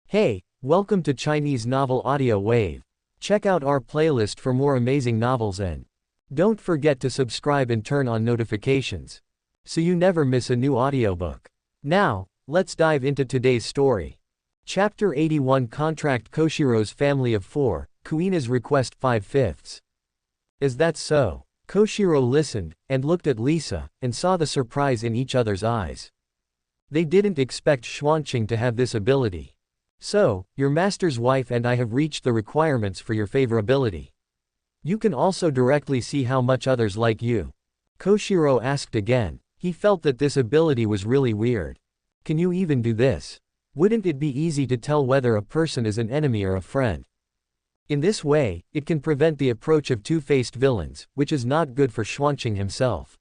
Hey, welcome to Chinese Novel Audio Wave. Check out our playlist for more amazing novels and don't forget to subscribe and turn on notifications so you never miss a new audiobook. Now, let's dive into today's story. Chapter 81 Contract Koshiro's Family of Four, Kuina's Request 5/5. Is that so? Koshiro listened, and looked at Lisa, and saw the surprise in each other's eyes. They didn't expect Xuanqing to have this ability. So, your master's wife and I have reached the requirements for your favorability. You can also directly see how much others like you. Koshiro asked again. He felt that this ability was really weird. Can you even do this? Wouldn't it be easy to tell whether a person is an enemy or a friend? In this way, it can prevent the approach of two-faced villains, which is not good for Xuanqing himself.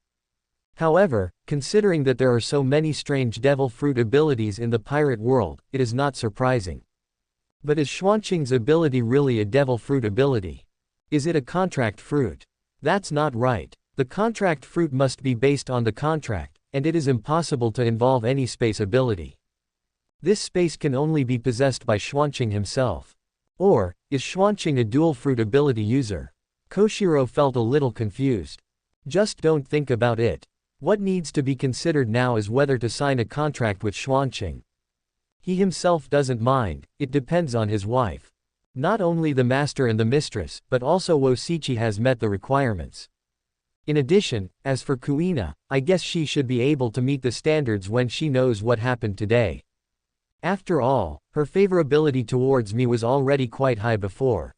However, considering that there are so many strange devil fruit abilities in the pirate world, it is not surprising. But is Xuanqing's ability really a devil fruit ability? Is it a contract fruit? That's not right. The contract fruit must be based on the contract, and it is impossible to involve any space ability. This space can only be possessed by Xuanqing himself. Or, is Xuanqing a dual fruit ability user? Koshiro felt a little confused. Just don't think about it. What needs to be considered now is whether to sign a contract with Xuanqing. He himself doesn't mind, it depends on his wife. Not only the master and the mistress, but also Wosichi has met the requirements. In addition, as for Kuina, I guess she should be able to meet the standards when she knows what happened today. After all, her favorability towards me was already quite high before.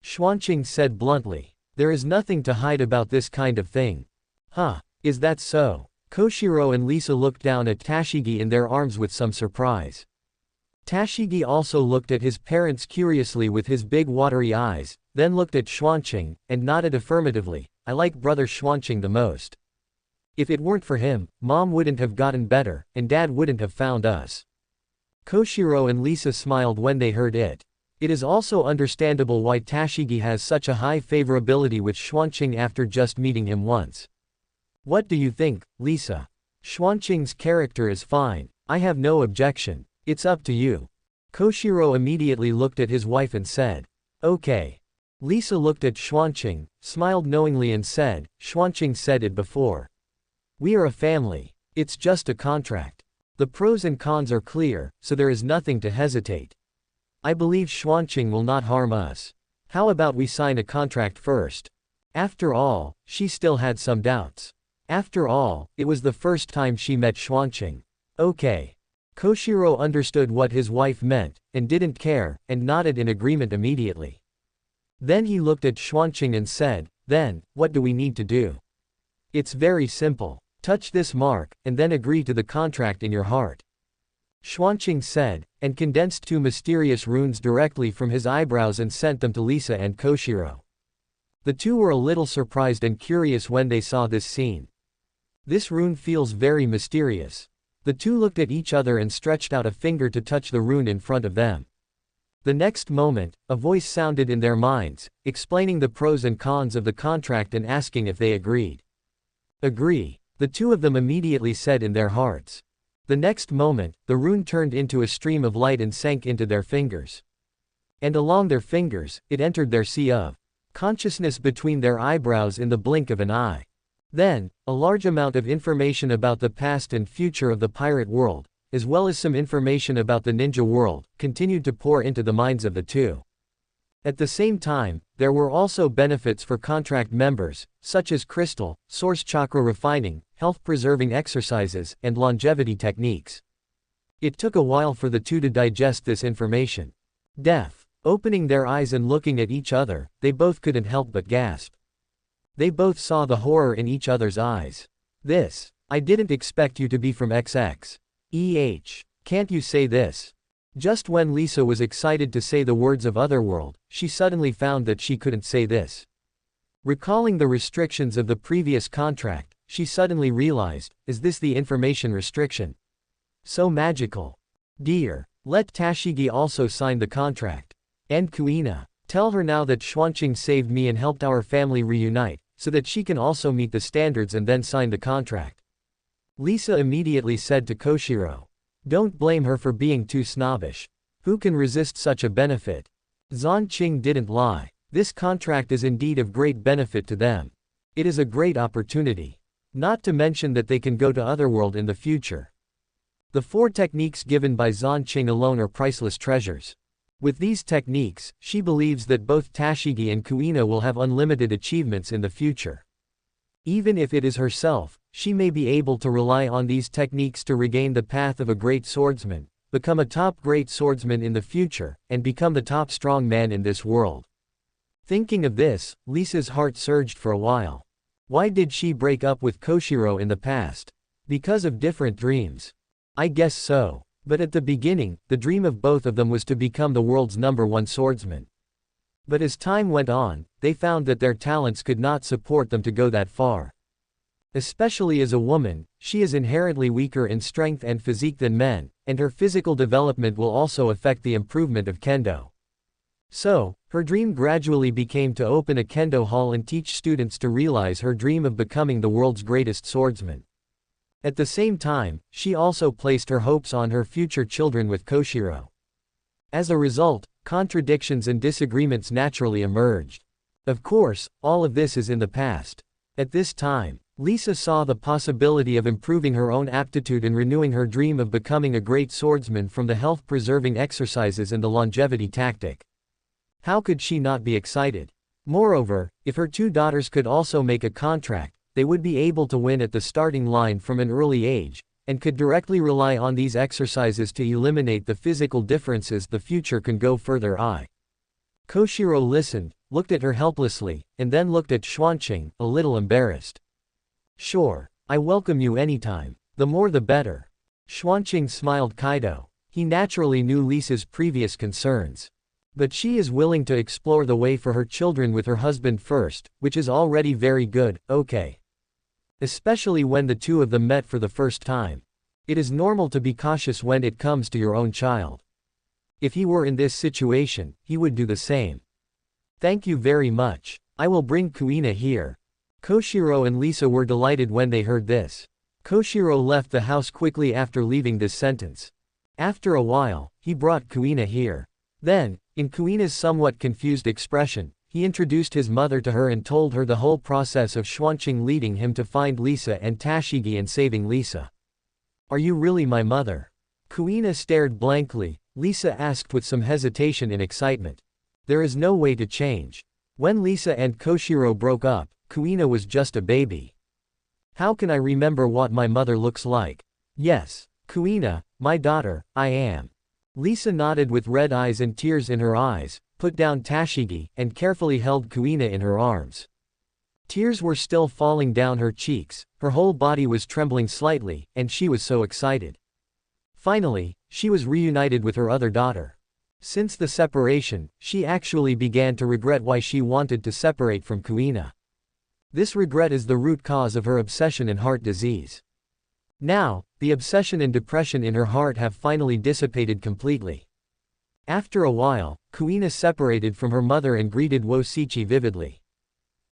Xuanqing said bluntly. There is nothing to hide about this kind of thing. Huh. Is that so? Koshiro and Lisa looked down at Tashigi in their arms with some surprise. Tashigi also looked at his parents curiously with his big watery eyes, then looked at Xuanqing, and nodded affirmatively. I like brother Xuanqing the most. If it weren't for him, mom wouldn't have gotten better, and dad wouldn't have found us. Koshiro and Lisa smiled when they heard it. It is also understandable why Tashigi has such a high favorability with Xuanqing after just meeting him once. What do you think, Lisa? Xuanqing's character is fine. I have no objection. It's up to you. Koshiro immediately looked at his wife and said. Okay. Lisa looked at Xuanqing, smiled knowingly and said, Xuanqing said it before. We are a family. It's just a contract. The pros and cons are clear, so there is nothing to hesitate. I believe Xuanqing will not harm us. How about we sign a contract first? After all, she still had some doubts. After all, it was the first time she met Xuanqing. Okay. Koshiro understood what his wife meant, and didn't care, and nodded in agreement immediately. Then he looked at Xuanqing and said, then, what do we need to do? It's very simple. Touch this mark, and then agree to the contract in your heart. Xuanqing said, and condensed two mysterious runes directly from his eyebrows and sent them to Lisa and Koshiro. The two were a little surprised and curious when they saw this scene. This rune feels very mysterious. The two looked at each other and stretched out a finger to touch the rune in front of them. The next moment, a voice sounded in their minds, explaining the pros and cons of the contract and asking if they agreed. Agree. The two of them immediately said in their hearts. The next moment, the rune turned into a stream of light and sank into their fingers. And along their fingers, it entered their sea of consciousness between their eyebrows in the blink of an eye. Then, a large amount of information about the past and future of the pirate world, as well as some information about the ninja world, continued to pour into the minds of the two. At the same time, there were also benefits for contract members, such as crystal, source chakra refining, health-preserving exercises, and longevity techniques. It took a while for the two to digest this information. Deaf. Opening their eyes and looking at each other, they both couldn't help but gasp. They both saw the horror in each other's eyes. This. I didn't expect you to be from XX. Can't you say this? Just when Lisa was excited to say the words of Otherworld, she suddenly found that she couldn't say this. Recalling the restrictions of the previous contract, she suddenly realized, is this the information restriction? So magical. Dear, let Tashigi also sign the contract. And Kuina, tell her now that Xuanqing saved me and helped our family reunite, so that she can also meet the standards and then sign the contract. Lisa immediately said to Koshiro. Don't blame her for being too snobbish. Who can resist such a benefit? Xuanqing didn't lie. This contract is indeed of great benefit to them. It is a great opportunity. Not to mention that they can go to Otherworld in the future. The 4 techniques given by Xuanqing alone are priceless treasures. With these techniques, she believes that both Tashigi and Kuina will have unlimited achievements in the future. Even if it is herself, she may be able to rely on these techniques to regain the path of a great swordsman, become a top great swordsman in the future, and become the top strong man in this world. Thinking of this, Lisa's heart surged for a while. Why did she break up with Koshiro in the past? Because of different dreams. I guess so. But at the beginning, the dream of both of them was to become the world's #1 swordsman. But as time went on, they found that their talents could not support them to go that far. Especially as a woman, she is inherently weaker in strength and physique than men, and her physical development will also affect the improvement of kendo. So, her dream gradually became to open a kendo hall and teach students to realize her dream of becoming the world's greatest swordsman. At the same time, she also placed her hopes on her future children with Koshiro. As a result, contradictions and disagreements naturally emerged. Of course, all of this is in the past. At this time, Lisa saw the possibility of improving her own aptitude and renewing her dream of becoming a great swordsman from the health-preserving exercises and the longevity tactic. How could she not be excited? Moreover, if her 2 daughters could also make a contract, they would be able to win at the starting line from an early age, and could directly rely on these exercises to eliminate the physical differences. The future can go further. Koshiro listened, looked at her helplessly, and then looked at Xuanqing, a little embarrassed. Sure, I welcome you anytime. The more the better. Xuanqing smiled. Kaido. He naturally knew Lisa's previous concerns. But she is willing to explore the way for her children with her husband first, which is already very good. Okay. Especially when the 2 of them met for the first time. It is normal to be cautious when it comes to your own child. If he were in this situation, he would do the same. Thank you very much. I will bring Kuina here. Koshiro and Lisa were delighted when they heard this. Koshiro left the house quickly after leaving this sentence. After a while, he brought Kuina here. Then, in Kuina's somewhat confused expression, he introduced his mother to her and told her the whole process of Xuanqing leading him to find Lisa and Tashigi and saving Lisa. Are you really my mother? Kuina stared blankly. Lisa asked with some hesitation and excitement. There is no way to change. When Lisa and Koshiro broke up, Kuina was just a baby. How can I remember what my mother looks like? Yes, Kuina, my daughter, I am. Lisa nodded with red eyes and tears in her eyes, put down Tashigi, and carefully held Kuina in her arms. Tears were still falling down her cheeks, her whole body was trembling slightly, and she was so excited. Finally, she was reunited with her other daughter. Since the separation, she actually began to regret why she wanted to separate from Kuina. This regret is the root cause of her obsession and heart disease. Now, the obsession and depression in her heart have finally dissipated completely. After a while, Kuina separated from her mother and greeted Woshichi vividly.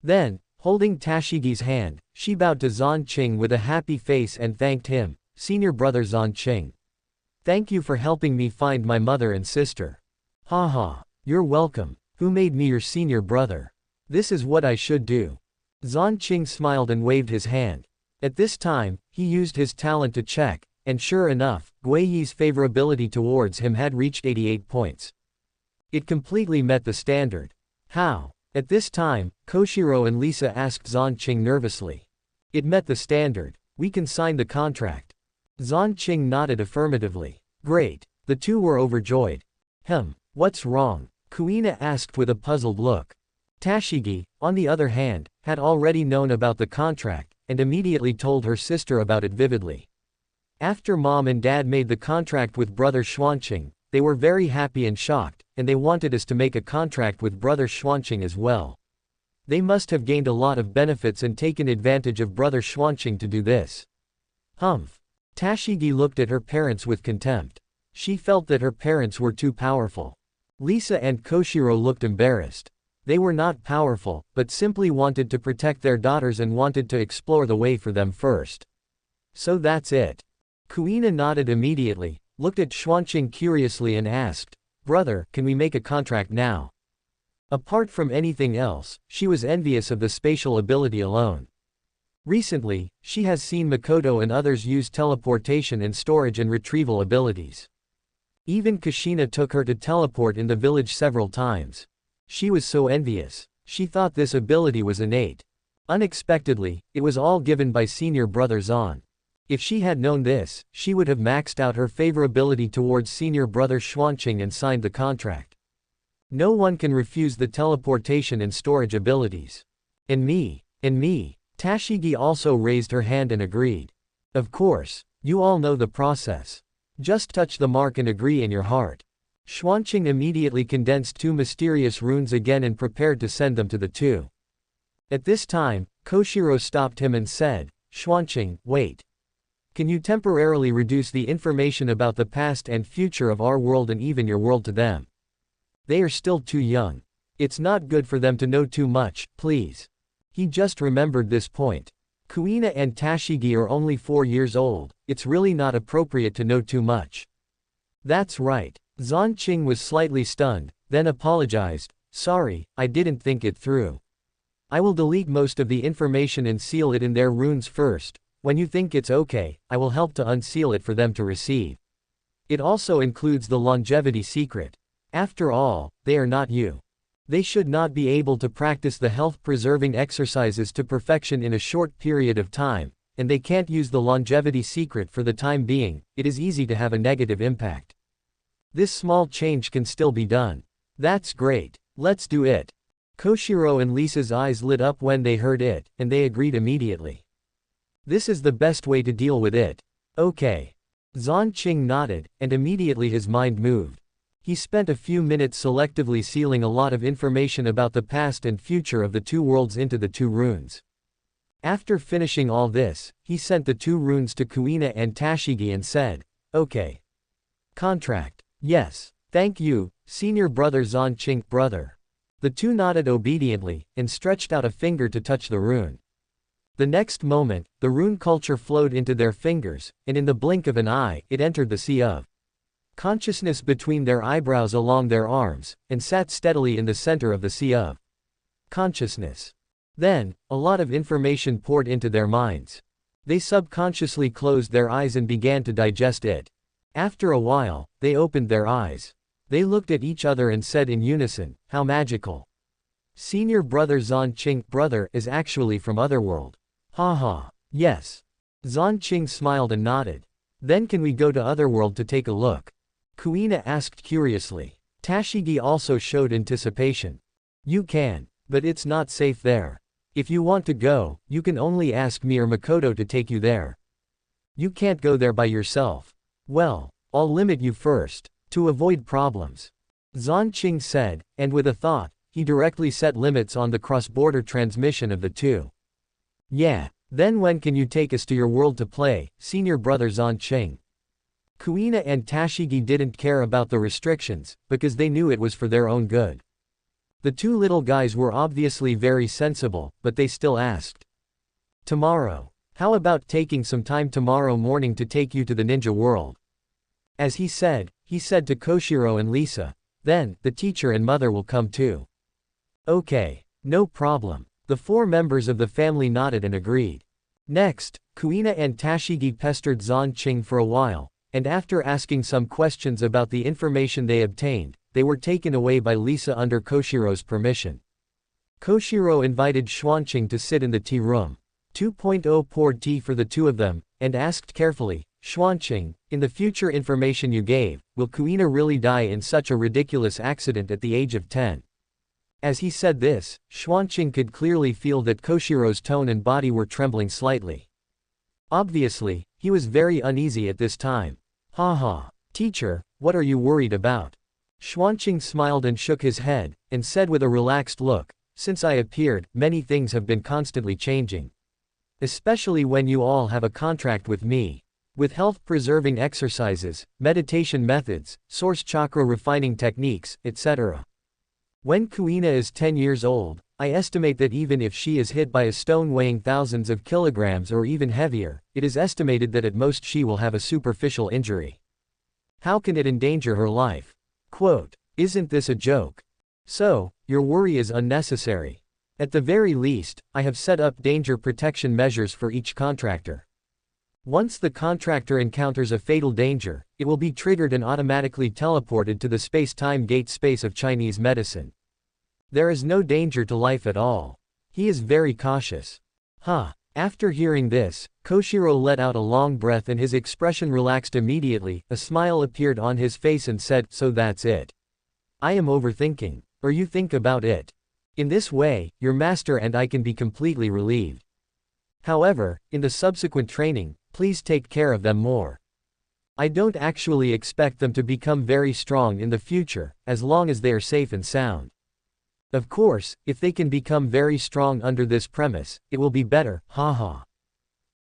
Then, holding Tashigi's hand, she bowed to Xuanqing with a happy face and thanked him, "Senior brother Xuanqing. Thank you for helping me find my mother and sister." "Haha, you're welcome. Who made me your senior brother? This is what I should do." Xuanqing smiled and waved his hand. At this time, he used his talent to check, and sure enough, Guiyi's favorability towards him had reached 88 points. It completely met the standard. How? At this time, Koshiro and Lisa asked Xuanqing nervously. It met the standard. We can sign the contract. Xuanqing nodded affirmatively. Great. The 2 were overjoyed. What's wrong? Kuina asked with a puzzled look. Tashigi, on the other hand, had already known about the contract, and immediately told her sister about it vividly. After Mom and Dad made the contract with brother Xuanqing, they were very happy and shocked, and they wanted us to make a contract with brother Xuanqing as well. They must have gained a lot of benefits and taken advantage of brother Xuanqing to do this. Tashigi looked at her parents with contempt. She felt that her parents were too powerful. Lisa and Koshiro looked embarrassed. They were not powerful, but simply wanted to protect their daughters and wanted to explore the way for them first. So that's it. Kuina nodded immediately, looked at Xuanqing curiously and asked, "Brother, can we make a contract now?" Apart from anything else, she was envious of the spatial ability alone. Recently, she has seen Makoto and others use teleportation and storage and retrieval abilities. Even Kushina took her to teleport in the village several times. She was so envious. She thought this ability was innate. Unexpectedly, it was all given by senior brother Zan. If she had known this, she would have maxed out her favorability towards senior brother Xuanqing and signed the contract. No one can refuse the teleportation and storage abilities. And me. Tashigi also raised her hand and agreed. Of course. You all know the process. Just touch the mark and agree in your heart. Xuanqing immediately condensed 2 mysterious runes again and prepared to send them to the 2. At this time, Koshiro stopped him and said, "Xuanqing, wait. Can you temporarily reduce the information about the past and future of our world and even your world to them? They are still too young. It's not good for them to know too much, please." He just remembered this point. Kuina and Tashigi are only 4 years old, it's really not appropriate to know too much. That's right. Xuanqing was slightly stunned, then apologized, "Sorry, I didn't think it through. I will delete most of the information and seal it in their runes first. When you think it's okay, I will help to unseal it for them to receive. It also includes the longevity secret. After all, they are not you. They should not be able to practice the health-preserving exercises to perfection in a short period of time, and they can't use the longevity secret for the time being. It is easy to have a negative impact. This small change can still be done." "That's great. Let's do it." Koshiro and Lisa's eyes lit up when they heard it, and they agreed immediately. "This is the best way to deal with it." "Okay." Xuanqing nodded, and immediately his mind moved. He spent a few minutes selectively sealing a lot of information about the past and future of the 2 worlds into the 2 runes. After finishing all this, he sent the 2 runes to Kuina and Tashigi and said, "Okay. Contract." "Yes. Thank you, senior brother Xuanqing, brother." The 2 nodded obediently, and stretched out a finger to touch the rune. The next moment, the rune culture flowed into their fingers, and in the blink of an eye, it entered the sea of consciousness between their eyebrows along their arms, and sat steadily in the center of the sea of consciousness. Then, a lot of information poured into their minds. They subconsciously closed their eyes and began to digest it. After a while, they opened their eyes. They looked at each other and said in unison, "How magical." Senior brother Xuanqing, brother, is actually from Otherworld. Haha. Yes. Xuanqing smiled and nodded. "Then can we go to Otherworld to take a look?" Kuina asked curiously. Tashigi also showed anticipation. "You can, but it's not safe there. If you want to go, you can only ask me or Makoto to take you there. You can't go there by yourself." "Well, I'll limit you first, to avoid problems," Xuanqing said, and with a thought, he directly set limits on the cross-border transmission of the 2. "Yeah. Then when can you take us to your world to play, senior brother Xuanqing?" Kuina and Tashigi didn't care about the restrictions, because they knew it was for their own good. The 2 little guys were obviously very sensible, but they still asked. "Tomorrow. How about taking some time tomorrow morning to take you to the ninja world?" As he said to Koshiro and Lisa, "Then, the teacher and mother will come too." "Okay. No problem." The 4 members of the family nodded and agreed. Next, Kuina and Tashigi pestered Xuanqing for a while, and after asking some questions about the information they obtained, they were taken away by Lisa under Koshiro's permission. Koshiro invited Xuanqing to sit in the tea room. 2.0 poured tea for the 2 of them, and asked carefully, "Xuanqing, in the future information you gave, will Kuina really die in such a ridiculous accident at the age of 10? As he said this, Xuanqing could clearly feel that Koshiro's tone and body were trembling slightly. Obviously, he was very uneasy at this time. "Haha. Teacher, what are you worried about?" Xuanqing smiled and shook his head, and said with a relaxed look, "Since I appeared, many things have been constantly changing. Especially when you all have a contract with me. With health-preserving exercises, meditation methods, source chakra refining techniques, etc. When Kuina is 10 years old, I estimate that even if she is hit by a stone weighing thousands of kilograms or even heavier, it is estimated that at most she will have a superficial injury. How can it endanger her life? Quote, isn't this a joke? So, your worry is unnecessary. At the very least, I have set up danger protection measures for each contractor. Once the contractor encounters a fatal danger, it will be triggered and automatically teleported to the space-time gate space of Chinese medicine. There is no danger to life at all. He is very cautious. Huh. After hearing this, Koshiro let out a long breath and his expression relaxed immediately. A smile appeared on his face and said, so that's it. I am overthinking. Or you think about it. In this way, your master and I can be completely relieved. However, in the subsequent training, please take care of them more. I don't actually expect them to become very strong in the future, as long as they are safe and sound. Of course, if they can become very strong under this premise, it will be better, haha.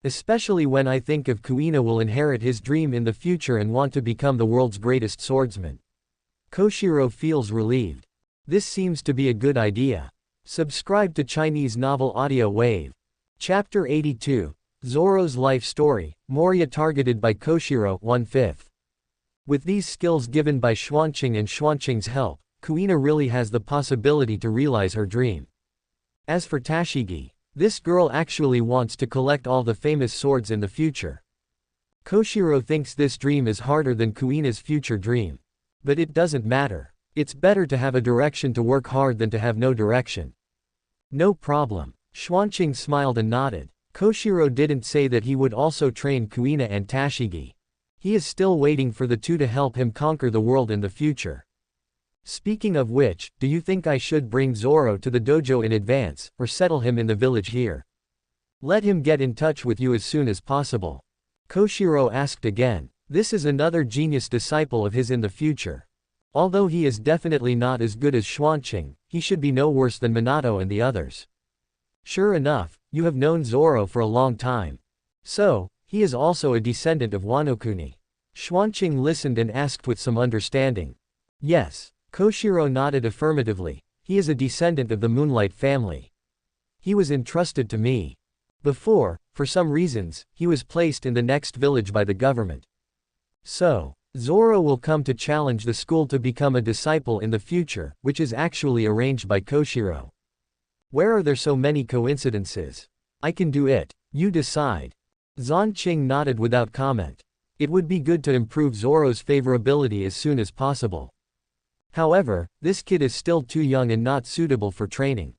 Especially when I think of Kuina will inherit his dream in the future and want to become the world's greatest swordsman. Koshiro feels relieved. This seems to be a good idea. Subscribe to Chinese Novel Audio Wave. Chapter 82. Zoro's Life Story, Moria targeted by Koshiro, 1/5. With these skills given by Xuanqing and Xuanqing's help, Kuina really has the possibility to realize her dream. As for Tashigi, this girl actually wants to collect all the famous swords in the future. Koshiro thinks this dream is harder than Kuina's future dream. But it doesn't matter. It's better to have a direction to work hard than to have no direction. No problem. Xuanqing smiled and nodded. Koshiro didn't say that he would also train Kuina and Tashigi. He is still waiting for the two to help him conquer the world in the future. Speaking of which, do you think I should bring Zoro to the dojo in advance, or settle him in the village here? Let him get in touch with you as soon as possible. Koshiro asked again. This is another genius disciple of his in the future. Although he is definitely not as good as Xuanqing, he should be no worse than Minato and the others. Sure enough, you have known Zoro for a long time. So, he is also a descendant of Wanokuni. Xuanqing listened and asked with some understanding. Yes. Koshiro nodded affirmatively. He is a descendant of the Moonlight family. He was entrusted to me. Before, for some reasons, he was placed in the next village by the government. So, Zoro will come to challenge the school to become a disciple in the future, which is actually arranged by Koshiro. Where are there so many coincidences? I can do it. You decide. Xuanqing nodded without comment. It would be good to improve Zoro's favorability as soon as possible. However, this kid is still too young and not suitable for training.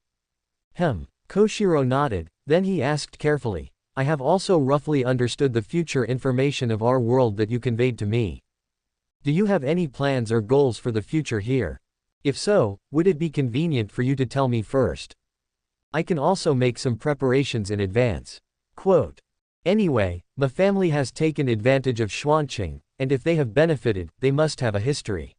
Koshiro nodded, then he asked carefully, I have also roughly understood the future information of our world that you conveyed to me. Do you have any plans or goals for the future here? If so, would it be convenient for you to tell me first? I can also make some preparations in advance. Quote. Anyway, my family has taken advantage of Xuanqing, and if they have benefited, they must have a history.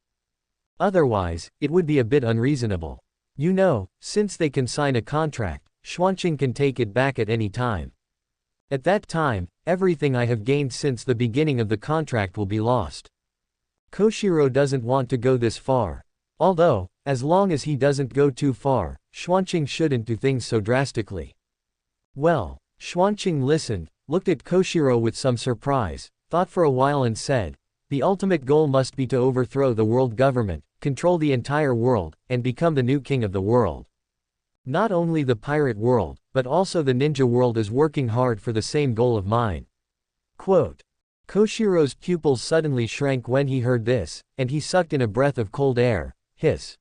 Otherwise, it would be a bit unreasonable. You know, since they can sign a contract, Xuanqing can take it back at any time. At that time, everything I have gained since the beginning of the contract will be lost. Koshiro doesn't want to go this far. Although, as long as he doesn't go too far, Xuanqing shouldn't do things so drastically. Well, Xuanqing listened, looked at Koshiro with some surprise, thought for a while and said, the ultimate goal must be to overthrow the world government, control the entire world, and become the new king of the world. Not only the pirate world, but also the ninja world is working hard for the same goal of mine. Quote. Koshiro's pupils suddenly shrank when he heard this, and he sucked in a breath of cold air. Hiss.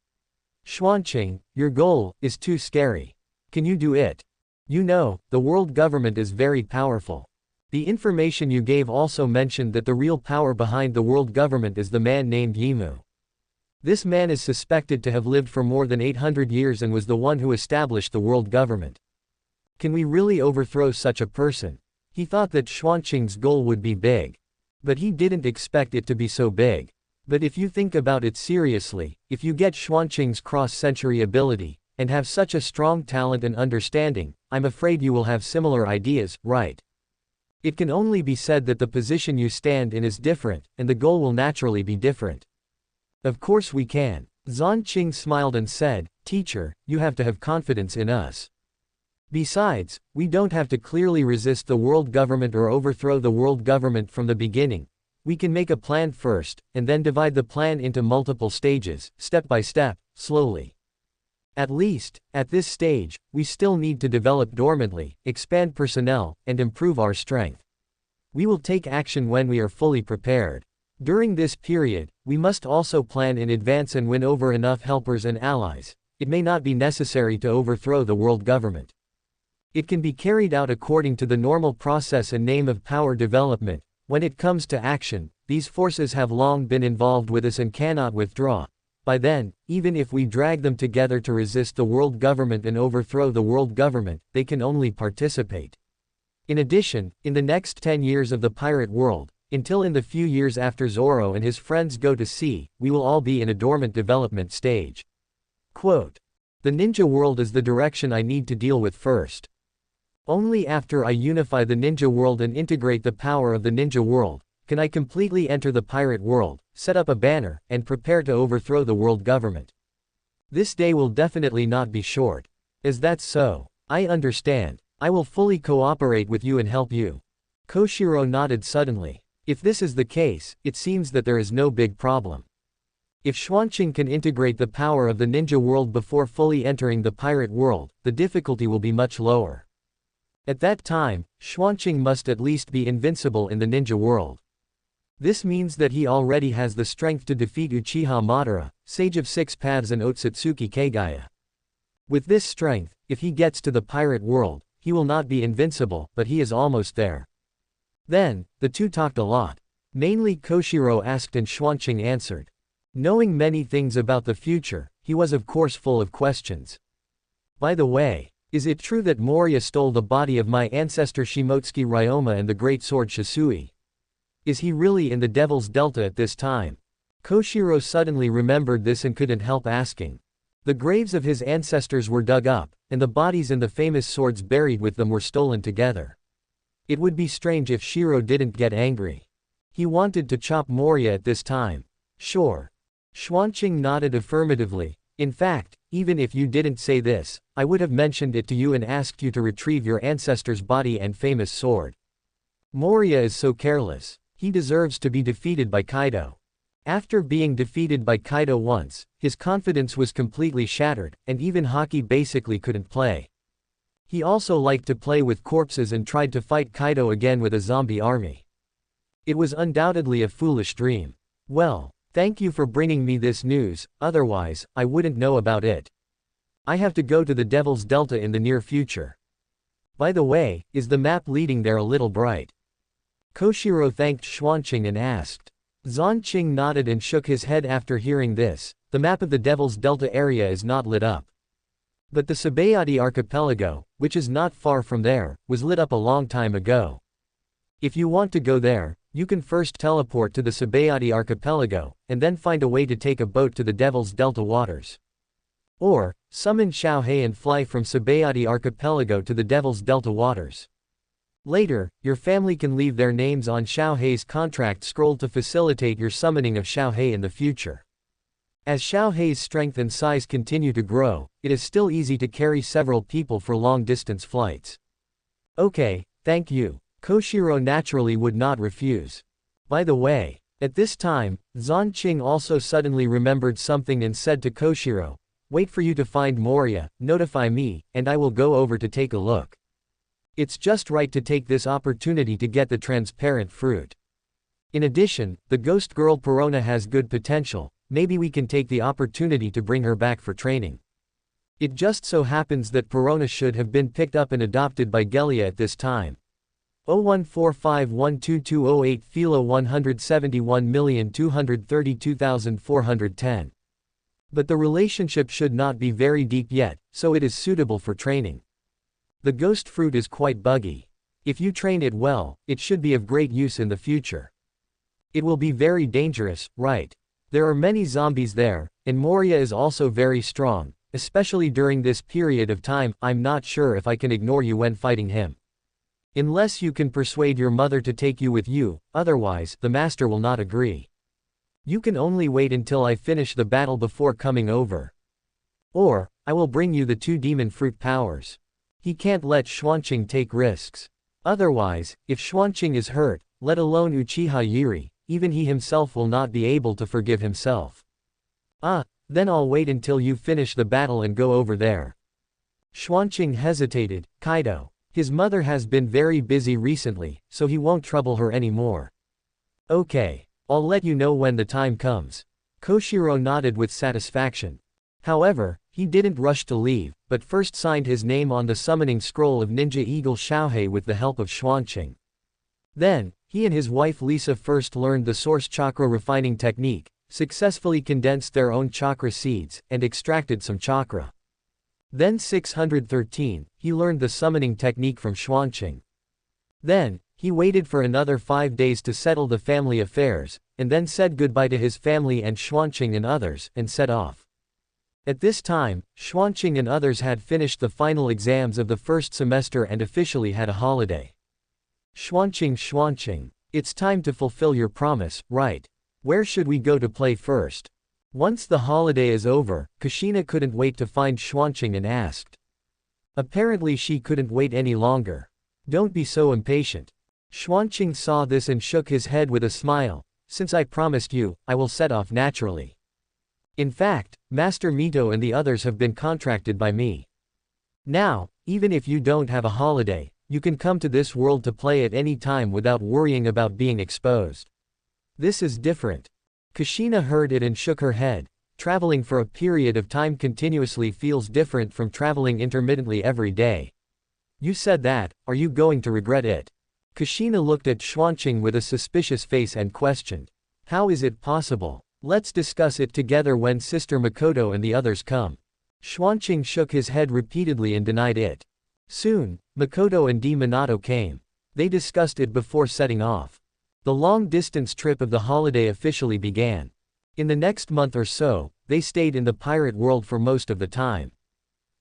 Xuanqing, your goal is too scary. Can you do it? You know, the world government is very powerful. The information you gave also mentioned that the real power behind the world government is the man named Yimu. This man is suspected to have lived for more than 800 years and was the one who established the world government. Can we really overthrow such a person? He thought that Xuanqing's goal would be big. But he didn't expect it to be so big. But if you think about it seriously, if you get Xuanqing's cross-century ability, and have such a strong talent and understanding, I'm afraid you will have similar ideas, right? It can only be said that the position you stand in is different, and the goal will naturally be different. Of course we can. Xuanqing smiled and said, Teacher, you have to have confidence in us. Besides, we don't have to clearly resist the world government or overthrow the world government from the beginning. We can make a plan first, and then divide the plan into multiple stages, step by step, slowly. At least, at this stage, we still need to develop dormantly, expand personnel, and improve our strength. We will take action when we are fully prepared. During this period, we must also plan in advance and win over enough helpers and allies. It may not be necessary to overthrow the world government. It can be carried out according to the normal process and name of power development. When it comes to action, these forces have long been involved with us and cannot withdraw. By then, even if we drag them together to resist the world government and overthrow the world government, they can only participate. In addition, in the next 10 years of the pirate world, until in the few years after Zoro and his friends go to sea, we will all be in a dormant development stage. Quote, "The ninja world is the direction I need to deal with first. Only after I unify the ninja world and integrate the power of the ninja world, can I completely enter the pirate world, set up a banner, and prepare to overthrow the world government. This day will definitely not be short. Is that so? I understand. I will fully cooperate with you and help you." Koshiro nodded suddenly. If this is the case, it seems that there is no big problem. If Xuanqing can integrate the power of the ninja world before fully entering the pirate world, the difficulty will be much lower. At that time, Xuanqing must at least be invincible in the ninja world. This means that he already has the strength to defeat Uchiha Madara, Sage of Six Paths and Otsutsuki Kagaya. With this strength, if he gets to the pirate world, he will not be invincible, but he is almost there. Then, the two talked a lot. Mainly Koshiro asked and Xuanqing answered. Knowing many things about the future, he was of course full of questions. By the way, is it true that Moria stole the body of my ancestor Shimotsuki Ryoma and the great sword Shisui? Is he really in the Devil's Delta at this time? Koshiro suddenly remembered this and couldn't help asking. The graves of his ancestors were dug up, and the bodies and the famous swords buried with them were stolen together. It would be strange if Shiro didn't get angry. He wanted to chop Moria at this time. Sure. Xuanqing nodded affirmatively. In fact, even if you didn't say this, I would have mentioned it to you and asked you to retrieve your ancestor's body and famous sword. Moria is so careless. He deserves to be defeated by Kaido. After being defeated by Kaido once, his confidence was completely shattered, and even hockey basically couldn't play. He also liked to play with corpses and tried to fight Kaido again with a zombie army. It was undoubtedly a foolish dream. Well, thank you for bringing me this news, otherwise, I wouldn't know about it. I have to go to the Devil's Delta in the near future. By the way, is the map leading there a little bright? Koshiro thanked Xuanqing and asked. Xuanqing nodded and shook his head after hearing this. The map of the Devil's Delta area is not lit up. But the Sabayati archipelago, which is not far from there, was lit up a long time ago. If you want to go there, you can first teleport to the Sabayati archipelago, and then find a way to take a boat to the Devil's Delta waters. Or, summon Xiaohei and fly from Sabayati archipelago to the Devil's Delta waters. Later, your family can leave their names on Xiaohei's contract scroll to facilitate your summoning of Xiaohei in the future. As Xiaohei's strength and size continue to grow, it is still easy to carry several people for long-distance flights. Okay, thank you. Koshiro naturally would not refuse. By the way, at this time, Xuanqing also suddenly remembered something and said to Koshiro, "Wait for you to find Moria, notify me, and I will go over to take a look. It's just right to take this opportunity to get the transparent fruit. In addition, the ghost girl Perona has good potential, maybe we can take the opportunity to bring her back for training." It just so happens that Perona should have been picked up and adopted by Gelia at this time. 0145122008 Philo 171,232,410. But the relationship should not be very deep yet, so it is suitable for training. The ghost fruit is quite buggy. If you train it well, it should be of great use in the future. It will be very dangerous, right? There are many zombies there, and Moria is also very strong, especially during this period of time. I'm not sure if I can ignore you when fighting him. Unless you can persuade your mother to take you with you, otherwise, the master will not agree. You can only wait until I finish the battle before coming over. Or, I will bring you the 2 demon fruit powers. He can't let Xuanqing take risks. Otherwise, if Xuanqing is hurt, let alone Uchiha Zhili, even he himself will not be able to forgive himself. Then I'll wait until you finish the battle and go over there. Xuanqing hesitated. Kaido. His mother has been very busy recently, so he won't trouble her anymore. Okay. I'll let you know when the time comes. Koshiro nodded with satisfaction. However, he didn't rush to leave, but first signed his name on the summoning scroll of Ninja Eagle Xiaohei with the help of Xuanqing. Then, he and his wife Lisa first learned the source chakra refining technique, successfully condensed their own chakra seeds, and extracted some chakra. Then 613, he learned the summoning technique from Xuanqing. Then, he waited for another 5 days to settle the family affairs, and then said goodbye to his family and Xuanqing and others, and set off. At this time, Xuanqing and others had finished the final exams of the first semester and officially had a holiday. Xuanqing, it's time to fulfill your promise, right? Where should we go to play first? Once the holiday is over, Kushina couldn't wait to find Xuanqing and asked. Apparently she couldn't wait any longer. Don't be so impatient. Xuanqing saw this and shook his head with a smile. Since I promised you, I will set off naturally. In fact, Master Mito and the others have been contracted by me. Now, even if you don't have a holiday, you can come to this world to play at any time without worrying about being exposed. This is different. Kushina heard it and shook her head. Traveling for a period of time continuously feels different from traveling intermittently every day. You said that, are you going to regret it? Kushina looked at Xuanqing with a suspicious face and questioned. How is it possible? Let's discuss it together when Sister Makoto and the others come. Xuanqing shook his head repeatedly and denied it. Soon, Makoto and D. Minato came. They discussed it before setting off. The long-distance trip of the holiday officially began. In the next month or so, they stayed in the pirate world for most of the time.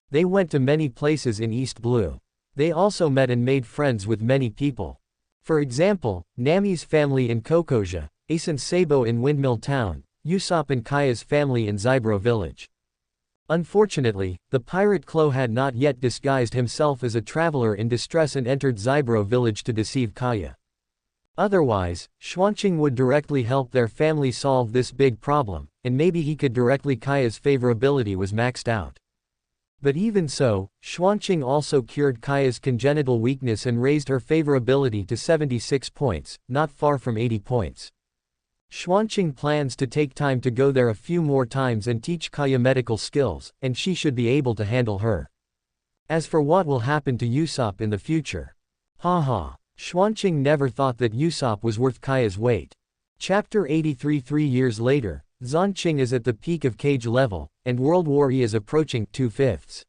They went to many places in East Blue. They also met and made friends with many people. For example, Nami's family in Kokoja, Ace and Sabo in Windmill Town, Usopp and Kaya's family in Zybro Village. Unfortunately, the pirate Klo had not yet disguised himself as a traveler in distress and entered Zybro Village to deceive Kaya. Otherwise, Xuanqing would directly help their family solve this big problem, and maybe he could directly. Kaya's favorability was maxed out. But even so, Xuanqing also cured Kaya's congenital weakness and raised her favorability to 76 points, not far from 80 points. Xuanqing plans to take time to go there a few more times and teach Kaya medical skills, and she should be able to handle her. As for what will happen to Usopp in the future. Haha. Xuanqing never thought that Usopp was worth Kaya's weight. Chapter 83. 3 years later, Xuanqing is at the peak of Cage level, and World War E is approaching 2/5.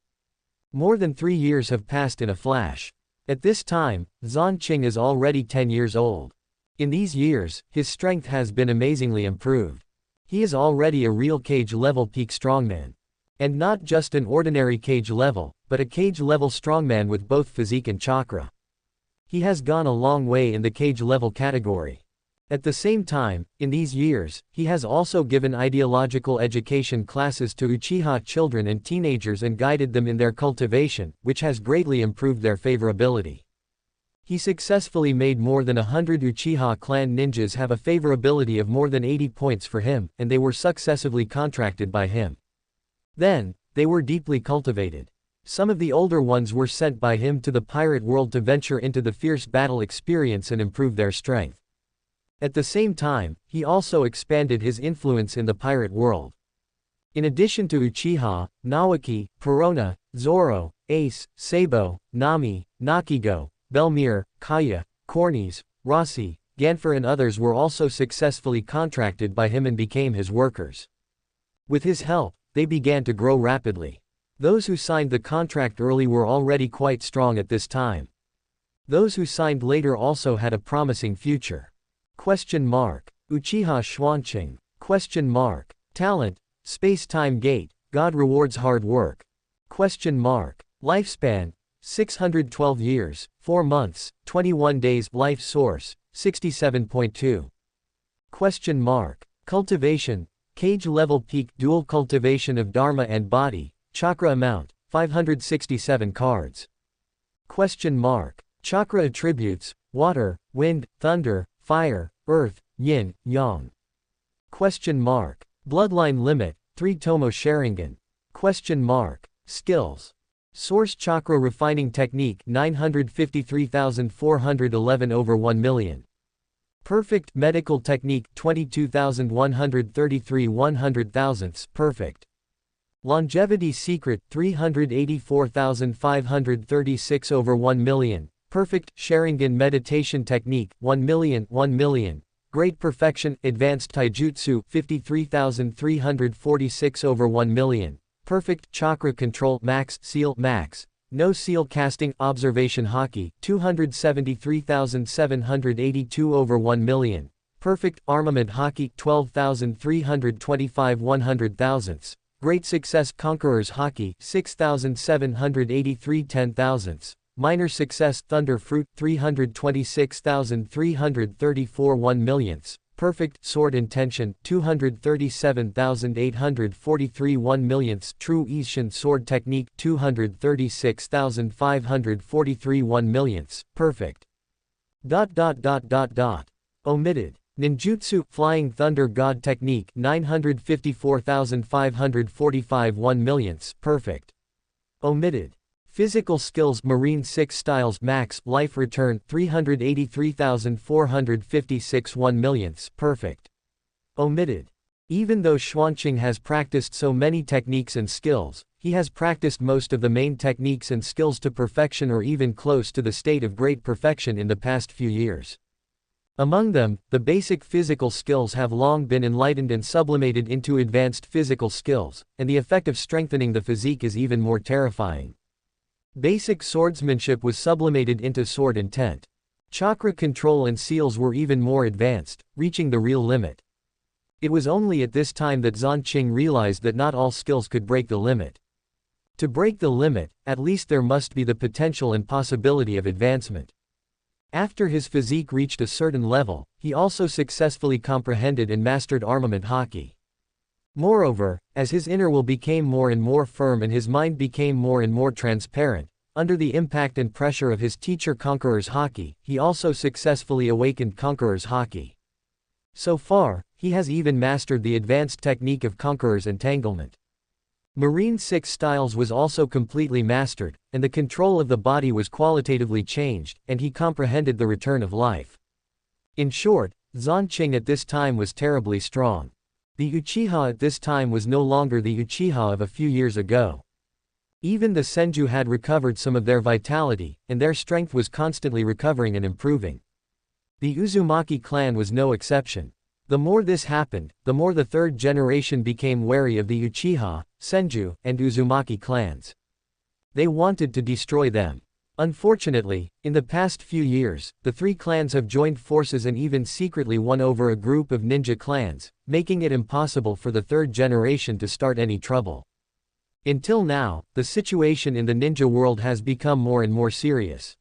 More than 3 years have passed in a flash. At this time, Xuanqing is already 10 years old. In these years, his strength has been amazingly improved. He is already a real Cage level peak strongman. And not just an ordinary Cage level, but a Cage level strongman with both physique and chakra. He has gone a long way in the Cage level category. At the same time, in these years, he has also given ideological education classes to Uchiha children and teenagers and guided them in their cultivation, which has greatly improved their favorability. He successfully made more than 100 Uchiha clan ninjas have a favorability of more than 80 points for him, and they were successively contracted by him. Then, they were deeply cultivated. Some of the older ones were sent by him to the pirate world to venture into the fierce battle experience and improve their strength. At the same time, he also expanded his influence in the pirate world. In addition to Uchiha, Naoki, Perona, Zoro, Ace, Sabo, Nami, Nakigo, Belmir, Kaya, Cornies, Rossi, Ganfer and others were also successfully contracted by him and became his workers. With his help, they began to grow rapidly. Those who signed the contract early were already quite strong at this time. Those who signed later also had a promising future. Uchiha Xuanqing. Talent, space-time gate, God rewards hard work. Lifespan, 612 years, 4 months, 21 days. Life source, 67.2. Cultivation, Cage level peak dual cultivation of Dharma and body, chakra amount, 567 cards. Chakra attributes, water, wind, thunder, fire, earth, yin, yang. Question mark. Bloodline limit, 3 Tomo Sharingan. Question mark. Skills. Source chakra refining technique 953,411 over 1 million. Perfect medical technique 22,133 100,000ths perfect. Longevity secret 384,536 over 1 million. Perfect Sharingan meditation technique 1 million 1 million. Great perfection advanced taijutsu 53,346 over 1 million. Perfect chakra control max seal max. No seal casting observation hockey 273,782 over 1 million. Perfect armament hockey 12,325 100,000ths. Great success conquerors hockey 6,783 10,000ths. Minor success thunder fruit 326,334 1 millionths. Perfect sword intention 237,843 1 millionths. True Ishin sword technique 236,543 1 millionths. Perfect. Omitted. Ninjutsu flying thunder god technique 954,545 1 millionths. Perfect. Omitted. Physical skills marine 6 styles max life return 383,456 1 millionths. Perfect. Omitted. Even though Xuanqing has practiced so many techniques and skills, he has practiced most of the main techniques and skills to perfection or even close to the state of great perfection in the past few years. Among them, the basic physical skills have long been enlightened and sublimated into advanced physical skills, and the effect of strengthening the physique is even more terrifying. Basic swordsmanship was sublimated into sword intent. Chakra control and seals were even more advanced, reaching the real limit. It was only at this time that Xuanqing realized that not all skills could break the limit. To break the limit, at least there must be the potential and possibility of advancement. After his physique reached a certain level, he also successfully comprehended and mastered armament hockey. Moreover, as his inner will became more and more firm and his mind became more and more transparent, under the impact and pressure of his teacher Conqueror's Hockey, he also successfully awakened Conqueror's Hockey. So far, he has even mastered the advanced technique of Conqueror's Entanglement. Marine 6 Styles was also completely mastered, and the control of the body was qualitatively changed, and he comprehended the return of life. In short, Xuanqing at this time was terribly strong. The Uchiha at this time was no longer the Uchiha of a few years ago. Even the Senju had recovered some of their vitality, and their strength was constantly recovering and improving. The Uzumaki clan was no exception. The more this happened, the more the third generation became wary of the Uchiha, Senju, and Uzumaki clans. They wanted to destroy them. Unfortunately, in the past few years, the three clans have joined forces and even secretly won over a group of ninja clans, making it impossible for the third generation to start any trouble. Until now, the situation in the ninja world has become more and more serious.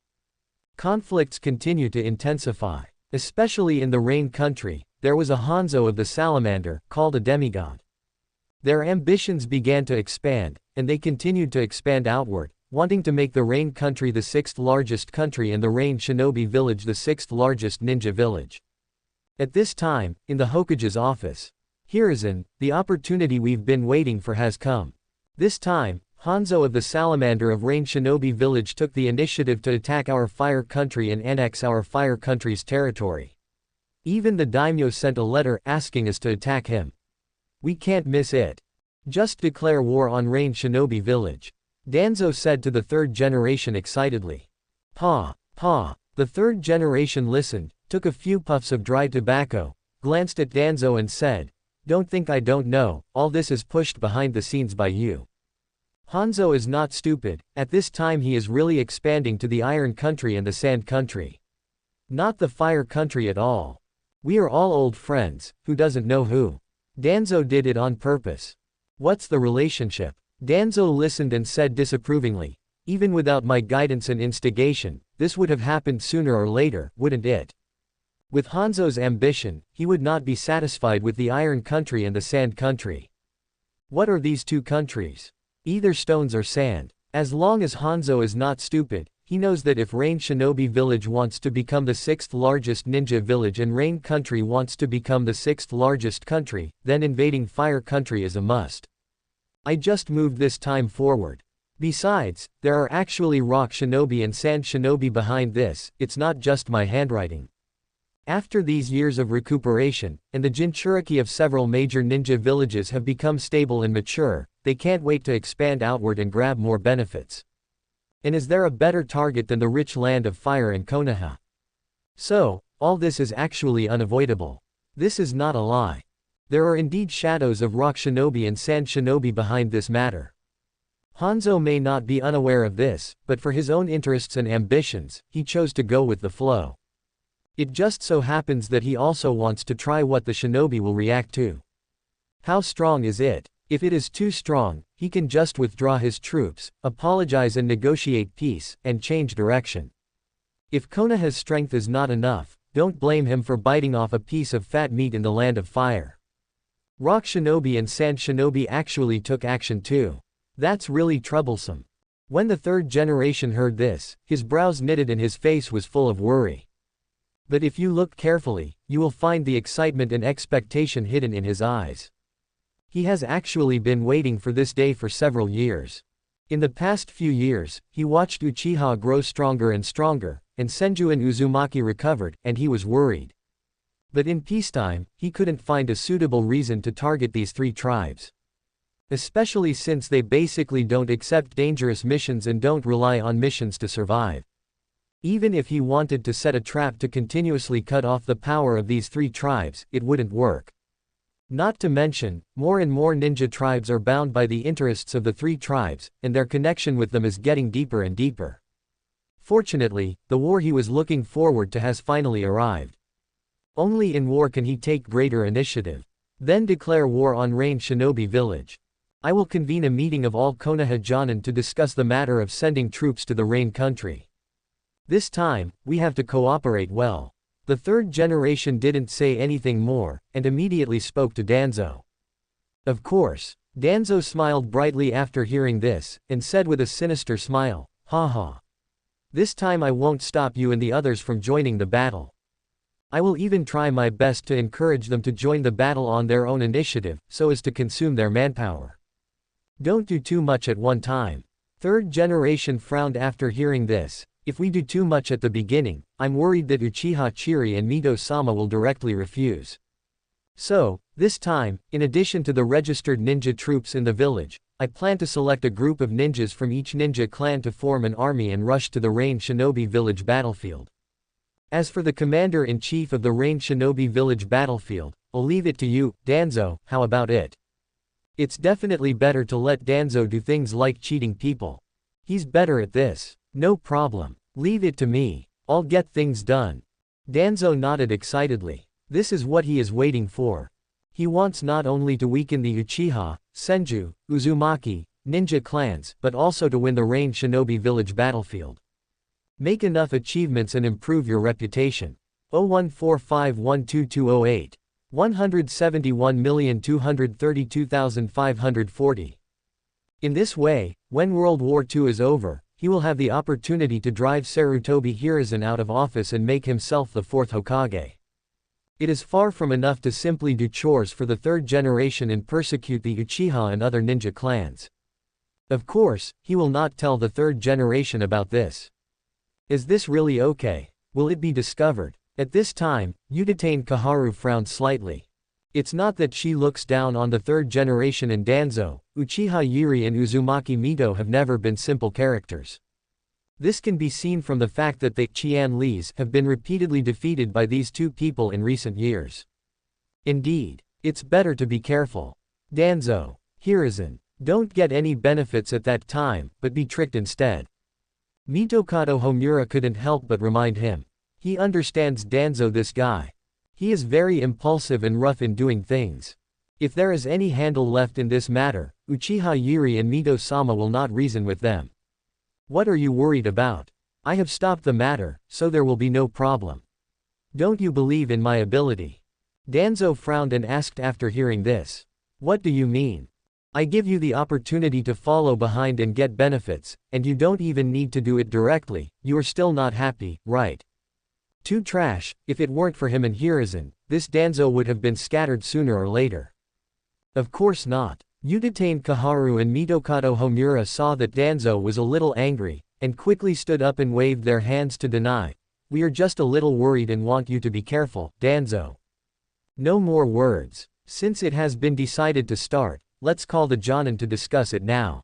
Conflicts continue to intensify. Especially in the Rain country, there was a Hanzo of the Salamander, called a demigod. Their ambitions began to expand, and they continued to expand outward, wanting to make the Rain country the 6th largest country and the Rain shinobi village the 6th largest ninja village. At this time, in the Hokage's office, Hiruzen, the opportunity we've been waiting for has come. This time, Hanzo of the Salamander of Rain shinobi village took the initiative to attack our fire country and annex our fire country's territory. Even the daimyo sent a letter asking us to attack him. We can't miss it. Just declare war on Rain shinobi village. Danzo said to the third generation excitedly. Pa. The third generation listened, took a few puffs of dry tobacco, glanced at Danzo and said, "Don't think I don't know, all this is pushed behind the scenes by you." Hanzo is not stupid, at this time he is really expanding to the Iron Country and the Sand Country. Not the Fire Country at all. We are all old friends, who doesn't know who? Danzo did it on purpose. What's the relationship? Danzo listened and said disapprovingly, "Even without my guidance and instigation, this would have happened sooner or later, wouldn't it?" With Hanzo's ambition, he would not be satisfied with the Iron Country and the Sand Country. What are these two countries? Either stones or sand. As long as Hanzo is not stupid, he knows that if Rain Shinobi Village wants to become the 6th largest ninja village and Rain Country wants to become the 6th largest country, then invading Fire Country is a must. I just moved this time forward. Besides, there are actually Rock Shinobi and Sand Shinobi behind this, it's not just my handwriting. After these years of recuperation, and the Jinchuriki of several major ninja villages have become stable and mature, they can't wait to expand outward and grab more benefits. And is there a better target than the rich land of Fire and Konoha? So, all this is actually unavoidable. This is not a lie. There are indeed shadows of Rock Shinobi and Sand Shinobi behind this matter. Hanzo may not be unaware of this, but for his own interests and ambitions, he chose to go with the flow. It just so happens that he also wants to try what the shinobi will react to. How strong is it? If it is too strong, he can just withdraw his troops, apologize and negotiate peace, and change direction. If Konoha's strength is not enough, don't blame him for biting off a piece of fat meat in the land of fire. Rock Shinobi and Sand Shinobi actually took action too. That's really troublesome. When the third generation heard this, his brows knitted and his face was full of worry. But if you look carefully, you will find the excitement and expectation hidden in his eyes. He has actually been waiting for this day for several years. In the past few years, he watched Uchiha grow stronger and stronger, and Senju and Uzumaki recovered, and he was worried. But in peacetime, he couldn't find a suitable reason to target these three tribes. Especially since they basically don't accept dangerous missions and don't rely on missions to survive. Even if he wanted to set a trap to continuously cut off the power of these three tribes, it wouldn't work. Not to mention, more and more ninja tribes are bound by the interests of the three tribes, and their connection with them is getting deeper and deeper. Fortunately, the war he was looking forward to has finally arrived. Only in war can he take greater initiative. Then declare war on Rain Shinobi Village. I will convene a meeting of all Konoha Jonin to discuss the matter of sending troops to the Rain Country. This time, we have to cooperate well. The third generation didn't say anything more, and immediately spoke to Danzo. Of course. Danzo smiled brightly after hearing this, and said with a sinister smile, "Haha. This time I won't stop you and the others from joining the battle. I will even try my best to encourage them to join the battle on their own initiative, so as to consume their manpower. Don't do too much at one time." Third generation frowned after hearing this. If we do too much at the beginning, I'm worried that Uchiha Chiri and Mito-sama will directly refuse. So, this time, in addition to the registered ninja troops in the village, I plan to select a group of ninjas from each ninja clan to form an army and rush to the Rain Shinobi Village battlefield. As for the commander-in-chief of the Rain Shinobi Village battlefield, I'll leave it to you, Danzo. How about it? It's definitely better to let Danzo do things like cheating people. He's better at this. No problem. Leave it to me. I'll get things done. Danzo nodded excitedly. This is what he is waiting for. He wants not only to weaken the Uchiha, Senju, Uzumaki, ninja clans, but also to win the Rain Shinobi Village battlefield. Make enough achievements and improve your reputation. 0145122008. 171,232,540. In this way, when World War II is over, he will have the opportunity to drive Sarutobi Hiruzen out of office and make himself the fourth Hokage. It is far from enough to simply do chores for the third generation and persecute the Uchiha and other ninja clans. Of course, he will not tell the third generation about this. Is this really okay? Will it be discovered? At this time, Udatain Kaharu frowned slightly. It's not that she looks down on the third generation and Danzo. Uchiha Yuri and Uzumaki Mito have never been simple characters. This can be seen from the fact that the Qianlis have been repeatedly defeated by these two people in recent years. Indeed, it's better to be careful. Danzo, Hiruzen, don't get any benefits at that time, but be tricked instead. Mitokado Homura couldn't help but remind him. He understands Danzo, this guy. He is very impulsive and rough in doing things. If there is any handle left in this matter, Uchiha Yuri and Mito-sama will not reason with them. What are you worried about? I have stopped the matter, so there will be no problem. Don't you believe in my ability? Danzo frowned and asked after hearing this. What do you mean? I give you the opportunity to follow behind and get benefits, and you don't even need to do it directly. You are still not happy, right? Too trash. If it weren't for him and Hiruzen, this Danzo would have been scattered sooner or later. Of course not. Udatain Kaharu and Mitokado Homura saw that Danzo was a little angry, and quickly stood up and waved their hands to deny. We are just a little worried and want you to be careful, Danzo. No more words. Since it has been decided to start, let's call the Jonin to discuss it now.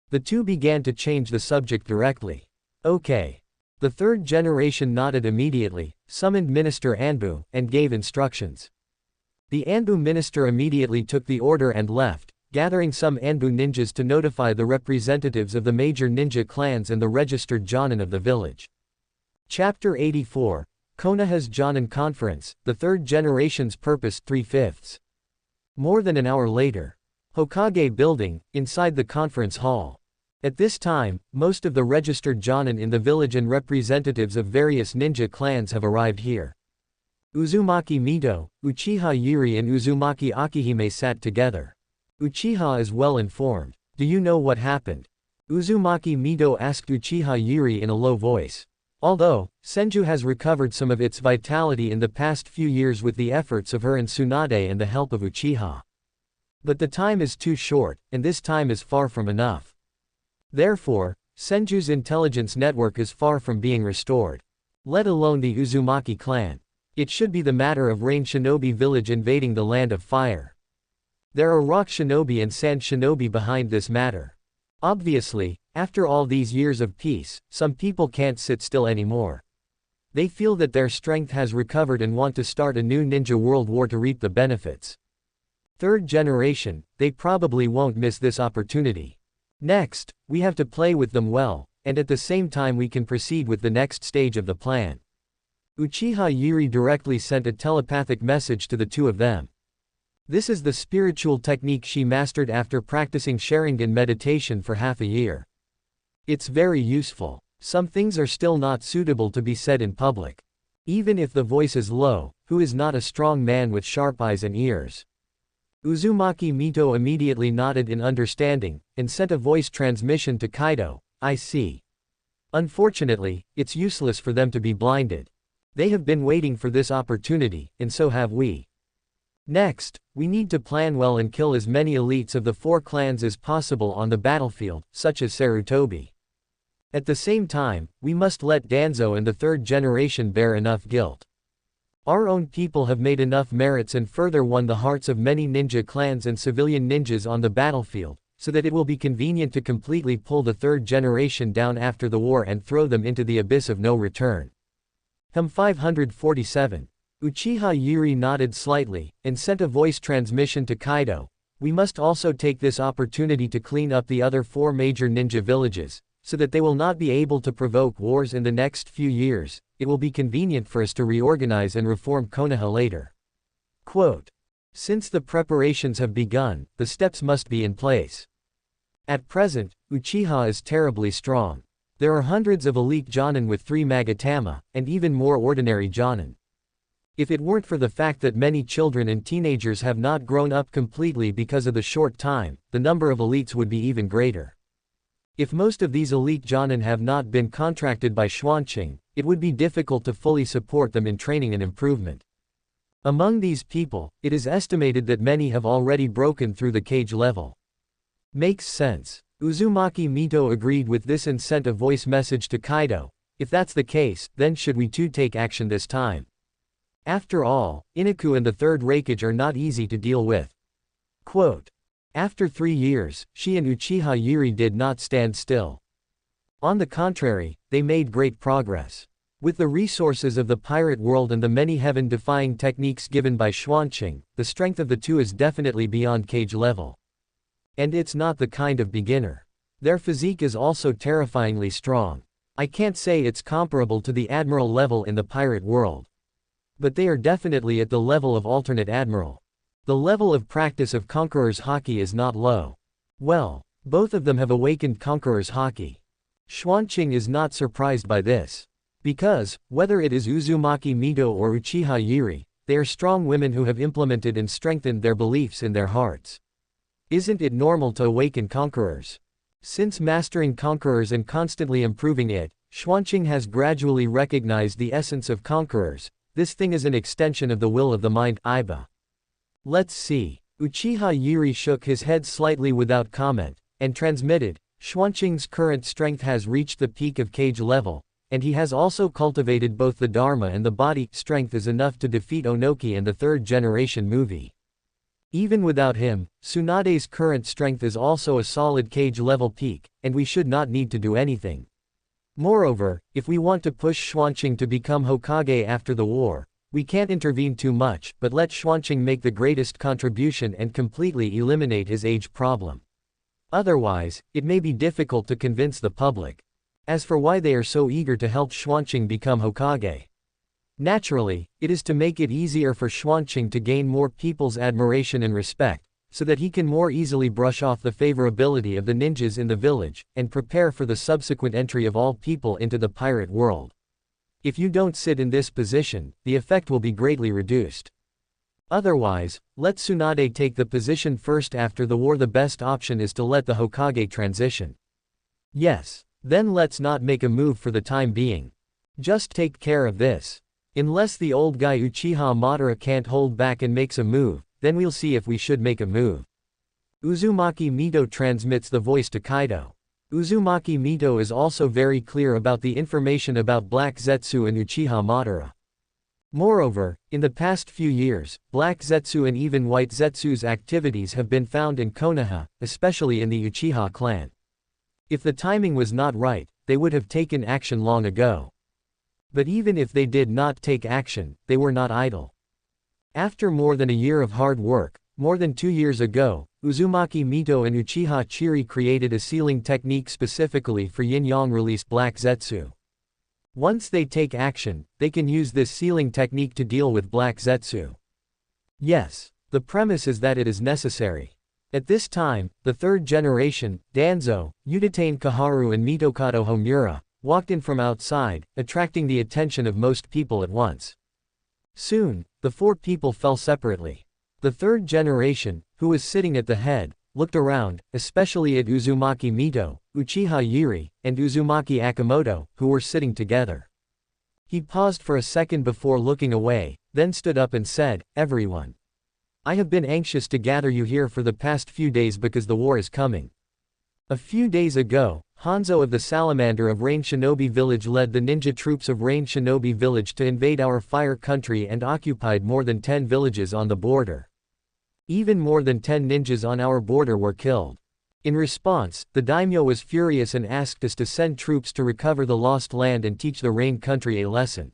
The two began to change the subject directly. Okay. The third generation nodded immediately, summoned Minister Anbu, and gave instructions. The Anbu minister immediately took the order and left, gathering some Anbu ninjas to notify the representatives of the major ninja clans and the registered Jonin of the village. Chapter 84, Konoha's Jonin Conference, the third generation's purpose 3/5. More than an hour later. Hokage building, inside the conference hall. At this time, most of the registered Jonin in the village and representatives of various ninja clans have arrived here. Uzumaki Mito, Uchiha Yuri and Uzumaki Akihime sat together. Uchiha is well informed. Do you know what happened? Uzumaki Mito asked Uchiha Yuri in a low voice. Although, Senju has recovered some of its vitality in the past few years with the efforts of her and Tsunade and the help of Uchiha. But the time is too short, and this time is far from enough. Therefore, Senju's intelligence network is far from being restored. Let alone the Uzumaki clan. It should be the matter of Rain Shinobi village invading the land of fire. There are rock shinobi and sand shinobi behind this matter. Obviously, after all these years of peace, some people can't sit still anymore. They feel that their strength has recovered and want to start a new ninja world war to reap the benefits. Third generation, they probably won't miss this opportunity. Next, we have to play with them well, and at the same time we can proceed with the next stage of the plan. Uchiha Yuri directly sent a telepathic message to the two of them. This is the spiritual technique she mastered after practicing Sharingan meditation for half a year. It's very useful. Some things are still not suitable to be said in public. Even if the voice is low, who is not a strong man with sharp eyes and ears? Uzumaki Mito immediately nodded in understanding, and sent a voice transmission to Kaido. I see. Unfortunately, it's useless for them to be blinded. They have been waiting for this opportunity, and so have we. Next, we need to plan well and kill as many elites of the four clans as possible on the battlefield, such as Sarutobi. At the same time, we must let Danzo and the third generation bear enough guilt. Our own people have made enough merits and further won the hearts of many ninja clans and civilian ninjas on the battlefield, so that it will be convenient to completely pull the third generation down after the war and throw them into the abyss of no return. 547. Uchiha Yuri nodded slightly, and sent a voice transmission to Kaido. We must also take this opportunity to clean up the other four major ninja villages, so that they will not be able to provoke wars in the next few years. It will be convenient for us to reorganize and reform Konoha later. Quote. Since the preparations have begun, the steps must be in place. At present, Uchiha is terribly strong. There are hundreds of elite Jonin with 3 Magatama, and even more ordinary Jonin. If it weren't for the fact that many children and teenagers have not grown up completely because of the short time, the number of elites would be even greater. If most of these elite Jonin have not been contracted by Xuanqing, it would be difficult to fully support them in training and improvement. Among these people, it is estimated that many have already broken through the cage level. Makes sense. Uzumaki Mito agreed with this and sent a voice message to Kaido. If that's the case, then should we too take action this time? After all, Inaku and the third Raikage are not easy to deal with. Quote. After 3 years, she and Uchiha Yuri did not stand still. On the contrary, they made great progress. With the resources of the pirate world and the many heaven-defying techniques given by Xuanqing, the strength of the two is definitely beyond cage level. And it's not the kind of beginner. Their physique is also terrifyingly strong. I can't say it's comparable to the admiral level in the pirate world. But they are definitely at the level of alternate admiral. The level of practice of Conqueror's Haki is not low. Well, both of them have awakened Conqueror's Haki. Xuanqing is not surprised by this. Because, whether it is Uzumaki Mito or Uchiha Yuri, they are strong women who have implemented and strengthened their beliefs in their hearts. Isn't it normal to awaken conquerors? Since mastering conquerors and constantly improving it, Xuanqing has gradually recognized the essence of conquerors. This thing is an extension of the will of the mind, Iba. Let's see. Uchiha Zhili shook his head slightly without comment, and transmitted, Xuanqing's current strength has reached the peak of Kage level, and he has also cultivated both the Dharma and the body. Strength is enough to defeat Onoki and the third generation movie. Even without him, Tsunade's current strength is also a solid Kage level peak, and we should not need to do anything. Moreover, if we want to push Xuanqing to become Hokage after the war, we can't intervene too much, but let Xuanqing make the greatest contribution and completely eliminate his age problem. Otherwise, it may be difficult to convince the public. As for why they are so eager to help Xuanqing become Hokage. Naturally, it is to make it easier for Xuanqing to gain more people's admiration and respect, so that he can more easily brush off the favorability of the ninjas in the village, and prepare for the subsequent entry of all people into the pirate world. If you don't sit in this position, the effect will be greatly reduced. Otherwise, let Tsunade take the position first after the war. The best option is to let the Hokage transition. Yes. Then let's not make a move for the time being. Just take care of this. Unless the old guy Uchiha Madara can't hold back and makes a move, then we'll see if we should make a move. Uzumaki Mito transmits the voice to Kaido. Uzumaki Mito is also very clear about the information about Black Zetsu and Uchiha Madara. Moreover, in the past few years, Black Zetsu and even White Zetsu's activities have been found in Konoha, especially in the Uchiha clan. If the timing was not right, they would have taken action long ago. But even if they did not take action, they were not idle. After more than a year of hard work, more than 2 years ago, Uzumaki Mito and Uchiha Zhili created a sealing technique specifically for yin-yang release Black Zetsu. Once they take action, they can use this sealing technique to deal with Black Zetsu. Yes, the premise is that it is necessary. At this time, the third generation, Danzo, Udatane Kaharu and Mitokado Homura, walked in from outside, attracting the attention of most people at once. Soon, the 4 people fell separately. The third generation, who was sitting at the head, looked around, especially at Uzumaki Mito, Uchiha Zhili, and Uzumaki Akimoto, who were sitting together. He paused for a second before looking away, then stood up and said, "Everyone. I have been anxious to gather you here for the past few days because the war is coming." A few days ago, Hanzo of the Salamander of Rain Shinobi Village led the ninja troops of Rain Shinobi Village to invade our fire country and occupied more than 10 villages on the border. Even more than 10 ninjas on our border were killed. In response, the daimyo was furious and asked us to send troops to recover the lost land and teach the Rain country a lesson.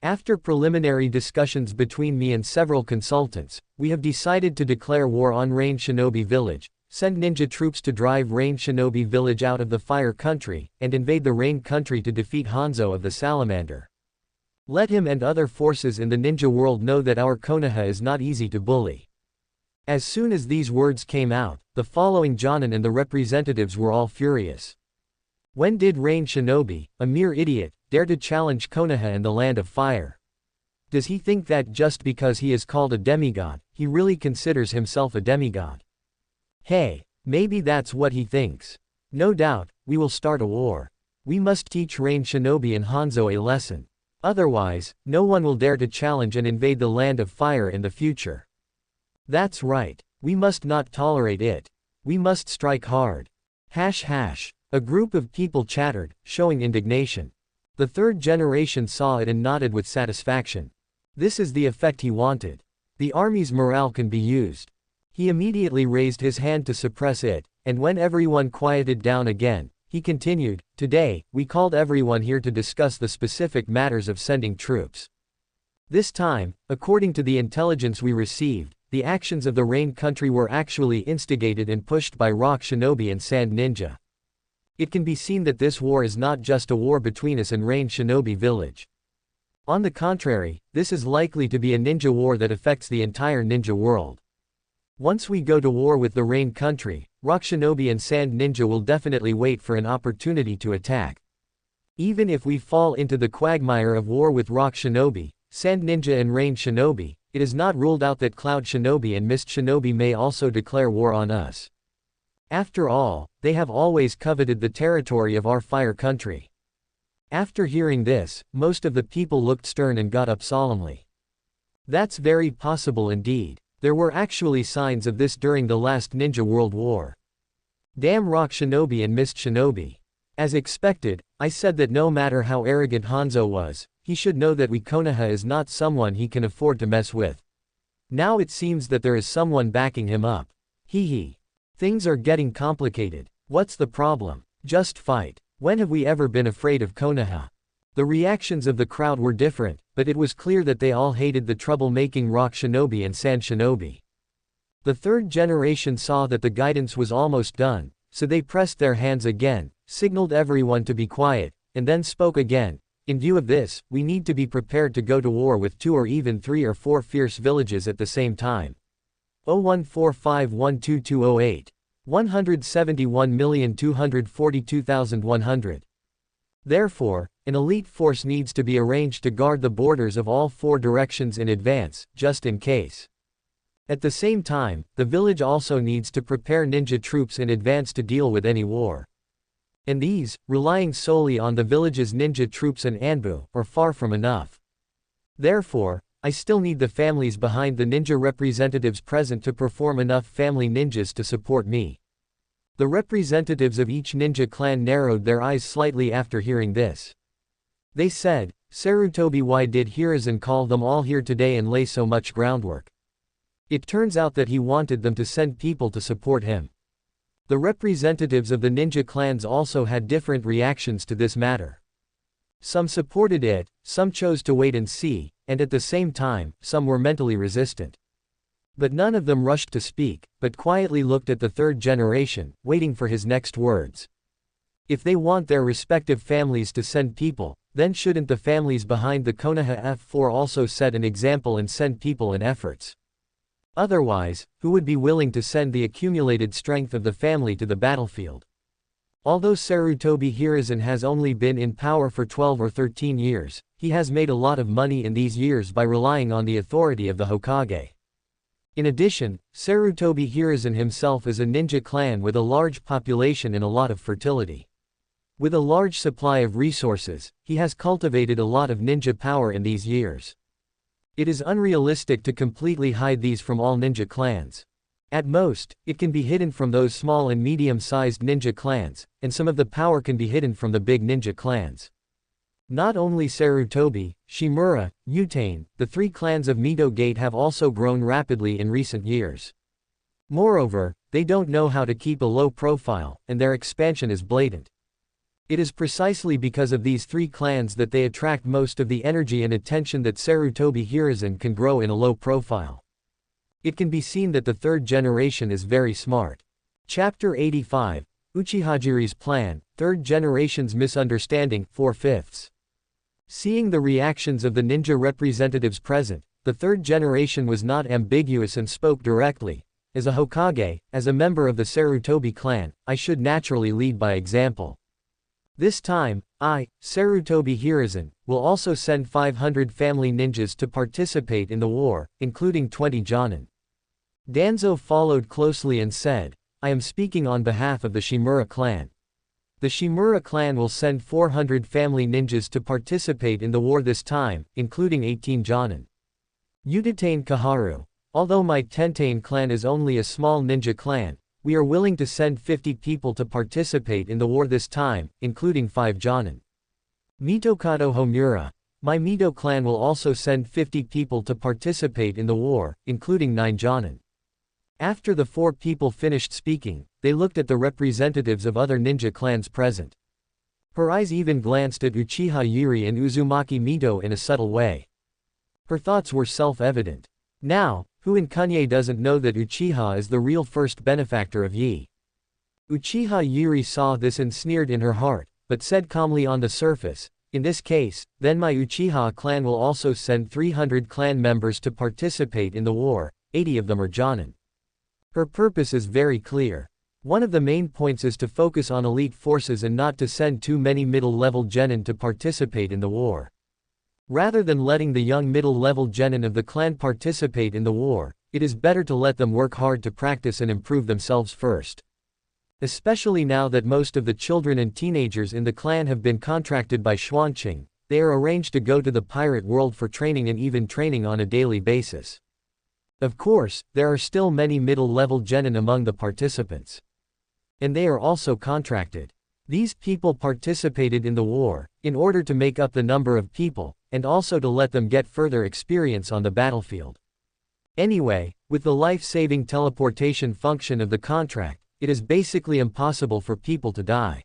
After preliminary discussions between me and several consultants, we have decided to declare war on Rain Shinobi Village, send ninja troops to drive Rain Shinobi Village out of the fire country, and invade the Rain country to defeat Hanzo of the Salamander. Let him and other forces in the ninja world know that our Konoha is not easy to bully. As soon as these words came out, the following Jonin and the representatives were all furious. When did Rain Shinobi, a mere idiot, dare to challenge Konoha and the Land of Fire? Does he think that just because he is called a demigod, he really considers himself a demigod? Hey, maybe that's what he thinks. No doubt, we will start a war. We must teach Rain Shinobi and Hanzo a lesson. Otherwise, no one will dare to challenge and invade the Land of Fire in the future. That's right. We must not tolerate it. We must strike hard. A group of people chattered, showing indignation. The third generation saw it and nodded with satisfaction. This is the effect he wanted. The army's morale can be used. He immediately raised his hand to suppress it, and when everyone quieted down again, he continued, "Today, we called everyone here to discuss the specific matters of sending troops. This time, according to the intelligence we received, the actions of the Rain country were actually instigated and pushed by Rock Shinobi and Sand Ninja. It can be seen that this war is not just a war between us and Rain Shinobi Village. On the contrary, this is likely to be a ninja war that affects the entire ninja world. Once we go to war with the Rain country, Rock Shinobi and Sand Ninja will definitely wait for an opportunity to attack. Even if we fall into the quagmire of war with Rock Shinobi, Sand Ninja and Rain Shinobi, it is not ruled out that Cloud Shinobi and Mist Shinobi may also declare war on us. After all, they have always coveted the territory of our fire country. After hearing this, most of the people looked stern and got up solemnly. That's very possible indeed. There were actually signs of this during the last Ninja World War. Damn Rock Shinobi and Mist Shinobi. As expected, I said that no matter how arrogant Hanzo was, he should know that Konoha is not someone he can afford to mess with. Now it seems that there is someone backing him up. Hee. Things are getting complicated. What's the problem? Just fight. When have we ever been afraid of Konoha? The reactions of the crowd were different, but it was clear that they all hated the troublemaking Rock Shinobi and Sand Shinobi. The third generation saw that the guidance was almost done, so they pressed their hands again, signaled everyone to be quiet, and then spoke again. In view of this, we need to be prepared to go to war with 2 or even 3 or 4 fierce villages at the same time. 0145122008. 171,242,100. Therefore, an elite force needs to be arranged to guard the borders of all 4 directions in advance, just in case. At the same time, the village also needs to prepare ninja troops in advance to deal with any war. And these, relying solely on the village's ninja troops and Anbu, are far from enough. Therefore, I still need the families behind the ninja representatives present to perform enough family ninjas to support me. The representatives of each ninja clan narrowed their eyes slightly after hearing this. They said, Sarutobi, why did Hiruzen call them all here today and lay so much groundwork? It turns out that he wanted them to send people to support him. The representatives of the ninja clans also had different reactions to this matter. Some supported it, some chose to wait and see, and at the same time, some were mentally resistant. But none of them rushed to speak, but quietly looked at the third generation, waiting for his next words. If they want their respective families to send people, then shouldn't the families behind the Konoha F4 also set an example and send people and efforts? Otherwise, who would be willing to send the accumulated strength of the family to the battlefield? Although Sarutobi Hiruzen has only been in power for 12 or 13 years, he has made a lot of money in these years by relying on the authority of the Hokage. In addition, Sarutobi Hiruzen himself is a ninja clan with a large population and a lot of fertility. With a large supply of resources, he has cultivated a lot of ninja power in these years. It is unrealistic to completely hide these from all ninja clans. At most, it can be hidden from those small and medium-sized ninja clans, and some of the power can be hidden from the big ninja clans. Not only Sarutobi, Shimura, Utane, the 3 clans of Mito Gate have also grown rapidly in recent years. Moreover, they don't know how to keep a low profile, and their expansion is blatant. It is precisely because of these 3 clans that they attract most of the energy and attention that Sarutobi Hiruzen can grow in a low profile. It can be seen that the third generation is very smart. Chapter 85, Uchiha Zhili's Plan, Third Generation's Misunderstanding, 4/5. Seeing the reactions of the ninja representatives present, the third generation was not ambiguous and spoke directly. As a Hokage, as a member of the Sarutobi clan, I should naturally lead by example. This time, I, Sarutobi Hiruzen, will also send 500 family ninjas to participate in the war, including 20 Jonin. Danzo followed closely and said, I am speaking on behalf of the Shimura clan. The Shimura clan will send 400 family ninjas to participate in the war this time, including 18 Jonin. Uchiha Kaharu. Although my Tentane clan is only a small ninja clan, we are willing to send 50 people to participate in the war this time, including 5 Jonin. Mitokado Homura. My Mito clan will also send 50 people to participate in the war, including 9 Jonin. After the 4 people finished speaking, they looked at the representatives of other ninja clans present. Her eyes even glanced at Uchiha Zhili and Uzumaki Mito in a subtle way. Her thoughts were self-evident. Now, who in Kunye doesn't know that Uchiha is the real first benefactor of Yi? Uchiha Zhili saw this and sneered in her heart, but said calmly on the surface, in this case, then my Uchiha clan will also send 300 clan members to participate in the war, 80 of them are Jonin. Her purpose is very clear. One of the main points is to focus on elite forces and not to send too many middle-level genin to participate in the war. Rather than letting the young middle-level genin of the clan participate in the war, it is better to let them work hard to practice and improve themselves first. Especially now that most of the children and teenagers in the clan have been contracted by Xuanqing, they are arranged to go to the pirate world for training and even training on a daily basis. Of course, there are still many middle-level genin among the participants. And they are also contracted. These people participated in the war, in order to make up the number of people, and also to let them get further experience on the battlefield. Anyway, with the life-saving teleportation function of the contract, it is basically impossible for people to die.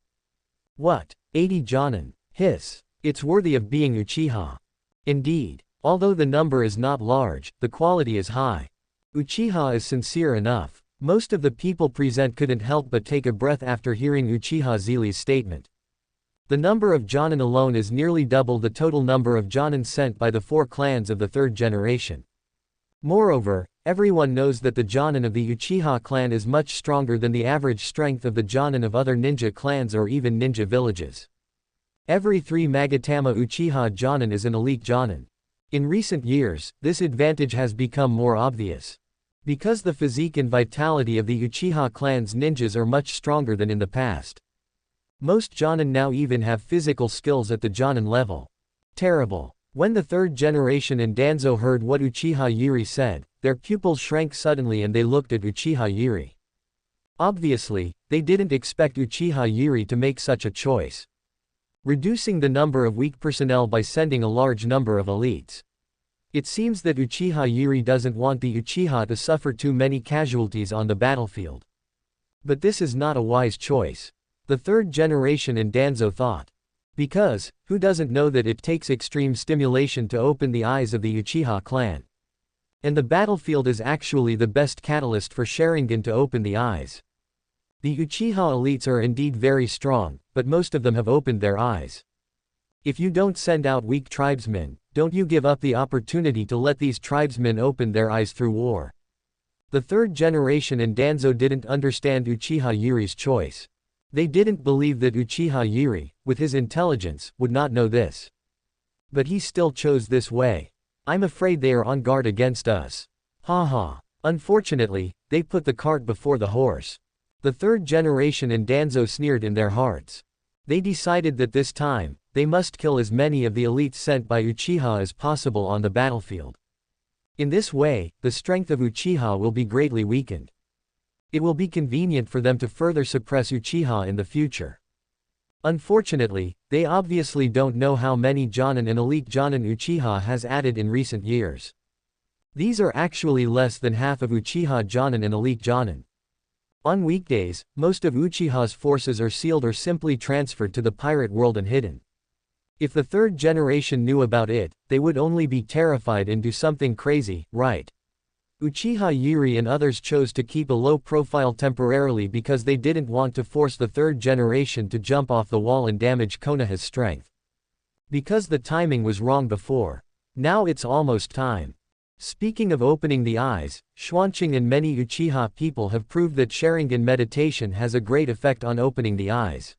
What? 80 Jonin. Hiss. It's worthy of being Uchiha. Indeed. Although the number is not large, the quality is high. Uchiha is sincere enough. Most of the people present couldn't help but take a breath after hearing Uchiha Zhili's statement. The number of Jonin alone is nearly double the total number of Jonin sent by the 4 clans of the 3rd generation. Moreover, everyone knows that the Jonin of the Uchiha clan is much stronger than the average strength of the Jonin of other ninja clans or even ninja villages. Every 3 Magatama Uchiha Jonin is an elite Jonin. In recent years, this advantage has become more obvious. Because the physique and vitality of the Uchiha clan's ninjas are much stronger than in the past. Most Jonin now even have physical skills at the Jonin level. Terrible. When the 3rd generation and Danzo heard what Uchiha Yuri said, their pupils shrank suddenly and they looked at Uchiha Yuri. Obviously, they didn't expect Uchiha Yuri to make such a choice. Reducing the number of weak personnel by sending a large number of elites. It seems that Uchiha Yuri doesn't want the Uchiha to suffer too many casualties on the battlefield. But this is not a wise choice. The 3rd generation and Danzo thought. Because, who doesn't know that it takes extreme stimulation to open the eyes of the Uchiha clan? And the battlefield is actually the best catalyst for Sharingan to open the eyes. The Uchiha elites are indeed very strong, but most of them have opened their eyes. If you don't send out weak tribesmen, don't you give up the opportunity to let these tribesmen open their eyes through war. The 3rd generation and Danzo didn't understand Uchiha Yuri's choice. They didn't believe that Uchiha Yuri, with his intelligence, would not know this. But he still chose this way. I'm afraid they are on guard against us. Haha. Unfortunately, they put the cart before the horse. The 3rd generation and Danzo sneered in their hearts. They decided that this time, they must kill as many of the elites sent by Uchiha as possible on the battlefield. In this way, the strength of Uchiha will be greatly weakened. It will be convenient for them to further suppress Uchiha in the future. Unfortunately, they obviously don't know how many Jonin and elite Jonin Uchiha has added in recent years. These are actually less than half of Uchiha Jonin and elite Jonin. On weekdays, most of Uchiha's forces are sealed or simply transferred to the pirate world and hidden. If the 3rd generation knew about it, they would only be terrified and do something crazy, right? Uchiha Yuri and others chose to keep a low profile temporarily because they didn't want to force the 3rd generation to jump off the wall and damage Konoha's strength. Because the timing was wrong before. Now it's almost time. Speaking of opening the eyes, Xuanqing and many Uchiha people have proved that Sharingan meditation has a great effect on opening the eyes.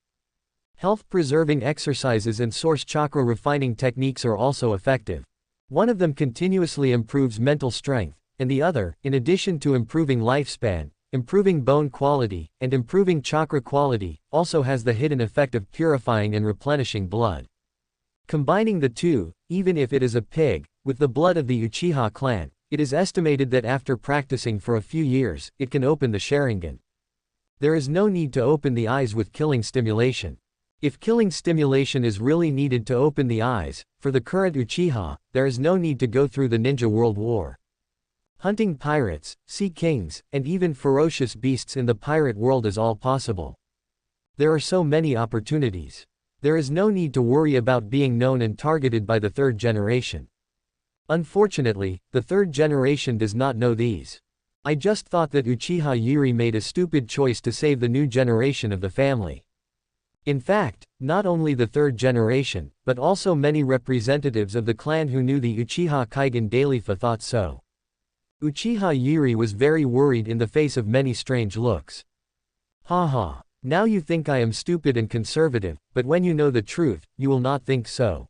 Health-preserving exercises and source chakra refining techniques are also effective. One of them continuously improves mental strength, and the other, in addition to improving lifespan, improving bone quality, and improving chakra quality, also has the hidden effect of purifying and replenishing blood. Combining the two, even if it is a pig, with the blood of the Uchiha clan, it is estimated that after practicing for a few years, it can open the Sharingan. There is no need to open the eyes with killing stimulation. If killing stimulation is really needed to open the eyes, for the current Uchiha, there is no need to go through the Ninja World War. Hunting pirates, sea kings, and even ferocious beasts in the pirate world is all possible. There are so many opportunities. There is no need to worry about being known and targeted by the 3rd generation. Unfortunately, the 3rd generation does not know these. I just thought that Uchiha Yuri made a stupid choice to save the new generation of the family. In fact, not only the 3rd generation, but also many representatives of the clan who knew the Uchiha Kaigen Dailifa thought so. Uchiha Yuri was very worried in the face of many strange looks. Haha. Now you think I am stupid and conservative, but when you know the truth, you will not think so.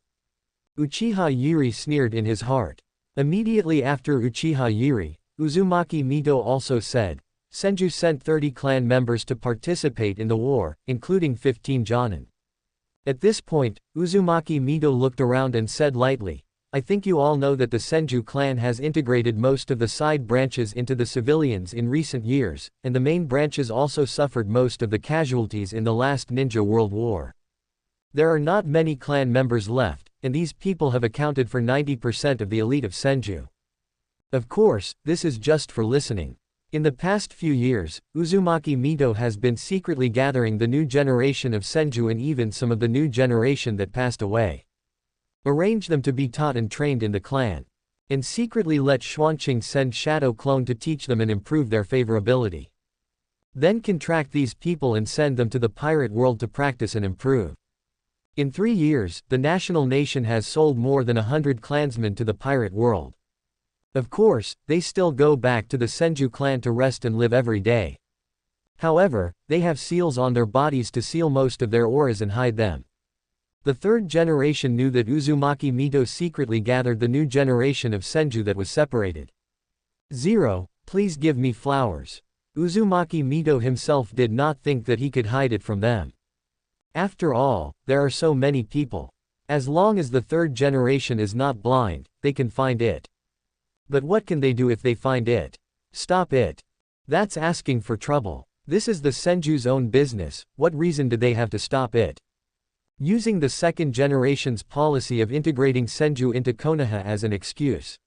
Uchiha Yuri sneered in his heart. Immediately after Uchiha Yuri, Uzumaki Mito also said, Senju sent 30 clan members to participate in the war, including 15 Jonin. At this point, Uzumaki Mito looked around and said lightly, I think you all know that the Senju clan has integrated most of the side branches into the civilians in recent years, and the main branches also suffered most of the casualties in the last Ninja World War. There are not many clan members left, and these people have accounted for 90% of the elite of Senju. Of course, this is just for listening. In the past few years, Uzumaki Mito has been secretly gathering the new generation of Senju and even some of the new generation that passed away. Arrange them to be taught and trained in the clan. And secretly let Xuanqing send Shadow Clone to teach them and improve their favorability. Then contract these people and send them to the pirate world to practice and improve. In 3 years, the national nation has sold more than 100 clansmen to the pirate world. Of course, they still go back to the Senju clan to rest and live every day. However, they have seals on their bodies to seal most of their auras and hide them. The third generation knew that Uzumaki Mito secretly gathered the new generation of Senju that was separated. 0. Please give me flowers. Uzumaki Mito himself did not think that he could hide it from them. After all, there are so many people. As long as the third generation is not blind, they can find it. But what can they do if they find it? Stop it. That's asking for trouble. This is the Senju's own business, what reason do they have to stop it? Using the second generation's policy of integrating Senju into Konoha as an excuse.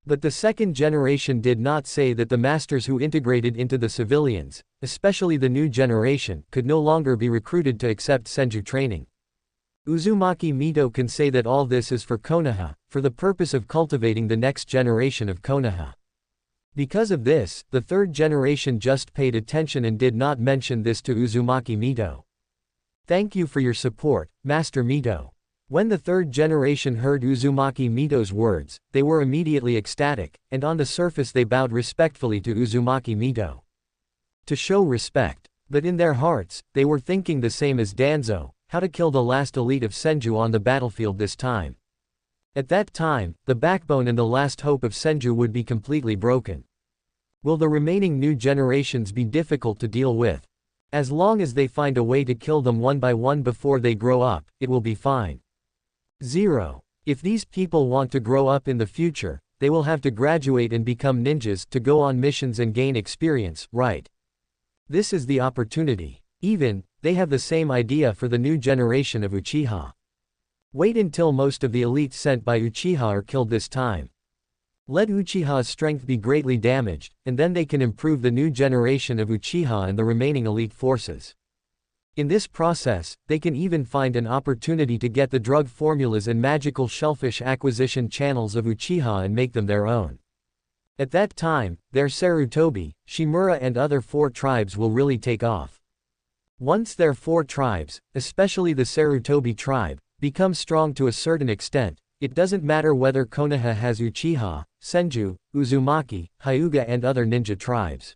But the second generation did not say that the masters who integrated into the civilians, especially the new generation, could no longer be recruited to accept Senju training. Uzumaki Mito can say that all this is for Konoha, for the purpose of cultivating the next generation of Konoha. Because of this, the third generation just paid attention and did not mention this to Uzumaki Mito. Thank you for your support, Master Mito. When the third generation heard Uzumaki Mito's words, they were immediately ecstatic, and on the surface they bowed respectfully to Uzumaki Mito. To show respect. But in their hearts, they were thinking the same as Danzo, how to kill the last elite of Senju on the battlefield this time. At that time, the backbone and the last hope of Senju would be completely broken. Will the remaining new generations be difficult to deal with? As long as they find a way to kill them one by one before they grow up, it will be fine. 0. If these people want to grow up in the future, they will have to graduate and become ninjas to go on missions and gain experience, right? This is the opportunity. Even, they have the same idea for the new generation of Uchiha. Wait until most of the elites sent by Uchiha are killed this time. Let Uchiha's strength be greatly damaged, and then they can improve the new generation of Uchiha and the remaining elite forces. In this process, they can even find an opportunity to get the drug formulas and magical shellfish acquisition channels of Uchiha and make them their own. At that time, their Sarutobi, Shimura and other 4 tribes will really take off. Once their 4 tribes, especially the Sarutobi tribe, become strong to a certain extent, it doesn't matter whether Konoha has Uchiha, Senju, Uzumaki, Hyuga and other ninja tribes.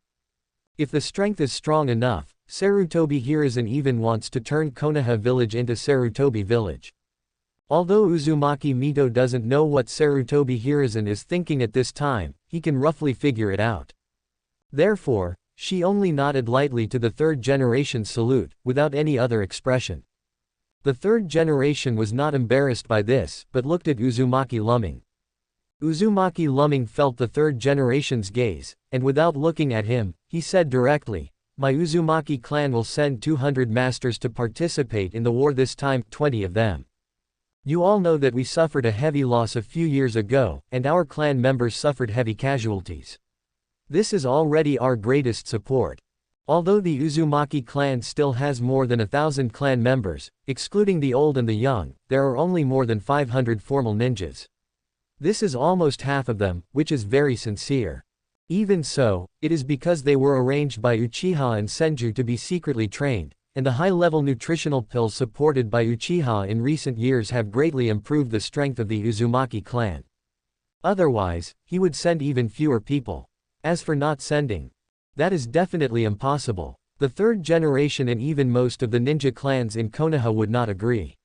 If the strength is strong enough, Sarutobi Hiruzen even wants to turn Konoha village into Sarutobi village. Although Uzumaki Mito doesn't know what Sarutobi Hiruzen is thinking at this time, he can roughly figure it out. Therefore, she only nodded lightly to the third generation's salute, without any other expression. The third generation was not embarrassed by this, but looked at Uzumaki Lumming. Uzumaki Lumming felt the third generation's gaze, and without looking at him, he said directly, "My Uzumaki clan will send 200 masters to participate in the war this time, 20 of them. You all know that we suffered a heavy loss a few years ago, and our clan members suffered heavy casualties. This is already our greatest support. Although the Uzumaki clan still has more than 1,000 clan members, excluding the old and the young, there are only more than 500 formal ninjas. This is almost half of them, which is very sincere. Even so, it is because they were arranged by Uchiha and Senju to be secretly trained, and the high-level nutritional pills supported by Uchiha in recent years have greatly improved the strength of the Uzumaki clan. Otherwise, he would send even fewer people. As for not sending, that is definitely impossible. The third generation and even most of the ninja clans in Konoha would not agree.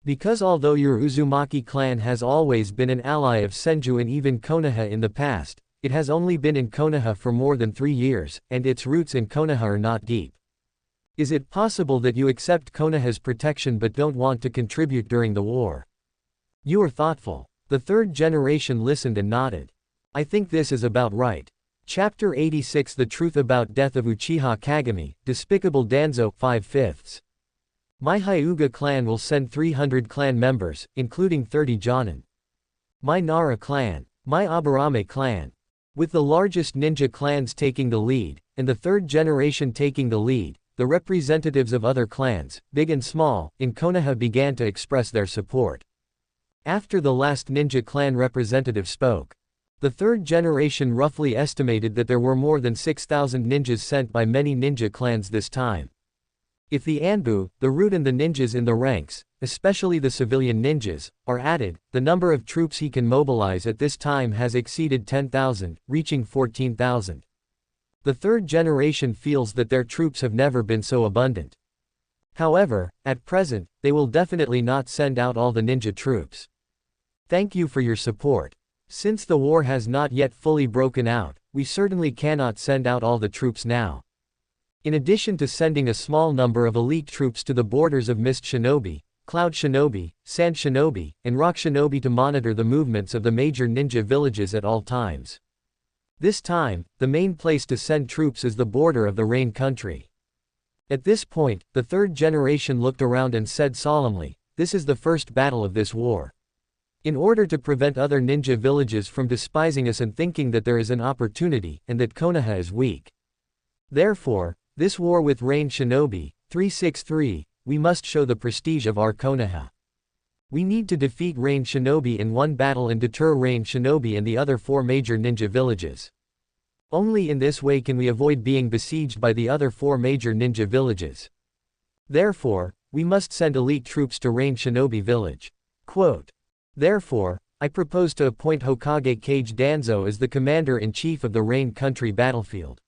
Because although your Uzumaki clan has always been an ally of Senju and even Konoha in the past, it has only been in Konoha for more than 3 years, and its roots in Konoha are not deep. Is it possible that you accept Konoha's protection but don't want to contribute during the war? You are thoughtful. The third generation listened and nodded. I think this is about right. Chapter 86 The Truth About Death of Uchiha Kagami, Despicable Danzo, 5/5. My Hyuga clan will send 300 clan members, including 30 Jonin. My Nara clan. My Aburame clan. With the largest ninja clans taking the lead, and the third generation taking the lead, the representatives of other clans, big and small, in Konoha began to express their support. After the last ninja clan representative spoke, the third generation roughly estimated that there were more than 6,000 ninjas sent by many ninja clans this time. If the Anbu, the root and the ninjas in the ranks, especially the civilian ninjas, are added, the number of troops he can mobilize at this time has exceeded 10,000, reaching 14,000. The third generation feels that their troops have never been so abundant. However, at present, they will definitely not send out all the ninja troops. Thank you for your support. Since the war has not yet fully broken out, we certainly cannot send out all the troops now. In addition to sending a small number of elite troops to the borders of Mist Shinobi, Cloud Shinobi, Sand Shinobi, and Rock Shinobi to monitor the movements of the major ninja villages at all times. This time, the main place to send troops is the border of the Rain Country. At this point, the third generation looked around and said solemnly, "This is the first battle of this war. In order to prevent other ninja villages from despising us and thinking that there is an opportunity, and that Konoha is weak. Therefore, this war with Rain Shinobi, 363, we must show the prestige of our Konoha. We need to defeat Rain Shinobi in one battle and deter Rain Shinobi and the other 4 major ninja villages. Only in this way can we avoid being besieged by the other 4 major ninja villages. Therefore, we must send elite troops to Rain Shinobi village." Quote. Therefore, I propose to appoint Hokage Kage Danzo as the commander-in-chief of the Rain Country battlefield.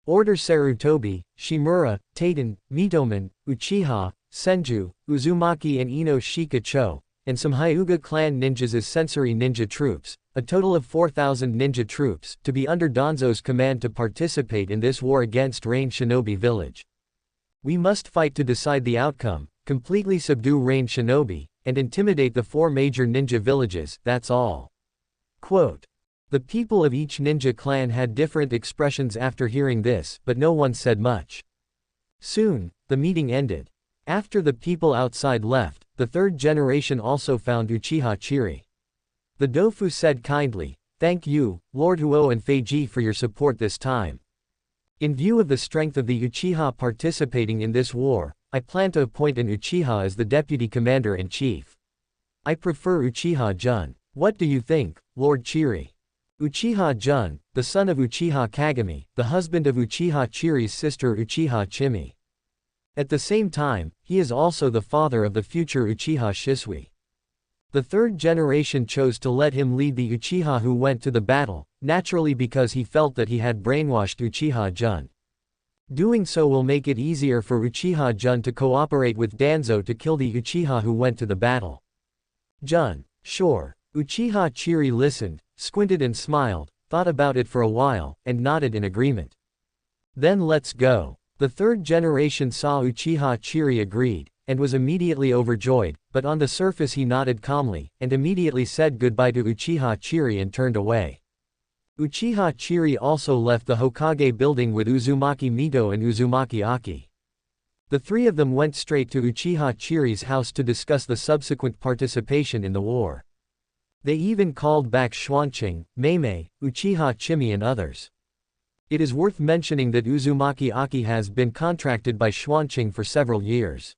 Order Sarutobi, Shimura, Taiten, Mitoman, Uchiha, Senju, Uzumaki and Ino Shika Cho, and some Hyuga clan ninjas as sensory ninja troops, a total of 4,000 ninja troops, to be under Danzo's command to participate in this war against Rain Shinobi village. We must fight to decide the outcome, completely subdue Rain Shinobi, and intimidate the 4 major ninja villages, that's all. Quote. The people of each ninja clan had different expressions after hearing this, but no one said much. Soon, the meeting ended. After the people outside left, the third generation also found Uchiha Chiri. The Dofu said kindly, "Thank you, Lord Huo and Feiji for your support this time. In view of the strength of the Uchiha participating in this war, I plan to appoint an Uchiha as the deputy commander-in-chief. I prefer Uchiha Jun. What do you think, Lord Chiri?" Uchiha Jun, the son of Uchiha Kagami, the husband of Uchiha Chiri's sister Uchiha Chimi. At the same time, he is also the father of the future Uchiha Shisui. The third generation chose to let him lead the Uchiha who went to the battle, naturally because he felt that he had brainwashed Uchiha Jun. Doing so will make it easier for Uchiha Jun to cooperate with Danzo to kill the Uchiha who went to the battle. Jun, sure. Uchiha Chiri listened, squinted and smiled, thought about it for a while, and nodded in agreement. Then let's go. The third generation saw Uchiha Chiri agreed, and was immediately overjoyed, but on the surface he nodded calmly, and immediately said goodbye to Uchiha Chiri and turned away. Uchiha Chiri also left the Hokage building with Uzumaki Mito and Uzumaki Aki. The 3 of them went straight to Uchiha Chiri's house to discuss the subsequent participation in the war. They even called back Xuanqing, Meimei, Uchiha Chimi and others. It is worth mentioning that Uzumaki Aki has been contracted by Xuanqing for several years.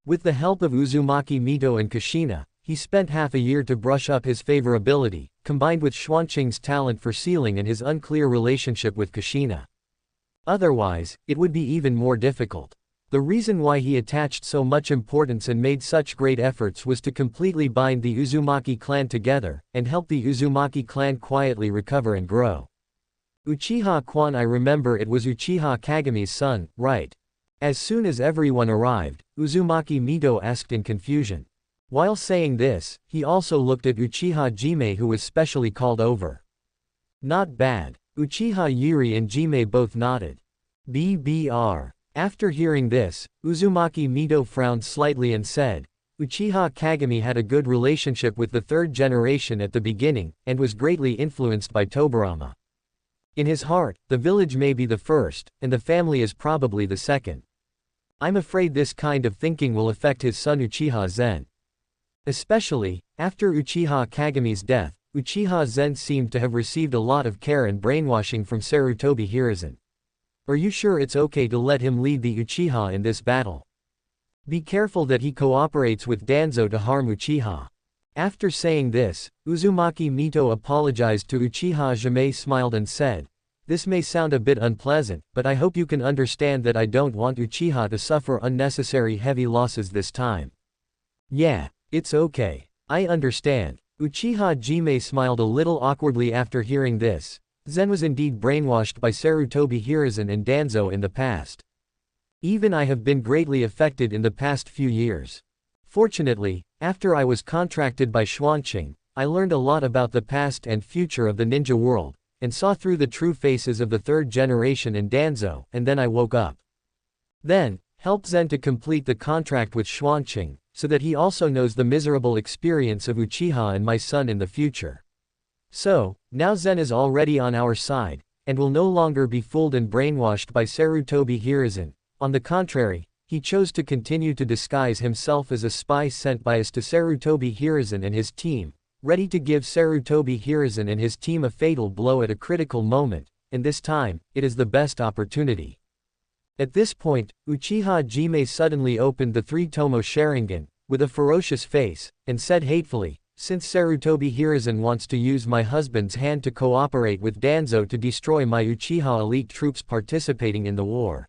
With the help of Uzumaki Mito and Kushina, he spent half a year to brush up his favorability, combined with Xuanqing's talent for sealing and his unclear relationship with Kushina. Otherwise, it would be even more difficult. The reason why he attached so much importance and made such great efforts was to completely bind the Uzumaki clan together, and help the Uzumaki clan quietly recover and grow. Uchiha Quan, I remember it was Uchiha Kagami's son, right? As soon as everyone arrived, Uzumaki Mito asked in confusion. While saying this, he also looked at Uchiha Jime, who was specially called over. Not bad. Uchiha Yuri and Jime both nodded. BBR. After hearing this, Uzumaki Mito frowned slightly and said, Uchiha Kagami had a good relationship with the third generation at the beginning, and was greatly influenced by Tobirama. In his heart, the village may be the first, and the family is probably the second. I'm afraid this kind of thinking will affect his son Uchiha Zen. Especially, after Uchiha Kagami's death, Uchiha Zen seemed to have received a lot of care and brainwashing from Sarutobi Hiruzen. Are you sure it's okay to let him lead the Uchiha in this battle? Be careful that he cooperates with Danzo to harm Uchiha. After saying this, Uzumaki Mito apologized to Uchiha Jime, smiled and said, this may sound a bit unpleasant, but I hope you can understand that I don't want Uchiha to suffer unnecessary heavy losses this time. Yeah, it's okay. I understand. Uchiha Jime smiled a little awkwardly after hearing this. Zen was indeed brainwashed by Sarutobi Hiruzen and Danzo in the past. Even I have been greatly affected in the past few years. Fortunately, after I was contracted by Xuanqing, I learned a lot about the past and future of the ninja world, and saw through the true faces of the third generation and Danzo, and then I woke up. Then, helped Zen to complete the contract with Xuanqing, so that he also knows the miserable experience of Uchiha and my son in the future. So, now Zen is already on our side, and will no longer be fooled and brainwashed by Sarutobi Hiruzen. On the contrary, he chose to continue to disguise himself as a spy sent by us to Sarutobi Hiruzen and his team, ready to give Sarutobi Hiruzen and his team a fatal blow at a critical moment, and this time, it is the best opportunity. At this point, Uchiha Jime suddenly opened the three-tomo Sharingan, with a ferocious face, and said hatefully, since Sarutobi Hiruzen wants to use my husband's hand to cooperate with Danzo to destroy my Uchiha elite troops participating in the war.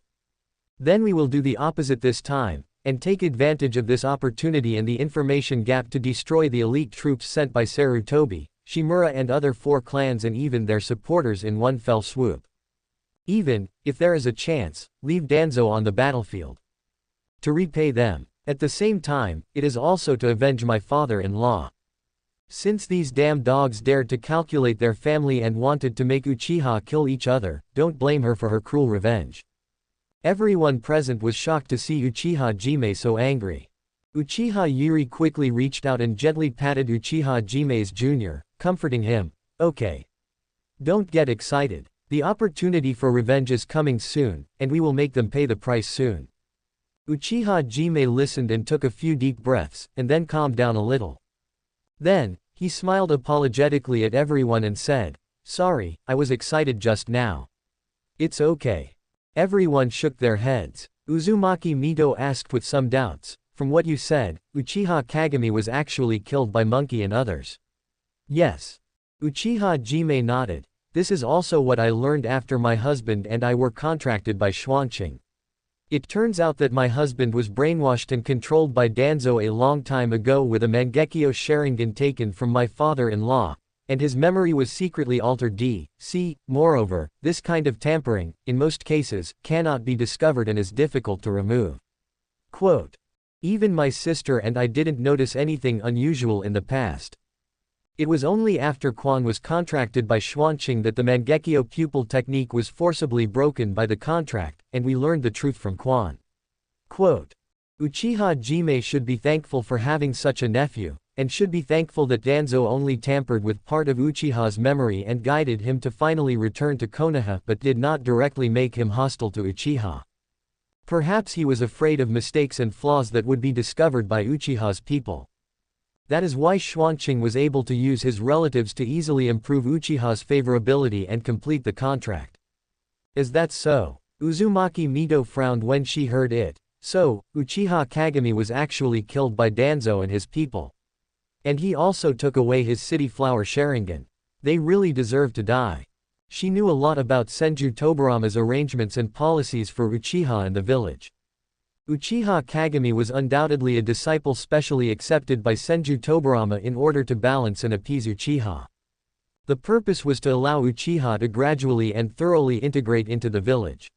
Then we will do the opposite this time, and take advantage of this opportunity and the information gap to destroy the elite troops sent by Sarutobi, Shimura and other four clans and even their supporters in one fell swoop. Even, if there is a chance, leave Danzo on the battlefield. To repay them. At the same time, it is also to avenge my father-in-law. Since these damn dogs dared to calculate their family and wanted to make Uchiha kill each other, don't blame her for her cruel revenge. Everyone present was shocked to see Uchiha Jime so angry. Uchiha Yuri quickly reached out and gently patted Uchiha Jime's junior, comforting him. Okay. Don't get excited. The opportunity for revenge is coming soon, and we will make them pay the price soon. Uchiha Jime listened and took a few deep breaths, and then calmed down a little. Then, he smiled apologetically at everyone and said, sorry, I was excited just now. It's okay. Everyone shook their heads. Uzumaki Mito asked with some doubts, from what you said, Uchiha Kagami was actually killed by Monkey and others. Yes. Uchiha Jime nodded. This is also what I learned after my husband and I were contracted by Xuanqing. It turns out that my husband was brainwashed and controlled by Danzo a long time ago with a Mangekyo Sharingan taken from my father-in-law, and his memory was secretly altered d.c. Moreover, this kind of tampering, in most cases, cannot be discovered and is difficult to remove. Quote, even my sister and I didn't notice anything unusual in the past. It was only after Quan was contracted by Xuanqing that the Mangekyo pupil technique was forcibly broken by the contract, and we learned the truth from Quan. Quote, Uchiha Jime should be thankful for having such a nephew, and should be thankful that Danzo only tampered with part of Uchiha's memory and guided him to finally return to Konoha but did not directly make him hostile to Uchiha. Perhaps he was afraid of mistakes and flaws that would be discovered by Uchiha's people. That is why Xuanqing was able to use his relatives to easily improve Uchiha's favorability and complete the contract. Is that so? Uzumaki Mito frowned when she heard it. So, Uchiha Kagami was actually killed by Danzo and his people. And he also took away his City Flower Sharingan. They really deserve to die. She knew a lot about Senju Tobirama's arrangements and policies for Uchiha and the village. Uchiha Kagami was undoubtedly a disciple specially accepted by Senju Tobirama in order to balance and appease Uchiha. The purpose was to allow Uchiha to gradually and thoroughly integrate into the village.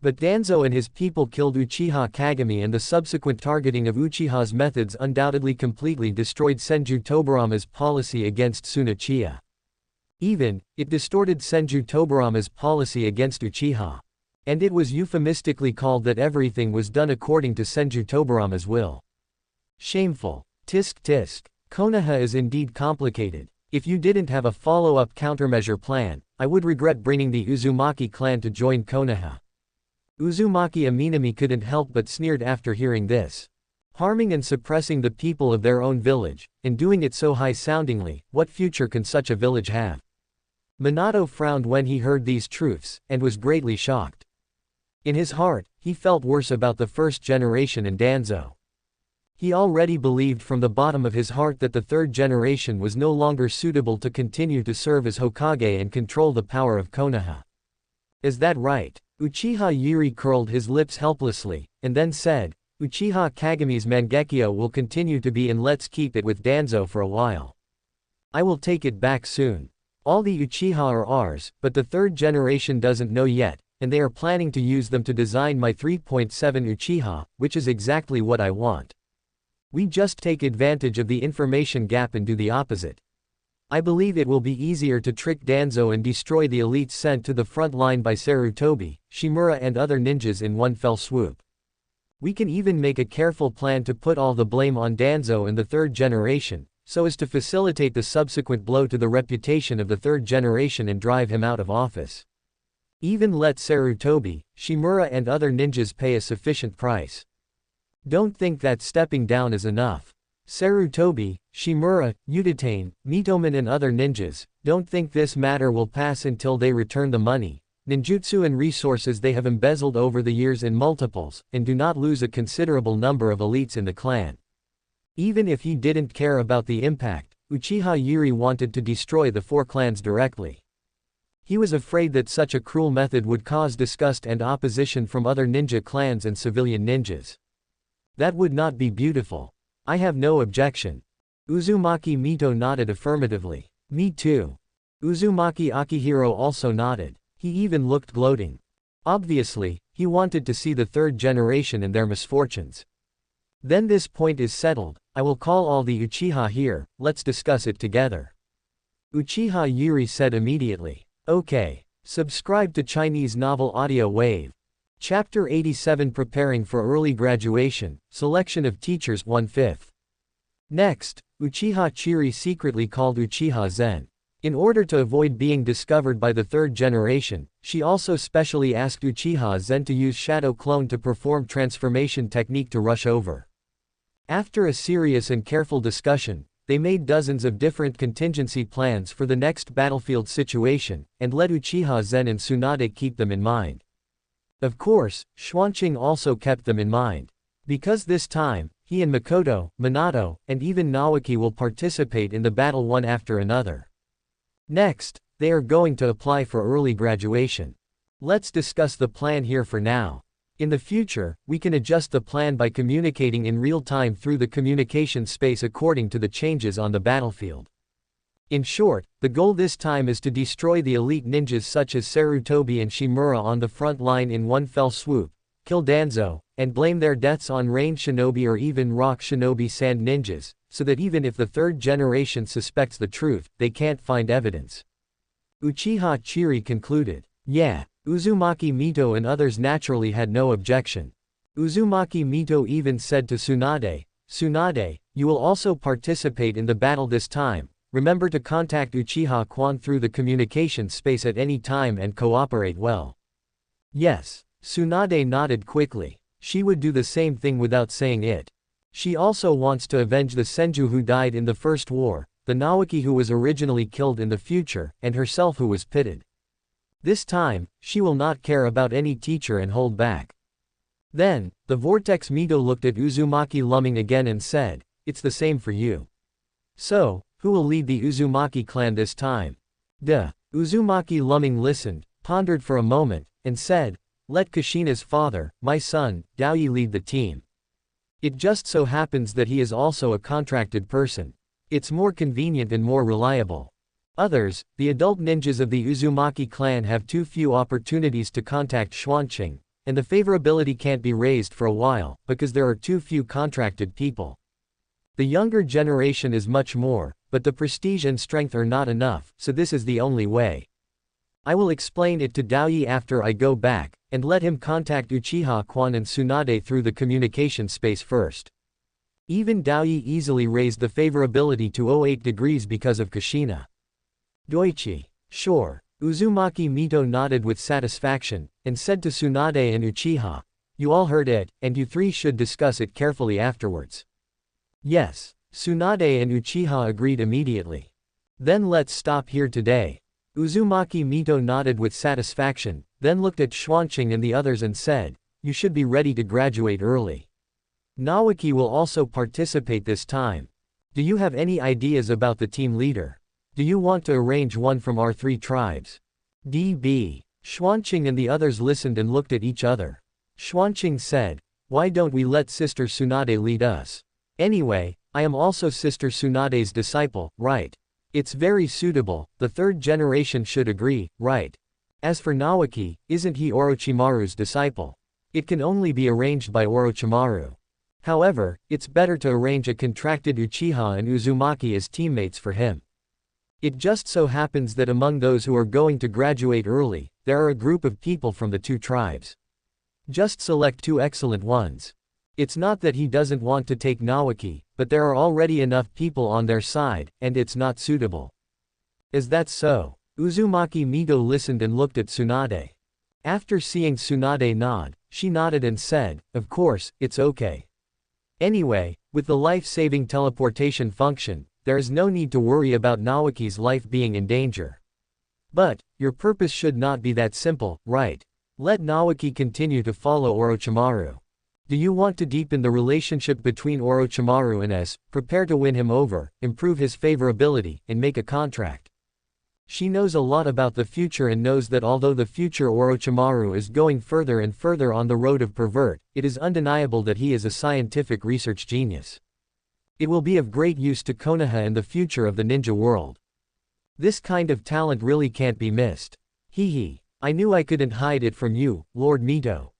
But Danzo and his people killed Uchiha Kagami, and the subsequent targeting of Uchiha's methods undoubtedly completely destroyed Senju Tobarama's policy against Tsunochiya. It distorted Senju Tobarama's policy against Uchiha. And it was euphemistically called that everything was done according to Senju Tobarama's will. Shameful. Tisk tisk. Konoha is indeed complicated. If you didn't have a follow-up countermeasure plan, I would regret bringing the Uzumaki clan to join Konoha. Uzumaki Aminami couldn't help but sneered after hearing this. Harming and suppressing the people of their own village, and doing it so high-soundingly, what future can such a village have? Minato frowned when he heard these truths, and was greatly shocked. In his heart, he felt worse about the first generation and Danzo. He already believed from the bottom of his heart that the third generation was no longer suitable to continue to serve as Hokage and control the power of Konoha. Is that right? Uchiha Yuri curled his lips helplessly, and then said, Uchiha Kagami's Mangekyo will continue to be, and let's keep it with Danzo for a while. I will take it back soon. All the Uchiha are ours, but the third generation doesn't know yet, and they are planning to use them to design my 3.7 Uchiha, which is exactly what I want. We just take advantage of the information gap and do the opposite. I believe it will be easier to trick Danzo and destroy the elites sent to the front line by Sarutobi, Shimura and other ninjas in one fell swoop. We can even make a careful plan to put all the blame on Danzo and the third generation, so as to facilitate the subsequent blow to the reputation of the third generation and drive him out of office. Even let Sarutobi, Shimura and other ninjas pay a sufficient price. Don't think that stepping down is enough. Sarutobi, Shimura, Utatane, Mitoman and other ninjas, don't think this matter will pass until they return the money, ninjutsu and resources they have embezzled over the years in multiples, and do not lose a considerable number of elites in the clan. Even if he didn't care about the impact, Uchiha Yuri wanted to destroy the four clans directly. He was afraid that such a cruel method would cause disgust and opposition from other ninja clans and civilian ninjas. That would not be beautiful. I have no objection. Uzumaki Mito nodded affirmatively. Me too. Uzumaki Akihiro also nodded. He even looked gloating. Obviously, he wanted to see the third generation and their misfortunes. Then this point is settled, I will call all the Uchiha here, let's discuss it together. Uchiha Yuri said immediately. Okay. Subscribe to Chinese Novel Audio Wave. Chapter 87, Preparing for Early Graduation, Selection of Teachers 1/5. Next, Uchiha Chiri secretly called Uchiha Zen. In order to avoid being discovered by the third generation, she also specially asked Uchiha Zen to use Shadow Clone to perform transformation technique to rush over. After a serious and careful discussion, they made dozens of different contingency plans for the next battlefield situation, and let Uchiha Zen and Tsunade keep them in mind. Of course, Xuanqing also kept them in mind. Because this time, he and Makoto, Minato, and even Naoki will participate in the battle one after another. Next, they are going to apply for early graduation. Let's discuss the plan here for now. In the future, we can adjust the plan by communicating in real time through the communication space according to the changes on the battlefield. In short, the goal this time is to destroy the elite ninjas such as Sarutobi and Shimura on the front line in one fell swoop, kill Danzo, and blame their deaths on range shinobi or even rock shinobi sand ninjas, so that even if the third generation suspects the truth, they can't find evidence. Uchiha Chiri concluded. Yeah, Uzumaki Mito and others naturally had no objection. Uzumaki Mito even said to Tsunade, Tsunade, you will also participate in the battle this time. Remember to contact Uchiha Kwan through the communication space at any time and cooperate well. Yes. Tsunade nodded quickly. She would do the same thing without saying it. She also wants to avenge the Senju who died in the first war, the Naoki who was originally killed in the future, and herself who was pitted. This time, she will not care about any teacher and hold back. Then, the Vortex Mito looked at Uzumaki Lumming again and said, it's the same for you. So, who will lead the Uzumaki clan this time? Duh. Uzumaki Lumming listened, pondered for a moment, and said, let Kushina's father, my son, Daoyi lead the team. It just so happens that he is also a contracted person. It's more convenient and more reliable. Others, the adult ninjas of the Uzumaki clan have too few opportunities to contact Xuanqing, and the favorability can't be raised for a while, because there are too few contracted people. The younger generation is much more, but the prestige and strength are not enough, so this is the only way. I will explain it to Daoyi after I go back, and let him contact Uchiha Quan and Tsunade through the communication space first. Even Daoyi easily raised the favorability to 08 degrees because of Kushina. Doichi. Sure. Uzumaki Mito nodded with satisfaction, and said to Tsunade and Uchiha, "You all heard it, and you three should discuss it carefully afterwards." Yes. Tsunade and Uchiha agreed immediately. Then let's stop here today. Uzumaki Mito nodded with satisfaction, then looked at Xuanqing and the others and said, "You should be ready to graduate early. Naoki will also participate this time. Do you have any ideas about the team leader? Do you want to arrange one from our 3 tribes?" DB. Xuanqing and the others listened and looked at each other. Xuanqing said, "Why don't we let Sister Tsunade lead us? Anyway, I am also Sister Tsunade's disciple, right? It's very suitable, the 3rd generation should agree, right? As for Naoki, isn't he Orochimaru's disciple? It can only be arranged by Orochimaru. However, it's better to arrange a contracted Uchiha and Uzumaki as teammates for him. It just so happens that among those who are going to graduate early, there are a group of people from the 2 tribes. Just select 2 excellent ones. It's not that he doesn't want to take Naoki, but there are already enough people on their side, and it's not suitable." Is that so? Uzumaki Mito listened and looked at Tsunade. After seeing Tsunade nod, she nodded and said, "Of course, it's okay. Anyway, with the life-saving teleportation function, there is no need to worry about Naoki's life being in danger. But, your purpose should not be that simple, right? Let Naoki continue to follow Orochimaru. Do you want to deepen the relationship between Orochimaru and S, prepare to win him over, improve his favorability, and make a contract?" She knows a lot about the future and knows that although the future Orochimaru is going further and further on the road of pervert, it is undeniable that he is a scientific research genius. It will be of great use to Konoha and the future of the ninja world. This kind of talent really can't be missed. Hee. I knew I couldn't hide it from you, Lord Mito.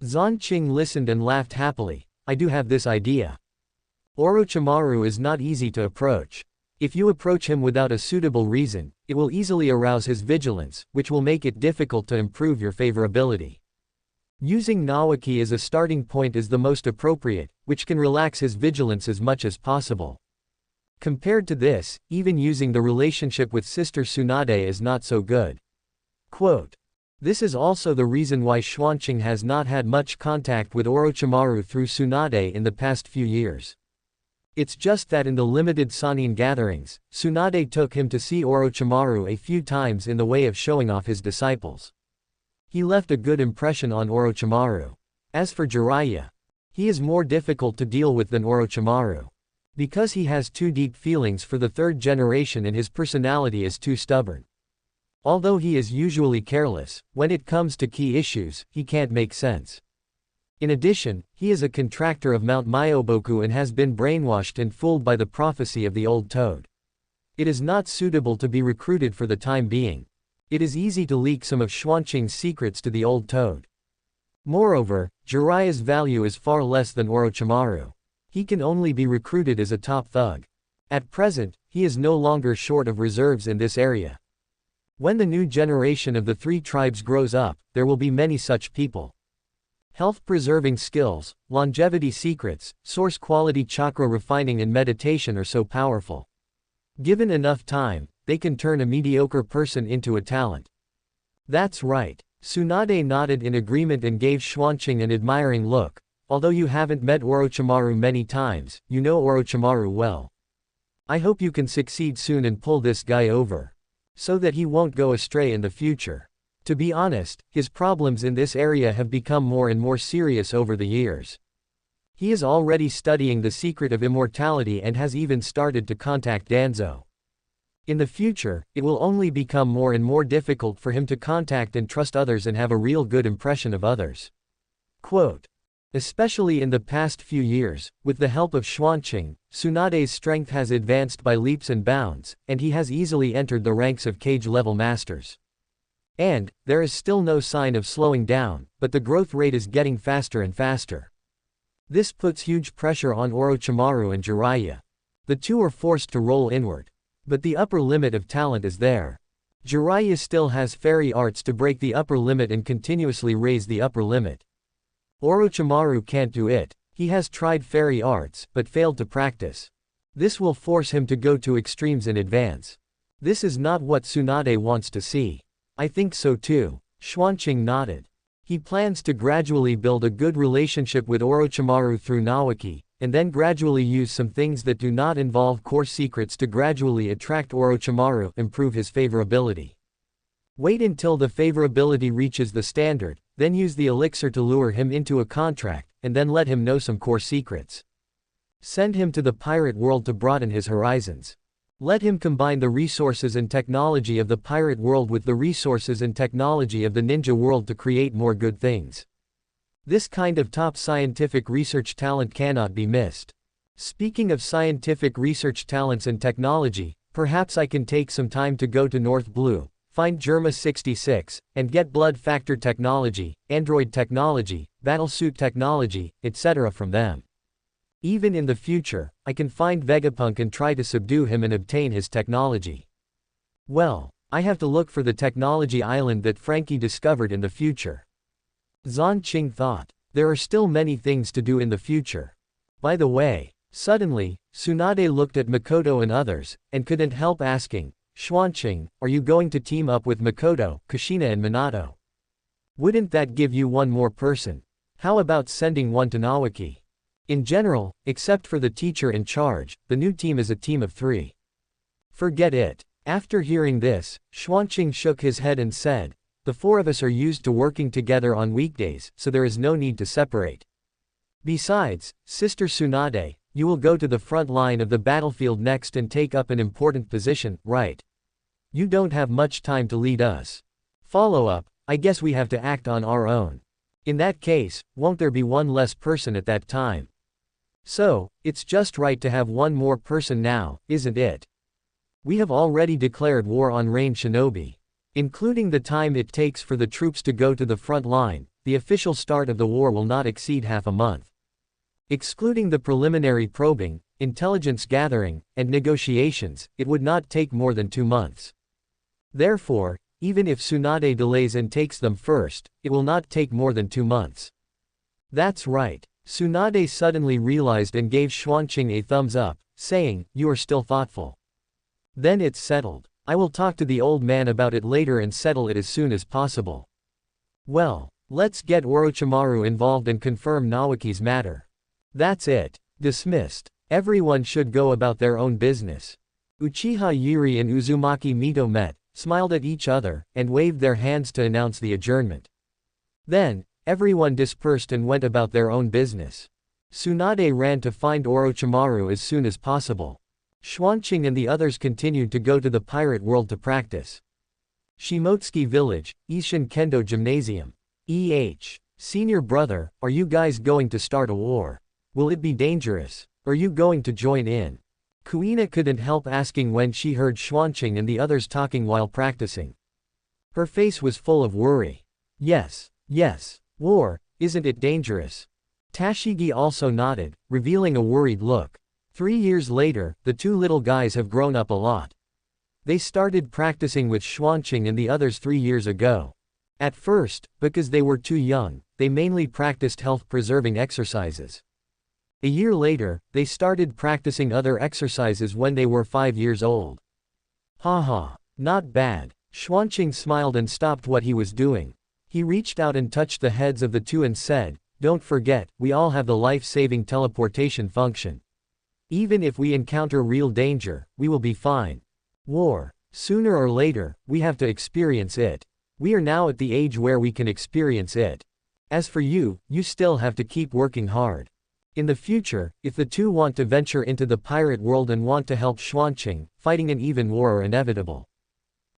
Xuanqing listened and laughed happily. "I do have this idea. Orochimaru is not easy to approach. If you approach him without a suitable reason, it will easily arouse his vigilance, which will make it difficult to improve your favorability. Using Naoki as a starting point is the most appropriate, which can relax his vigilance as much as possible. Compared to this, even using the relationship with Sister Tsunade is not so good." Quote. This is also the reason why Xuanqing has not had much contact with Orochimaru through Tsunade in the past few years. It's just that in the limited Sannin gatherings, Tsunade took him to see Orochimaru a few times in the way of showing off his disciples. He left a good impression on Orochimaru. As for Jiraiya, he is more difficult to deal with than Orochimaru. Because he has too deep feelings for the 3rd generation and his personality is too stubborn. Although he is usually careless, when it comes to key issues, he can't make sense. In addition, he is a contractor of Mount Myoboku and has been brainwashed and fooled by the prophecy of the old toad. It is not suitable to be recruited for the time being. It is easy to leak some of Xuanqing's secrets to the old toad. Moreover, Jiraiya's value is far less than Orochimaru. He can only be recruited as a top thug. At present, he is no longer short of reserves in this area. When the new generation of the 3 tribes grows up, there will be many such people. Health-preserving skills, longevity secrets, source quality chakra refining and meditation are so powerful. Given enough time, they can turn a mediocre person into a talent. That's right. Tsunade nodded in agreement and gave Xuanqing an admiring look. Although you haven't met Orochimaru many times, you know Orochimaru well. I hope you can succeed soon and pull this guy over. So that he won't go astray in the future. To be honest, his problems in this area have become more and more serious over the years. He is already studying the secret of immortality and has even started to contact Danzo. In the future, it will only become more and more difficult for him to contact and trust others and have a real good impression of others. Quote. Especially in the past few years, with the help of Xuanqing, Tsunade's strength has advanced by leaps and bounds, and he has easily entered the ranks of cage-level masters. And, there is still no sign of slowing down, but the growth rate is getting faster and faster. This puts huge pressure on Orochimaru and Jiraiya. The two are forced to roll inward. But the upper limit of talent is there. Jiraiya still has fairy arts to break the upper limit and continuously raise the upper limit. Orochimaru can't do it. He has tried fairy arts, but failed to practice. This will force him to go to extremes in advance. This is not what Tsunade wants to see. I think so too. Xuanqing nodded. He plans to gradually build a good relationship with Orochimaru through Naoki, and then gradually use some things that do not involve core secrets to gradually attract Orochimaru, improve his favorability. Wait until the favorability reaches the standard, then use the elixir to lure him into a contract, and then let him know some core secrets. Send him to the pirate world to broaden his horizons. Let him combine the resources and technology of the pirate world with the resources and technology of the ninja world to create more good things. This kind of top scientific research talent cannot be missed. Speaking of scientific research talents and technology, perhaps I can take some time to go to North Blue, find Germa 66, and get blood factor technology, android technology, battlesuit technology, etc. from them. Even in the future, I can find Vegapunk and try to subdue him and obtain his technology. Well, I have to look for the technology island that Frankie discovered in the future. Xuanqing thought. There are still many things to do in the future. By the way, suddenly, Tsunade looked at Makoto and others, and couldn't help asking, Xuanqing, are you going to team up with Makoto, Kushina and Minato? Wouldn't that give you one more person? How about sending one to Naoki? In general, except for the teacher in charge, the new team is a team of 3. Forget it. After hearing this, Xuanqing shook his head and said, the 4 of us are used to working together on weekdays, so there is no need to separate. Besides, Sister Tsunade, you will go to the front line of the battlefield next and take up an important position, right? You don't have much time to lead us. Follow up, I guess we have to act on our own. In that case, won't there be one less person at that time? So, it's just right to have one more person now, isn't it? We have already declared war on Rain Shinobi. Including the time it takes for the troops to go to the front line, the official start of the war will not exceed half a month. Excluding the preliminary probing, intelligence gathering, and negotiations, it would not take more than 2 months. Therefore, even if Tsunade delays and takes them first, it will not take more than 2 months. That's right. Tsunade suddenly realized and gave Xuanqing a thumbs up, saying, you are still thoughtful. Then it's settled. I will talk to the old man about it later and settle it as soon as possible. Well, let's get Orochimaru involved and confirm Naoki's matter. That's it. Dismissed. Everyone should go about their own business. Uchiha Zhili and Uzumaki Mito met, smiled at each other, and waved their hands to announce the adjournment. Then, everyone dispersed and went about their own business. Tsunade ran to find Orochimaru as soon as possible. Xuanqing and the others continued to go to the pirate world to practice. Shimotsuki Village, Ishin Kendo Gymnasium. Senior brother, are you guys going to start a war? Will it be dangerous? Are you going to join in? Kuina couldn't help asking when she heard Xuanqing and the others talking while practicing. Her face was full of worry. Yes. War, isn't it dangerous? Tashigi also nodded, revealing a worried look. 3 years later, the 2 little guys have grown up a lot. They started practicing with Xuanqing and the others 3 years ago. At first, because they were too young, they mainly practiced health-preserving exercises. A year later, they started practicing other exercises when they were 5 years old. Haha, not bad. Xuanqing smiled and stopped what he was doing. He reached out and touched the heads of the 2 and said, don't forget, we all have the life-saving teleportation function. Even if we encounter real danger, we will be fine. War. Sooner or later, we have to experience it. We are now at the age where we can experience it. As for you, you still have to keep working hard. In the future, if the 2 want to venture into the pirate world and want to help Xuanqing, fighting an even war are inevitable.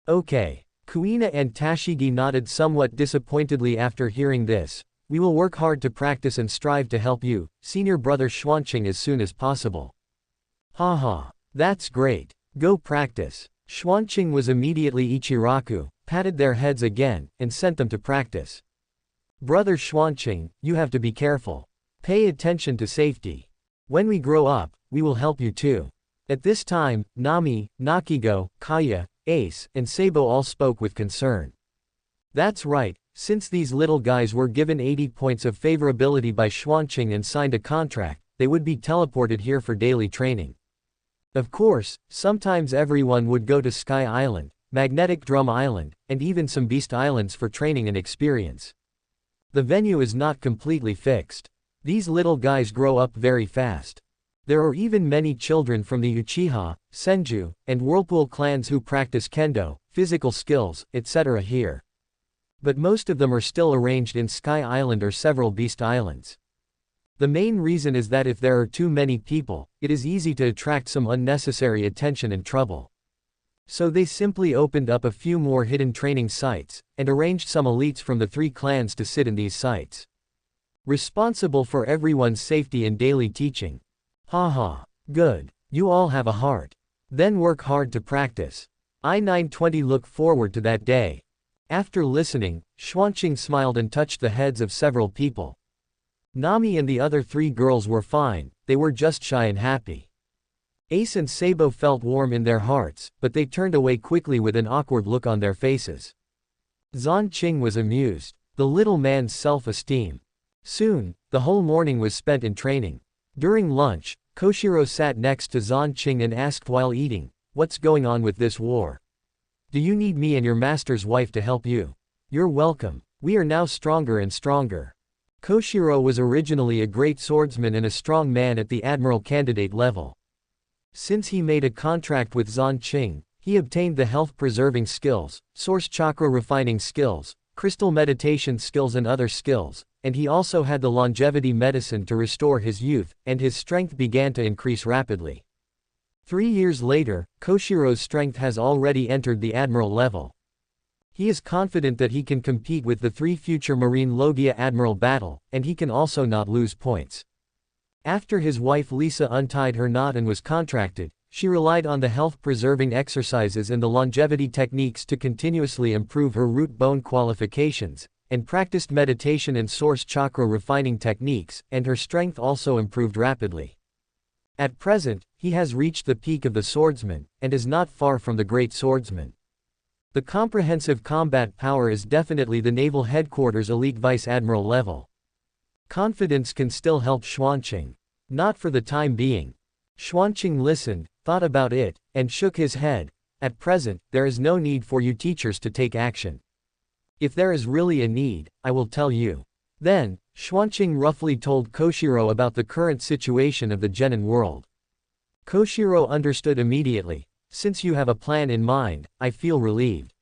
Okay. Kuina and Tashigi nodded somewhat disappointedly after hearing this. We will work hard to practice and strive to help you, senior brother Xuanqing, as soon as possible. Haha. That's great. Go practice. Xuanqing was immediately Ichiraku, patted their heads again, and sent them to practice. Brother Xuanqing, you have to be careful. Pay attention to safety. When we grow up, we will help you too. At this time, Nami, Nakigo, Kaya, Ace, and Sabo all spoke with concern. That's right, since these little guys were given 80 points of favorability by Xuanqing and signed a contract, they would be teleported here for daily training. Of course, sometimes everyone would go to Sky Island, Magnetic Drum Island, and even some Beast Islands for training and experience. The venue is not completely fixed. These little guys grow up very fast. There are even many children from the Uchiha, Senju, and Whirlpool clans who practice kendo, physical skills, etc. here. But most of them are still arranged in Sky Island or several Beast Islands. The main reason is that if there are too many people, it is easy to attract some unnecessary attention and trouble. So they simply opened up a few more hidden training sites, and arranged some elites from the 3 clans to sit in these sites. Responsible for everyone's safety and daily teaching. Haha. Good. You all have a heart. Then work hard to practice. I-920 look forward to that day. After listening, Xuanqing smiled and touched the heads of several people. Nami and the other 3 girls were fine, they were just shy and happy. Ace and Sabo felt warm in their hearts, but they turned away quickly with an awkward look on their faces. Xuanqing was amused. The little man's self-esteem. Soon, the whole morning was spent in training. During lunch, Koshiro sat next to Xuanqing and asked while eating, "What's going on with this war? Do you need me and your master's wife to help you? You're welcome. We are now stronger and stronger." Koshiro was originally a great swordsman and a strong man at the admiral candidate level. Since he made a contract with Xuanqing, he obtained the health-preserving skills, source chakra refining skills, crystal meditation skills and other skills, and he also had the longevity medicine to restore his youth, and his strength began to increase rapidly. 3 years later, Koshiro's strength has already entered the admiral level. He is confident that he can compete with the 3 future Marine Logia Admiral battle, and he can also not lose points. After his wife Lisa untied her knot and was contracted, she relied on the health-preserving exercises and the longevity techniques to continuously improve her root bone qualifications, and practiced meditation and source chakra refining techniques, and her strength also improved rapidly. At present, he has reached the peak of the swordsman, and is not far from the great swordsman. The comprehensive combat power is definitely the naval headquarters elite vice admiral level. Confidence can still help Xuanqing. Not for the time being. Xuanqing listened, thought about it, and shook his head. At present, there is no need for you teachers to take action. If there is really a need, I will tell you. Then, Xuanqing roughly told Koshiro about the current situation of the genin world. Koshiro understood immediately. Since you have a plan in mind, I feel relieved.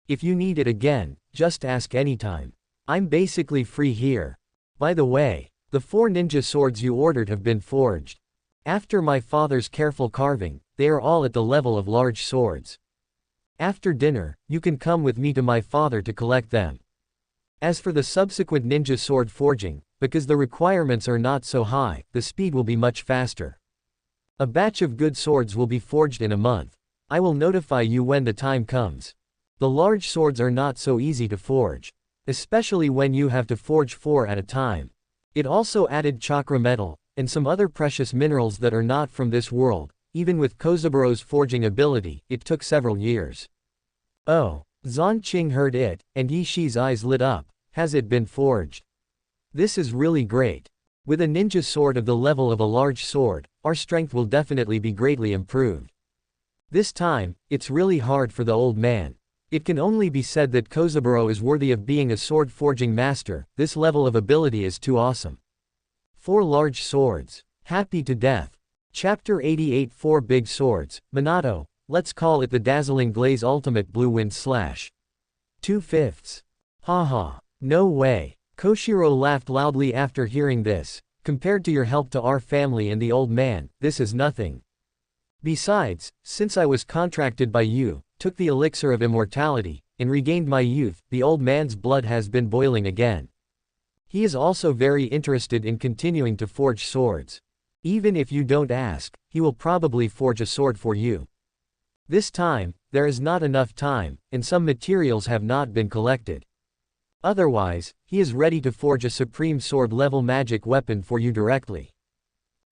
If you need it again, just ask anytime. I'm basically free here. By the way, the 4 ninja swords you ordered have been forged. After my father's careful carving, they are all at the level of large swords. After dinner, you can come with me to my father to collect them. As for the subsequent ninja sword forging, because the requirements are not so high, the speed will be much faster. A batch of good swords will be forged in a month. I will notify you when the time comes. The large swords are not so easy to forge. Especially when you have to forge 4 at a time. It also added chakra metal, and some other precious minerals that are not from this world. Even with Kozaburo's forging ability, it took several years. Oh, Xuanqing heard it, and Yishi's eyes lit up. Has it been forged? This is really great. With a ninja sword of the level of a large sword, our strength will definitely be greatly improved. This time, it's really hard for the old man. It can only be said that Kozaburo is worthy of being a sword forging master. This level of ability is too awesome. 4 large swords. Happy to death. Chapter 88 4 big swords. Minato, let's call it the dazzling glaze ultimate blue wind slash. 2/5. Haha. No way. Koshiro laughed loudly after hearing this. Compared to your help to our family and the old man, this is nothing. Besides, since I was contracted by you, took the elixir of immortality, and regained my youth, the old man's blood has been boiling again. He is also very interested in continuing to forge swords. Even if you don't ask, he will probably forge a sword for you. This time, there is not enough time, and some materials have not been collected. Otherwise, he is ready to forge a supreme sword-level magic weapon for you directly.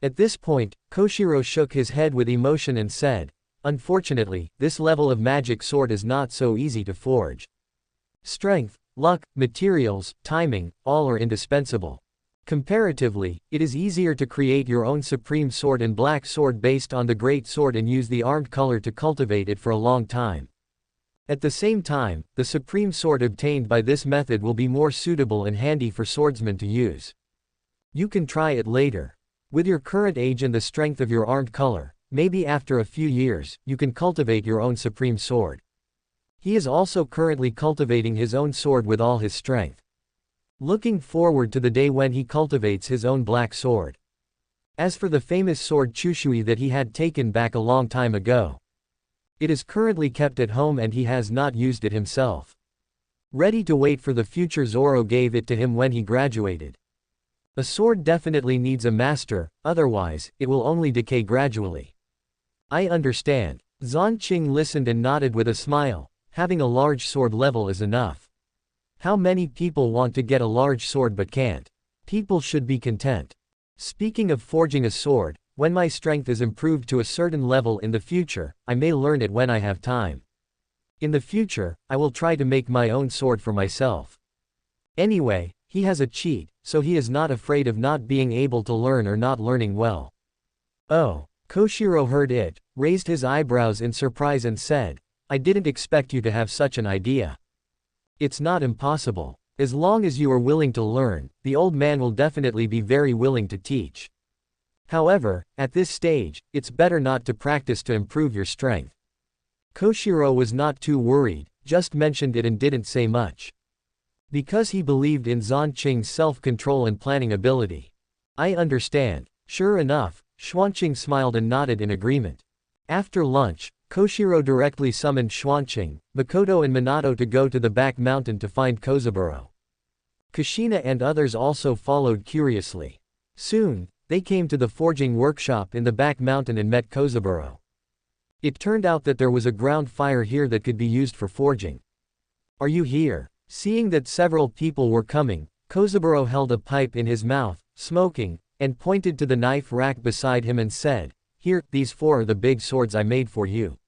At this point, Koshiro shook his head with emotion and said, "Unfortunately, this level of magic sword is not so easy to forge. Strength, luck, materials, timing, all are indispensable. Comparatively, it is easier to create your own supreme sword and black sword based on the great sword and use the armed color to cultivate it for a long time. At the same time, the supreme sword obtained by this method will be more suitable and handy for swordsmen to use. You can try it later. With your current age and the strength of your armed color, maybe after a few years, you can cultivate your own supreme sword." He is also currently cultivating his own sword with all his strength. Looking forward to the day when he cultivates his own black sword. As for the famous sword Chushui that he had taken back a long time ago, it is currently kept at home and he has not used it himself. Ready to wait for the future, Zoro gave it to him when he graduated. A sword definitely needs a master, otherwise, it will only decay gradually. I understand. Xuanqing listened and nodded with a smile. Having a large sword level is enough. How many people want to get a large sword but can't? People should be content. Speaking of forging a sword, when my strength is improved to a certain level in the future, I may learn it when I have time. In the future, I will try to make my own sword for myself. Anyway, he has a cheat, so he is not afraid of not being able to learn or not learning well. Oh, Koshiro heard it, raised his eyebrows in surprise and said, "I didn't expect you to have such an idea. It's not impossible. As long as you are willing to learn, the old man will definitely be very willing to teach. However, at this stage, it's better not to practice to improve your strength." Koshiro was not too worried, just mentioned it and didn't say much. Because he believed in Xuanqing's self-control and planning ability. I understand. Sure enough, Xuanqing smiled and nodded in agreement. After lunch, Koshiro directly summoned Xuanqing, Makoto and Minato to go to the back mountain to find Kozaburo. Kushina and others also followed curiously. Soon, they came to the forging workshop in the back mountain and met Kozaburo. It turned out that there was a ground fire here that could be used for forging. "Are you here?" Seeing that several people were coming, Kozaburo held a pipe in his mouth, smoking, and pointed to the knife rack beside him and said, "Here, these 4 are the big swords I made for you.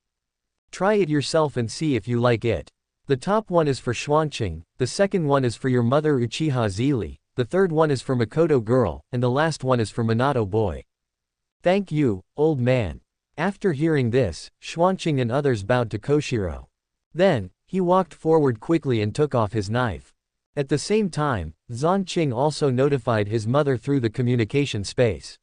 Try it yourself and see if you like it. The top one is for Xuanqing, the second one is for your mother Uchiha Zhili, the third one is for Makoto girl, and the last one is for Minato boy." "Thank you, old man." After hearing this, Xuanqing and others bowed to Koshiro. Then, he walked forward quickly and took off his knife. At the same time, Xuanqing also notified his mother through the communication space.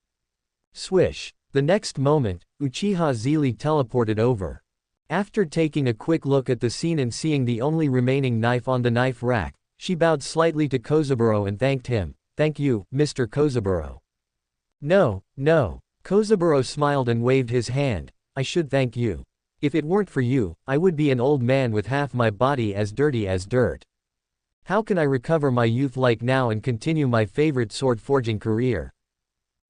Swish. The next moment, Uchiha Zhili teleported over. After taking a quick look at the scene and seeing the only remaining knife on the knife rack, she bowed slightly to Kozaburo and thanked him. "Thank you, Mr. Kozaburo." No. Kozaburo smiled and waved his hand. "I should thank you. If it weren't for you, I would be an old man with half my body as dirty as dirt. How can I recover my youth like now and continue my favorite sword forging career?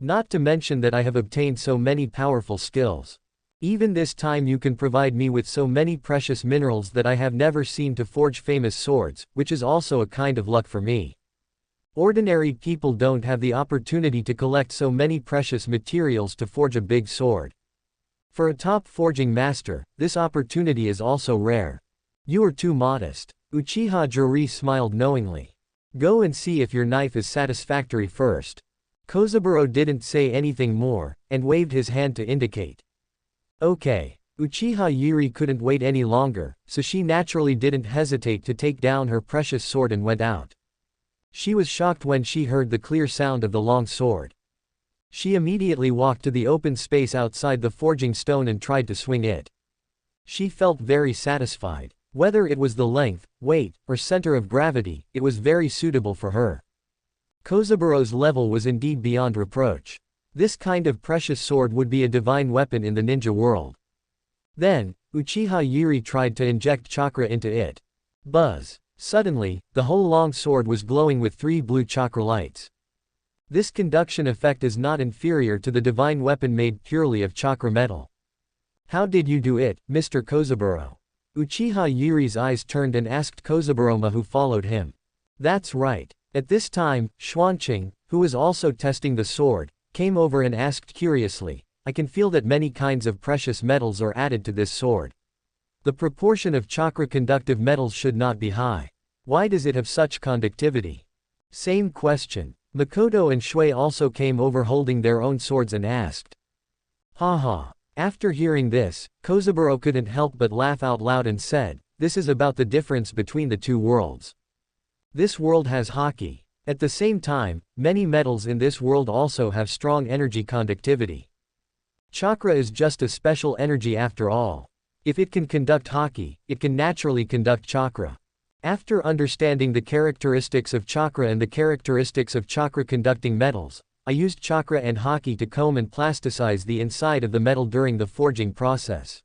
Not to mention that I have obtained so many powerful skills. Even this time you can provide me with so many precious minerals that I have never seen to forge famous swords, which is also a kind of luck for me. Ordinary people don't have the opportunity to collect so many precious materials to forge a big sword. For a top forging master, this opportunity is also rare. You are too modest." Uchiha Zhili smiled knowingly. "Go and see if your knife is satisfactory first." Kozaburo didn't say anything more, and waved his hand to indicate. Okay. Uchiha Zhili couldn't wait any longer, so she naturally didn't hesitate to take down her precious sword and went out. She was shocked when she heard the clear sound of the long sword. She immediately walked to the open space outside the forging stone and tried to swing it. She felt very satisfied. Whether it was the length, weight, or center of gravity, it was very suitable for her. Kozaburo's level was indeed beyond reproach. This kind of precious sword would be a divine weapon in the ninja world. Then, Uchiha Zhili tried to inject chakra into it. Buzz. Suddenly, the whole long sword was glowing with 3 blue chakra lights. This conduction effect is not inferior to the divine weapon made purely of chakra metal. How did you do it, Mr. Kozaburo? Uchiha Yuri's eyes turned and asked Kozaburoma, who followed him. That's right. At this time, Xuanqing, who was also testing the sword, came over and asked curiously, I can feel that many kinds of precious metals are added to this sword. The proportion of chakra conductive metals should not be high. Why does it have such conductivity? Same question. Makoto and Shui also came over holding their own swords and asked. Haha. After hearing this, Kozaburo couldn't help but laugh out loud and said, this is about the difference between the two worlds. This world has Haki. At the same time, many metals in this world also have strong energy conductivity. Chakra is just a special energy after all. If it can conduct Haki, it can naturally conduct chakra. After understanding the characteristics of chakra and the characteristics of chakra-conducting metals, I used chakra and Haki to comb and plasticize the inside of the metal during the forging process.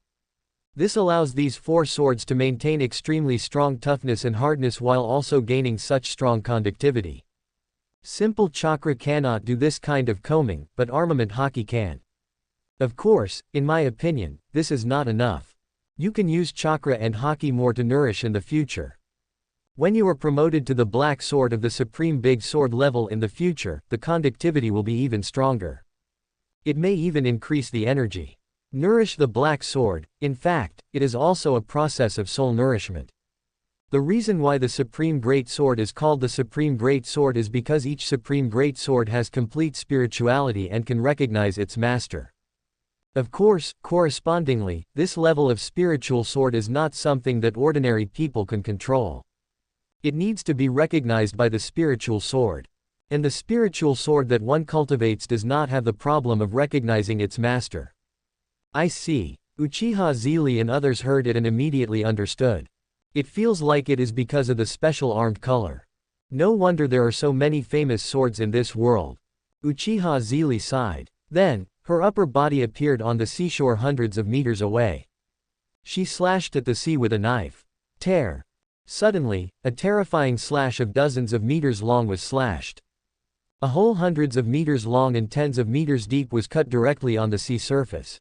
This allows these four swords to maintain extremely strong toughness and hardness while also gaining such strong conductivity. Simple chakra cannot do this kind of combing, but armament Haki can. Of course, in my opinion, this is not enough. You can use chakra and Haki more to nourish in the future. When you are promoted to the black sword of the supreme big sword level in the future, the conductivity will be even stronger. It may even increase the energy. Nourish the black sword. In fact, it is also a process of soul nourishment. The reason why the Supreme Great Sword is called the Supreme Great Sword is because each Supreme Great Sword has complete spirituality and can recognize its master. Of course, correspondingly, this level of spiritual sword is not something that ordinary people can control. It needs to be recognized by the spiritual sword. And the spiritual sword that one cultivates does not have the problem of recognizing its master. I see. Uchiha Zhili and others heard it and immediately understood. It feels like it is because of the special armed color. No wonder there are so many famous swords in this world. Uchiha Zhili sighed. Then, her upper body appeared on the seashore hundreds of meters away. She slashed at the sea with a knife. Tear. Suddenly, a terrifying slash of dozens of meters long was slashed. A hole hundreds of meters long and tens of meters deep was cut directly on the sea surface.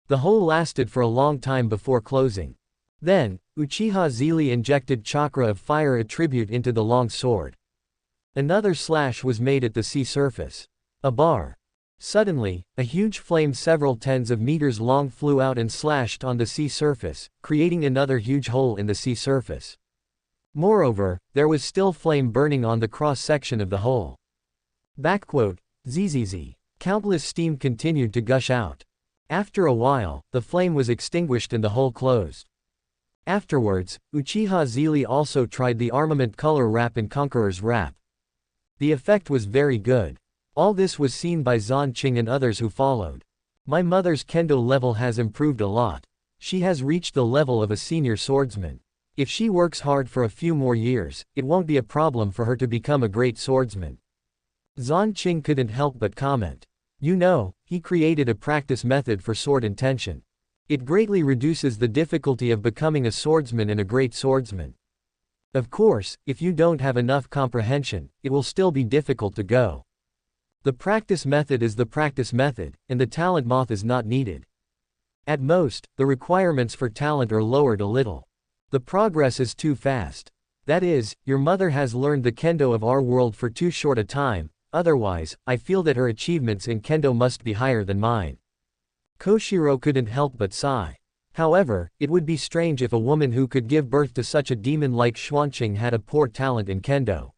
The hole lasted for a long time before closing. Then, Uchiha Zhili injected chakra of fire attribute into the long sword. Another slash was made at the sea surface. A bar. Suddenly, a huge flame several tens of meters long flew out and slashed on the sea surface, creating another huge hole in the sea surface. Moreover, there was still flame burning on the cross-section of the hole. ZZZ. Countless steam continued to gush out. After a while, the flame was extinguished and the hole closed. Afterwards, Uchiha Zhili also tried the armament color wrap and Conqueror's wrap. The effect was very good. All this was seen by Xuanqing and others who followed. My mother's kendo level has improved a lot. She has reached the level of a senior swordsman. If she works hard for a few more years, it won't be a problem for her to become a great swordsman. Xuanqing couldn't help but comment. You know, he created a practice method for sword intention. It greatly reduces the difficulty of becoming a swordsman and a great swordsman. Of course, if you don't have enough comprehension, it will still be difficult to go. The practice method is the practice method, and the talent moth is not needed. At most, the requirements for talent are lowered a little. The progress is too fast. That is, your mother has learned the kendo of our world for too short a time, otherwise, I feel that her achievements in kendo must be higher than mine. Koshiro couldn't help but sigh. However, it would be strange if a woman who could give birth to such a demon like Xuanqing had a poor talent in kendo.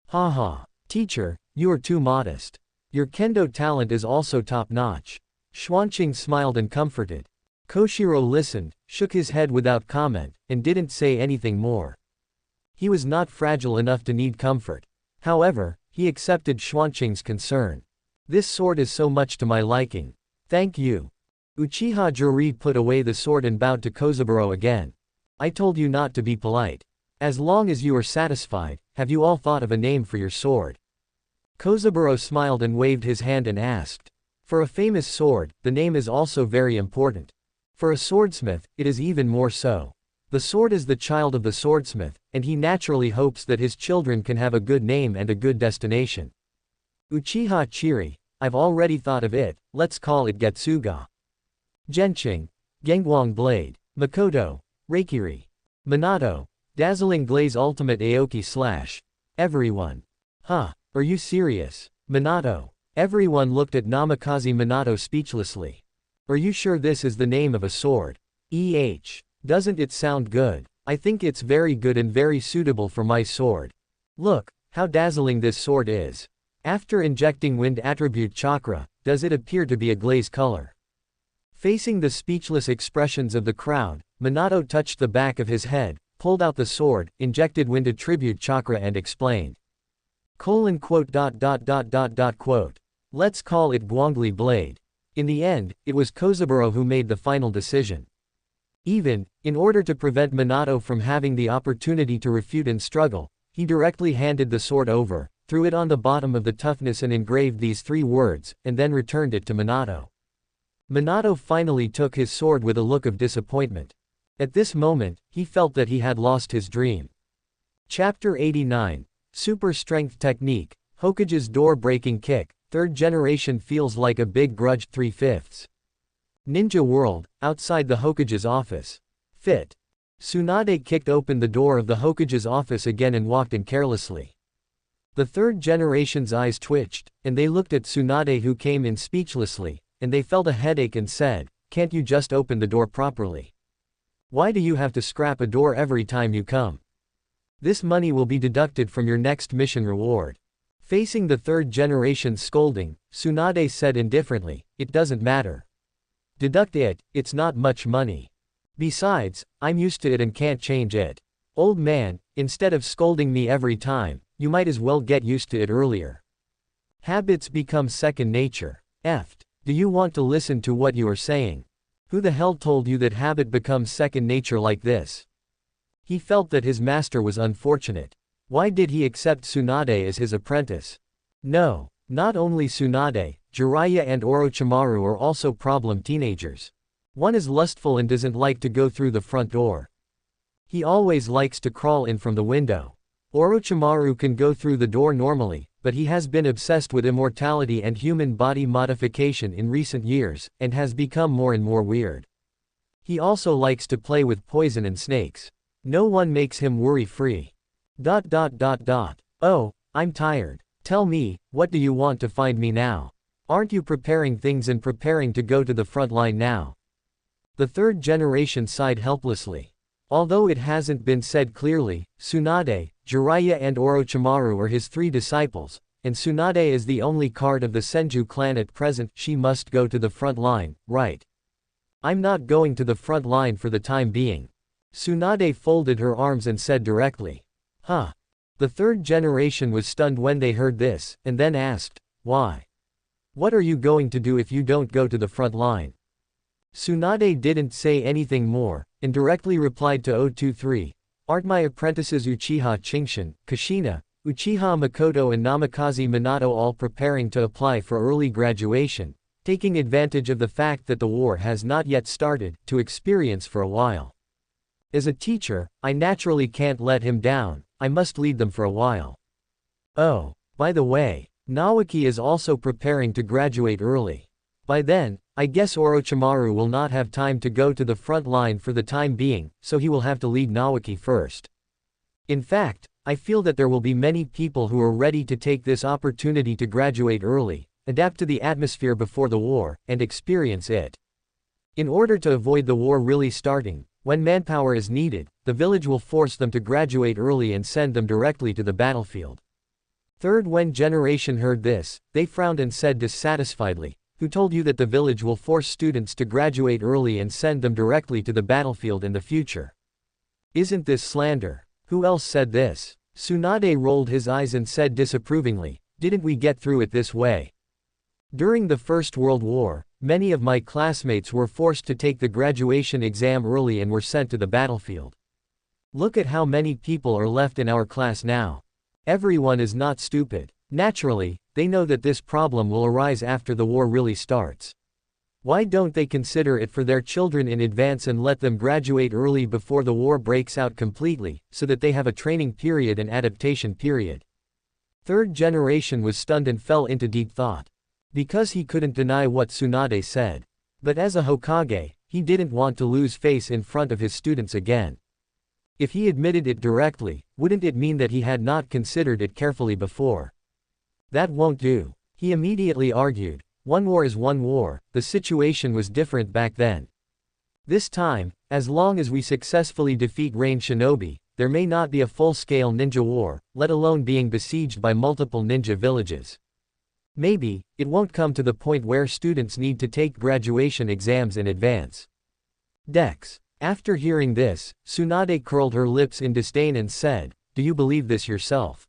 Haha. Teacher, you are too modest. Your kendo talent is also top-notch. Xuanqing smiled and comforted. Koshiro listened, shook his head without comment, and didn't say anything more. He was not fragile enough to need comfort. However, he accepted Xuanqing's concern. This sword is so much to my liking. Thank you. Uchiha Zhili put away the sword and bowed to Kozaburo again. I told you not to be polite. As long as you are satisfied, have you all thought of a name for your sword? Kozaburo smiled and waved his hand and asked. For a famous sword, the name is also very important. For a swordsmith, it is even more so. The sword is the child of the swordsmith, and he naturally hopes that his children can have a good name and a good destination. Uchiha Chiri, I've already thought of it, let's call it Getsuga. Genqing, Gengguang Blade. Makoto. Reikiri. Minato. Dazzling Glaze Ultimate Aoki Slash. Everyone. Huh, are you serious? Minato. Everyone looked at Namikaze Minato speechlessly. Are you sure this is the name of a sword? Doesn't it sound good? I think it's very good and very suitable for my sword. Look, how dazzling this sword is. After injecting wind attribute chakra, does it appear to be a glaze color? Facing the speechless expressions of the crowd, Minato touched the back of his head, pulled out the sword, injected wind attribute chakra and explained. Let's call it Guangli Blade. In the end, it was Kozaburo who made the final decision. Even, in order to prevent Minato from having the opportunity to refute and struggle, he directly handed the sword over, threw it on the bottom of the toughness and engraved these 3 words, and then returned it to Minato. Minato finally took his sword with a look of disappointment. At this moment, he felt that he had lost his dream. Chapter 89. Super Strength Technique, Hokage's Door-Breaking Kick, 3rd Generation feels like a big grudge 3/5. Ninja World, outside the Hokage's office. Fit. Tsunade kicked open the door of the Hokage's office again and walked in carelessly. The 3rd Generation's eyes twitched, and they looked at Tsunade who came in speechlessly, and they felt a headache and said, "Can't you just open the door properly? Why do you have to scrap a door every time you come? This money will be deducted from your next mission reward." Facing the 3rd Generation's scolding, Tsunade said indifferently, "It doesn't matter. Deduct it, it's not much money. Besides, I'm used to it and can't change it. Old man, instead of scolding me every time, you might as well get used to it earlier. Habits become second nature. Do you want to listen to what you are saying? Who the hell told you that habit becomes second nature like this?" He felt that his master was unfortunate. Why did he accept Tsunade as his apprentice? No, not only Tsunade, Jiraiya and Orochimaru are also problem teenagers. One is lustful and doesn't like to go through the front door. He always likes to crawl in from the window. Orochimaru can go through the door normally, but he has been obsessed with immortality and human body modification in recent years, and has become more and more weird. He also likes to play with poison and snakes. No one makes him worry-free. Oh, I'm tired. Tell me, what do you want to find me now? Aren't you preparing things and preparing to go to the front line now? The 3rd Generation sighed helplessly. Although it hasn't been said clearly, Tsunade, Jiraiya and Orochimaru are his 3 disciples, and Tsunade is the only card of the Senju clan at present. She must go to the front line, right? I'm not going to the front line for the time being. Tsunade folded her arms and said directly. Huh. The 3rd Generation was stunned when they heard this, and then asked, why? What are you going to do if you don't go to the front line? Tsunade didn't say anything more, and directly replied to 023, aren't my apprentices Uchiha Xuanqing, Kushina, Uchiha Makoto and Namikaze Minato all preparing to apply for early graduation, taking advantage of the fact that the war has not yet started, to experience for a while? As a teacher, I naturally can't let him down. I must lead them for a while. Oh, by the way, Naoki is also preparing to graduate early. By then, I guess Orochimaru will not have time to go to the front line for the time being, so he will have to lead Naoki first. In fact, I feel that there will be many people who are ready to take this opportunity to graduate early, adapt to the atmosphere before the war, and experience it. In order to avoid the war really starting, when manpower is needed, the village will force them to graduate early and send them directly to the battlefield. 3rd Generation heard this, they frowned and said dissatisfiedly, who told you that the village will force students to graduate early and send them directly to the battlefield in the future? Isn't this slander? Who else said this? Tsunade rolled his eyes and said disapprovingly, didn't we get through it this way? During the First World War, many of my classmates were forced to take the graduation exam early and were sent to the battlefield. Look at how many people are left in our class now. Everyone is not stupid. Naturally, they know that this problem will arise after the war really starts. Why don't they consider it for their children in advance and let them graduate early before the war breaks out completely, so that they have a training period and adaptation period? 3rd Generation was stunned and fell into deep thought. Because he couldn't deny what Tsunade said. But as a Hokage, he didn't want to lose face in front of his students again. If he admitted it directly, wouldn't it mean that he had not considered it carefully before? That won't do. He immediately argued. One war is one war, the situation was different back then. This time, as long as we successfully defeat Rain Shinobi, there may not be a full-scale ninja war, let alone being besieged by multiple ninja villages. Maybe, it won't come to the point where students need to take graduation exams in advance. Dex. After hearing this, Tsunade curled her lips in disdain and said, "Do you believe this yourself?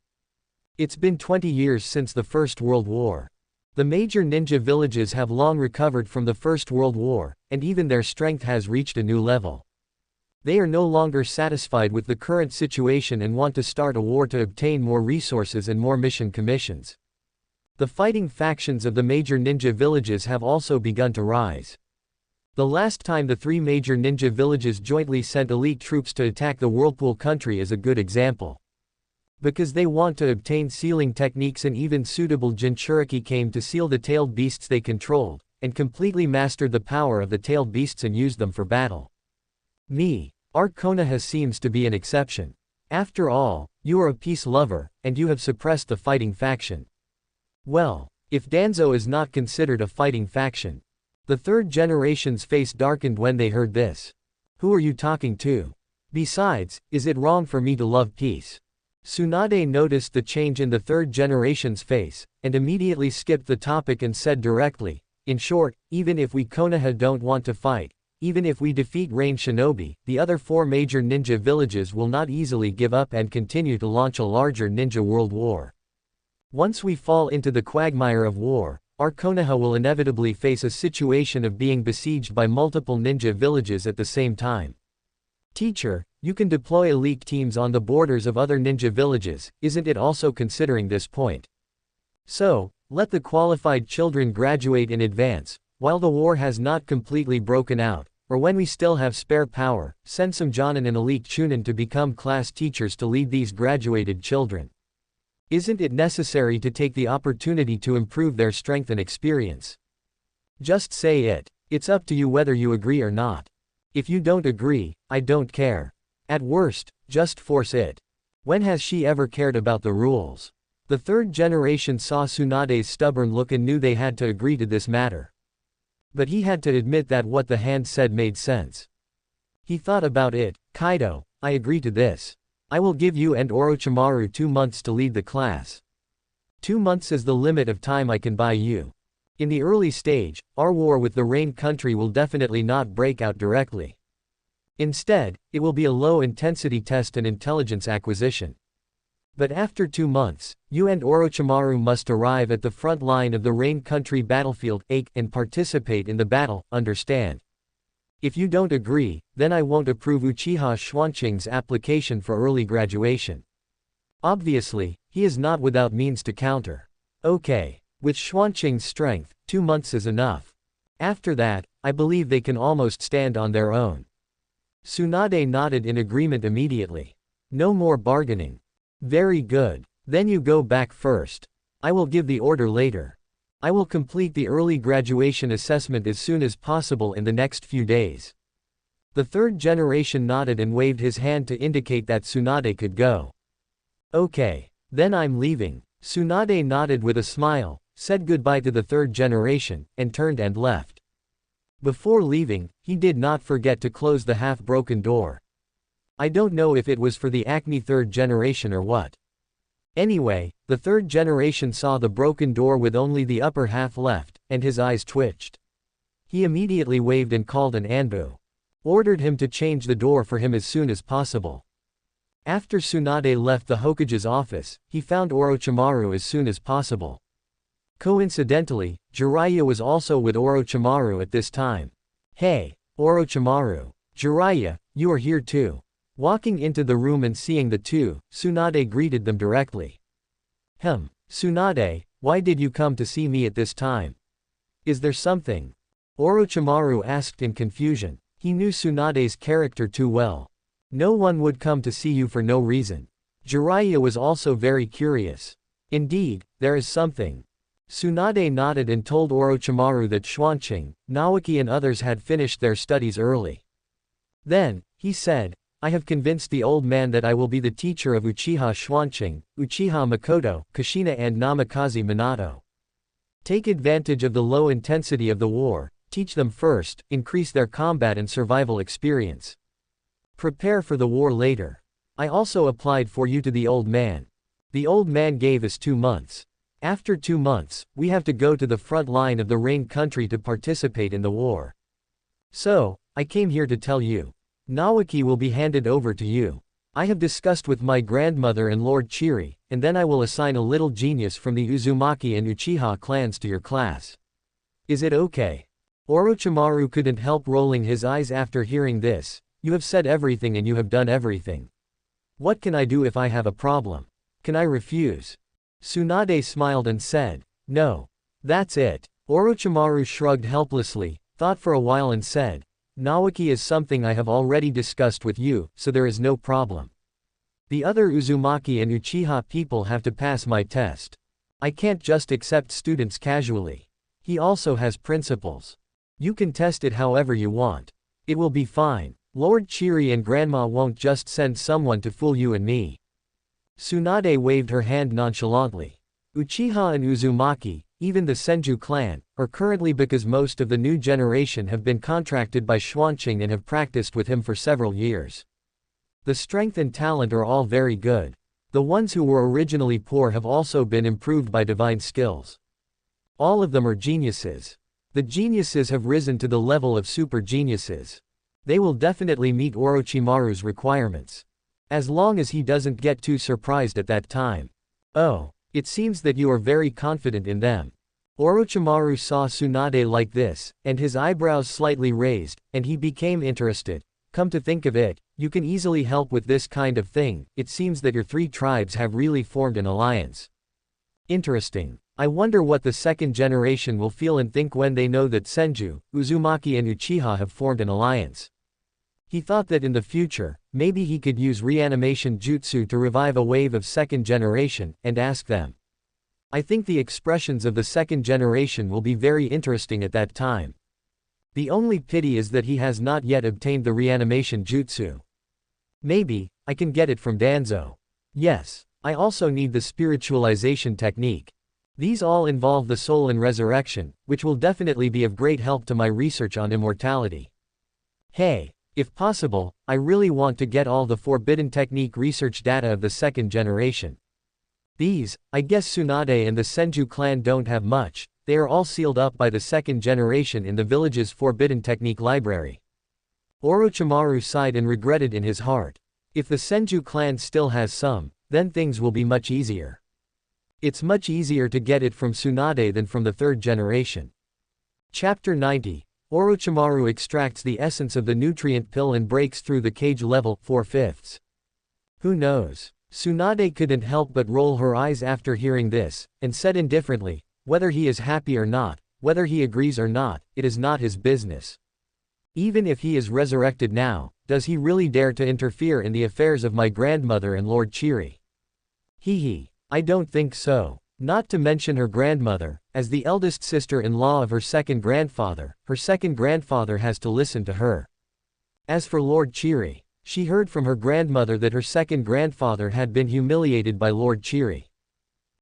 It's been 20 years since the First World War. The major ninja villages have long recovered from the First World War, and even their strength has reached a new level. They are no longer satisfied with the current situation and want to start a war to obtain more resources and more mission commissions. The fighting factions of the major ninja villages have also begun to rise. The last time the 3 major ninja villages jointly sent elite troops to attack the Whirlpool country is a good example. Because they want to obtain sealing techniques and even suitable Jinchuriki came to seal the tailed beasts they controlled, and completely mastered the power of the tailed beasts and used them for battle. Our Konoha seems to be an exception. After all, you are a peace lover, and you have suppressed the fighting faction. Well, if Danzo is not considered a fighting faction. The third generation's face darkened when they heard this. Who are you talking to? Besides, is it wrong for me to love peace? Tsunade noticed the change in the third generation's face, and immediately skipped the topic and said directly, in short, even if we Konoha don't want to fight, even if we defeat Rain Shinobi, the other 4 major ninja villages will not easily give up and continue to launch a larger ninja world war. Once we fall into the quagmire of war, our Konoha will inevitably face a situation of being besieged by multiple ninja villages at the same time. Teacher, you can deploy elite teams on the borders of other ninja villages, isn't it also considering this point? So, let the qualified children graduate in advance, while the war has not completely broken out, or when we still have spare power, send some Jonin and elite Chunin to become class teachers to lead these graduated children. Isn't it necessary to take the opportunity to improve their strength and experience? Just say it. It's up to you whether you agree or not. If you don't agree, I don't care. At worst, just force it. When has she ever cared about the rules? The third generation saw Tsunade's stubborn look and knew they had to agree to this matter. But he had to admit that what the hand said made sense. He thought about it. Kaido, I agree to this. I will give you and Orochimaru 2 months to lead the class. 2 months is the limit of time I can buy you. In the early stage, our war with the Rain country will definitely not break out directly. Instead, it will be a low-intensity test and intelligence acquisition. But after 2 months, you and Orochimaru must arrive at the front line of the Rain country battlefield and participate in the battle, understand? If you don't agree, then I won't approve Uchiha Xuanqing's application for early graduation. Obviously, he is not without means to counter. Okay. With Xuanqing's strength, 2 months is enough. After that, I believe they can almost stand on their own. Tsunade nodded in agreement immediately. No more bargaining. Very good. Then you go back first. I will give the order later. I will complete the early graduation assessment as soon as possible in the next few days. The third generation nodded and waved his hand to indicate that Tsunade could go. Okay. Then I'm leaving. Tsunade nodded with a smile, said goodbye to the third generation, and turned and left. Before leaving, he did not forget to close the half-broken door. I don't know if it was for the Acme third generation or what. Anyway, the third generation saw the broken door with only the upper half left, and his eyes twitched. He immediately waved and called an Anbu. Ordered him to change the door for him as soon as possible. After Tsunade left the Hokage's office, he found Orochimaru as soon as possible. Coincidentally, Jiraiya was also with Orochimaru at this time. Hey, Orochimaru. Jiraiya, you are here too. Walking into the room and seeing the two, Tsunade greeted them directly. Tsunade, why did you come to see me at this time? Is there something? Orochimaru asked in confusion. He knew Tsunade's character too well. No one would come to see you for no reason. Jiraiya was also very curious. Indeed, there is something. Tsunade nodded and told Orochimaru that Xuanqing, Naoki and others had finished their studies early. Then, he said, I have convinced the old man that I will be the teacher of Uchiha Xuanqing, Uchiha Makoto, Kushina and Namikaze Minato. Take advantage of the low intensity of the war, teach them first, increase their combat and survival experience. Prepare for the war later. I also applied for you to the old man. The old man gave us 2 months. After 2 months, we have to go to the front line of the Rain country to participate in the war. So, I came here to tell you. Naoki will be handed over to you. I have discussed with my grandmother and Lord Chiri, and then I will assign a little genius from the Uzumaki and Uchiha clans to your class. Is it okay? Orochimaru couldn't help rolling his eyes after hearing this. You have said everything and you have done everything. What can I do if I have a problem? Can I refuse? Tsunade smiled and said, no. That's it. Orochimaru shrugged helplessly, thought for a while and said, Naoki is something I have already discussed with you, so there is no problem. The other Uzumaki and Uchiha people have to pass my test. I can't just accept students casually. He also has principles. You can test it however you want. It will be fine. Lord Chiri and Grandma won't just send someone to fool you and me. Tsunade waved her hand nonchalantly. Uchiha and Uzumaki, even the Senju clan, are currently because most of the new generation have been contracted by Xuanqing and have practiced with him for several years. The strength and talent are all very good. The ones who were originally poor have also been improved by divine skills. All of them are geniuses. The geniuses have risen to the level of super geniuses. They will definitely meet Orochimaru's requirements. As long as he doesn't get too surprised at that time. Oh, it seems that you are very confident in them. Orochimaru saw Tsunade like this, and his eyebrows slightly raised, and he became interested. Come to think of it, you can easily help with this kind of thing. It seems that your 3 tribes have really formed an alliance. Interesting. I wonder what the second generation will feel and think when they know that Senju, Uzumaki and Uchiha have formed an alliance. He thought that in the future, maybe he could use reanimation jutsu to revive a wave of second generation, and ask them. I think the expressions of the second generation will be very interesting at that time. The only pity is that he has not yet obtained the reanimation jutsu. Maybe, I can get it from Danzo. Yes, I also need the spiritualization technique. These all involve the soul and resurrection, which will definitely be of great help to my research on immortality. Hey. If possible, I really want to get all the forbidden technique research data of the second generation. These, I guess Tsunade and the Senju clan don't have much, they are all sealed up by the second generation in the village's forbidden technique library. Orochimaru sighed and regretted in his heart. If the Senju clan still has some, then things will be much easier. It's much easier to get it from Tsunade than from the third generation. Chapter 90. Orochimaru extracts the essence of the nutrient pill and breaks through the cage level 4/5. Who knows? Tsunade couldn't help but roll her eyes after hearing this, and said indifferently, whether he is happy or not, whether he agrees or not, it is not his business. Even if he is resurrected now, does he really dare to interfere in the affairs of my grandmother and Lord Chiri? I don't think so. Not to mention her grandmother, as the eldest sister-in-law of her second grandfather has to listen to her. As for Lord Chiri, she heard from her grandmother that her second grandfather had been humiliated by Lord Chiri.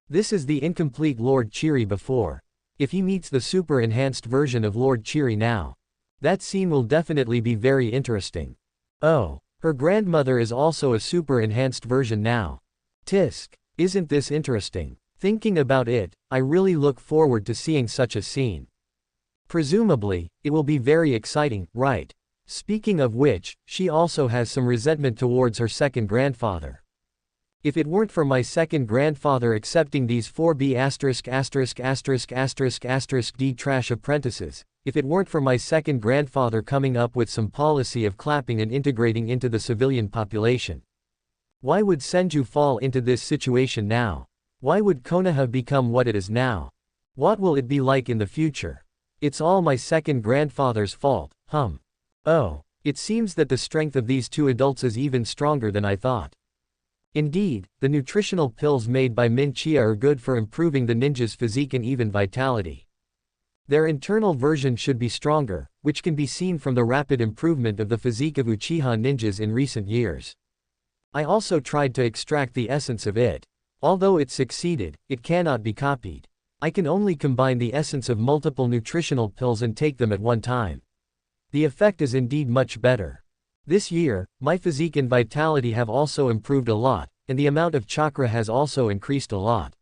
This is the incomplete Lord Chiri before. If he meets the super-enhanced version of Lord Chiri now, that scene will definitely be very interesting. Oh, her grandmother is also a super-enhanced version now. Tisk, isn't this interesting? Thinking about it, I really look forward to seeing such a scene. Presumably, it will be very exciting, right? Speaking of which, she also has some resentment towards her second grandfather. If it weren't for my second grandfather accepting these 4B************** D trash apprentices, if it weren't for my second grandfather coming up with some policy of clapping and integrating into the civilian population. Why would Senju fall into this situation now? Why would Konoha become what it is now? What will it be like in the future? It's all my second grandfather's fault, Oh, it seems that the strength of these two adults is even stronger than I thought. Indeed, the nutritional pills made by Min-Chia are good for improving the ninja's physique and even vitality. Their internal version should be stronger, which can be seen from the rapid improvement of the physique of Uchiha ninjas in recent years. I also tried to extract the essence of it. Although it succeeded, it cannot be copied. I can only combine the essence of multiple nutritional pills and take them at one time. The effect is indeed much better. This year, my physique and vitality have also improved a lot, and the amount of chakra has also increased a lot.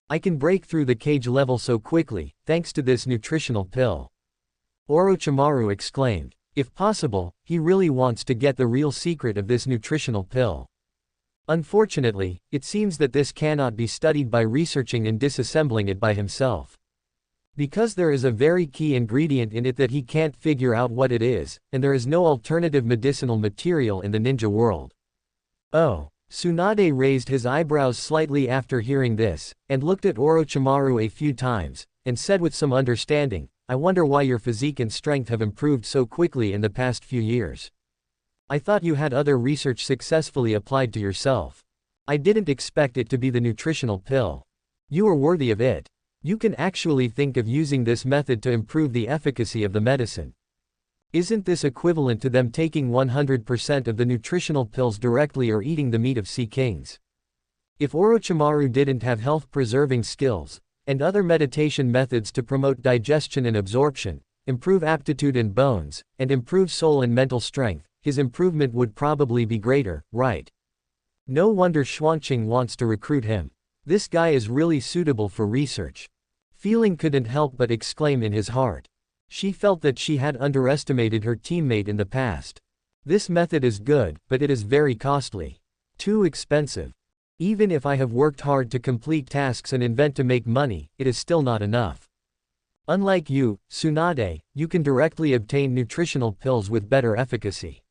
I can break through the cage level so quickly, thanks to this nutritional pill. Orochimaru exclaimed. If possible, he really wants to get the real secret of this nutritional pill. Unfortunately, it seems that this cannot be studied by researching and disassembling it by himself. Because there is a very key ingredient in it that he can't figure out what it is, and there is no alternative medicinal material in the ninja world. Oh. Tsunade raised his eyebrows slightly after hearing this, and looked at Orochimaru a few times, and said with some understanding, I wonder why your physique and strength have improved so quickly in the past few years. I thought you had other research successfully applied to yourself. I didn't expect it to be the nutritional pill. You are worthy of it. You can actually think of using this method to improve the efficacy of the medicine. Isn't this equivalent to them taking 100% of the nutritional pills directly or eating the meat of sea kings? If Orochimaru didn't have health-preserving skills, and other meditation methods to promote digestion and absorption, improve aptitude and bones, and improve soul and mental strength, his improvement would probably be greater, right? No wonder Xuanqing wants to recruit him. This guy is really suitable for research. Feeling couldn't help but exclaim in his heart. She felt that she had underestimated her teammate in the past. This method is good, but it is very costly. Too expensive. Even if I have worked hard to complete tasks and invent to make money, it is still not enough. Unlike you, Tsunade, you can directly obtain nutritional pills with better efficacy.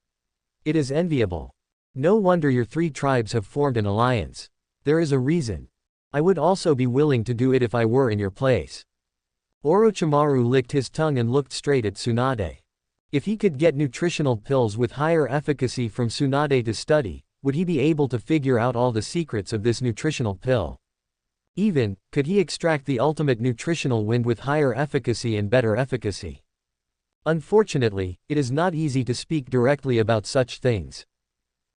It is enviable. No wonder your three tribes have formed an alliance. There is a reason. I would also be willing to do it if I were in your place. Orochimaru licked his tongue and looked straight at Tsunade. If he could get nutritional pills with higher efficacy from Tsunade to study, would he be able to figure out all the secrets of this nutritional pill? Even, could he extract the ultimate nutritional wind with higher efficacy and better efficacy? Unfortunately, it is not easy to speak directly about such things.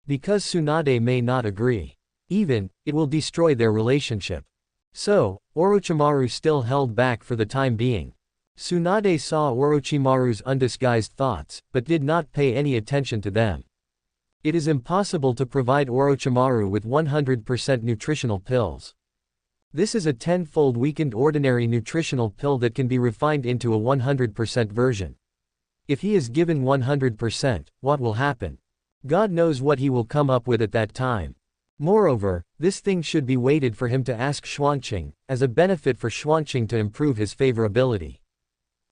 Because Tsunade may not agree. Even, it will destroy their relationship. So, Orochimaru still held back for the time being. Tsunade saw Orochimaru's undisguised thoughts, but did not pay any attention to them. It is impossible to provide Orochimaru with 100% nutritional pills. This is a 10-fold weakened ordinary nutritional pill that can be refined into a 100% version. If he is given 100%, what will happen? God knows what he will come up with at that time. Moreover, this thing should be waited for him to ask Xuanqing, as a benefit for Xuanqing to improve his favorability.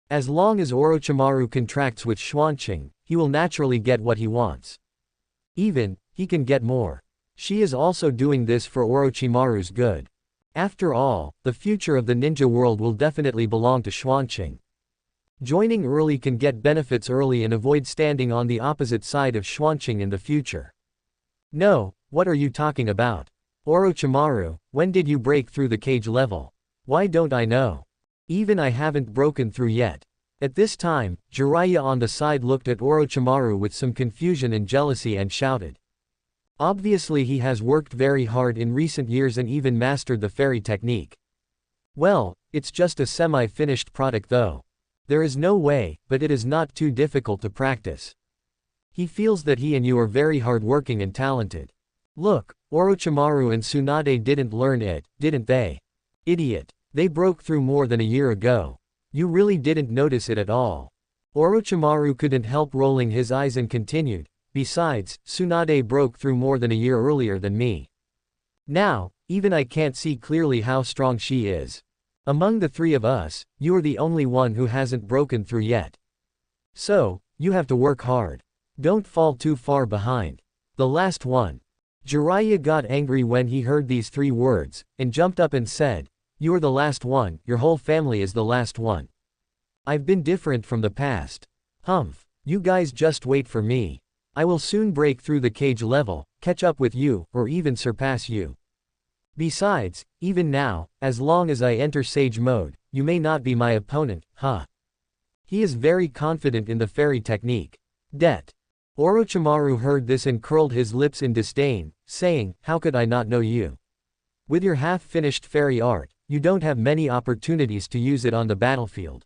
As long as Orochimaru contracts with Xuanqing, he will naturally get what he wants. Even, he can get more. She is also doing this for Orochimaru's good. After all, the future of the ninja world will definitely belong to Xuanqing. Joining early can get benefits early and avoid standing on the opposite side of Xuanqing in the future. No. What are you talking about? Orochimaru, when did you break through the cage level? Why don't I know? Even I haven't broken through yet. At this time, Jiraiya on the side looked at Orochimaru with some confusion and jealousy and shouted. Obviously he has worked very hard in recent years and even mastered the fairy technique. Well, it's just a semi-finished product though. There is no way, but it is not too difficult to practice. He feels that he and you are very hard-working and talented. Look, Orochimaru and Tsunade didn't learn it, didn't they? Idiot. They broke through more than a year ago. You really didn't notice it at all. Orochimaru couldn't help rolling his eyes and continued, besides, Tsunade broke through more than a year earlier than me. Now, even I can't see clearly how strong she is. Among the three of us, you are the only one who hasn't broken through yet. So, you have to work hard. Don't fall too far behind. The last one. Jiraiya got angry when he heard these three words, and jumped up and said, You are the last one, your whole family is the last one. I've been different from the past. Humph, you guys just wait for me. I will soon break through the cage level, catch up with you, or even surpass you. Besides, even now, as long as I enter Sage mode, you may not be my opponent, huh? He is very confident in the fairy technique. Det. Orochimaru heard this and curled his lips in disdain, saying, how could I not know you? With your half-finished fairy art, you don't have many opportunities to use it on the battlefield.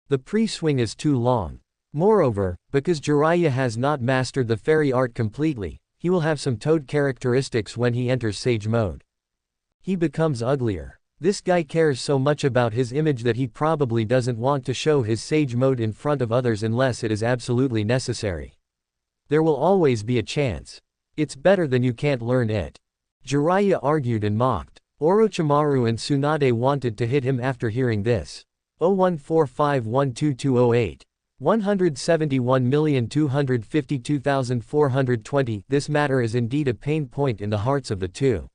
The pre-swing is too long. Moreover, because Jiraiya has not mastered the fairy art completely, he will have some toad characteristics when he enters Sage mode. He becomes uglier. This guy cares so much about his image that he probably doesn't want to show his Sage mode in front of others unless it is absolutely necessary. There will always be a chance. It's better than you can't learn it. Jiraiya argued and mocked. Orochimaru and Tsunade wanted to hit him after hearing this. 0145122008. 171,252,420. This matter is indeed a pain point in the hearts of the two.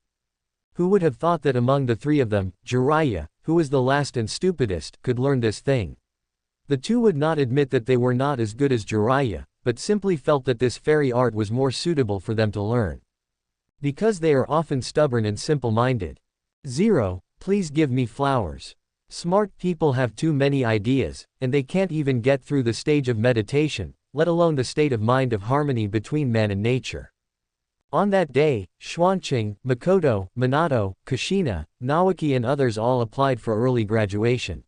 Who would have thought that among the three of them, Jiraiya, who was the last and stupidest, could learn this thing? The two would not admit that they were not as good as Jiraiya, but simply felt that this fairy art was more suitable for them to learn. Because they are often stubborn and simple-minded. 0. Please give me flowers. Smart people have too many ideas, and they can't even get through the stage of meditation, let alone the state of mind of harmony between man and nature. On that day, Xuanqing, Makoto, Minato, Kushina, Naoki and others all applied for early graduation.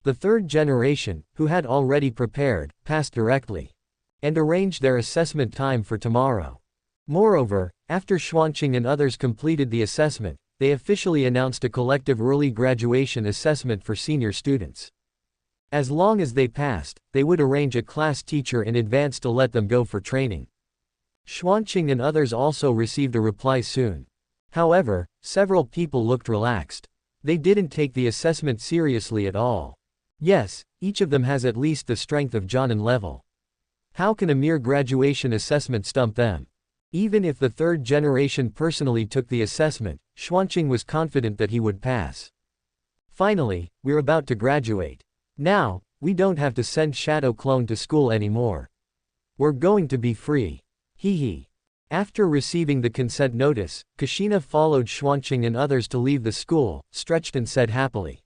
The third generation, who had already prepared, passed directly. And arranged their assessment time for tomorrow. Moreover, after Xuanqing and others completed the assessment, they officially announced a collective early graduation assessment for senior students. As long as they passed, they would arrange a class teacher in advance to let them go for training. Xuanqing and others also received a reply soon. However, several people looked relaxed. They didn't take the assessment seriously at all. Yes, each of them has at least the strength of Jonin level. How can a mere graduation assessment stump them? Even if the third generation personally took the assessment, Xuanqing was confident that he would pass. Finally, we're about to graduate. Now, we don't have to send Shadow Clone to school anymore. We're going to be free. Hee. After receiving the consent notice, Kushina followed Xuanqing and others to leave the school, stretched and said happily.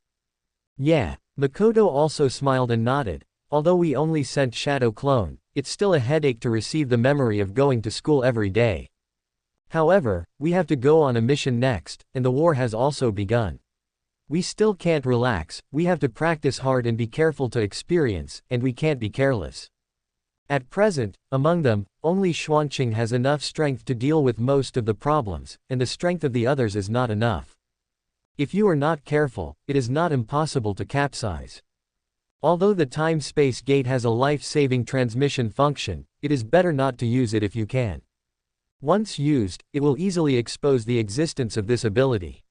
Yeah. Makoto also smiled and nodded. Although we only sent Shadow Clone, it's still a headache to receive the memory of going to school every day. However, we have to go on a mission next, and the war has also begun. We still can't relax, we have to practice hard and be careful to experience, and we can't be careless. At present, among them, only Xuanqing has enough strength to deal with most of the problems, and the strength of the others is not enough. If you are not careful, it is not impossible to capsize. Although the time-space gate has a life-saving transmission function, it is better not to use it if you can. Once used, it will easily expose the existence of this ability.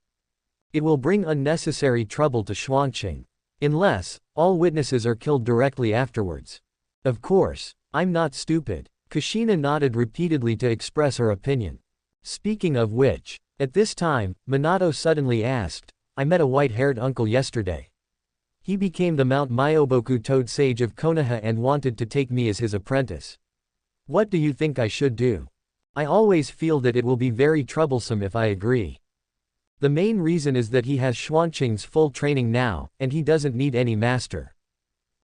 It will bring unnecessary trouble to Xuanqing. Unless, all witnesses are killed directly afterwards. Of course, I'm not stupid. Kushina nodded repeatedly to express her opinion. Speaking of which, at this time, Minato suddenly asked, I met a white-haired uncle yesterday. He became the Mount Myoboku Toad Sage of Konoha and wanted to take me as his apprentice. What do you think I should do? I always feel that it will be very troublesome if I agree. The main reason is that he has Xuanqing's full training now, and he doesn't need any master.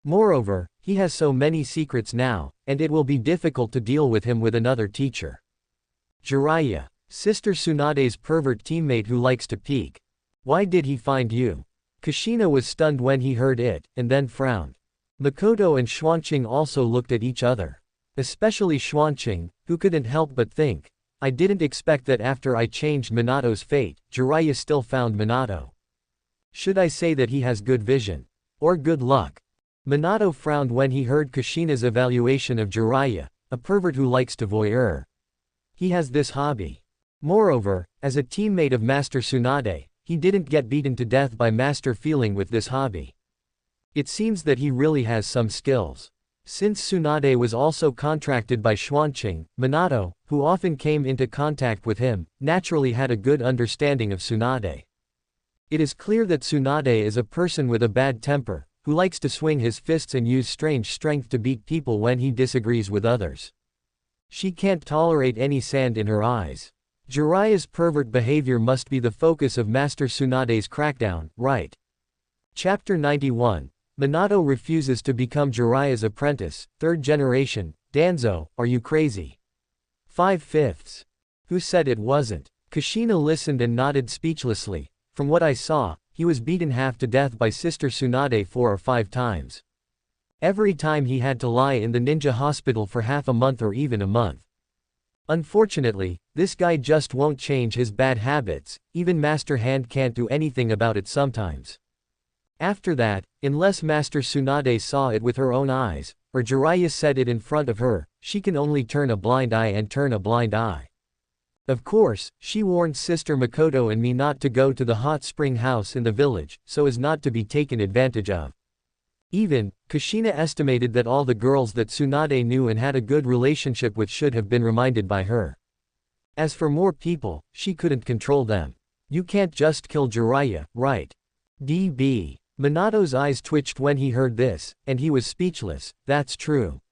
Moreover, he has so many secrets now, and it will be difficult to deal with him with another teacher. Jiraiya, Sister Tsunade's pervert teammate who likes to peek. Why did he find you? Kushina was stunned when he heard it, and then frowned. Makoto and Xuanqing also looked at each other. Especially Xuanqing, who couldn't help but think, I didn't expect that after I changed Minato's fate, Jiraiya still found Minato. Should I say that he has good vision? Or good luck? Minato frowned when he heard Kushina's evaluation of Jiraiya, a pervert who likes to voyeur. He has this hobby. Moreover, as a teammate of Master Tsunade, he didn't get beaten to death by Master Feeling with this hobby. It seems that he really has some skills. Since Tsunade was also contracted by Xuanqing, Minato, who often came into contact with him, naturally had a good understanding of Tsunade. It is clear that Tsunade is a person with a bad temper, who likes to swing his fists and use strange strength to beat people when he disagrees with others. She can't tolerate any sand in her eyes. Jiraiya's pervert behavior must be the focus of Master Tsunade's crackdown, right? Chapter 91. Minato refuses to become Jiraiya's apprentice, 3rd generation. Danzo, are you crazy? 5/5. Who said it wasn't? Kushina listened and nodded speechlessly. From what I saw, he was beaten half to death by Sister Tsunade 4 or 5 times. Every time he had to lie in the ninja hospital for half a month or even a month. Unfortunately, this guy just won't change his bad habits, even Master Hand can't do anything about it sometimes. After that, unless Master Tsunade saw it with her own eyes, or Jiraiya said it in front of her, she can only turn a blind eye and turn a blind eye. Of course, she warned Sister Makoto and me not to go to the hot spring house in the village, so as not to be taken advantage of. Even, Kushina estimated that all the girls that Tsunade knew and had a good relationship with should have been reminded by her. As for more people, she couldn't control them. You can't just kill Jiraiya, right? DB. Minato's eyes twitched when he heard this, and he was speechless. That's true.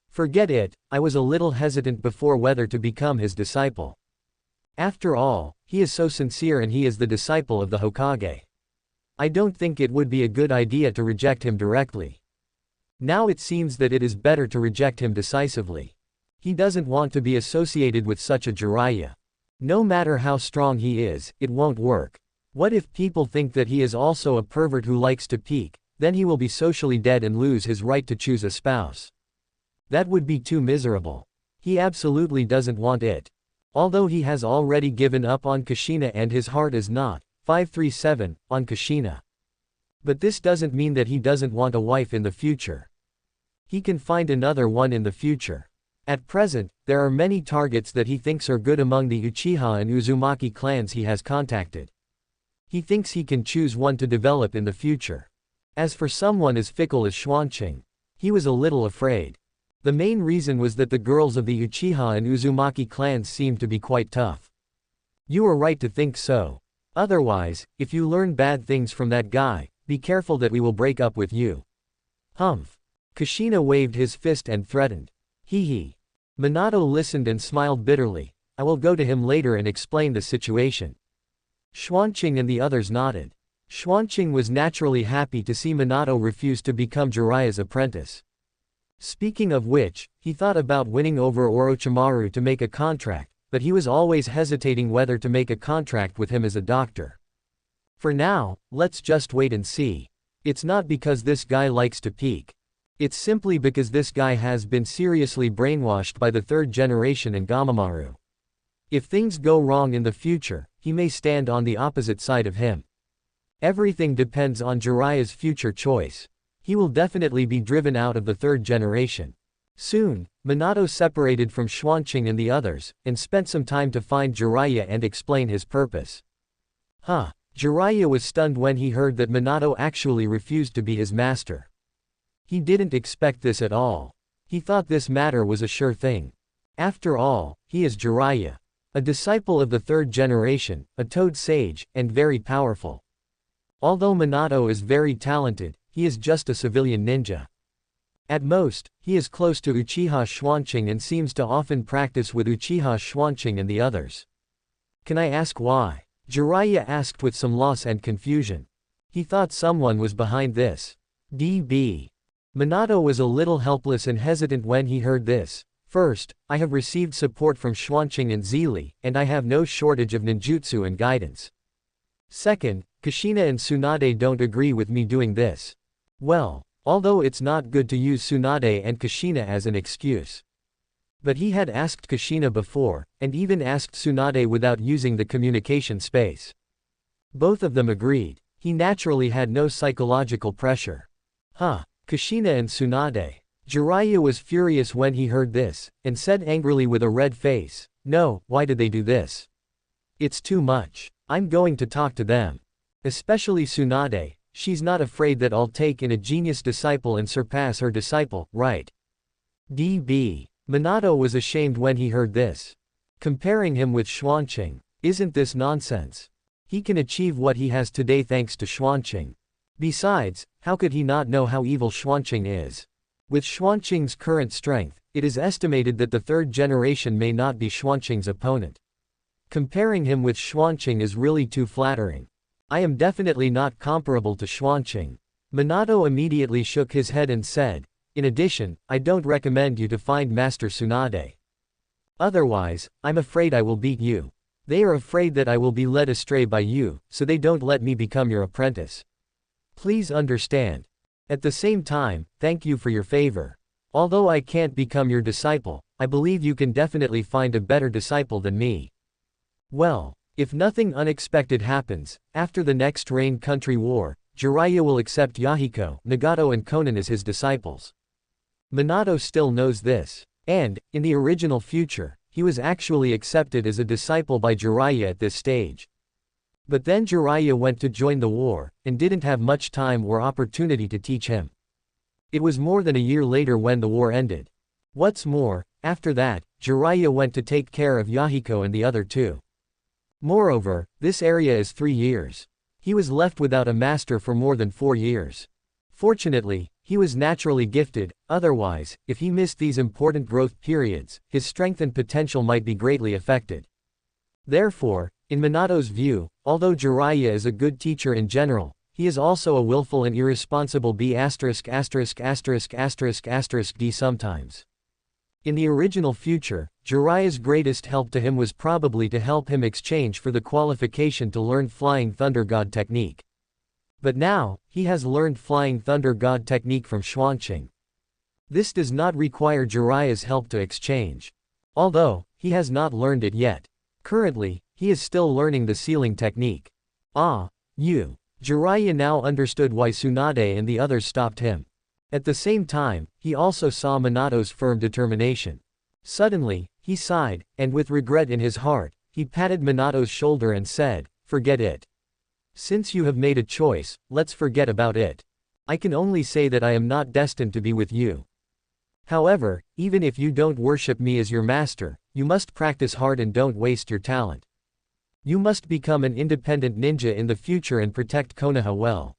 Forget it, I was a little hesitant before whether to become his disciple. After all, he is so sincere and he is the disciple of the Hokage. I don't think it would be a good idea to reject him directly. Now it seems that it is better to reject him decisively. He doesn't want to be associated with such a Jiraiya. No matter how strong he is, it won't work. What if people think that he is also a pervert who likes to peek, then he will be socially dead and lose his right to choose a spouse. That would be too miserable. He absolutely doesn't want it. Although he has already given up on Kushina and his heart is not, 537, on Kushina. But this doesn't mean that he doesn't want a wife in the future. He can find another one in the future. At present, there are many targets that he thinks are good among the Uchiha and Uzumaki clans he has contacted. He thinks he can choose one to develop in the future. As for someone as fickle as Xuanqing, he was a little afraid. The main reason was that the girls of the Uchiha and Uzumaki clans seemed to be quite tough. You are right to think so. Otherwise, if you learn bad things from that guy, be careful that we will break up with you. Humph. Kushina waved his fist and threatened. Hee hee. Minato listened and smiled bitterly. I will go to him later and explain the situation. Xuanqing and the others nodded. Xuanqing was naturally happy to see Minato refuse to become Jiraiya's apprentice. Speaking of which, he thought about winning over Orochimaru to make a contract, but he was always hesitating whether to make a contract with him as a doctor. For now, let's just wait and see. It's not because this guy likes to peek. It's simply because this guy has been seriously brainwashed by the 3rd generation and Gamamaru. If things go wrong in the future, he may stand on the opposite side of him. Everything depends on Jiraiya's future choice. He will definitely be driven out of the 3rd generation. Soon, Minato separated from Xuanqing and the others, and spent some time to find Jiraiya and explain his purpose. Jiraiya was stunned when he heard that Minato actually refused to be his master. He didn't expect this at all. He thought this matter was a sure thing. After all, he is Jiraiya. A disciple of the 3rd generation, a toad sage, and very powerful. Although Minato is very talented, he is just a civilian ninja. At most, he is close to Uchiha Xuanqing and seems to often practice with Uchiha Xuanqing and the others. Can I ask why? Jiraiya asked with some loss and confusion. He thought someone was behind this. DB. Minato was a little helpless and hesitant when he heard this. First, I have received support from Xuanqing and Zhili, and I have no shortage of ninjutsu and guidance. Second, Kushina and Tsunade don't agree with me doing this. Well, although it's not good to use Tsunade and Kushina as an excuse. But he had asked Kushina before, and even asked Tsunade without using the communication space. Both of them agreed. He naturally had no psychological pressure. Kushina and Tsunade. Jiraiya was furious when he heard this, and said angrily with a red face, "No, why did they do this? It's too much. I'm going to talk to them. Especially Tsunade, she's not afraid that I'll take in a genius disciple and surpass her disciple, right?" DB. Minato was ashamed when he heard this. Comparing him with Xuanqing, isn't this nonsense? He can achieve what he has today thanks to Xuanqing. Besides, how could he not know how evil Xuanqing is? With Xuanqing's current strength, it is estimated that the third generation may not be Xuanqing's opponent. Comparing him with Xuanqing is really too flattering. I am definitely not comparable to Xuanqing. Minato immediately shook his head and said, in addition, I don't recommend you to find Master Tsunade. Otherwise, I'm afraid I will beat you. They are afraid that I will be led astray by you, so they don't let me become your apprentice. Please understand. At the same time, thank you for your favor. Although I can't become your disciple, I believe you can definitely find a better disciple than me. Well, if nothing unexpected happens, after the next Rain Country War, Jiraiya will accept Yahiko, Nagato and Konan as his disciples. Minato still knows this. And, in the original future, he was actually accepted as a disciple by Jiraiya at this stage. But then Jiraiya went to join the war, and didn't have much time or opportunity to teach him. It was more than a year later when the war ended. What's more, after that, Jiraiya went to take care of Yahiko and the other two. Moreover, this area is 3 years. He was left without a master for more than 4 years. Fortunately, he was naturally gifted, otherwise, if he missed these important growth periods, his strength and potential might be greatly affected. Therefore, in Minato's view, although Jiraiya is a good teacher in general, he is also a willful and irresponsible D sometimes. In the original future, Jiraiya's greatest help to him was probably to help him exchange for the qualification to learn Flying Thunder God technique. But now, he has learned Flying Thunder God technique from Xuanqing. This does not require Jiraiya's help to exchange. Although, he has not learned it yet. Currently, he is still learning the sealing technique. Jiraiya now understood why Tsunade and the others stopped him. At the same time, he also saw Minato's firm determination. Suddenly, he sighed, and with regret in his heart, he patted Minato's shoulder and said, forget it. Since you have made a choice, let's forget about it. I can only say that I am not destined to be with you. However, even if you don't worship me as your master, you must practice hard and don't waste your talent. You must become an independent ninja in the future and protect Konoha well.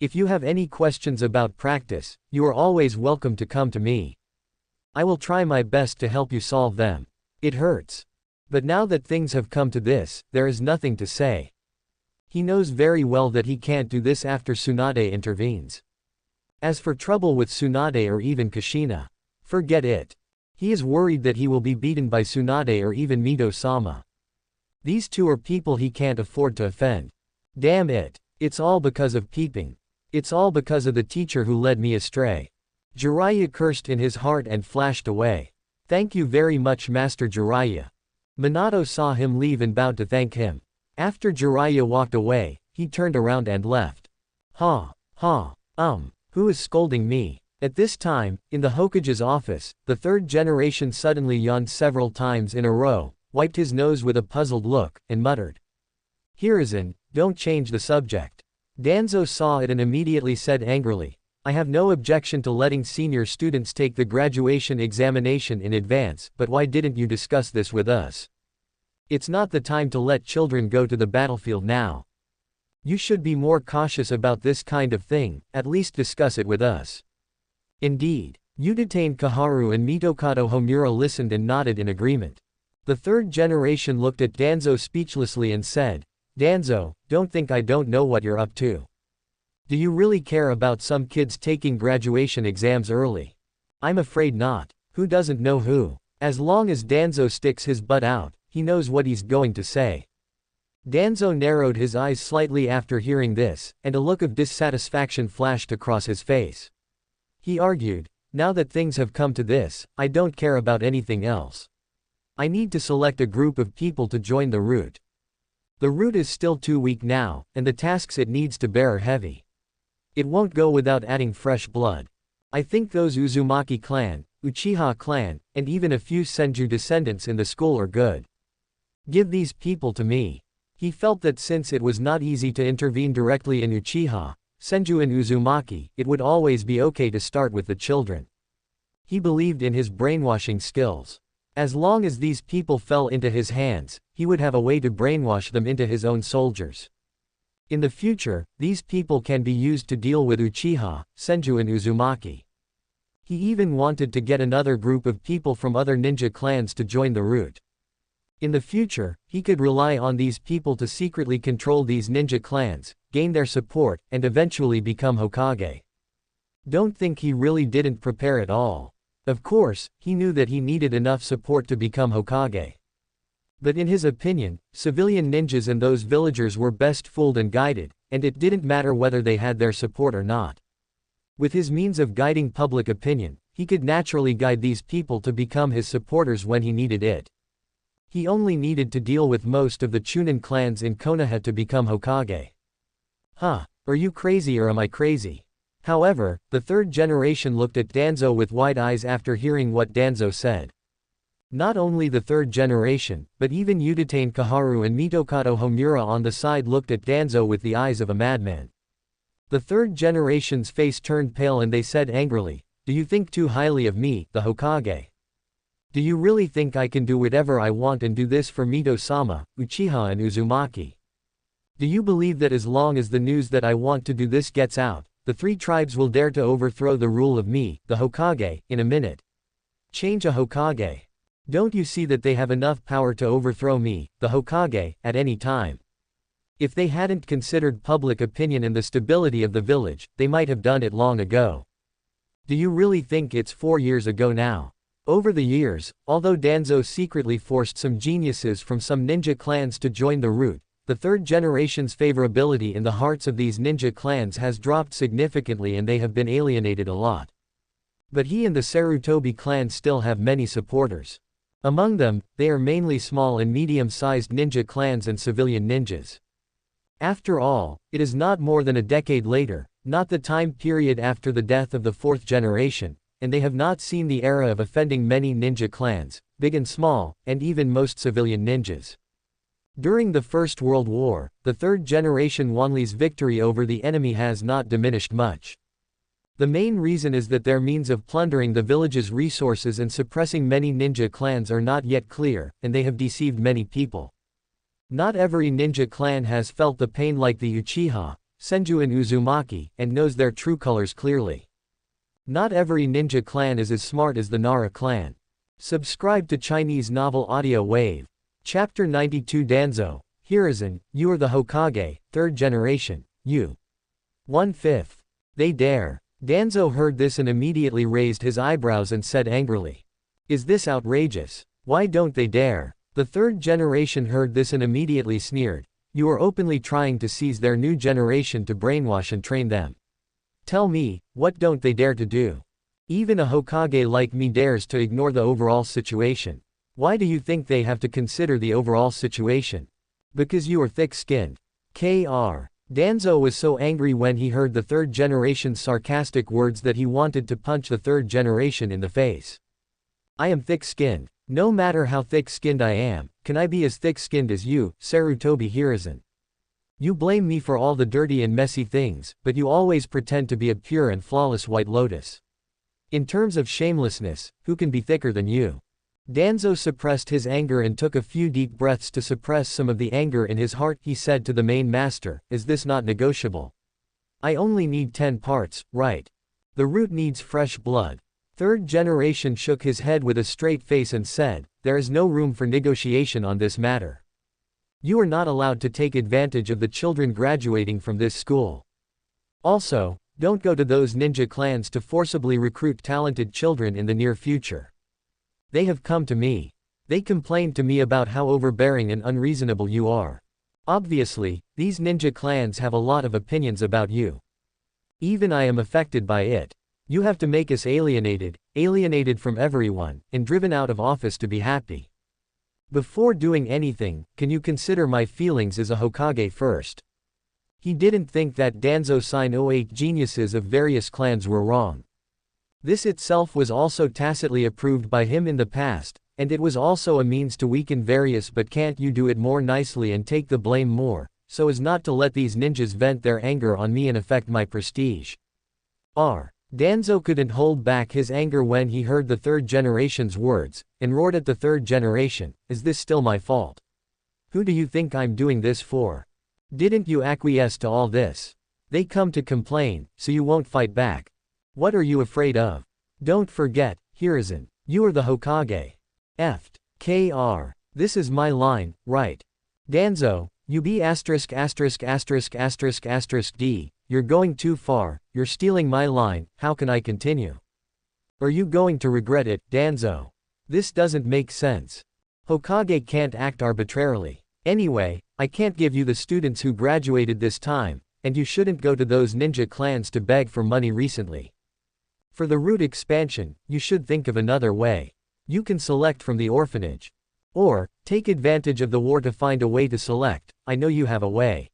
If you have any questions about practice, you are always welcome to come to me. I will try my best to help you solve them. It hurts. But now that things have come to this, there is nothing to say. He knows very well that he can't do this after Tsunade intervenes. As for trouble with Tsunade or even Kushina, forget it. He is worried that he will be beaten by Tsunade or even Mito-sama. These two are people he can't afford to offend. Damn it. It's all because of peeping. It's all because of the teacher who led me astray. Jiraiya cursed in his heart and flashed away. Thank you very much, Master Jiraiya. Minato saw him leave and bowed to thank him. After Jiraiya walked away, he turned around and left. Who is scolding me? At this time, in the Hokage's office, the third generation suddenly yawned several times in a row, wiped his nose with a puzzled look, and muttered. Hiruzen, don't change the subject. Danzo saw it and immediately said angrily, I have no objection to letting senior students take the graduation examination in advance, but why didn't you discuss this with us? It's not the time to let children go to the battlefield now. You should be more cautious about this kind of thing, at least discuss it with us. Indeed. Udatain Kaharu and Mitokado Homura listened and nodded in agreement. The third generation looked at Danzo speechlessly and said, Danzo, don't think I don't know what you're up to. Do you really care about some kids taking graduation exams early? I'm afraid not. Who doesn't know who? As long as Danzo sticks his butt out, he knows what he's going to say. Danzo narrowed his eyes slightly after hearing this, and a look of dissatisfaction flashed across his face. He argued, now that things have come to this, I don't care about anything else. I need to select a group of people to join the route. The route is still too weak now, and the tasks it needs to bear are heavy. It won't go without adding fresh blood. I think those Uzumaki clan, Uchiha clan, and even a few Senju descendants in the school are good. Give these people to me. He felt that since it was not easy to intervene directly in Uchiha, Senju and Uzumaki, it would always be okay to start with the children. He believed in his brainwashing skills. As long as these people fell into his hands, he would have a way to brainwash them into his own soldiers. In the future, these people can be used to deal with Uchiha, Senju and Uzumaki. He even wanted to get another group of people from other ninja clans to join the route. In the future, he could rely on these people to secretly control these ninja clans, gain their support, and eventually become Hokage. Don't think he really didn't prepare at all. Of course, he knew that he needed enough support to become Hokage. But in his opinion, civilian ninjas and those villagers were best fooled and guided, and it didn't matter whether they had their support or not. With his means of guiding public opinion, he could naturally guide these people to become his supporters when he needed it. He only needed to deal with most of the Chunin clans in Konoha to become Hokage. Huh, are you crazy or am I crazy? However, the third generation looked at Danzo with wide eyes after hearing what Danzo said. Not only the third generation, but even Uchiha Kaharu and Mitokado Homura on the side looked at Danzo with the eyes of a madman. The third generation's face turned pale and they said angrily, "Do you think too highly of me, the Hokage? Do you really think I can do whatever I want and do this for Mito-sama, Uchiha and Uzumaki? Do you believe that as long as the news that I want to do this gets out, the three tribes will dare to overthrow the rule of me, the Hokage, in a minute? Change a Hokage. Don't you see that they have enough power to overthrow me, the Hokage, at any time? If they hadn't considered public opinion and the stability of the village, they might have done it long ago. Do you really think it's 4 years ago now?" Over the years, although Danzo secretly forced some geniuses from some ninja clans to join the route, the third generation's favorability in the hearts of these ninja clans has dropped significantly and they have been alienated a lot. But he and the Sarutobi clan still have many supporters. Among them, they are mainly small and medium-sized ninja clans and civilian ninjas. After all, it is not more than a decade later, not the time period after the death of the fourth generation, and they have not seen the era of offending many ninja clans, big and small, and even most civilian ninjas. During the First World War, the third generation Wanli's victory over the enemy has not diminished much. The main reason is that their means of plundering the village's resources and suppressing many ninja clans are not yet clear, and they have deceived many people. Not every ninja clan has felt the pain like the Uchiha, Senju and Uzumaki, and knows their true colors clearly. Not every ninja clan is as smart as the Nara clan. Subscribe to Chinese Novel Audio Wave. Chapter 92 Danzo, Hiruzen, you are the Hokage, third generation, you. 1/5. They dare. Danzo heard this and immediately raised his eyebrows and said angrily, "Is this outrageous? Why don't they dare?" The third generation heard this and immediately sneered, "You are openly trying to seize their new generation to brainwash and train them. Tell me, what don't they dare to do? Even a Hokage like me dares to ignore the overall situation. Why do you think they have to consider the overall situation? Because you are thick-skinned. Kr. Danzo was so angry when he heard the third generation's sarcastic words that he wanted to punch the third generation in the face. I am thick-skinned. No matter how thick-skinned I am, can I be as thick-skinned as you, Sarutobi Hiruzen? You blame me for all the dirty and messy things, but you always pretend to be a pure and flawless white lotus. In terms of shamelessness, who can be thicker than you?" Danzo suppressed his anger and took a few deep breaths to suppress some of the anger in his heart. He said to the main master, "Is this not negotiable? I only need 10 parts, right? The root needs fresh blood." Third generation shook his head with a straight face and said, "There is no room for negotiation on this matter. You are not allowed to take advantage of the children graduating from this school. Also, don't go to those ninja clans to forcibly recruit talented children in the near future. They have come to me. They complained to me about how overbearing and unreasonable you are. Obviously, these ninja clans have a lot of opinions about you. Even I am affected by it. You have to make us alienated from everyone, and driven out of office to be happy. Before doing anything, can you consider my feelings as a Hokage first?" He didn't think that Danzo Sign 08 geniuses of various clans were wrong. This itself was also tacitly approved by him in the past, and it was also a means to weaken various. But can't you do it more nicely and take the blame more, so as not to let these ninjas vent their anger on me and affect my prestige? Danzo couldn't hold back his anger when he heard the third generation's words, and roared at the third generation, "Is this still my fault? Who do you think I'm doing this for? Didn't you acquiesce to all this? They come to complain, so you won't fight back. What are you afraid of? Don't forget, Hiruzen, you are the Hokage. Eft. Kr. This is my line, right? Danzo, you be asterisk asterisk asterisk asterisk asterisk d, you're going too far, you're stealing my line, how can I continue? Are you going to regret it, Danzo? This doesn't make sense. Hokage can't act arbitrarily. Anyway, I can't give you the students who graduated this time, and you shouldn't go to those ninja clans to beg for money recently. For the route expansion, you should think of another way. You can select from the orphanage. Or, take advantage of the war to find a way to select, I know you have a way.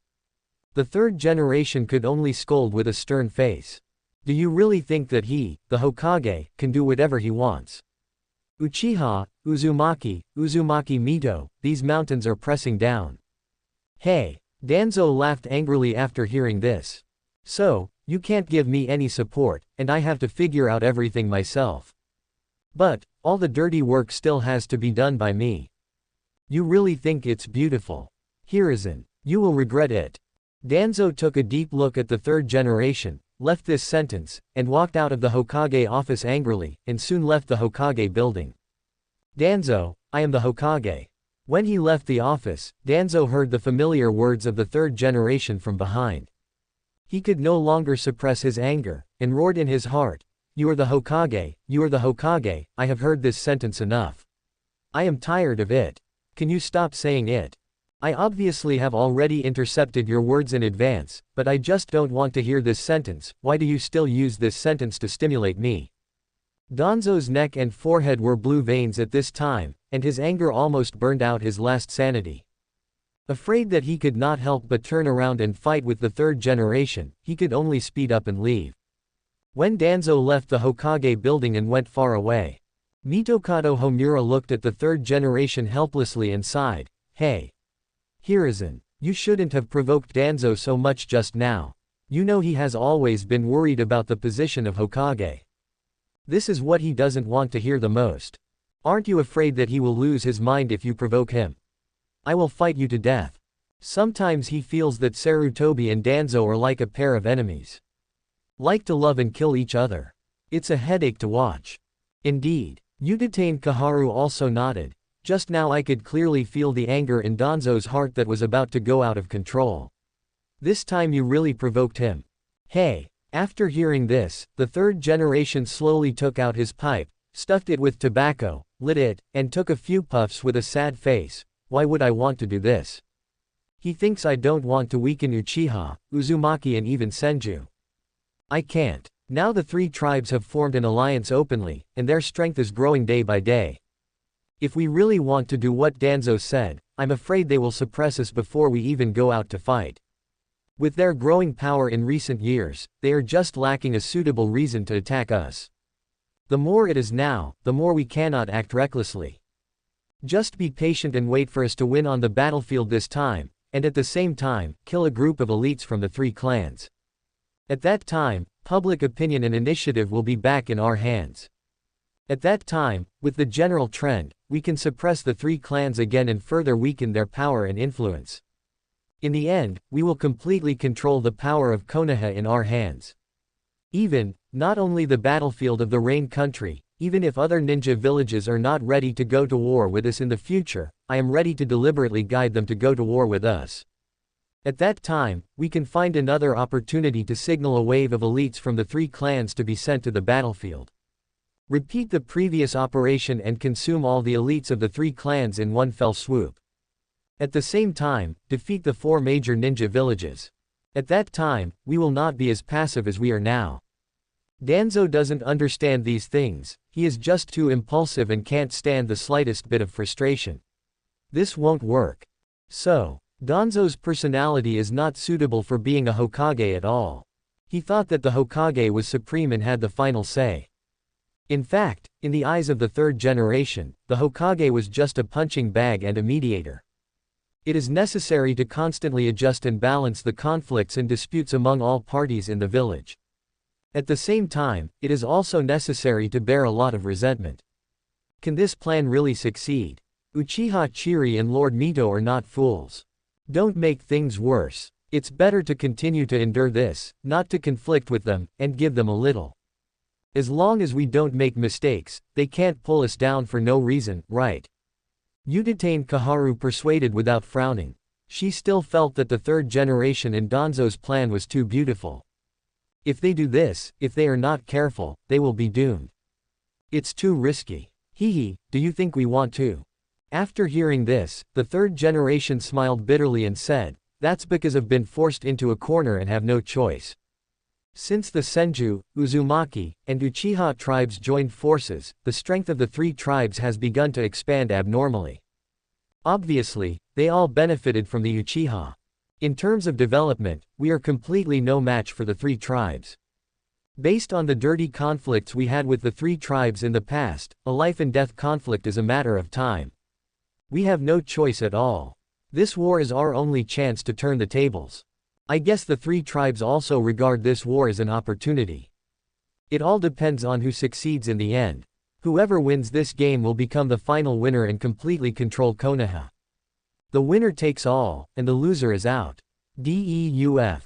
The third generation could only scold with a stern face. Do you really think that he, the Hokage, can do whatever he wants? Uchiha, Uzumaki Mito, these mountains are pressing down. Hey! Danzo laughed angrily after hearing this. So, you can't give me any support, and I have to figure out everything myself. But, all the dirty work still has to be done by me. You really think it's beautiful? Hiruzen, you will regret it. Danzo took a deep look at the third generation, left this sentence, and walked out of the Hokage office angrily, and soon left the Hokage building. Danzo, I am the Hokage. When he left the office, Danzo heard the familiar words of the third generation from behind. He could no longer suppress his anger, and roared in his heart, "You are the Hokage, you are the Hokage, I have heard this sentence enough. I am tired of it. Can you stop saying it? I obviously have already intercepted your words in advance, but I just don't want to hear this sentence. Why do you still use this sentence to stimulate me?" Danzo's neck and forehead were blue veins at this time, and his anger almost burned out his last sanity. Afraid that he could not help but turn around and fight with the third generation, he could only speed up and leave. When Danzo left the Hokage building and went far away, Mitokado Homura looked at the third generation helplessly and sighed, "Hey! Hiruzen, you shouldn't have provoked Danzo so much just now. You know he has always been worried about the position of Hokage. This is what he doesn't want to hear the most. Aren't you afraid that he will lose his mind if you provoke him? I will fight you to death." Sometimes he feels that Sarutobi and Danzo are like a pair of enemies. Like to love and kill each other. It's a headache to watch. Indeed. Uchiha Kaharu also nodded. Just now I could clearly feel the anger in Danzo's heart that was about to go out of control. This time you really provoked him. Hey! After hearing this, the third generation slowly took out his pipe, stuffed it with tobacco, lit it, and took a few puffs with a sad face. Why would I want to do this? He thinks I don't want to weaken Uchiha, Uzumaki and even Senju. I can't. Now the three tribes have formed an alliance openly, and their strength is growing day by day. If we really want to do what Danzo said, I'm afraid they will suppress us before we even go out to fight. With their growing power in recent years, they are just lacking a suitable reason to attack us. The more it is now, the more we cannot act recklessly. Just be patient and wait for us to win on the battlefield this time, and at the same time, kill a group of elites from the three clans. At that time, public opinion and initiative will be back in our hands. At that time, with the general trend, we can suppress the three clans again and further weaken their power and influence. In the end, we will completely control the power of Konoha in our hands. Not only the battlefield of the Rain Country, even if other ninja villages are not ready to go to war with us in the future, I am ready to deliberately guide them to go to war with us. At that time, we can find another opportunity to signal a wave of elites from the three clans to be sent to the battlefield. Repeat the previous operation and consume all the elites of the three clans in one fell swoop. At the same time, defeat the four major ninja villages. At that time, we will not be as passive as we are now. Danzo doesn't understand these things, he is just too impulsive and can't stand the slightest bit of frustration. This won't work. So, Danzo's personality is not suitable for being a Hokage at all. He thought that the Hokage was supreme and had the final say. In fact, in the eyes of the third generation, the Hokage was just a punching bag and a mediator. It is necessary to constantly adjust and balance the conflicts and disputes among all parties in the village. At the same time, it is also necessary to bear a lot of resentment. Can this plan really succeed? Uchiha Zhili and Lord Mito are not fools. Don't make things worse. It's better to continue to endure this, not to conflict with them, and give them a little. As long as we don't make mistakes, they can't pull us down for no reason, right? Uchiha Kaharu persuaded without frowning. She still felt that the third generation in Danzo's plan was too beautiful. If they do this, if they are not careful, they will be doomed. It's too risky. Hehe, do you think we want to? After hearing this, the third generation smiled bitterly and said, that's because I've been forced into a corner and have no choice. Since the Senju, Uzumaki, and Uchiha tribes joined forces, the strength of the three tribes has begun to expand abnormally. Obviously, they all benefited from the Uchiha. In terms of development, we are completely no match for the three tribes. Based on the dirty conflicts we had with the three tribes in the past, a life and death conflict is a matter of time. We have no choice at all. This war is our only chance to turn the tables. I guess the three tribes also regard this war as an opportunity. It all depends on who succeeds in the end. Whoever wins this game will become the final winner and completely control Konoha. The winner takes all, and the loser is out. DEUF.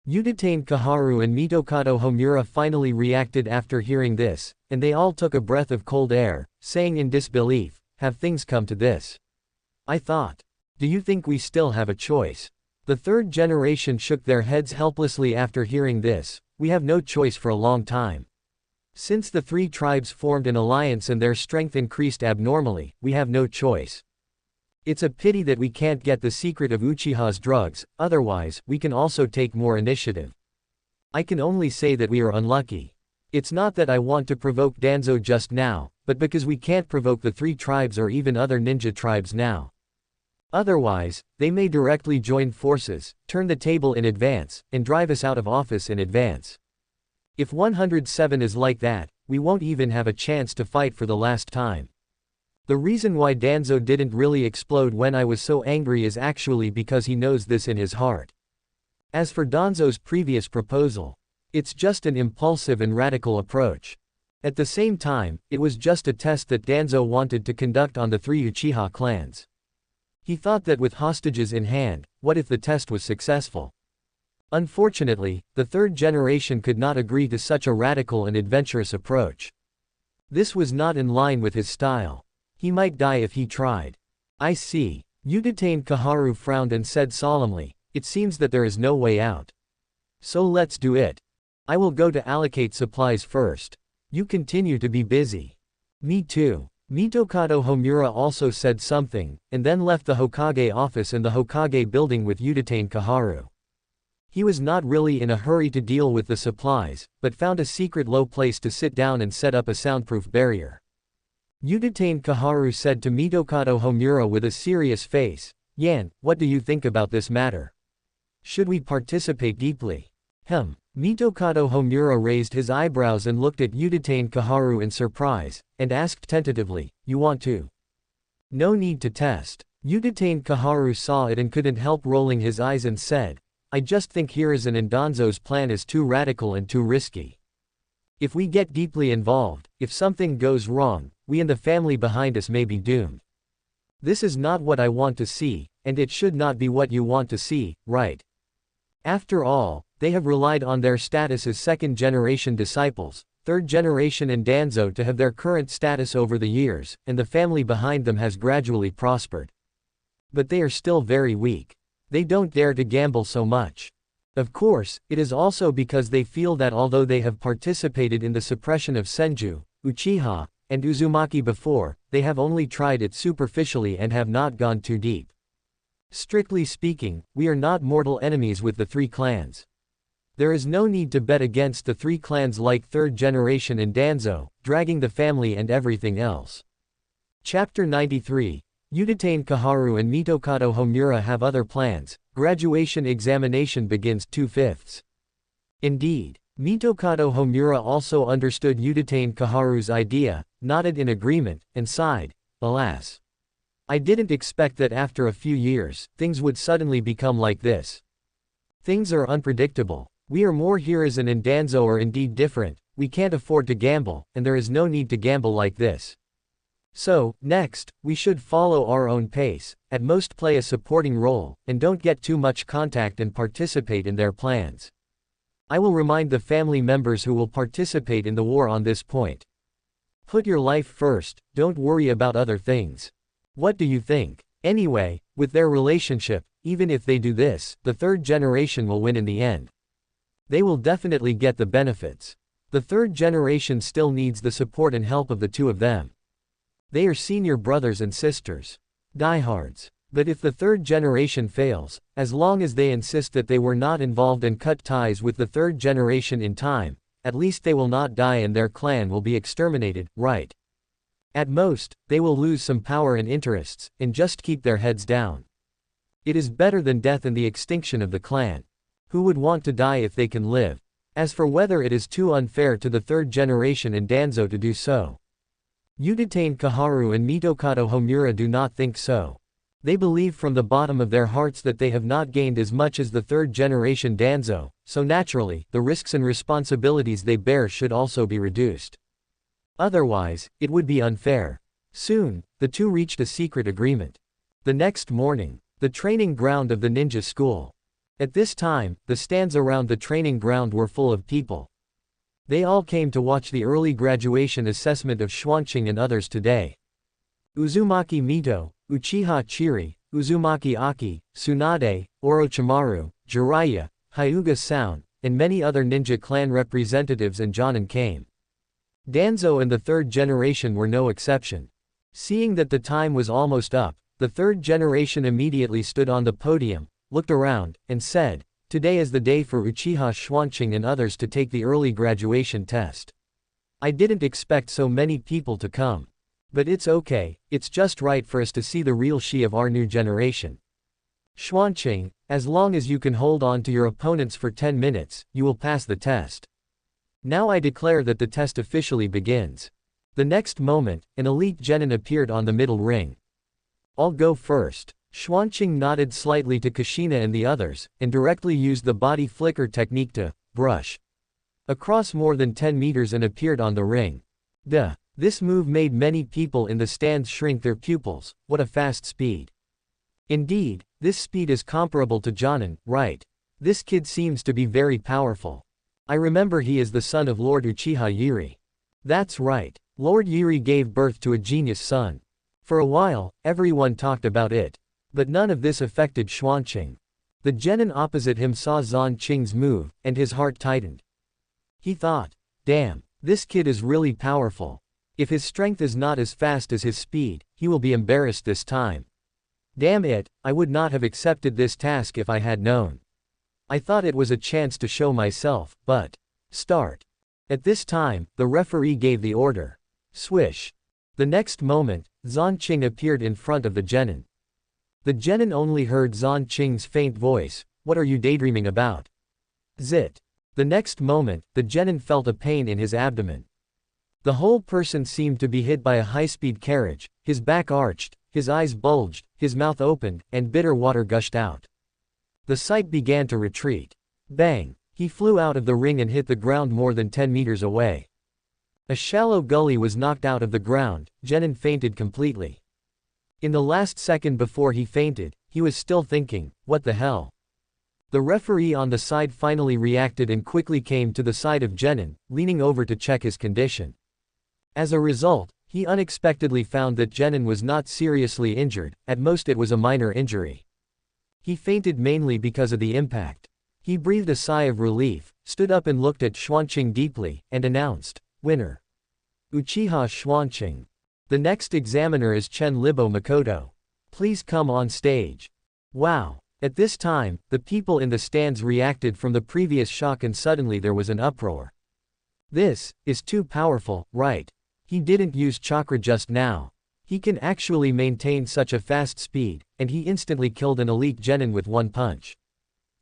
Uchiha Kaharu and Mitokado Homura finally reacted after hearing this, and they all took a breath of cold air, saying in disbelief, have things come to this? I thought. Do you think we still have a choice? The third generation shook their heads helplessly after hearing this, we have no choice for a long time. Since the three tribes formed an alliance and their strength increased abnormally, we have no choice. It's a pity that we can't get the secret of Uchiha's drugs, otherwise, we can also take more initiative. I can only say that we are unlucky. It's not that I want to provoke Danzo just now, but because we can't provoke the three tribes or even other ninja tribes now. Otherwise, they may directly join forces, turn the table in advance, and drive us out of office in advance. If 107 is like that, we won't even have a chance to fight for the last time. The reason why Danzo didn't really explode when I was so angry is actually because he knows this in his heart. As for Danzo's previous proposal, it's just an impulsive and radical approach. At the same time, it was just a test that Danzo wanted to conduct on the three Uchiha clans. He thought that with hostages in hand, what if the test was successful? Unfortunately, the third generation could not agree to such a radical and adventurous approach. This was not in line with his style. He might die if he tried. I see. Uchiha Kaharu frowned and said solemnly, it seems that there is no way out. So let's do it. I will go to allocate supplies first. You continue to be busy. Me too. Mitokado Homura also said something, and then left the Hokage office and the Hokage building with Uchiha Kaharu. He was not really in a hurry to deal with the supplies, but found a secret low place to sit down and set up a soundproof barrier. Uchiha Kaharu said to Mitokado Homura with a serious face, Yan, what do you think about this matter? Should we participate deeply? Mitokado Homura raised his eyebrows and looked at Uchiha Kaharu in surprise, and asked tentatively, you want to? No need to test. Uchiha Kaharu saw it and couldn't help rolling his eyes and said, I just think Hiruzen and Danzo's plan is too radical and too risky. If we get deeply involved, if something goes wrong, we and the family behind us may be doomed. This is not what I want to see, and it should not be what you want to see, right? After all, they have relied on their status as second-generation disciples, third generation and Danzo to have their current status over the years, and the family behind them has gradually prospered. But they are still very weak. They don't dare to gamble so much. Of course, it is also because they feel that although they have participated in the suppression of Senju, Uchiha, and Uzumaki before, they have only tried it superficially and have not gone too deep. Strictly speaking, we are not mortal enemies with the three clans. There is no need to bet against the three clans like third generation and Danzo, dragging the family and everything else. Chapter 93. Uchiha Kaharu and Mitokado Homura have other plans. Graduation examination begins 2/5. Indeed, Mitokado Homura also understood Uchiha Kaharu's idea, nodded in agreement, and sighed, alas. I didn't expect that after a few years, things would suddenly become like this. Things are unpredictable. We are more Hiruzen and Danzo are indeed different, we can't afford to gamble, and there is no need to gamble like this. So, next, we should follow our own pace, at most play a supporting role, and don't get too much contact and participate in their plans. I will remind the family members who will participate in the war on this point. Put your life first, don't worry about other things. What do you think? Anyway, with their relationship, even if they do this, the third generation will win in the end. They will definitely get the benefits. The third generation still needs the support and help of the two of them. They are senior brothers and sisters. Diehards. But if the third generation fails, as long as they insist that they were not involved and cut ties with the third generation in time, at least they will not die and their clan will be exterminated, right? At most, they will lose some power and interests, and just keep their heads down. It is better than death and the extinction of the clan. Who would want to die if they can live? As for whether it is too unfair to the third generation and Danzo to do so, Uchiha Kaharu and Mitokado Homura do not think so. They believe from the bottom of their hearts that they have not gained as much as the third generation Danzo, so naturally, the risks and responsibilities they bear should also be reduced. Otherwise, it would be unfair. Soon, the two reached a secret agreement. The next morning, the training ground of the ninja school. At this time, the stands around the training ground were full of people. They all came to watch the early graduation assessment of Xuanqing and others today. Uzumaki Mito, Uchiha Chiri, Uzumaki Aki, Tsunade, Orochimaru, Jiraiya, Hyuga Sound, and many other ninja clan representatives and Jonin came. Danzo and the third generation were no exception. Seeing that the time was almost up, the third generation immediately stood on the podium, looked around, and said, "Today is the day for Uchiha Xuanqing and others to take the early graduation test. I didn't expect so many people to come. But it's okay, it's just right for us to see the real she of our new generation. Xuanqing, as long as you can hold on to your opponents for 10 minutes, you will pass the test. Now I declare that the test officially begins." The next moment, an elite genin appeared on the middle ring. "I'll go first." Xuanqing nodded slightly to Kushina and the others, and directly used the body flicker technique to brush across more than 10 meters and appeared on the ring. Duh. This move made many people in the stands shrink their pupils. What a fast speed. Indeed, this speed is comparable to Jonin, right? This kid seems to be very powerful. I remember he is the son of Lord Uchiha Zhili. That's right. Lord Zhili gave birth to a genius son. For a while, everyone talked about it. But none of this affected Xuanqing. The genin opposite him saw Xuanqing's move, and his heart tightened. He thought, damn, this kid is really powerful. If his strength is not as fast as his speed, he will be embarrassed this time. Damn it, I would not have accepted this task if I had known. I thought it was a chance to show myself, but start. At this time, the referee gave the order. Swish. The next moment, Xuanqing appeared in front of the genin. The genin only heard Xuanqing's faint voice, "What are you daydreaming about?" Zit. The next moment, the genin felt a pain in his abdomen. The whole person seemed to be hit by a high-speed carriage, his back arched, his eyes bulged, his mouth opened, and bitter water gushed out. The sight began to retreat. Bang! He flew out of the ring and hit the ground more than 10 meters away. A shallow gully was knocked out of the ground. Genin fainted completely. In the last second before he fainted, he was still thinking, what the hell? The referee on the side finally reacted and quickly came to the side of Genin, leaning over to check his condition. As a result, he unexpectedly found that Genin was not seriously injured, at most it was a minor injury. He fainted mainly because of the impact. He breathed a sigh of relief, stood up and looked at Xuanqing deeply, and announced, "Winner. Uchiha Xuanqing. The next examiner is Chen Libo Makoto. Please come on stage." Wow. At this time, the people in the stands reacted from the previous shock and suddenly there was an uproar. This is too powerful, right? He didn't use chakra just now. He can actually maintain such a fast speed, and he instantly killed an elite genin with one punch.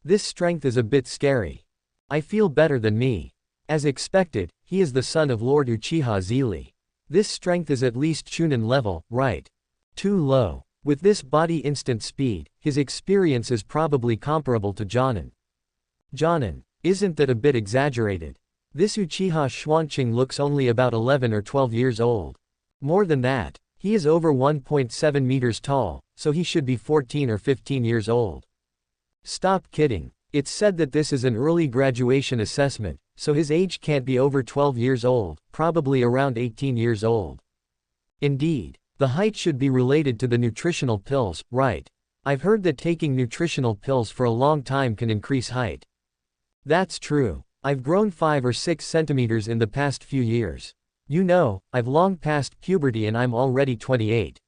This strength is a bit scary. I feel better than me. As expected, he is the son of Lord Uchiha Zhili. This strength is at least Chunin level, right? Too low. With this body instant speed, his experience is probably comparable to Jonin. Jonin, isn't that a bit exaggerated? This Uchiha Xuanqing looks only about 11 or 12 years old. More than that, he is over 1.7 meters tall, so he should be 14 or 15 years old. Stop kidding. It's said that this is an early graduation assessment, so his age can't be over 12 years old, probably around 18 years old. Indeed, the height should be related to the nutritional pills, right? I've heard that taking nutritional pills for a long time can increase height. That's true. I've grown 5 or 6 centimeters in the past few years. You know, I've long passed puberty and I'm already 28.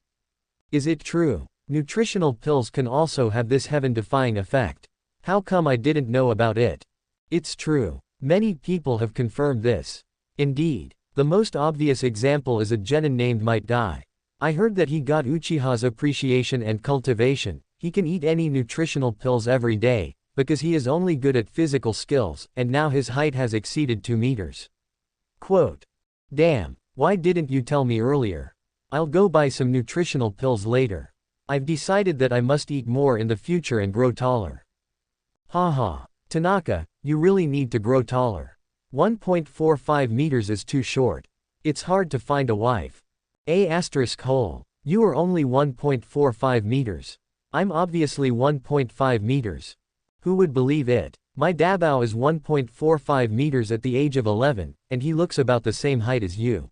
Is it true? Nutritional pills can also have this heaven-defying effect. How come I didn't know about it? It's true. Many people have confirmed this. Indeed, the most obvious example is a genin named Might Die. I heard that he got Uchiha's appreciation and cultivation. He can eat any nutritional pills every day, because he is only good at physical skills, and now his height has exceeded 2 meters. Quote. Damn, why didn't you tell me earlier? I'll go buy some nutritional pills later. I've decided that I must eat more in the future and grow taller. Haha. Tanaka, you really need to grow taller. 1.45 meters is too short. It's hard to find a wife. You are only 1.45 meters. I'm obviously 1.5 meters. Who would believe it? My Dabao is 1.45 meters at the age of 11, and he looks about the same height as you.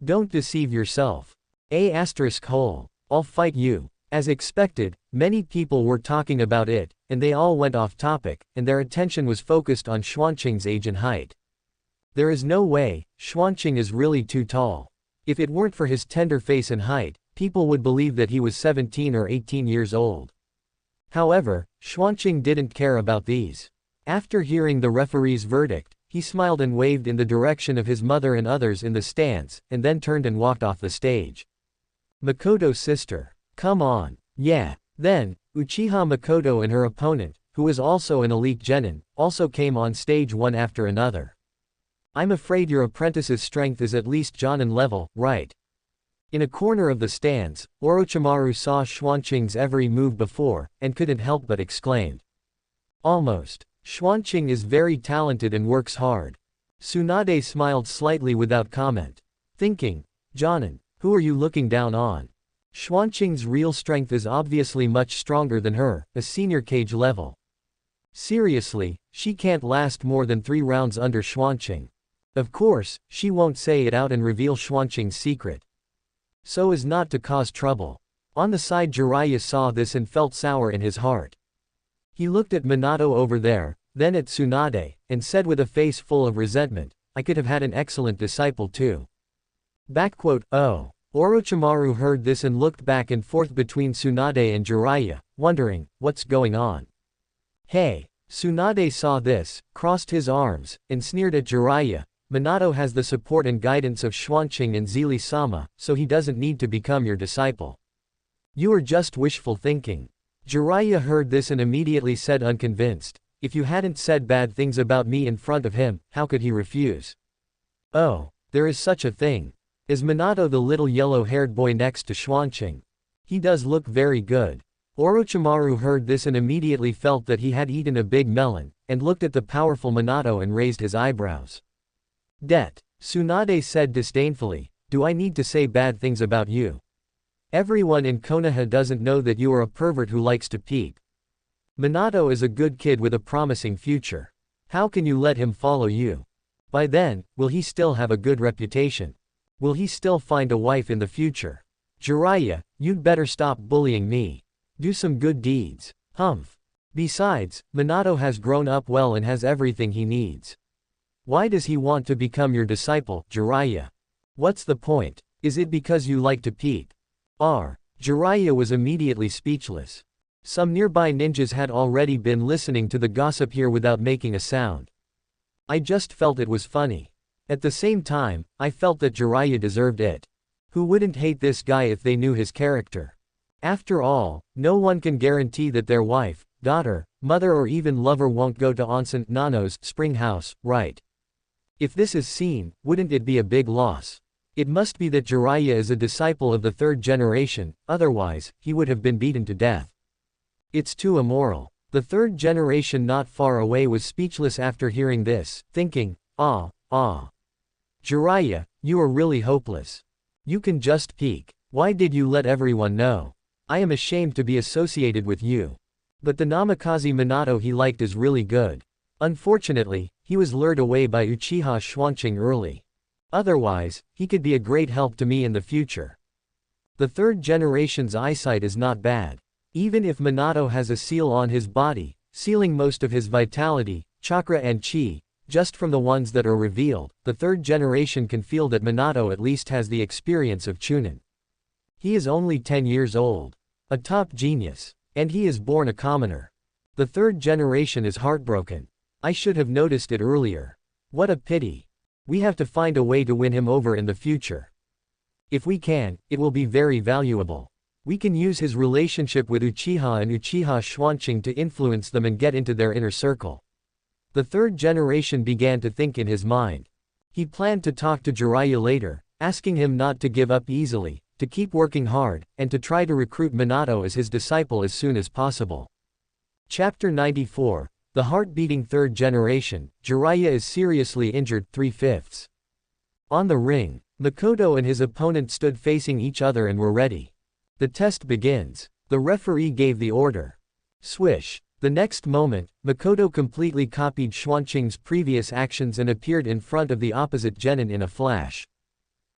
Don't deceive yourself. I'll fight you. As expected, many people were talking about it, and they all went off topic, and their attention was focused on Xuanqing's age and height. There is no way, Xuanqing is really too tall. If it weren't for his tender face and height, people would believe that he was 17 or 18 years old. However, Xuanqing didn't care about these. After hearing the referee's verdict, he smiled and waved in the direction of his mother and others in the stands, and then turned and walked off the stage. Makoto's sister. Come on. Yeah. Then, Uchiha Makoto and her opponent, who is also an elite genin, also came on stage one after another. I'm afraid your apprentice's strength is at least Jonin level, right? In a corner of the stands, Orochimaru saw Xuanqing's every move before, and couldn't help but exclaimed. Almost. Xuanqing is very talented and works hard. Tsunade smiled slightly without comment. Thinking, Jonin, who are you looking down on? Xuanqing's real strength is obviously much stronger than her, a senior Kage level. Seriously, she can't last more than 3 rounds under Xuanqing. Of course, she won't say it out and reveal Xuanqing's secret. So as not to cause trouble. On the side Jiraiya saw this and felt sour in his heart. He looked at Minato over there, then at Tsunade, and said with a face full of resentment, I could have had an excellent disciple too. Oh. Orochimaru heard this and looked back and forth between Tsunade and Jiraiya, wondering, what's going on? Hey. Tsunade saw this, crossed his arms, and sneered at Jiraiya. Minato has the support and guidance of Xuanqing and Zili-sama, so he doesn't need to become your disciple. You are just wishful thinking. Jiraiya heard this and immediately said unconvinced, if you hadn't said bad things about me in front of him, how could he refuse? Oh, there is such a thing. Is Minato the little yellow-haired boy next to Xuanqing? He does look very good. Orochimaru heard this and immediately felt that he had eaten a big melon, and looked at the powerful Minato and raised his eyebrows. Tsunade said disdainfully, do I need to say bad things about you? Everyone in Konoha doesn't know that you are a pervert who likes to peep. Minato is a good kid with a promising future. How can you let him follow you? By then, will he still have a good reputation? Will he still find a wife in the future? Jiraiya, you'd better stop bullying me. Do some good deeds. Humph. Besides, Minato has grown up well and has everything he needs. Why does he want to become your disciple, Jiraiya? What's the point? Is it because you like to peep? Jiraiya was immediately speechless. Some nearby ninjas had already been listening to the gossip here without making a sound. I just felt it was funny. At the same time, I felt that Jiraiya deserved it. Who wouldn't hate this guy if they knew his character? After all, no one can guarantee that their wife, daughter, mother or even lover won't go to Onsen Nano's spring house, right? If this is seen, wouldn't it be a big loss? It must be that Jiraiya is a disciple of the 3rd generation, otherwise, he would have been beaten to death. It's too immoral. The 3rd generation not far away was speechless after hearing this, thinking, Jiraiya, you are really hopeless. You can just peek. Why did you let everyone know? I am ashamed to be associated with you. But the Namikaze Minato he liked is really good. Unfortunately, he was lured away by Uchiha Xuanqing early. Otherwise, he could be a great help to me in the future. The third generation's eyesight is not bad. Even if Minato has a seal on his body, sealing most of his vitality, chakra and chi, just from the ones that are revealed, the third generation can feel that Minato at least has the experience of Chunin. He is only 10 years old. A top genius. And he is born a commoner. The third generation is heartbroken. I should have noticed it earlier. What a pity. We have to find a way to win him over in the future. If we can, it will be very valuable. We can use his relationship with Uchiha and Uchiha Xuanqing to influence them and get into their inner circle. The third generation began to think in his mind. He planned to talk to Jiraiya later, asking him not to give up easily, to keep working hard, and to try to recruit Minato as his disciple as soon as possible. Chapter 94, The Heart-Beating Third Generation, Jiraiya is seriously injured 3/5. On the ring, Makoto and his opponent stood facing each other and were ready. The test begins. The referee gave the order. Swish. The next moment, Makoto completely copied Xuanqing's previous actions and appeared in front of the opposite genin in a flash.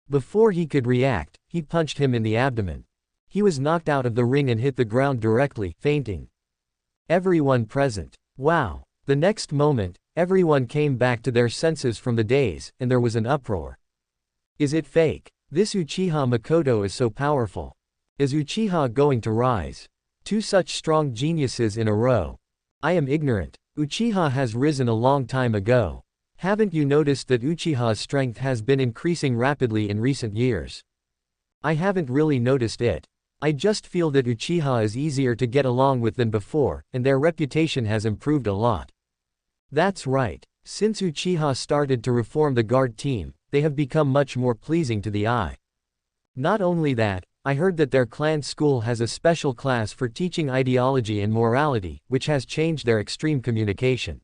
Before he could react, he punched him in the abdomen. He was knocked out of the ring and hit the ground directly, fainting. Everyone present. Wow. The next moment, everyone came back to their senses from the daze, and there was an uproar. Is it fake? This Uchiha Makoto is so powerful. Is Uchiha going to rise? Two such strong geniuses in a row. I am ignorant. Uchiha has risen a long time ago. Haven't you noticed that Uchiha's strength has been increasing rapidly in recent years? I haven't really noticed it. I just feel that Uchiha is easier to get along with than before, and their reputation has improved a lot. That's right. Since Uchiha started to reform the guard team, they have become much more pleasing to the eye. Not only that, I heard that their clan school has a special class for teaching ideology and morality, which has changed their extreme communication.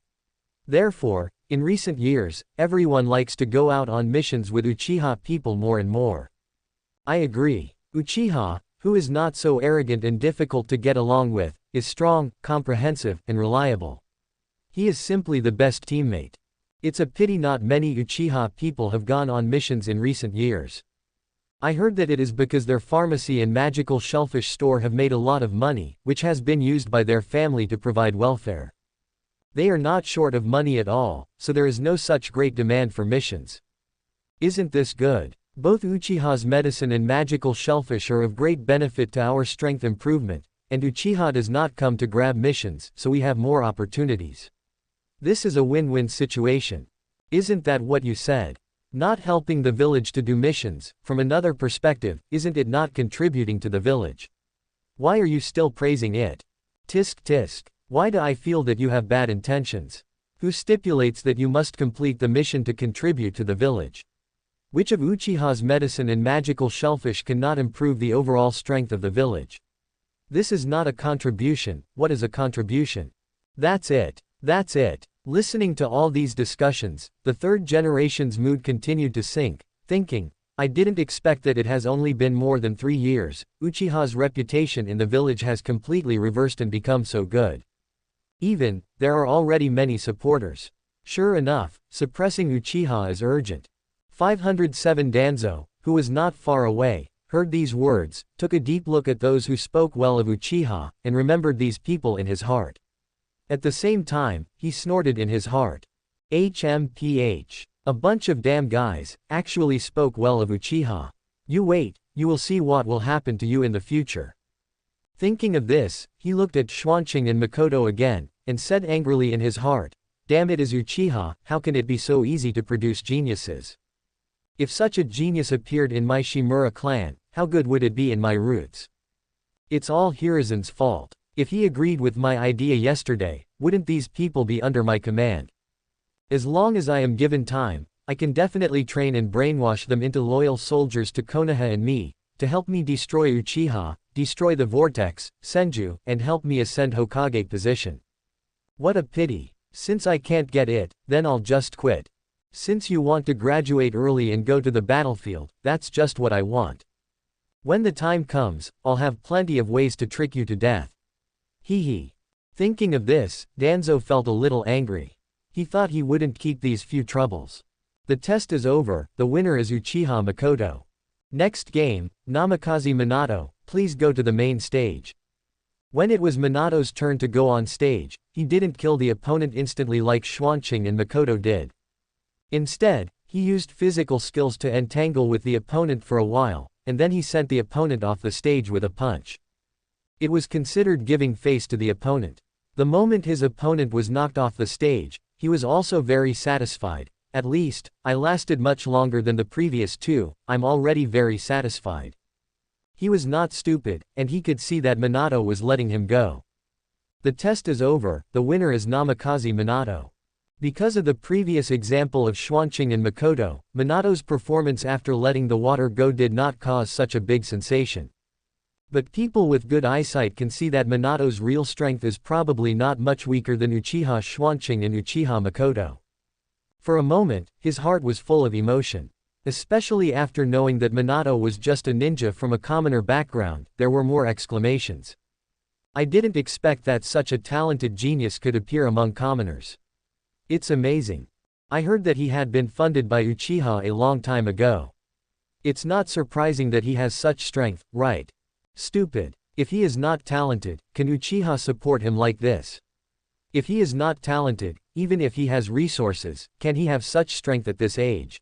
Therefore, in recent years, everyone likes to go out on missions with Uchiha people more and more. I agree. Uchiha, who is not so arrogant and difficult to get along with, is strong, comprehensive, and reliable. He is simply the best teammate. It's a pity not many Uchiha people have gone on missions in recent years. I heard that it is because their pharmacy and magical shellfish store have made a lot of money, which has been used by their family to provide welfare. They are not short of money at all, so there is no such great demand for missions. Isn't this good? Both Uchiha's medicine and magical shellfish are of great benefit to our strength improvement, and Uchiha does not come to grab missions, so we have more opportunities. This is a win-win situation. Isn't that what you said? Not helping the village to do missions, from another perspective, isn't it not contributing to the village? Why are you still praising it? Tisk tisk. Why do I feel that you have bad intentions? Who stipulates that you must complete the mission to contribute to the village? Which of Uchiha's medicine and magical shellfish cannot improve the overall strength of the village? This is not a contribution. What is a contribution? That's it. That's it. Listening to all these discussions, the third generation's mood continued to sink, thinking, I didn't expect that it has only been more than 3 years, Uchiha's reputation in the village has completely reversed and become so good. There are already many supporters. Sure enough, suppressing Uchiha is urgent. 507 Danzo, who was not far away, heard these words, took a deep look at those who spoke well of Uchiha, and remembered these people in his heart. At the same time, he snorted in his heart. HMPH. A bunch of damn guys, actually spoke well of Uchiha. You wait, you will see what will happen to you in the future. Thinking of this, he looked at Xuanqing and Makoto again, and said angrily in his heart, damn it is Uchiha, how can it be so easy to produce geniuses? If such a genius appeared in my Shimura clan, how good would it be in my roots? It's all Hiruzen's fault. If he agreed with my idea yesterday, wouldn't these people be under my command? As long as I am given time, I can definitely train and brainwash them into loyal soldiers to Konoha and me, to help me destroy Uchiha, destroy the Vortex, Senju, and help me ascend Hokage position. What a pity. Since I can't get it, then I'll just quit. Since you want to graduate early and go to the battlefield, that's just what I want. When the time comes, I'll have plenty of ways to trick you to death. Hee hee. Thinking of this, Danzo felt a little angry. He thought he wouldn't keep these few troubles. The test is over, the winner is Uchiha Makoto. Next game, Namikaze Minato, please go to the main stage. When it was Minato's turn to go on stage, he didn't kill the opponent instantly like Xuanqing and Makoto did. Instead, he used physical skills to entangle with the opponent for a while, and then he sent the opponent off the stage with a punch. It was considered giving face to the opponent. The moment his opponent was knocked off the stage, he was also very satisfied. At least, I lasted much longer than the previous two, I'm already very satisfied. He was not stupid, and he could see that Minato was letting him go. The test is over, the winner is Namikaze Minato. Because of the previous example of Xuanqing and Makoto, Minato's performance after letting the water go did not cause such a big sensation. But people with good eyesight can see that Minato's real strength is probably not much weaker than Uchiha Xuanqing and Uchiha Makoto. For a moment, his heart was full of emotion. Especially after knowing that Minato was just a ninja from a commoner background, there were more exclamations. I didn't expect that such a talented genius could appear among commoners. It's amazing. I heard that he had been funded by Uchiha a long time ago. It's not surprising that he has such strength, right? Stupid. If he is not talented, can Uchiha support him like this? If he is not talented, even if he has resources, can he have such strength at this age?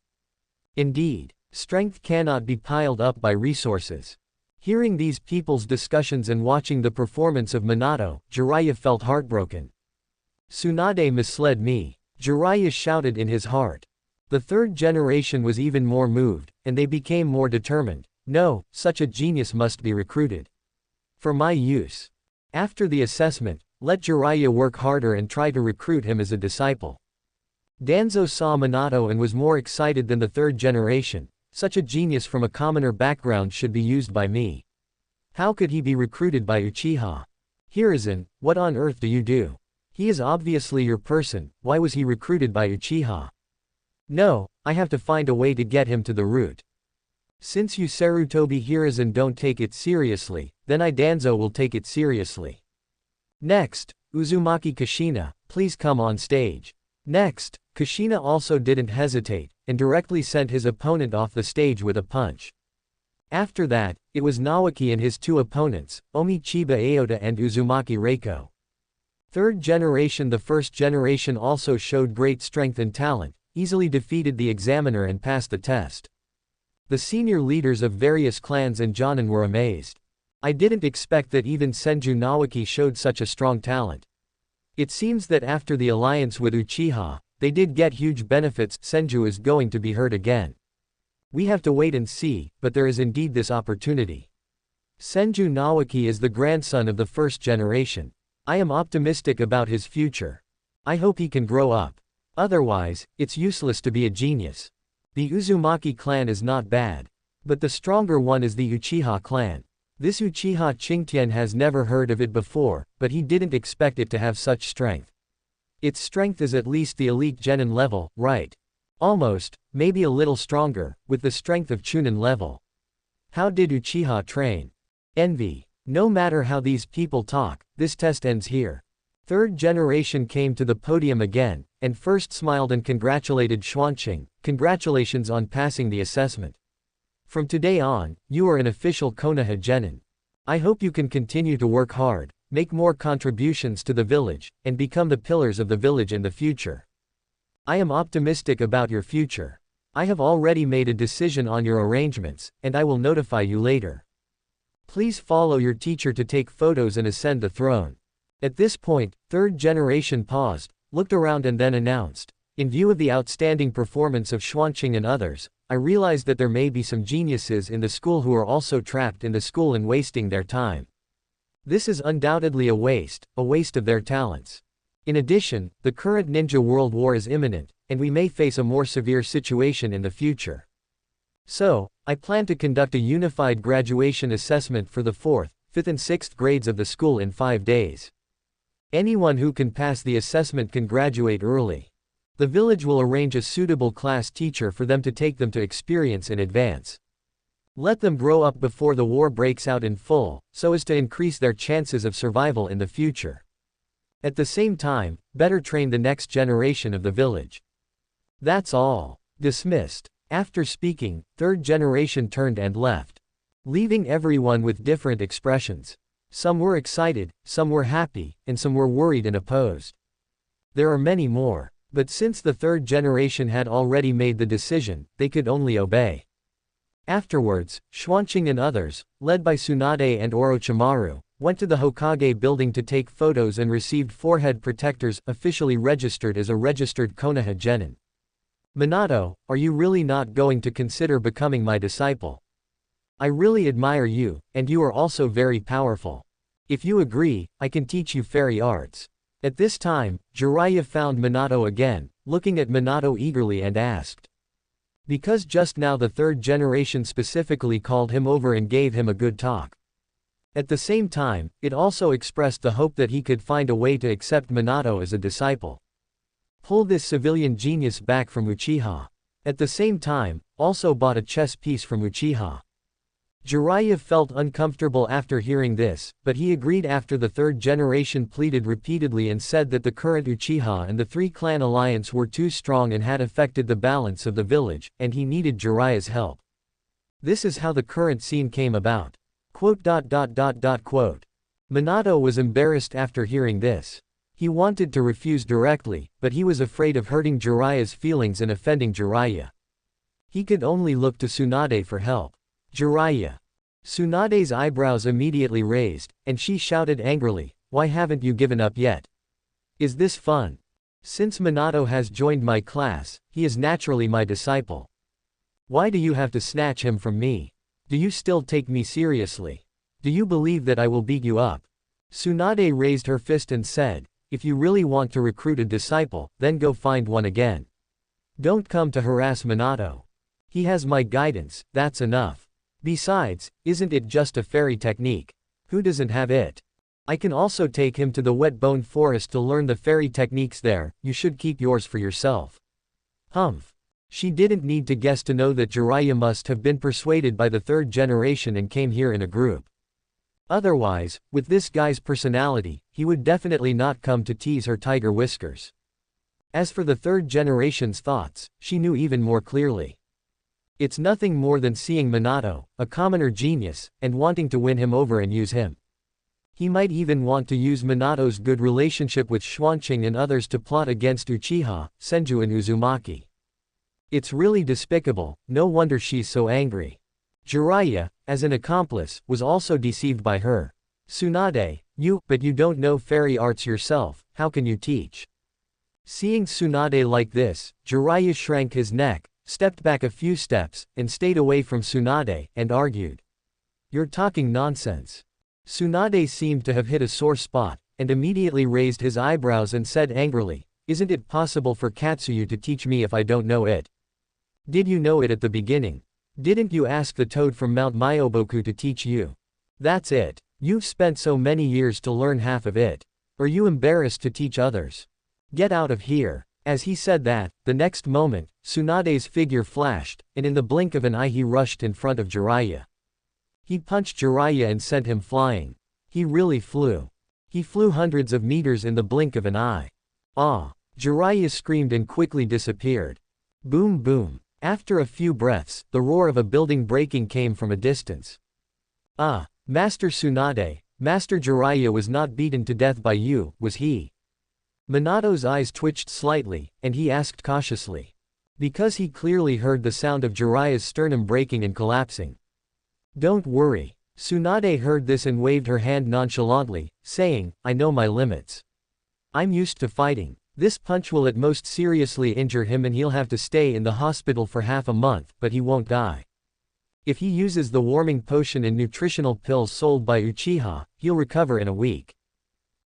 Indeed, strength cannot be piled up by resources. Hearing these people's discussions and watching the performance of Minato, Jiraiya felt heartbroken. Tsunade misled me, Jiraiya shouted in his heart. The third generation was even more moved, and they became more determined. No, such a genius must be recruited. For my use. After the assessment, let Jiraiya work harder and try to recruit him as a disciple. Danzo saw Minato and was more excited than the third generation. Such a genius from a commoner background should be used by me. How could he be recruited by Uchiha? Hiruzen, what on earth do you do? He is obviously your person, why was he recruited by Uchiha? No, I have to find a way to get him to the root. Since you Sarutobi Hiruzen don't take it seriously, then I Danzo will take it seriously. Next, Uzumaki Kushina, please come on stage. Next, Kushina also didn't hesitate, and directly sent his opponent off the stage with a punch. After that, it was Naoki and his two opponents, Omi Chiba Aota and Uzumaki Reiko. Third generation. The first generation also showed great strength and talent, easily defeated the examiner and passed the test. The senior leaders of various clans and Jonin were amazed. I didn't expect that even Senju Naoki showed such a strong talent. It seems that after the alliance with Uchiha, they did get huge benefits. Senju is going to be hurt again. We have to wait and see, but there is indeed this opportunity. Senju Naoki is the grandson of the first generation. I am optimistic about his future. I hope he can grow up. Otherwise, it's useless to be a genius. The Uzumaki clan is not bad. But the stronger one is the Uchiha clan. This Uchiha Qingtian has never heard of it before, but he didn't expect it to have such strength. Its strength is at least the elite genin level, right? Almost, maybe a little stronger, with the strength of Chunin level. How did Uchiha train? Envy. No matter how these people talk, this test ends here. Third generation came to the podium again, and first smiled and congratulated Xuanqing. Congratulations on passing the assessment. From today on, you are an official Konoha genin. I hope you can continue to work hard, make more contributions to the village, and become the pillars of the village in the future. I am optimistic about your future. I have already made a decision on your arrangements, and I will notify you later. Please follow your teacher to take photos and ascend the throne. At this point, third generation paused, looked around and then announced, in view of the outstanding performance of Xuanqing and others, I realized that there may be some geniuses in the school who are also trapped in the school and wasting their time. This is undoubtedly a waste of their talents. In addition, the current ninja world war is imminent, and we may face a more severe situation in the future. So, I plan to conduct a unified graduation assessment for the 4th, 5th and 6th grades of the school in 5 days. Anyone who can pass the assessment can graduate early. The village will arrange a suitable class teacher for them to take them to experience in advance. Let them grow up before the war breaks out in full, so as to increase their chances of survival in the future. At the same time, better train the next generation of the village. That's all. Dismissed. After speaking, third generation turned and left, leaving everyone with different expressions. Some were excited, some were happy, and some were worried and opposed. There are many more. But since the third generation had already made the decision, they could only obey. Afterwards, Xuanqing and others, led by Tsunade and Orochimaru, went to the Hokage building to take photos and received forehead protectors, officially registered as a registered Konoha genin. Minato, are you really not going to consider becoming my disciple? I really admire you, and you are also very powerful. If you agree, I can teach you fairy arts. At this time, Jiraiya found Minato again, looking at Minato eagerly and asked. Because just now the third generation specifically called him over and gave him a good talk. At the same time, it also expressed the hope that he could find a way to accept Minato as a disciple. Pull this civilian genius back from Uchiha. At the same time, also bought a chess piece from Uchiha. Jiraiya felt uncomfortable after hearing this, but he agreed after the third generation pleaded repeatedly and said that the current Uchiha and the three-clan alliance were too strong and had affected the balance of the village, and he needed Jiraiya's help. This is how the current scene came about. Minato was embarrassed after hearing this. He wanted to refuse directly, but he was afraid of hurting Jiraiya's feelings and offending Jiraiya. He could only look to Tsunade for help. Jiraiya. Tsunade's eyebrows immediately raised, and she shouted angrily, "Why haven't you given up yet? Is this fun? Since Minato has joined my class, he is naturally my disciple. Why do you have to snatch him from me? Do you still take me seriously? Do you believe that I will beat you up?" Tsunade raised her fist and said, "If you really want to recruit a disciple, then go find one again. Don't come to harass Minato. He has my guidance, that's enough. Besides, isn't it just a fairy technique? Who doesn't have it? I can also take him to the wet bone forest to learn the fairy techniques there, you should keep yours for yourself." Humph. She didn't need to guess to know that Jiraiya must have been persuaded by the third generation and came here in a group. Otherwise, with this guy's personality, he would definitely not come to tease her tiger whiskers. As for the third generation's thoughts, she knew even more clearly. It's nothing more than seeing Minato, a commoner genius, and wanting to win him over and use him. He might even want to use Minato's good relationship with Xuanqing and others to plot against Uchiha, Senju and Uzumaki. It's really despicable, no wonder she's so angry. Jiraiya, as an accomplice, was also deceived by her. Tsunade, but you don't know fairy arts yourself, how can you teach? Seeing Tsunade like this, Jiraiya shrank his neck, stepped back a few steps, and stayed away from Tsunade, and argued. You're talking nonsense. Tsunade seemed to have hit a sore spot, and immediately raised his eyebrows and said angrily, "Isn't it possible for Katsuyu to teach me if I don't know it? Did you know it at the beginning? Didn't you ask the toad from Mount Myoboku to teach you? That's it. You've spent so many years to learn half of it. Are you embarrassed to teach others? Get out of here." As he said that, the next moment, Tsunade's figure flashed, and in the blink of an eye he rushed in front of Jiraiya. He punched Jiraiya and sent him flying. He really flew. He flew hundreds of meters in the blink of an eye. Ah! Jiraiya screamed and quickly disappeared. Boom boom. After a few breaths, the roar of a building breaking came from a distance. Ah! Master Tsunade, Master Jiraiya was not beaten to death by you, was he? Minato's eyes twitched slightly, and he asked cautiously. Because he clearly heard the sound of Jiraiya's sternum breaking and collapsing. Don't worry. Tsunade heard this and waved her hand nonchalantly, saying, I know my limits. I'm used to fighting. This punch will at most seriously injure him and he'll have to stay in the hospital for half a month, but he won't die. If he uses the warming potion and nutritional pills sold by Uchiha, he'll recover in a week.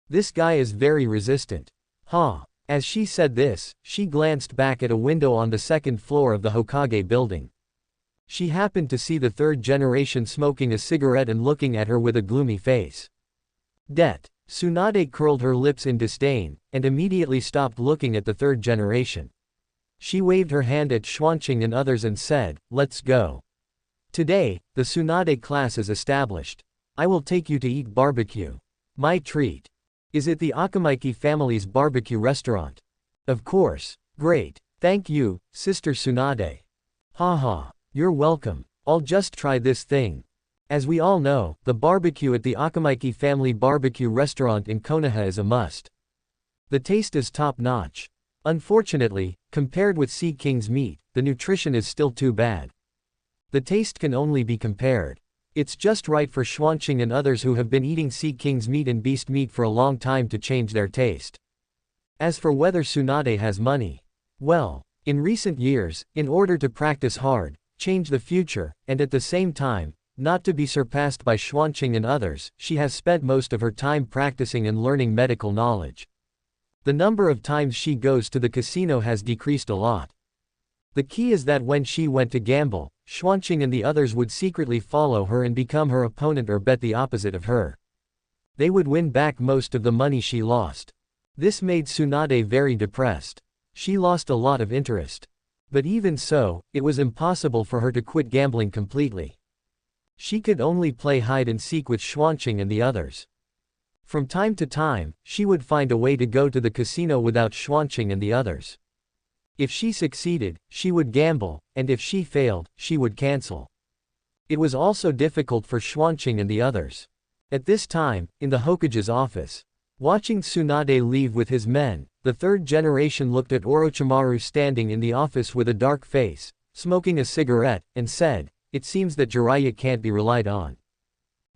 This guy is very resistant. Huh. As she said this, she glanced back at a window on the second floor of the Hokage building. She happened to see the third generation smoking a cigarette and looking at her with a gloomy face. Det. Tsunade curled her lips in disdain, and immediately stopped looking at the third generation. She waved her hand at Xuanqing and others and said, let's go. Today, the Tsunade class is established. I will take you to eat barbecue. My treat. Is it the Akamaiki family's barbecue restaurant? Of course. Great. Thank you, Sister Tsunade. Haha. You're welcome. I'll just try this thing. As we all know, the barbecue at the Akamaiki family barbecue restaurant in Konoha is a must. The taste is top-notch. Unfortunately, compared with Sea King's meat, the nutrition is still too bad. The taste can only be compared. It's just right for Xuanqing and others who have been eating Sea King's meat and beast meat for a long time to change their taste. As for whether Tsunade has money, well, in recent years, in order to practice hard, change the future, and at the same time, not to be surpassed by Xuanqing and others, she has spent most of her time practicing and learning medical knowledge. The number of times she goes to the casino has decreased a lot. The key is that when she went to gamble, Xuanqing and the others would secretly follow her and become her opponent or bet the opposite of her. They would win back most of the money she lost. This made Tsunade very depressed. She lost a lot of interest. But even so, it was impossible for her to quit gambling completely. She could only play hide and seek with Xuanqing and the others. From time to time, she would find a way to go to the casino without Xuanqing and the others. If she succeeded, she would gamble, and if she failed, she would cancel. It was also difficult for Xuanqing and the others. At this time, in the Hokage's office, watching Tsunade leave with his men, the third generation looked at Orochimaru standing in the office with a dark face, smoking a cigarette, and said, "It seems that Jiraiya can't be relied on.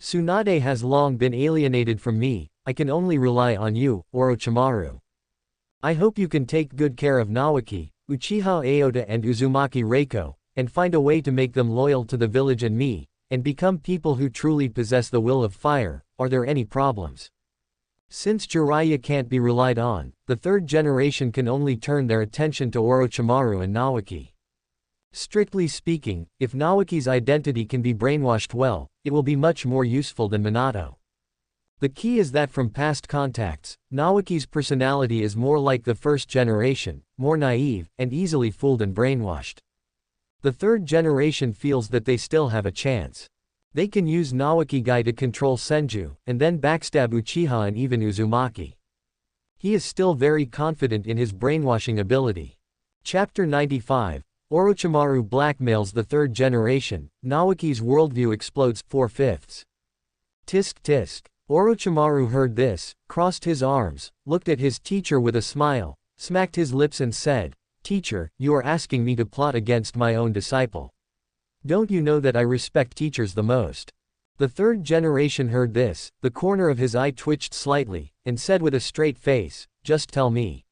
Tsunade has long been alienated from me, I can only rely on you, Orochimaru. I hope you can take good care of Naoki, Uchiha Aota and Uzumaki Reiko, and find a way to make them loyal to the village and me, and become people who truly possess the will of fire. Are there any problems?" Since Jiraiya can't be relied on, the third generation can only turn their attention to Orochimaru and Naoki. Strictly speaking, if Naoki's identity can be brainwashed well, it will be much more useful than Minato. The key is that from past contacts, Naoki's personality is more like the first generation, more naive, and easily fooled and brainwashed. The third generation feels that they still have a chance. They can use Naoki Gai to control Senju, and then backstab Uchiha and even Uzumaki. He is still very confident in his brainwashing ability. Chapter 95. Orochimaru blackmails the third generation, Naoki's worldview explodes 4/5. Tisk tisk. Orochimaru heard this, crossed his arms, looked at his teacher with a smile, smacked his lips and said, "Teacher, you are asking me to plot against my own disciple. Don't you know that I respect teachers the most?" The third generation heard this, the corner of his eye twitched slightly, and said with a straight face, "Just tell me.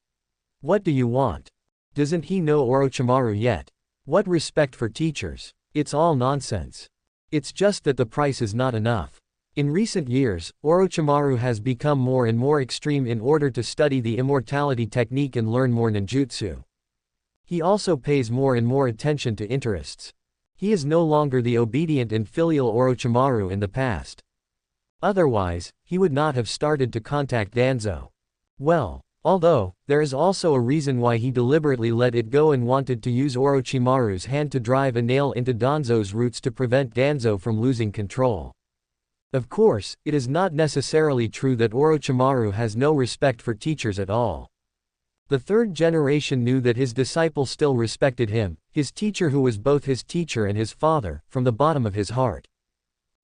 What do you want? Doesn't he know Orochimaru yet? What respect for teachers? It's all nonsense. It's just that the price is not enough." In recent years, Orochimaru has become more and more extreme in order to study the immortality technique and learn more ninjutsu. He also pays more and more attention to interests. He is no longer the obedient and filial Orochimaru in the past. Otherwise, he would not have started to contact Danzo. Well, although, there is also a reason why he deliberately let it go and wanted to use Orochimaru's hand to drive a nail into Danzo's roots to prevent Danzo from losing control. Of course, it is not necessarily true that Orochimaru has no respect for teachers at all. The third generation knew that his disciple still respected him, his teacher who was both his teacher and his father, from the bottom of his heart.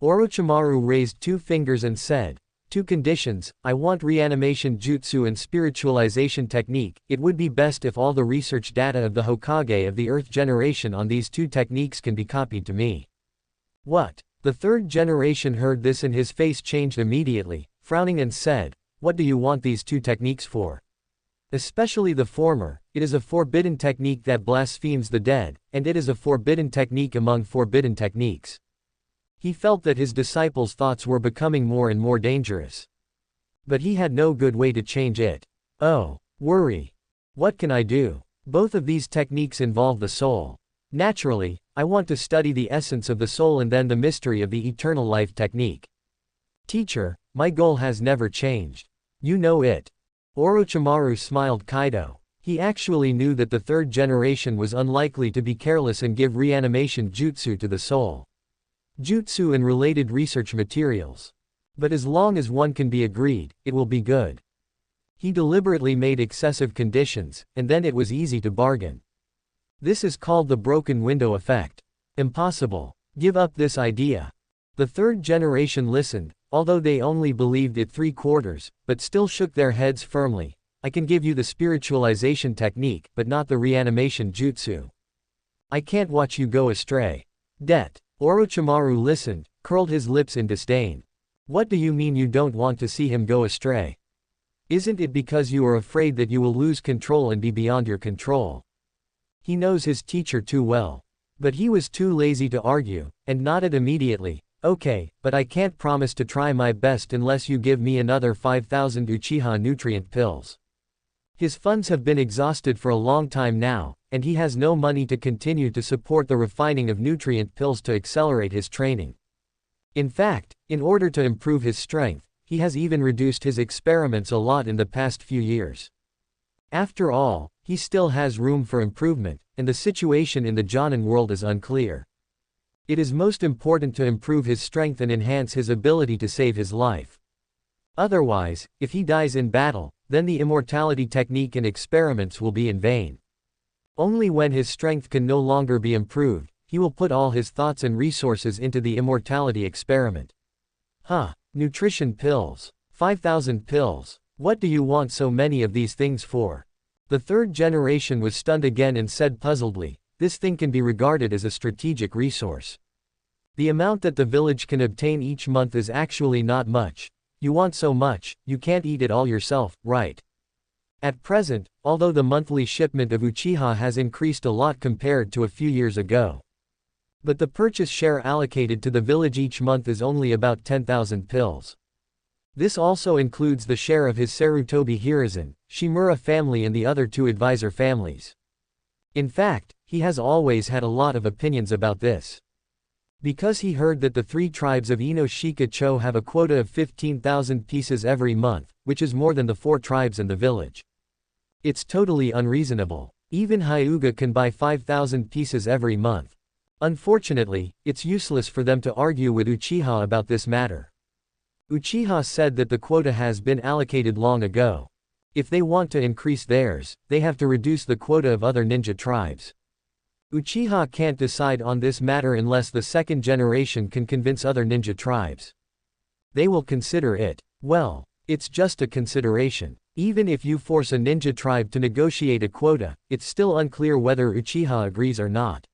Orochimaru raised 2 fingers and said, "2 conditions, I want reanimation jutsu and spiritualization technique. It would be best if all the research data of the Hokage of the Earth generation on these 2 techniques can be copied to me." What? The third generation heard this and his face changed immediately, frowning and said, "What do you want these 2 techniques for?" Especially the former, it is a forbidden technique that blasphemes the dead, and it is a forbidden technique among forbidden techniques. He felt that his disciples' thoughts were becoming more and more dangerous. But he had no good way to change it. Oh, worry. What can I do? Both of these techniques involve the soul. Naturally, I want to study the essence of the soul and then the mystery of the eternal life technique. Teacher, my goal has never changed. You know it. Orochimaru smiled Kaido. He actually knew that the third generation was unlikely to be careless and give reanimation jutsu to the soul. Jutsu and related research materials. But as long as one can be agreed, it will be good. He deliberately made excessive conditions, and then it was easy to bargain. This is called the broken window effect. Impossible. Give up this idea. The third generation listened, although they only believed it 3/4, but still shook their heads firmly. I can give you the spiritualization technique, but not the reanimation jutsu. I can't watch you go astray. Det. Orochimaru listened, curled his lips in disdain. What do you mean you don't want to see him go astray? Isn't it because you are afraid that you will lose control and be beyond your control? He knows his teacher too well. But he was too lazy to argue, and nodded immediately. Okay, but I can't promise to try my best unless you give me another 5,000 Uchiha nutrient pills. His funds have been exhausted for a long time now, and he has no money to continue to support the refining of nutrient pills to accelerate his training. In fact, in order to improve his strength, he has even reduced his experiments a lot in the past few years. After all, he still has room for improvement, and the situation in the Jonin world is unclear. It is most important to improve his strength and enhance his ability to save his life. Otherwise, if he dies in battle, then the immortality technique and experiments will be in vain. Only when his strength can no longer be improved, he will put all his thoughts and resources into the immortality experiment. Nutrition pills. 5,000 pills. What do you want so many of these things for? The third generation was stunned again and said puzzledly, this thing can be regarded as a strategic resource. The amount that the village can obtain each month is actually not much. You want so much, you can't eat it all yourself, right? At present, although the monthly shipment of Uchiha has increased a lot compared to a few years ago. But the purchase share allocated to the village each month is only about 10,000 pills. This also includes the share of his Sarutobi Hiruzen, Shimura family and the other two advisor families. In fact, he has always had a lot of opinions about this. Because he heard that the 3 tribes of Ino-Shika-cho have a quota of 15,000 pieces every month, which is more than the 4 tribes in the village. It's totally unreasonable. Even Hyuga can buy 5,000 pieces every month. Unfortunately, it's useless for them to argue with Uchiha about this matter. Uchiha said that the quota has been allocated long ago. If they want to increase theirs, they have to reduce the quota of other ninja tribes. Uchiha can't decide on this matter unless the second generation can convince other ninja tribes. They will consider it. Well, it's just a consideration. Even if you force a ninja tribe to negotiate a quota, it's still unclear whether Uchiha agrees or not.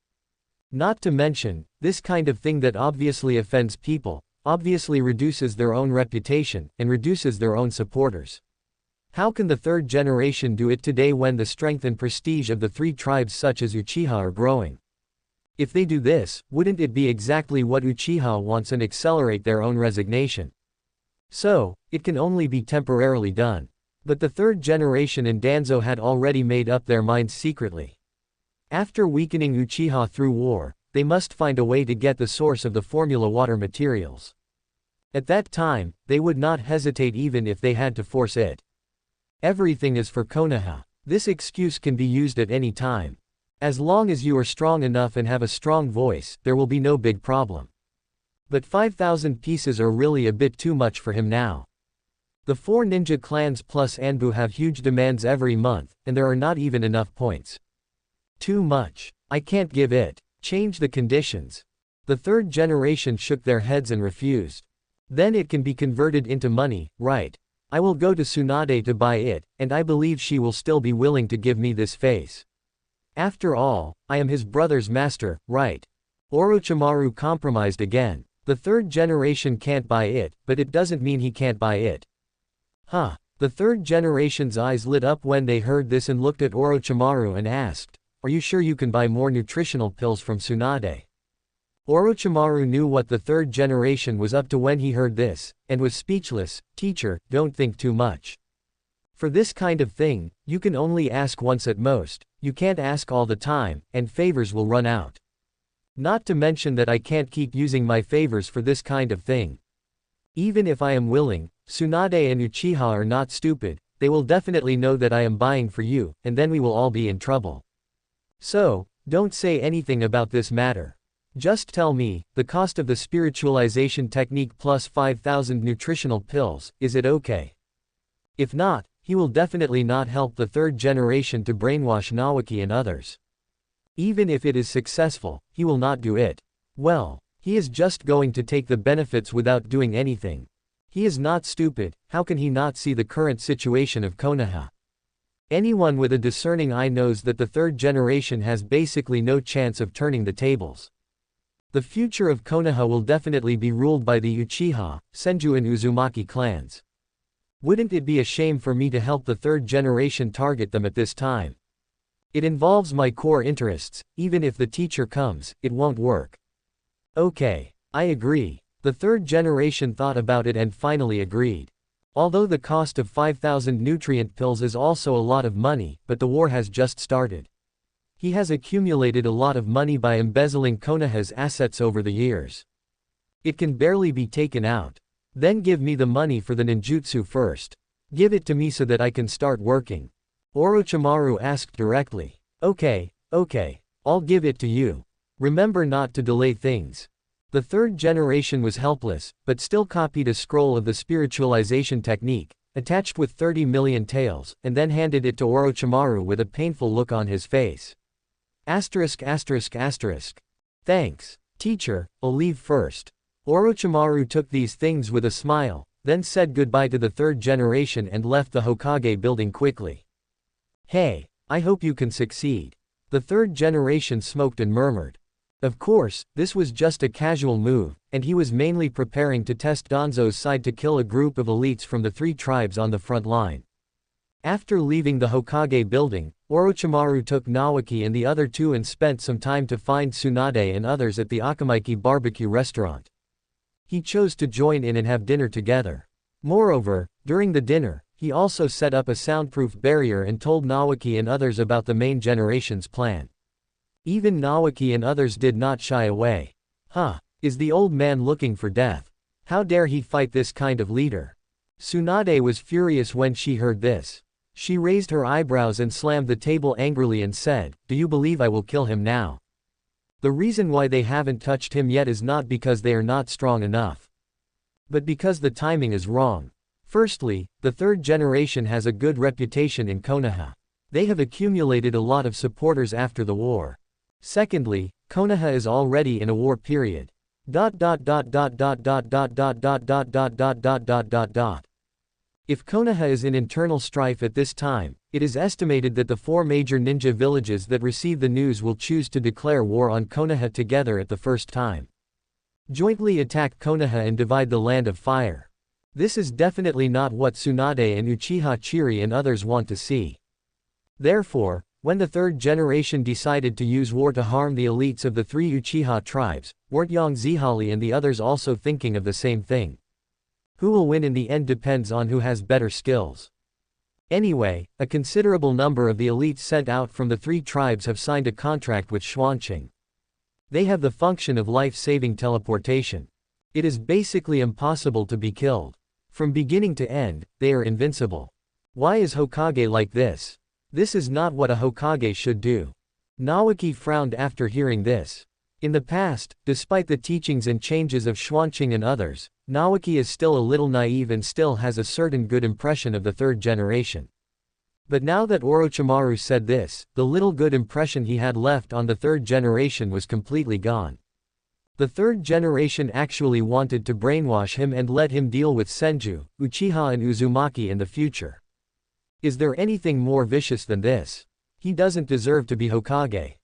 Not to mention, this kind of thing that obviously offends people, obviously reduces their own reputation, and reduces their own supporters. How can the third generation do it today when the strength and prestige of the 3 tribes such as Uchiha are growing? If they do this, wouldn't it be exactly what Uchiha wants and accelerate their own resignation? So, it can only be temporarily done. But the third generation and Danzo had already made up their minds secretly. After weakening Uchiha through war, they must find a way to get the source of the formula water materials. At that time, they would not hesitate even if they had to force it. Everything is for Konoha. This excuse can be used at any time. As long as you are strong enough and have a strong voice, there will be no big problem. But 5,000 pieces are really a bit too much for him now. The 4 ninja clans plus Anbu have huge demands every month, and there are not even enough points. Too much. I can't give it. Change the conditions. The third generation shook their heads and refused. Then it can be converted into money, right? I will go to Tsunade to buy it, and I believe she will still be willing to give me this face. After all, I am his brother's master, right? Orochimaru compromised again. The third generation can't buy it, but it doesn't mean he can't buy it. The third generation's eyes lit up when they heard this and looked at Orochimaru and asked, are you sure you can buy more nutritional pills from Tsunade? Orochimaru knew what the third generation was up to when he heard this, and was speechless. Teacher, don't think too much. For this kind of thing, you can only ask once at most, you can't ask all the time, and favors will run out. Not to mention that I can't keep using my favors for this kind of thing. Even if I am willing, Tsunade and Uchiha are not stupid, they will definitely know that I am buying for you, and then we will all be in trouble. So, don't say anything about this matter. Just tell me, the cost of the spiritualization technique plus 5,000 nutritional pills, is it okay? If not, he will definitely not help the third generation to brainwash Naoki and others. Even if it is successful, he will not do it. Well, he is just going to take the benefits without doing anything. He is not stupid, how can he not see the current situation of Konoha? Anyone with a discerning eye knows that the third generation has basically no chance of turning the tables. The future of Konoha will definitely be ruled by the Uchiha, Senju and Uzumaki clans. Wouldn't it be a shame for me to help the third generation target them at this time? It involves my core interests, even if the teacher comes, it won't work. Okay, I agree. The third generation thought about it and finally agreed. Although the cost of 5,000 nutrient pills is also a lot of money, but the war has just started. He has accumulated a lot of money by embezzling Konoha's assets over the years. It can barely be taken out. Then give me the money for the ninjutsu first. Give it to me so that I can start working. Orochimaru asked directly. Okay, I'll give it to you. Remember not to delay things. The third generation was helpless, but still copied a scroll of the spiritualization technique, attached with 30 million taels, and then handed it to Orochimaru with a painful look on his face. Asterisk. Thanks, teacher, I'll leave first. Orochimaru took these things with a smile, then said goodbye to the third generation and left the Hokage building quickly. Hey, I hope you can succeed. The third generation smoked and murmured. Of course, this was just a casual move, and he was mainly preparing to test Danzo's side to kill a group of elites from the three tribes on the front line. After leaving the Hokage building, Orochimaru took Naoki and the other two and spent some time to find Tsunade and others at the Akamaiki barbecue restaurant. He chose to join in and have dinner together. Moreover, during the dinner, he also set up a soundproof barrier and told Naoki and others about the main generation's plan. Even Naoki and others did not shy away. Is the old man looking for death? How dare he fight this kind of leader? Tsunade was furious when she heard this. She raised her eyebrows and slammed the table angrily and said, "Do you believe I will kill him now?" The reason why they haven't touched him yet is not because they are not strong enough, but because the timing is wrong. Firstly, the third generation has a good reputation in Konoha. They have accumulated a lot of supporters after the war. Secondly, Konoha is already in a war period. If Konoha is in internal strife at this time, it is estimated that the four major ninja villages that receive the news will choose to declare war on Konoha together at the first time. Jointly attack Konoha and divide the land of fire. This is definitely not what Tsunade and Uchiha Zhili and others want to see. Therefore, when the third generation decided to use war to harm the elites of the three Uchiha tribes, weren't Zhili and the others also thinking of the same thing? Who will win in the end depends on who has better skills. Anyway, a considerable number of the elites sent out from the three tribes have signed a contract with Xuanqing. They have the function of life-saving teleportation. It is basically impossible to be killed. From beginning to end, they are invincible. Why is Hokage like this? This is not what a Hokage should do. Naoki frowned after hearing this. In the past, despite the teachings and changes of Xuanqing and others, Naoki is still a little naive and still has a certain good impression of the third generation. But now that Orochimaru said this, the little good impression he had left on the third generation was completely gone. The third generation actually wanted to brainwash him and let him deal with Senju, Uchiha and Uzumaki in the future. Is there anything more vicious than this? He doesn't deserve to be Hokage.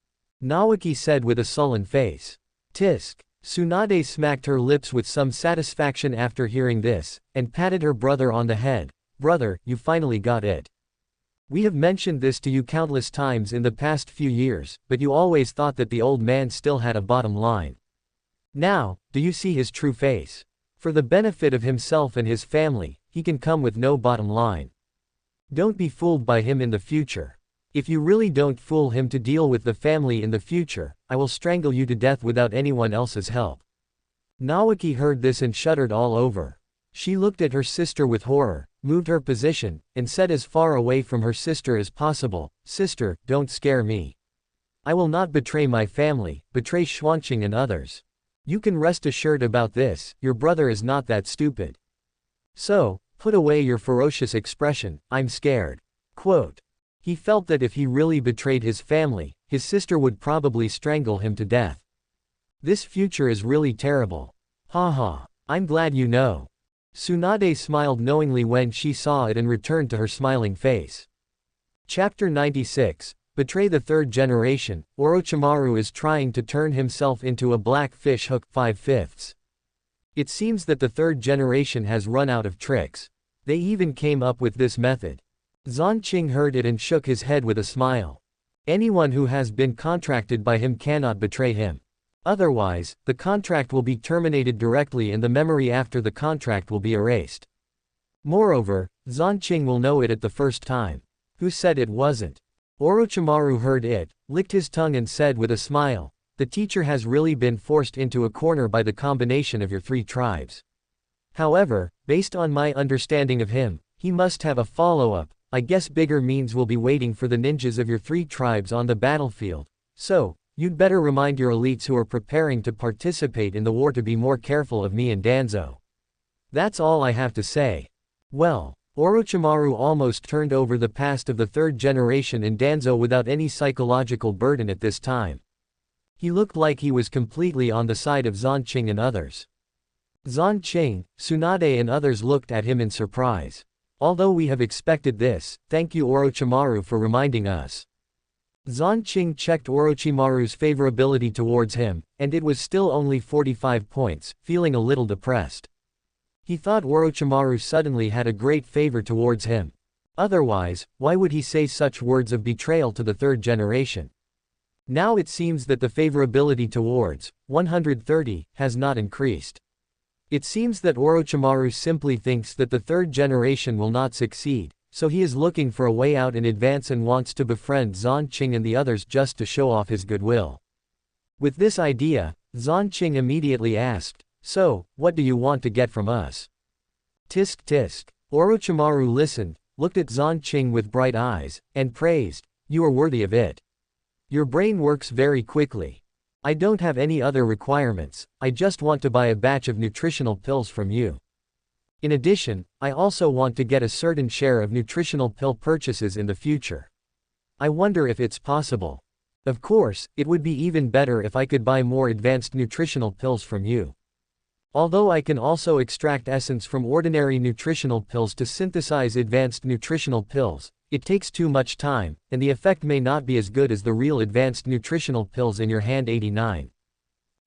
Naoki said with a sullen face. Tisk. Tsunade smacked her lips with some satisfaction after hearing this, and patted her brother on the head. Brother, you finally got it. We have mentioned this to you countless times in the past few years, but you always thought that the old man still had a bottom line. Now, do you see his true face? For the benefit of himself and his family, he can come with no bottom line. Don't be fooled by him in the future. If you really don't fool him to deal with the family in the future, I will strangle you to death without anyone else's help. Naoki heard this and shuddered all over. She looked at her sister with horror, moved her position, and said as far away from her sister as possible, "Sister, don't scare me. I will not betray my family, betray Xuanqing and others. You can rest assured about this, your brother is not that stupid." So, Put away your ferocious expression, I'm scared. Quote. He felt that if he really betrayed his family, his sister would probably strangle him to death. This future is really terrible. Haha. I'm glad you know. Tsunade smiled knowingly when she saw it and returned to her smiling face. Chapter 96. Betray the third generation. Orochimaru is trying to turn himself into a black fish hook 5/5. It seems that the third generation has run out of tricks. They even came up with this method. Xuanqing heard it and shook his head with a smile. Anyone who has been contracted by him cannot betray him. Otherwise, the contract will be terminated directly and the memory after the contract will be erased. Moreover, Xuanqing will know it at the first time. Who said it wasn't? Orochimaru heard it, licked his tongue and said with a smile, the teacher has really been forced into a corner by the combination of your three tribes. However, based on my understanding of him, he must have a follow-up. I guess bigger means will be waiting for the ninjas of your three tribes on the battlefield. So, you'd better remind your elites who are preparing to participate in the war to be more careful of me and Danzo. That's all I have to say. Well, Orochimaru almost turned over the past of the third generation in Danzo without any psychological burden at this time. He looked like he was completely on the side of Xuanqing and others. Xuanqing, Tsunade and others looked at him in surprise. Although we have expected this, thank you Orochimaru for reminding us. Xuanqing checked Orochimaru's favorability towards him, and it was still only 45 points, feeling a little depressed. He thought Orochimaru suddenly had a great favor towards him. Otherwise, why would he say such words of betrayal to the third generation? Now it seems that the favorability towards 130 has not increased. It seems that Orochimaru simply thinks that the third generation will not succeed, so he is looking for a way out in advance and wants to befriend Xuanqing and the others just to show off his goodwill. With this idea, Xuanqing immediately asked, so, what do you want to get from us? Tisk tisk. Orochimaru listened, looked at Xuanqing with bright eyes, and praised, you are worthy of it. Your brain works very quickly. I don't have any other requirements, I just want to buy a batch of nutritional pills from you. In addition, I also want to get a certain share of nutritional pill purchases in the future. I wonder if it's possible. Of course, it would be even better if I could buy more advanced nutritional pills from you. Although I can also extract essence from ordinary nutritional pills to synthesize advanced nutritional pills, it takes too much time, and the effect may not be as good as the real advanced nutritional pills in your hand 89.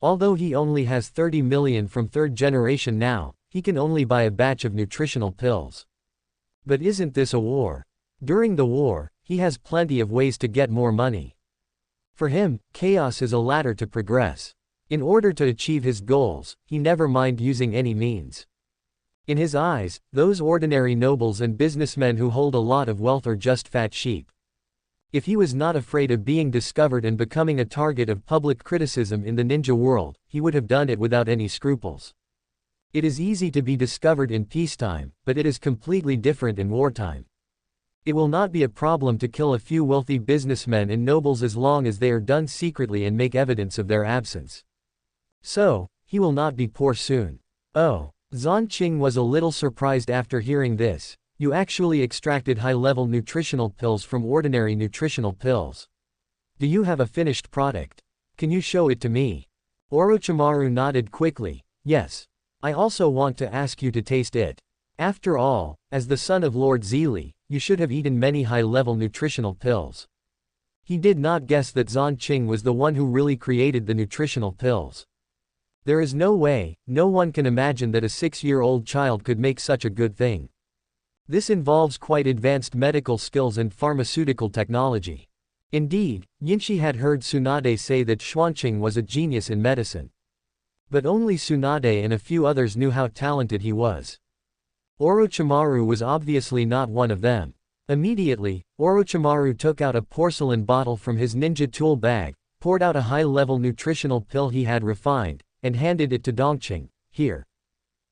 Although he only has 30 million from third generation now, he can only buy a batch of nutritional pills. But isn't this a war? During the war, he has plenty of ways to get more money. For him, chaos is a ladder to progress. In order to achieve his goals, he never mind using any means. In his eyes, those ordinary nobles and businessmen who hold a lot of wealth are just fat sheep. If he was not afraid of being discovered and becoming a target of public criticism in the ninja world, he would have done it without any scruples. It is easy to be discovered in peacetime, but it is completely different in wartime. It will not be a problem to kill a few wealthy businessmen and nobles as long as they are done secretly and make evidence of their absence. So, he will not be poor soon. Oh. Xuanqing was a little surprised after hearing this. You actually extracted high-level nutritional pills from ordinary nutritional pills. Do you have a finished product? Can you show it to me? Orochimaru nodded quickly. Yes. I also want to ask you to taste it. After all, as the son of Lord Zhili, you should have eaten many high-level nutritional pills. He did not guess that Xuanqing was the one who really created the nutritional pills. There is no way, no one can imagine that a 6-year-old child could make such a good thing. This involves quite advanced medical skills and pharmaceutical technology. Indeed, Yinshi had heard Tsunade say that Xuanqing was a genius in medicine. But only Tsunade and a few others knew how talented he was. Orochimaru was obviously not one of them. Immediately, Orochimaru took out a porcelain bottle from his ninja tool bag, poured out a high-level nutritional pill he had refined, and handed it to Dongqing. Here.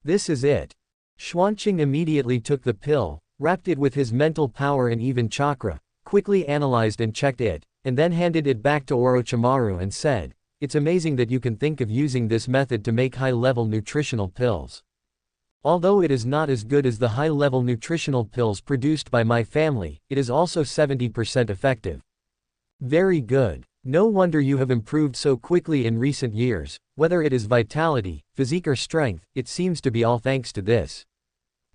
This is it. Xuanqing immediately took the pill, wrapped it with his mental power and even chakra, quickly analyzed and checked it, and then handed it back to Orochimaru and said, it's amazing that you can think of using this method to make high-level nutritional pills. Although it is not as good as the high-level nutritional pills produced by my family, it is also 70% effective. Very good. No wonder you have improved so quickly in recent years, whether it is vitality, physique or strength, it seems to be all thanks to this.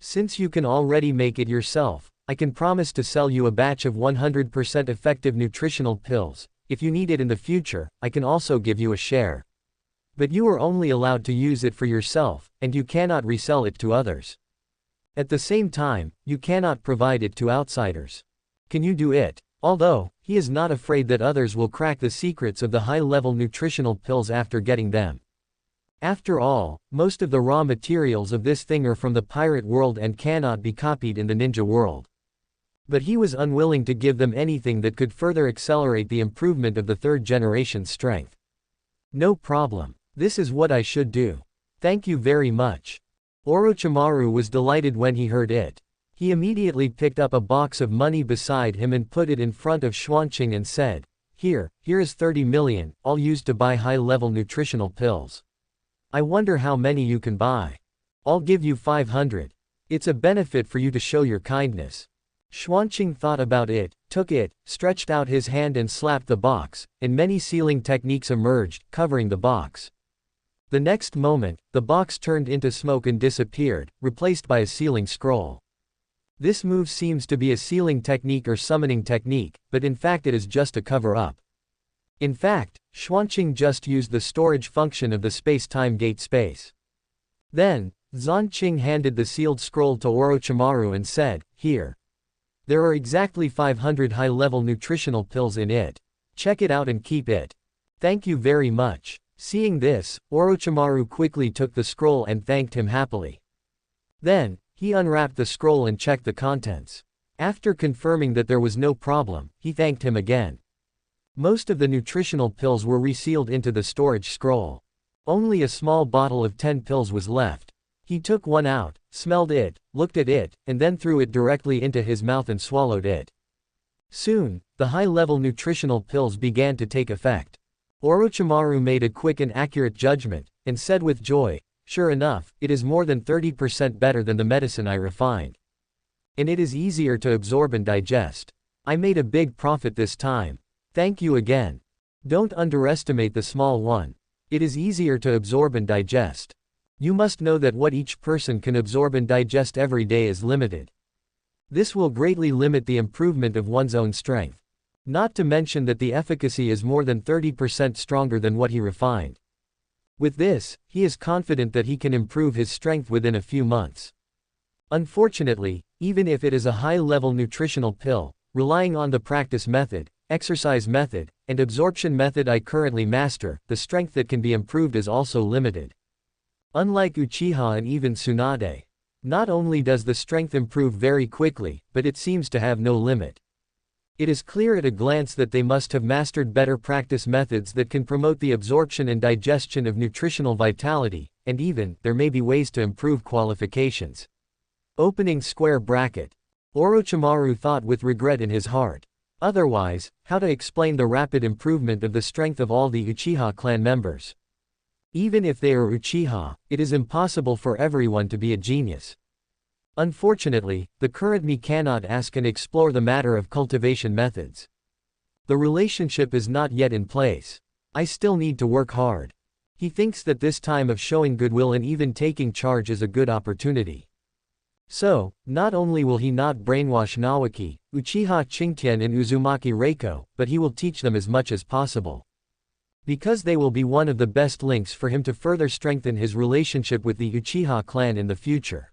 Since you can already make it yourself, I can promise to sell you a batch of 100% effective nutritional pills. If you need it in the future, I can also give you a share. But you are only allowed to use it for yourself, and you cannot resell it to others. At the same time, you cannot provide it to outsiders. Can you do it? Although, he is not afraid that others will crack the secrets of the high-level nutritional pills after getting them. After all, most of the raw materials of this thing are from the pirate world and cannot be copied in the ninja world. But he was unwilling to give them anything that could further accelerate the improvement of the third generation's strength. No problem. This is what I should do. Thank you very much. Orochimaru was delighted when he heard it. He immediately picked up a box of money beside him and put it in front of Xuanqing and said, Here is 30 million, all used to buy high-level nutritional pills. I wonder how many you can buy. I'll give you 500. It's a benefit for you to show your kindness. Xuanqing thought about it, took it, stretched out his hand and slapped the box, and many sealing techniques emerged, covering the box. The next moment, the box turned into smoke and disappeared, replaced by a sealing scroll. This move seems to be a sealing technique or summoning technique, but in fact it is just a cover-up. In fact, Xuanqing just used the storage function of the space-time gate space. Then, Xuanqing handed the sealed scroll to Orochimaru and said, Here. There are exactly 500 high-level nutritional pills in it. Check it out and keep it. Thank you very much. Seeing this, Orochimaru quickly took the scroll and thanked him happily. Then, he unwrapped the scroll and checked the contents. After confirming that there was no problem, he thanked him again. Most of the nutritional pills were resealed into the storage scroll. Only a small bottle of 10 pills was left. He took one out, smelled it, looked at it, and then threw it directly into his mouth and swallowed it. Soon, the high-level nutritional pills began to take effect. Orochimaru made a quick and accurate judgment, and said with joy, Sure enough, it is more than 30% better than the medicine I refined. And it is easier to absorb and digest. I made a big profit this time. Thank you again. Don't underestimate the small one. It is easier to absorb and digest. You must know that what each person can absorb and digest every day is limited. This will greatly limit the improvement of one's own strength. Not to mention that the efficacy is more than 30% stronger than what he refined. With this, he is confident that he can improve his strength within a few months. Unfortunately, even if it is a high-level nutritional pill, relying on the practice method, exercise method, and absorption method I currently master, the strength that can be improved is also limited. Unlike Uchiha and even Tsunade, not only does the strength improve very quickly, but it seems to have no limit. It is clear at a glance that they must have mastered better practice methods that can promote the absorption and digestion of nutritional vitality, and even, there may be ways to improve qualifications. Opening square bracket. Orochimaru thought with regret in his heart. Otherwise, how to explain the rapid improvement of the strength of all the Uchiha clan members? Even if they are Uchiha, it is impossible for everyone to be a genius. Unfortunately, the current me cannot ask and explore the matter of cultivation methods. The relationship is not yet in place. I still need to work hard. He thinks that this time of showing goodwill and even taking charge is a good opportunity. So, not only will he not brainwash Naoki, Uchiha Qingtian and Uzumaki Reiko, but he will teach them as much as possible. Because they will be one of the best links for him to further strengthen his relationship with the Uchiha clan in the future.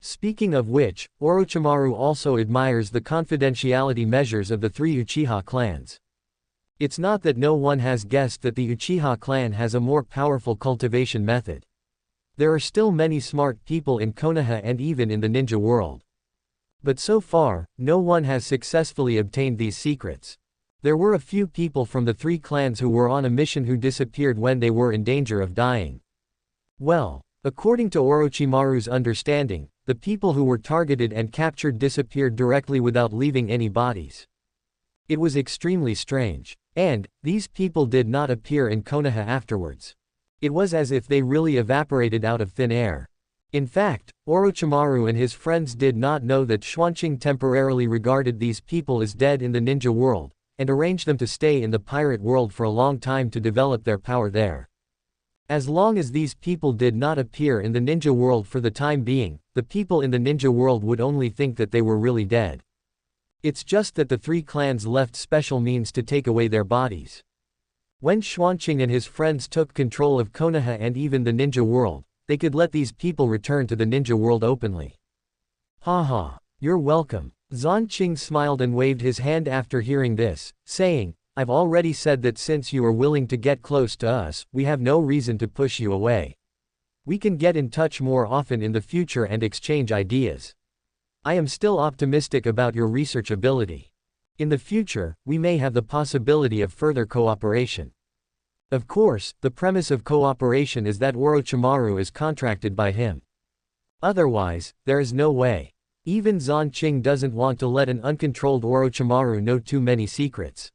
Speaking of which, Orochimaru also admires the confidentiality measures of the three Uchiha clans. It's not that no one has guessed that the Uchiha clan has a more powerful cultivation method. There are still many smart people in Konoha and even in the ninja world. But so far, no one has successfully obtained these secrets. There were a few people from the three clans who were on a mission who disappeared when they were in danger of dying. Well, according to Orochimaru's understanding, the people who were targeted and captured disappeared directly without leaving any bodies. It was extremely strange. And, these people did not appear in Konoha afterwards. It was as if they really evaporated out of thin air. In fact, Orochimaru and his friends did not know that Xuanqing temporarily regarded these people as dead in the ninja world, and arranged them to stay in the pirate world for a long time to develop their power there. As long as these people did not appear in the ninja world for the time being, the people in the ninja world would only think that they were really dead. It's just that the three clans left special means to take away their bodies. When Xuanqing and his friends took control of Konoha and even the ninja world, they could let these people return to the ninja world openly. Haha, you're welcome. Xuanqing smiled and waved his hand after hearing this, saying, I've already said that since you are willing to get close to us, we have no reason to push you away. We can get in touch more often in the future and exchange ideas. I am still optimistic about your research ability. In the future, we may have the possibility of further cooperation. Of course, the premise of cooperation is that Orochimaru is contracted by him. Otherwise, there is no way. Even Xuanqing doesn't want to let an uncontrolled Orochimaru know too many secrets.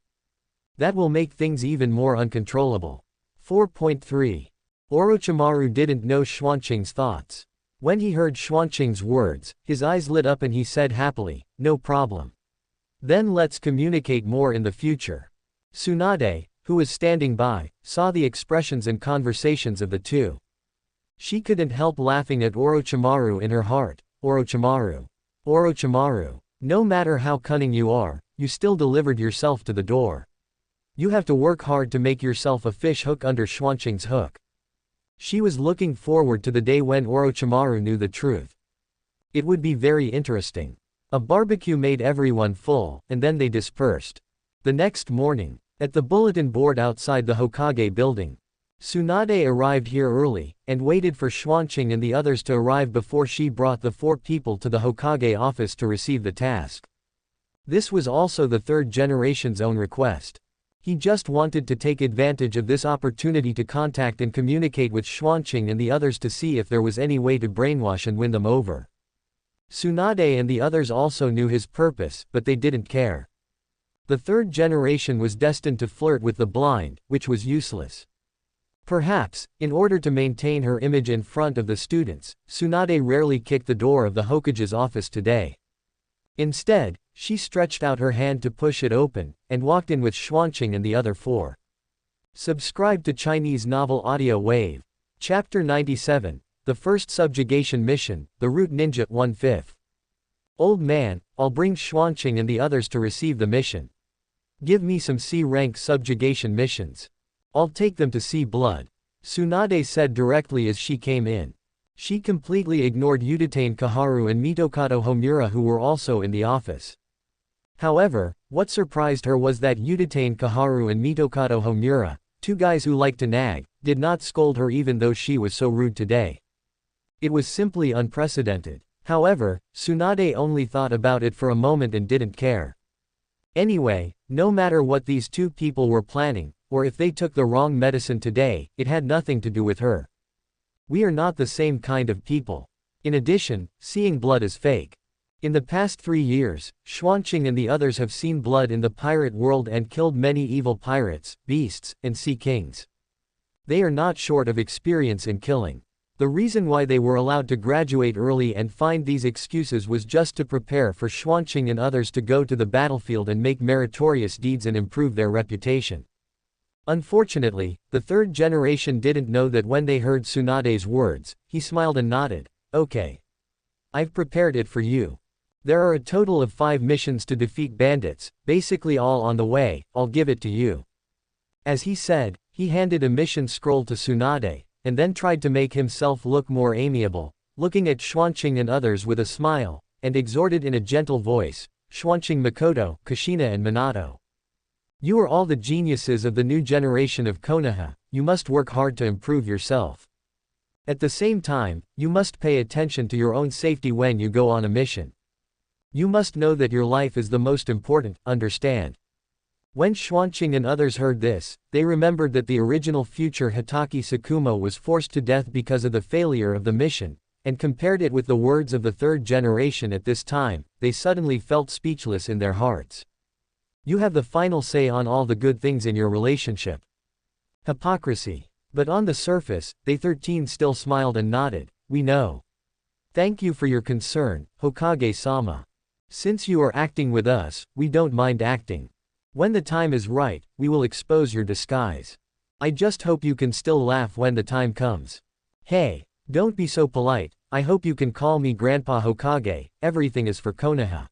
That will make things even more uncontrollable. 4.3. Orochimaru didn't know Xuanqing's thoughts. When he heard Xuanqing's words, his eyes lit up and he said happily, no problem. Then let's communicate more in the future. Tsunade, who was standing by, saw the expressions and conversations of the two. She couldn't help laughing at Orochimaru in her heart. Orochimaru. Orochimaru. No matter how cunning you are, you still delivered yourself to the door. You have to work hard to make yourself a fish hook under Xuanqing's hook. She was looking forward to the day when Orochimaru knew the truth. It would be very interesting. A barbecue made everyone full, and then they dispersed. The next morning, at the bulletin board outside the Hokage building, Tsunade arrived here early, and waited for Xuanqing and the others to arrive before she brought the 4 people to the Hokage office to receive the task. This was also the third generation's own request. He just wanted to take advantage of this opportunity to contact and communicate with Xuanqing and the others to see if there was any way to brainwash and win them over. Tsunade and the others also knew his purpose, but they didn't care. The third generation was destined to flirt with the blind, which was useless. Perhaps, in order to maintain her image in front of the students, Tsunade rarely kicked the door of the Hokage's office today. Instead, she stretched out her hand to push it open, and walked in with Xuanqing and the other 4. Subscribe to Chinese Novel Audio Wave. Chapter 97, The First Subjugation Mission, The Root Ninja 1/5. Old man, I'll bring Xuanqing and the others to receive the mission. Give me some C-rank subjugation missions. I'll take them to see blood. Tsunade said directly as she came in. She completely ignored Uchiha Kaharu and Mitokado Homura, who were also in the office. However, what surprised her was that Uchiha Kaharu and Mitokado Homura, 2 guys who liked to nag, did not scold her even though she was so rude today. It was simply unprecedented. However, Tsunade only thought about it for a moment and didn't care. Anyway, no matter what these 2 people were planning, or if they took the wrong medicine today, it had nothing to do with her. We are not the same kind of people. In addition, seeing blood is fake. In the past 3 years, Xuanqing and the others have seen blood in the pirate world and killed many evil pirates, beasts, and sea kings. They are not short of experience in killing. The reason why they were allowed to graduate early and find these excuses was just to prepare for Xuanqing and others to go to the battlefield and make meritorious deeds and improve their reputation. Unfortunately, the third generation didn't know that when they heard Tsunade's words, he smiled and nodded. Okay. I've prepared it for you. There are a total of 5 missions to defeat bandits, basically all on the way, I'll give it to you. As he said, he handed a mission scroll to Tsunade, and then tried to make himself look more amiable, looking at Xuanqing and others with a smile, and exhorted in a gentle voice, Xuanqing, Makoto, Kushina and Minato. You are all the geniuses of the new generation of Konoha, you must work hard to improve yourself. At the same time, you must pay attention to your own safety when you go on a mission. You must know that your life is the most important, understand? When Xuanqing and others heard this, they remembered that the original future Hitaki Sakuma was forced to death because of the failure of the mission, and compared it with the words of the third generation at this time. They suddenly felt speechless in their hearts. You have the final say on all the good things in your relationship. Hypocrisy. But on the surface, they 13 still smiled and nodded. We know. Thank you for your concern, Hokage-sama. Since you are acting with us, we don't mind acting. When the time is right, we will expose your disguise. I just hope you can still laugh when the time comes. Hey, don't be so polite, I hope you can call me Grandpa Hokage, everything is for Konoha.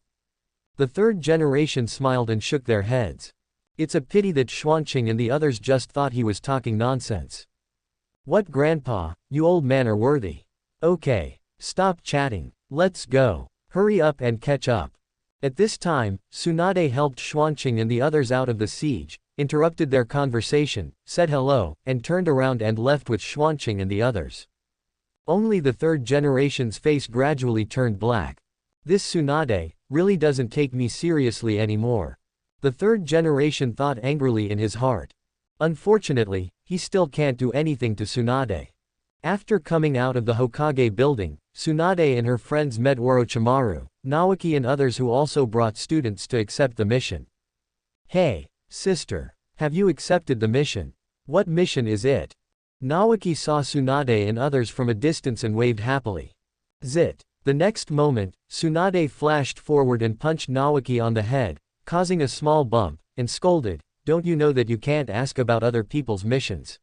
The third generation smiled and shook their heads. It's a pity that Xuanqing and the others just thought he was talking nonsense. What Grandpa, you old man are worthy. Okay, stop chatting, let's go. Hurry up and catch up. At this time, Tsunade helped Xuanqing and the others out of the siege, interrupted their conversation, said hello, and turned around and left with Xuanqing and the others. Only the third generation's face gradually turned black. This Tsunade really doesn't take me seriously anymore. The third generation thought angrily in his heart. Unfortunately, he still can't do anything to Tsunade. After coming out of the Hokage building, Tsunade and her friends met Orochimaru, Naoki and others who also brought students to accept the mission. Hey, sister, have you accepted the mission? What mission is it? Naoki saw Tsunade and others from a distance and waved happily. Zit. The next moment, Tsunade flashed forward and punched Naoki on the head, causing a small bump, and scolded, "Don't you know that you can't ask about other people's missions?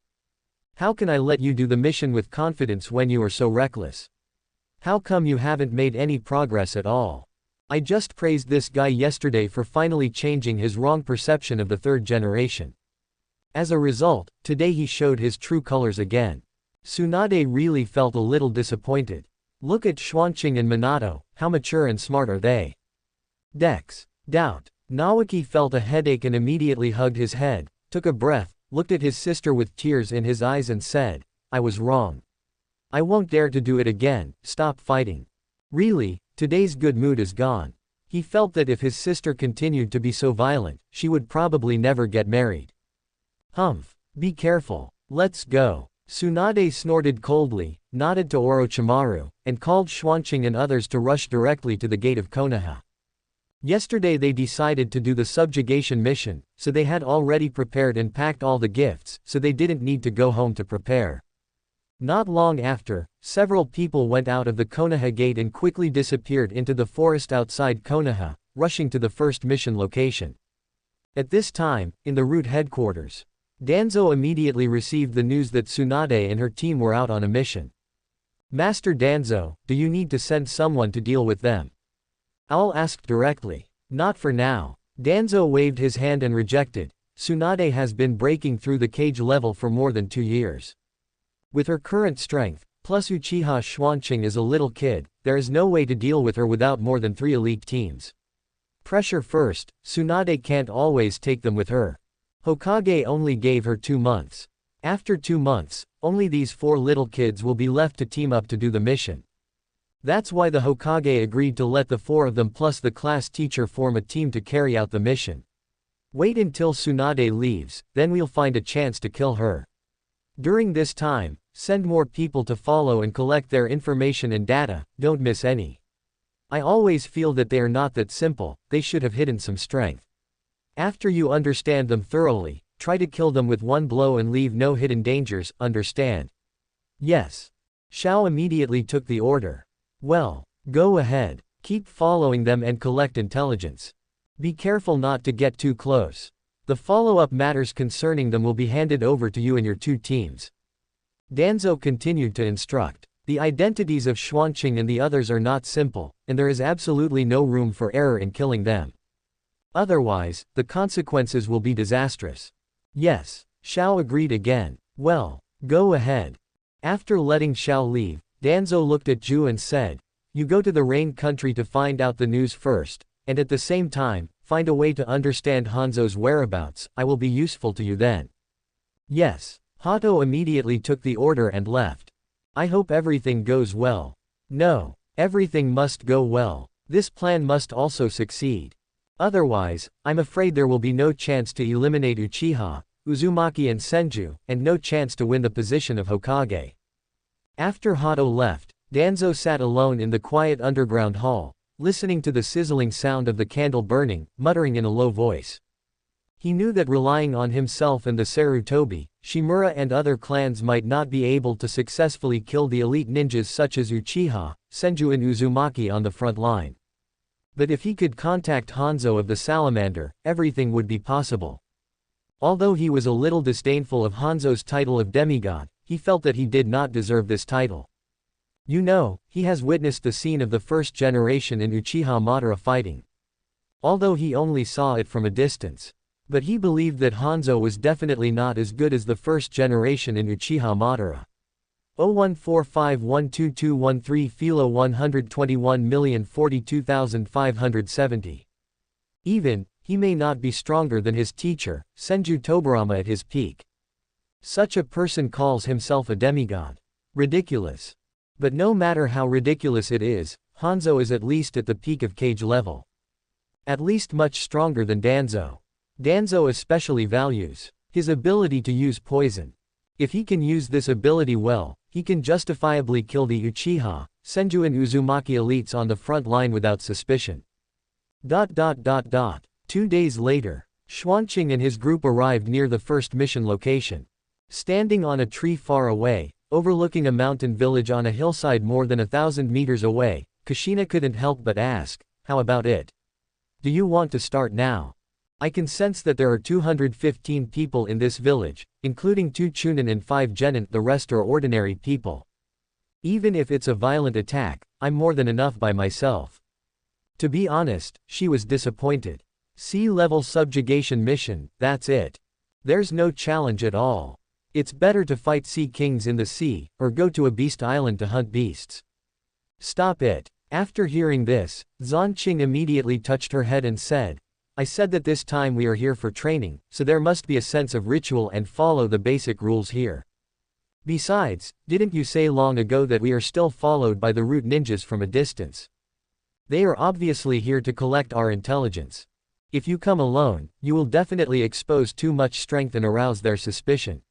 How can I let you do the mission with confidence when you are so reckless? How come you haven't made any progress at all? I just praised this guy yesterday for finally changing his wrong perception of the third generation. As a result, today he showed his true colors again." Tsunade really felt a little disappointed. Look at Xuanqing and Minato, how mature and smart are they? Dex. Doubt. Naoki felt a headache and immediately hugged his head, took a breath, looked at his sister with tears in his eyes and said, "I was wrong. I won't dare to do it again, stop fighting." Really, today's good mood is gone. He felt that if his sister continued to be so violent, she would probably never get married. Humph. Be careful. Let's go. Tsunade snorted coldly, nodded to Orochimaru, and called Xuanqing and others to rush directly to the gate of Konoha. Yesterday they decided to do the subjugation mission, so they had already prepared and packed all the gifts, so they didn't need to go home to prepare. Not long after, several people went out of the Konoha gate and quickly disappeared into the forest outside Konoha, rushing to the first mission location. At this time, in the route headquarters, Danzo immediately received the news that Tsunade and her team were out on a mission. "Master Danzo, do you need to send someone to deal with them?" Owl asked directly. "Not for now." Danzo waved his hand and rejected. Tsunade has been breaking through the cage level for more than 2 years. With her current strength, plus Uchiha Xuanqing is a little kid, there is no way to deal with her without more than 3 elite teams. Pressure first, Tsunade can't always take them with her. Hokage only gave her 2 months. After 2 months, only these 4 little kids will be left to team up to do the mission. That's why the Hokage agreed to let the 4 of them plus the class teacher form a team to carry out the mission. Wait until Tsunade leaves, then we'll find a chance to kill her. During this time, send more people to follow and collect their information and data, don't miss any. I always feel that they are not that simple, they should have hidden some strength. After you understand them thoroughly, try to kill them with 1 blow and leave no hidden dangers, understand? Yes. Xiao immediately took the order. Well, go ahead, keep following them and collect intelligence. Be careful not to get too close. The follow-up matters concerning them will be handed over to you and your 2 teams. Danzo continued to instruct. The identities of Xuanqing and the others are not simple, and there is absolutely no room for error in killing them. Otherwise, the consequences will be disastrous. Yes, Xiao agreed again. Well, go ahead. After letting Xiao leave, Danzo looked at Zhu and said, "You go to the Rain country to find out the news first, and at the same time, find a way to understand Hanzo's whereabouts, I will be useful to you then." Yes. Hato immediately took the order and left. I hope everything goes well. No, everything must go well. This plan must also succeed. Otherwise, I'm afraid there will be no chance to eliminate Uchiha, Uzumaki and Senju, and no chance to win the position of Hokage. After Hato left, Danzo sat alone in the quiet underground hall, listening to the sizzling sound of the candle burning, muttering in a low voice. He knew that relying on himself and the Sarutobi, Shimura and other clans might not be able to successfully kill the elite ninjas such as Uchiha, Senju and Uzumaki on the front line. But if he could contact Hanzo of the Salamander, everything would be possible. Although he was a little disdainful of Hanzo's title of demigod, he felt that he did not deserve this title. You know, he has witnessed the scene of the first generation in Uchiha Madara fighting. Although he only saw it from a distance. But he believed that Hanzo was definitely not as good as the first generation in Uchiha Madara. 0145122113 Philo 121,042,570. Even, he may not be stronger than his teacher, Senju Tobirama at his peak. Such a person calls himself a demigod. Ridiculous. But no matter how ridiculous it is, Hanzo is at least at the peak of Kage level. At least much stronger than Danzo. Danzo especially values his ability to use poison. If he can use this ability well, he can justifiably kill the Uchiha, Senju and Uzumaki elites on the front line without suspicion. 2 days later, Xuanqing and his group arrived near the first mission location. Standing on a tree far away, overlooking a mountain village on a hillside more than 1,000 meters away, Kushina couldn't help but ask, "How about it? Do you want to start now? I can sense that there are 215 people in this village, including 2 Chunin and 5 Genin, the rest are ordinary people. Even if it's a violent attack, I'm more than enough by myself." To be honest, she was disappointed. Sea-level subjugation mission, that's it. There's no challenge at all. It's better to fight sea kings in the sea, or go to a beast island to hunt beasts. Stop it. After hearing this, Xuanqing immediately touched her head and said, "I said that this time we are here for training, so there must be a sense of ritual and follow the basic rules here. Besides, didn't you say long ago that we are still followed by the root ninjas from a distance? They are obviously here to collect our intelligence. If you come alone, you will definitely expose too much strength and arouse their suspicion.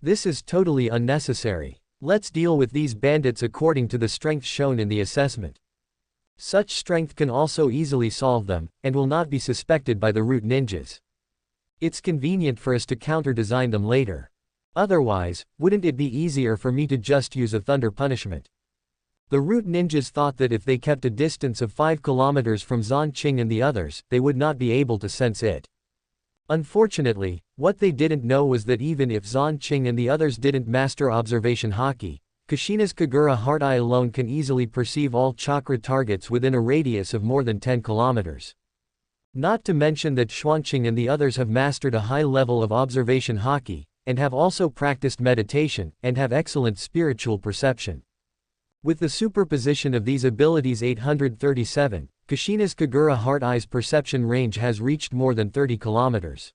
This is totally unnecessary. Let's deal with these bandits according to the strength shown in the assessment. Such strength can also easily solve them, and will not be suspected by the root ninjas. It's convenient for us to counter-design them later. Otherwise, wouldn't it be easier for me to just use a thunder punishment?" The root ninjas thought that if they kept a distance of 5 kilometers from Xuanqing and the others, they would not be able to sense it. Unfortunately, what they didn't know was that even if Xuanqing and the others didn't master observation haki, Kushina's Kagura Heart Eye alone can easily perceive all chakra targets within a radius of more than 10 kilometers. Not to mention that Xuanqing and the others have mastered a high level of observation haki, and have also practiced meditation, and have excellent spiritual perception. With the superposition of these abilities 837, Kushina's Kagura Heart Eye's perception range has reached more than 30 kilometers.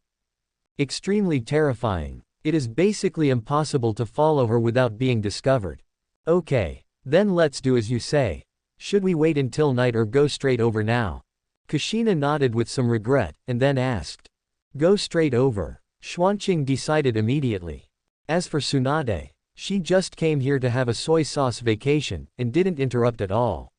Extremely terrifying. It is basically impossible to follow her without being discovered. Okay. Then let's do as you say. Should we wait until night or go straight over now? Kushina nodded with some regret, and then asked. Go straight over. Xuanqing decided immediately. As for Tsunade, she just came here to have a soy sauce vacation, and didn't interrupt at all.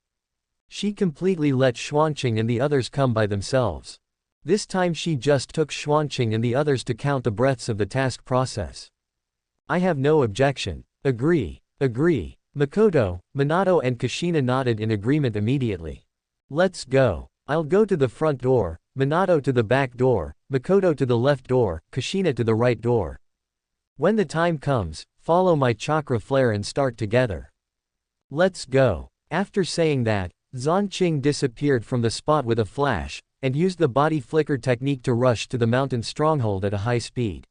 She completely let Xuanqing and the others come by themselves. This time she just took Xuanqing and the others to count the breaths of the task process. I have no objection. Agree. Agree. Makoto, Minato and Kushina nodded in agreement immediately. Let's go. I'll go to the front door, Minato to the back door, Makoto to the left door, Kushina to the right door. When the time comes, follow my chakra flare and start together. Let's go. After saying that, Xuanqing disappeared from the spot with a flash, and used the body flicker technique to rush to the mountain stronghold at a high speed.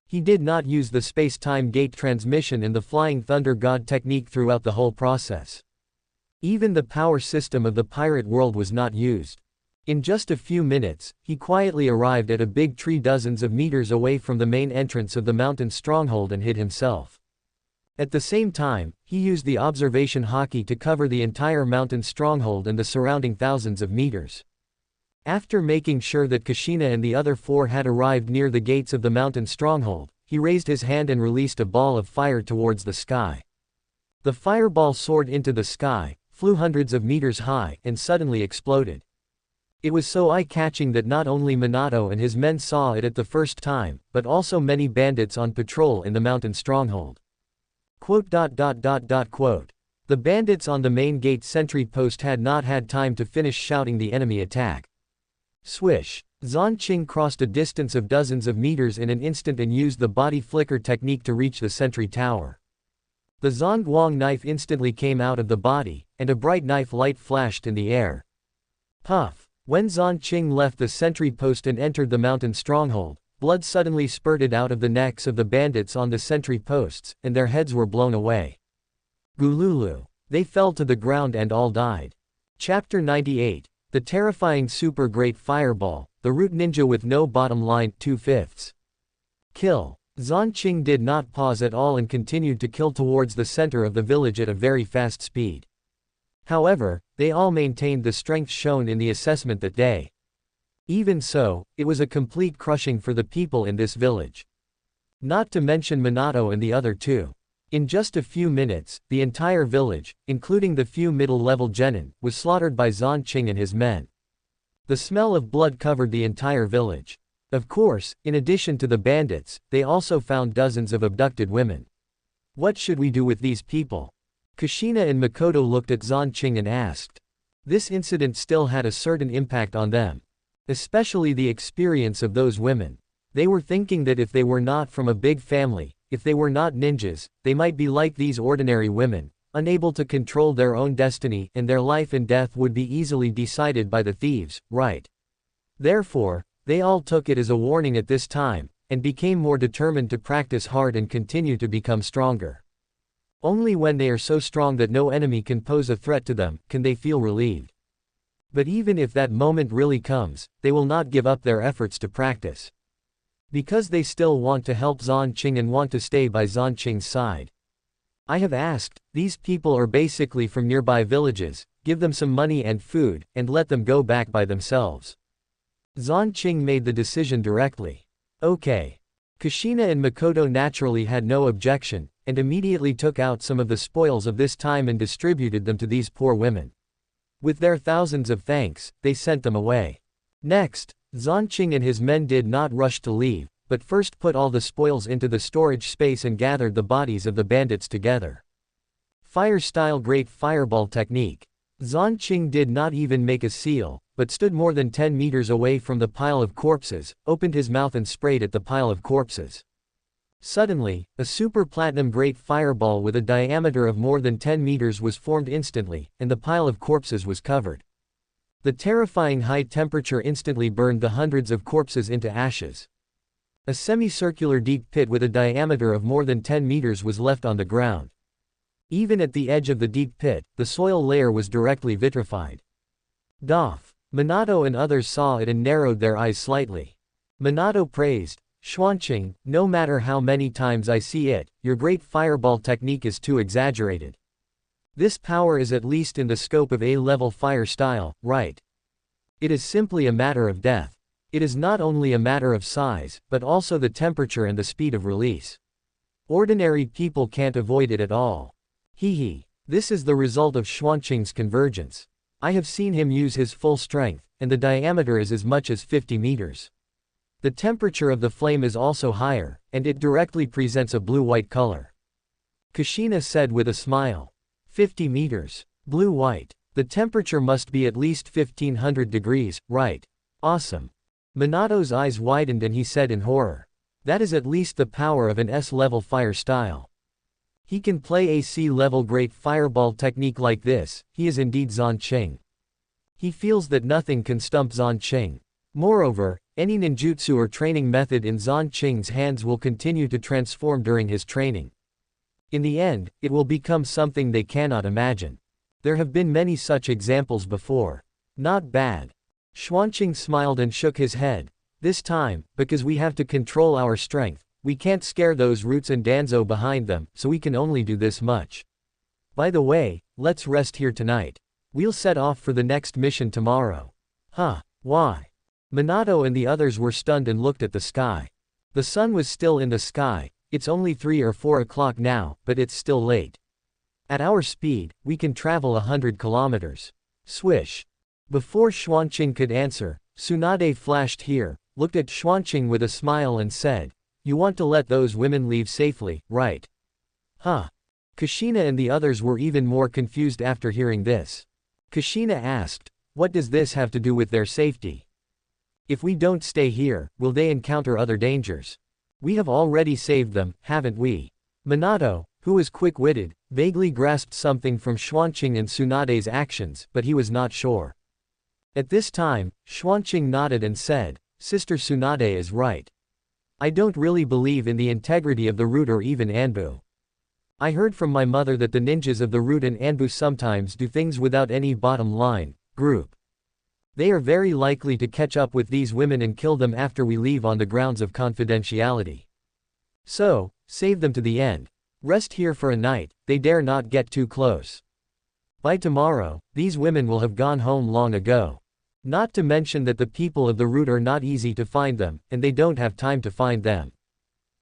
He did not use the space-time gate transmission and the flying thunder god technique throughout the whole process. Even the power system of the pirate world was not used. In just a few minutes, he quietly arrived at a big tree dozens of meters away from the main entrance of the mountain stronghold and hid himself. At the same time, he used the observation haki to cover the entire mountain stronghold and the surrounding thousands of meters. After making sure that Kushina and the other four had arrived near the gates of the mountain stronghold, he raised his hand and released a ball of fire towards the sky. The fireball soared into the sky, flew hundreds of meters high, and suddenly exploded. It was so eye-catching that not only Minato and his men saw it at the first time, but also many bandits on patrol in the mountain stronghold. Quote. The bandits on the main gate sentry post had not had time to finish shouting the enemy attack. Swish! Xuanqing crossed a distance of dozens of meters in an instant and used the body flicker technique to reach the sentry tower. The Zhongguang knife instantly came out of the body, and a bright knife light flashed in the air. Puff! When Xuanqing left the sentry post and entered the mountain stronghold, blood suddenly spurted out of the necks of the bandits on the sentry posts, and their heads were blown away. Gululu! They fell to the ground and all died. Chapter 98. The terrifying super great fireball, the root ninja with no bottom line, 2/5. Kill. Xuanqing did not pause at all and continued to kill towards the center of the village at a very fast speed. However, they all maintained the strength shown in the assessment that day. Even so, it was a complete crushing for the people in this village. Not to mention Minato and the other two. In just a few minutes, the entire village, including the few middle-level genin, was slaughtered by Xuanqing and his men. The smell of blood covered the entire village. Of course, in addition to the bandits, they also found dozens of abducted women. What should we do with these people? Kushina and Makoto looked at Xuanqing and asked. This incident still had a certain impact on them. Especially the experience of those women. They were thinking that if they were not from a big family, if they were not ninjas, they might be like these ordinary women, unable to control their own destiny, and their life and death would be easily decided by the thieves, right? Therefore, they all took it as a warning at this time, and became more determined to practice hard and continue to become stronger. Only when they are so strong that no enemy can pose a threat to them, can they feel relieved. But even if that moment really comes, they will not give up their efforts to practice. Because they still want to help Xuanqing and want to stay by Xuanqing's side. I have asked, these people are basically from nearby villages, give them some money and food, and let them go back by themselves. Xuanqing made the decision directly. Okay. Kushina and Makoto naturally had no objection, and immediately took out some of the spoils of this time and distributed them to these poor women. With their thousands of thanks, they sent them away. Next, Xuanqing and his men did not rush to leave, but first put all the spoils into the storage space and gathered the bodies of the bandits together. Fire-style great fireball technique. Xuanqing did not even make a seal, but stood more than 10 meters away from the pile of corpses, opened his mouth and sprayed at the pile of corpses. Suddenly, a super platinum great fireball with a diameter of more than 10 meters was formed instantly, and the pile of corpses was covered. The terrifying high temperature instantly burned the hundreds of corpses into ashes. A semicircular deep pit with a diameter of more than 10 meters was left on the ground. Even at the edge of the deep pit, the soil layer was directly vitrified. Doff. Minato and others saw it and narrowed their eyes slightly. Minato praised, Xuanqing, no matter how many times I see it, your great fireball technique is too exaggerated. This power is at least in the scope of A-level fire style, right? It is simply a matter of death. It is not only a matter of size, but also the temperature and the speed of release. Ordinary people can't avoid it at all. Hee. This is the result of Xuanqing's convergence. I have seen him use his full strength, and the diameter is as much as 50 meters. The temperature of the flame is also higher, and it directly presents a blue-white color. Kushina said with a smile. 50 meters. Blue-white. The temperature must be at least 1500 degrees, right? Awesome. Minato's eyes widened and he said in horror. That is at least the power of an S-level fire style. He can play a C-level great fireball technique like this, he is indeed Xuanqing. He feels that nothing can stump Xuanqing. Moreover, any ninjutsu or training method in Xuanqing's hands will continue to transform during his training. In the end, it will become something they cannot imagine. There have been many such examples before. Not bad. Xuanqing smiled and shook his head. This time, because we have to control our strength, we can't scare those roots and Danzo behind them, so we can only do this much. By the way, let's rest here tonight. We'll set off for the next mission tomorrow. Huh, why? Minato and the others were stunned and looked at the sky. The sun was still in the sky, it's only 3 or 4 o'clock now, but it's still late. At our speed, we can travel 100 kilometers. Swish. Before Xuanqing could answer, Tsunade flashed here, looked at Xuanqing with a smile and said, "You want to let those women leave safely, right?" Huh. Kushina and the others were even more confused after hearing this. Kushina asked, "What does this have to do with their safety? If we don't stay here, will they encounter other dangers? We have already saved them, haven't we?" Minato, who was quick-witted, vaguely grasped something from Xuanqing and Tsunade's actions, but he was not sure. At this time, Xuanqing nodded and said, "Sister Tsunade is right. I don't really believe in the integrity of the root or even Anbu. I heard from my mother that the ninjas of the root and Anbu sometimes do things without any bottom line, group. They are very likely to catch up with these women and kill them after we leave on the grounds of confidentiality. So, save them to the end. Rest here for a night, they dare not get too close. By tomorrow, these women will have gone home long ago. Not to mention that the people of the root are not easy to find them, and they don't have time to find them.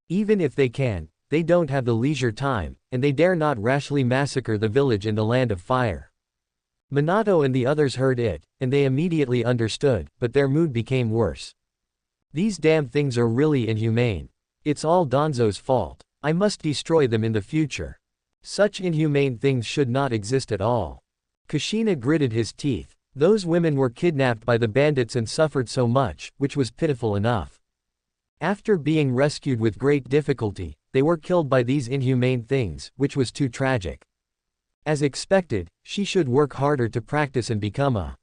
Even if they can, they don't have the leisure time, and they dare not rashly massacre the village in the land of fire." Minato and the others heard it, and they immediately understood, but their mood became worse. These damn things are really inhumane. It's all Danzo's fault. I must destroy them in the future. Such inhumane things should not exist at all. Kushina gritted his teeth. Those women were kidnapped by the bandits and suffered so much, which was pitiful enough. After being rescued with great difficulty, they were killed by these inhumane things, which was too tragic. As expected, she should work harder to practice and become a.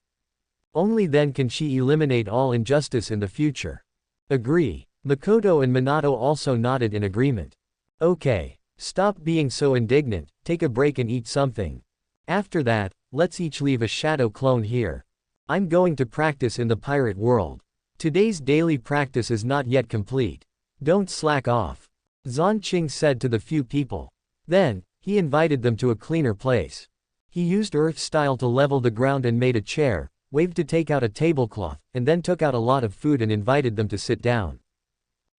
Only then can she eliminate all injustice in the future. Agree. Makoto and Minato also nodded in agreement. Okay. Stop being so indignant, take a break and eat something. After that, let's each leave a shadow clone here. I'm going to practice in the pirate world. Today's daily practice is not yet complete. Don't slack off. Xuanqing said to the few people. Then, he invited them to a cleaner place. He used earth style to level the ground and made a chair, waved to take out a tablecloth, and then took out a lot of food and invited them to sit down.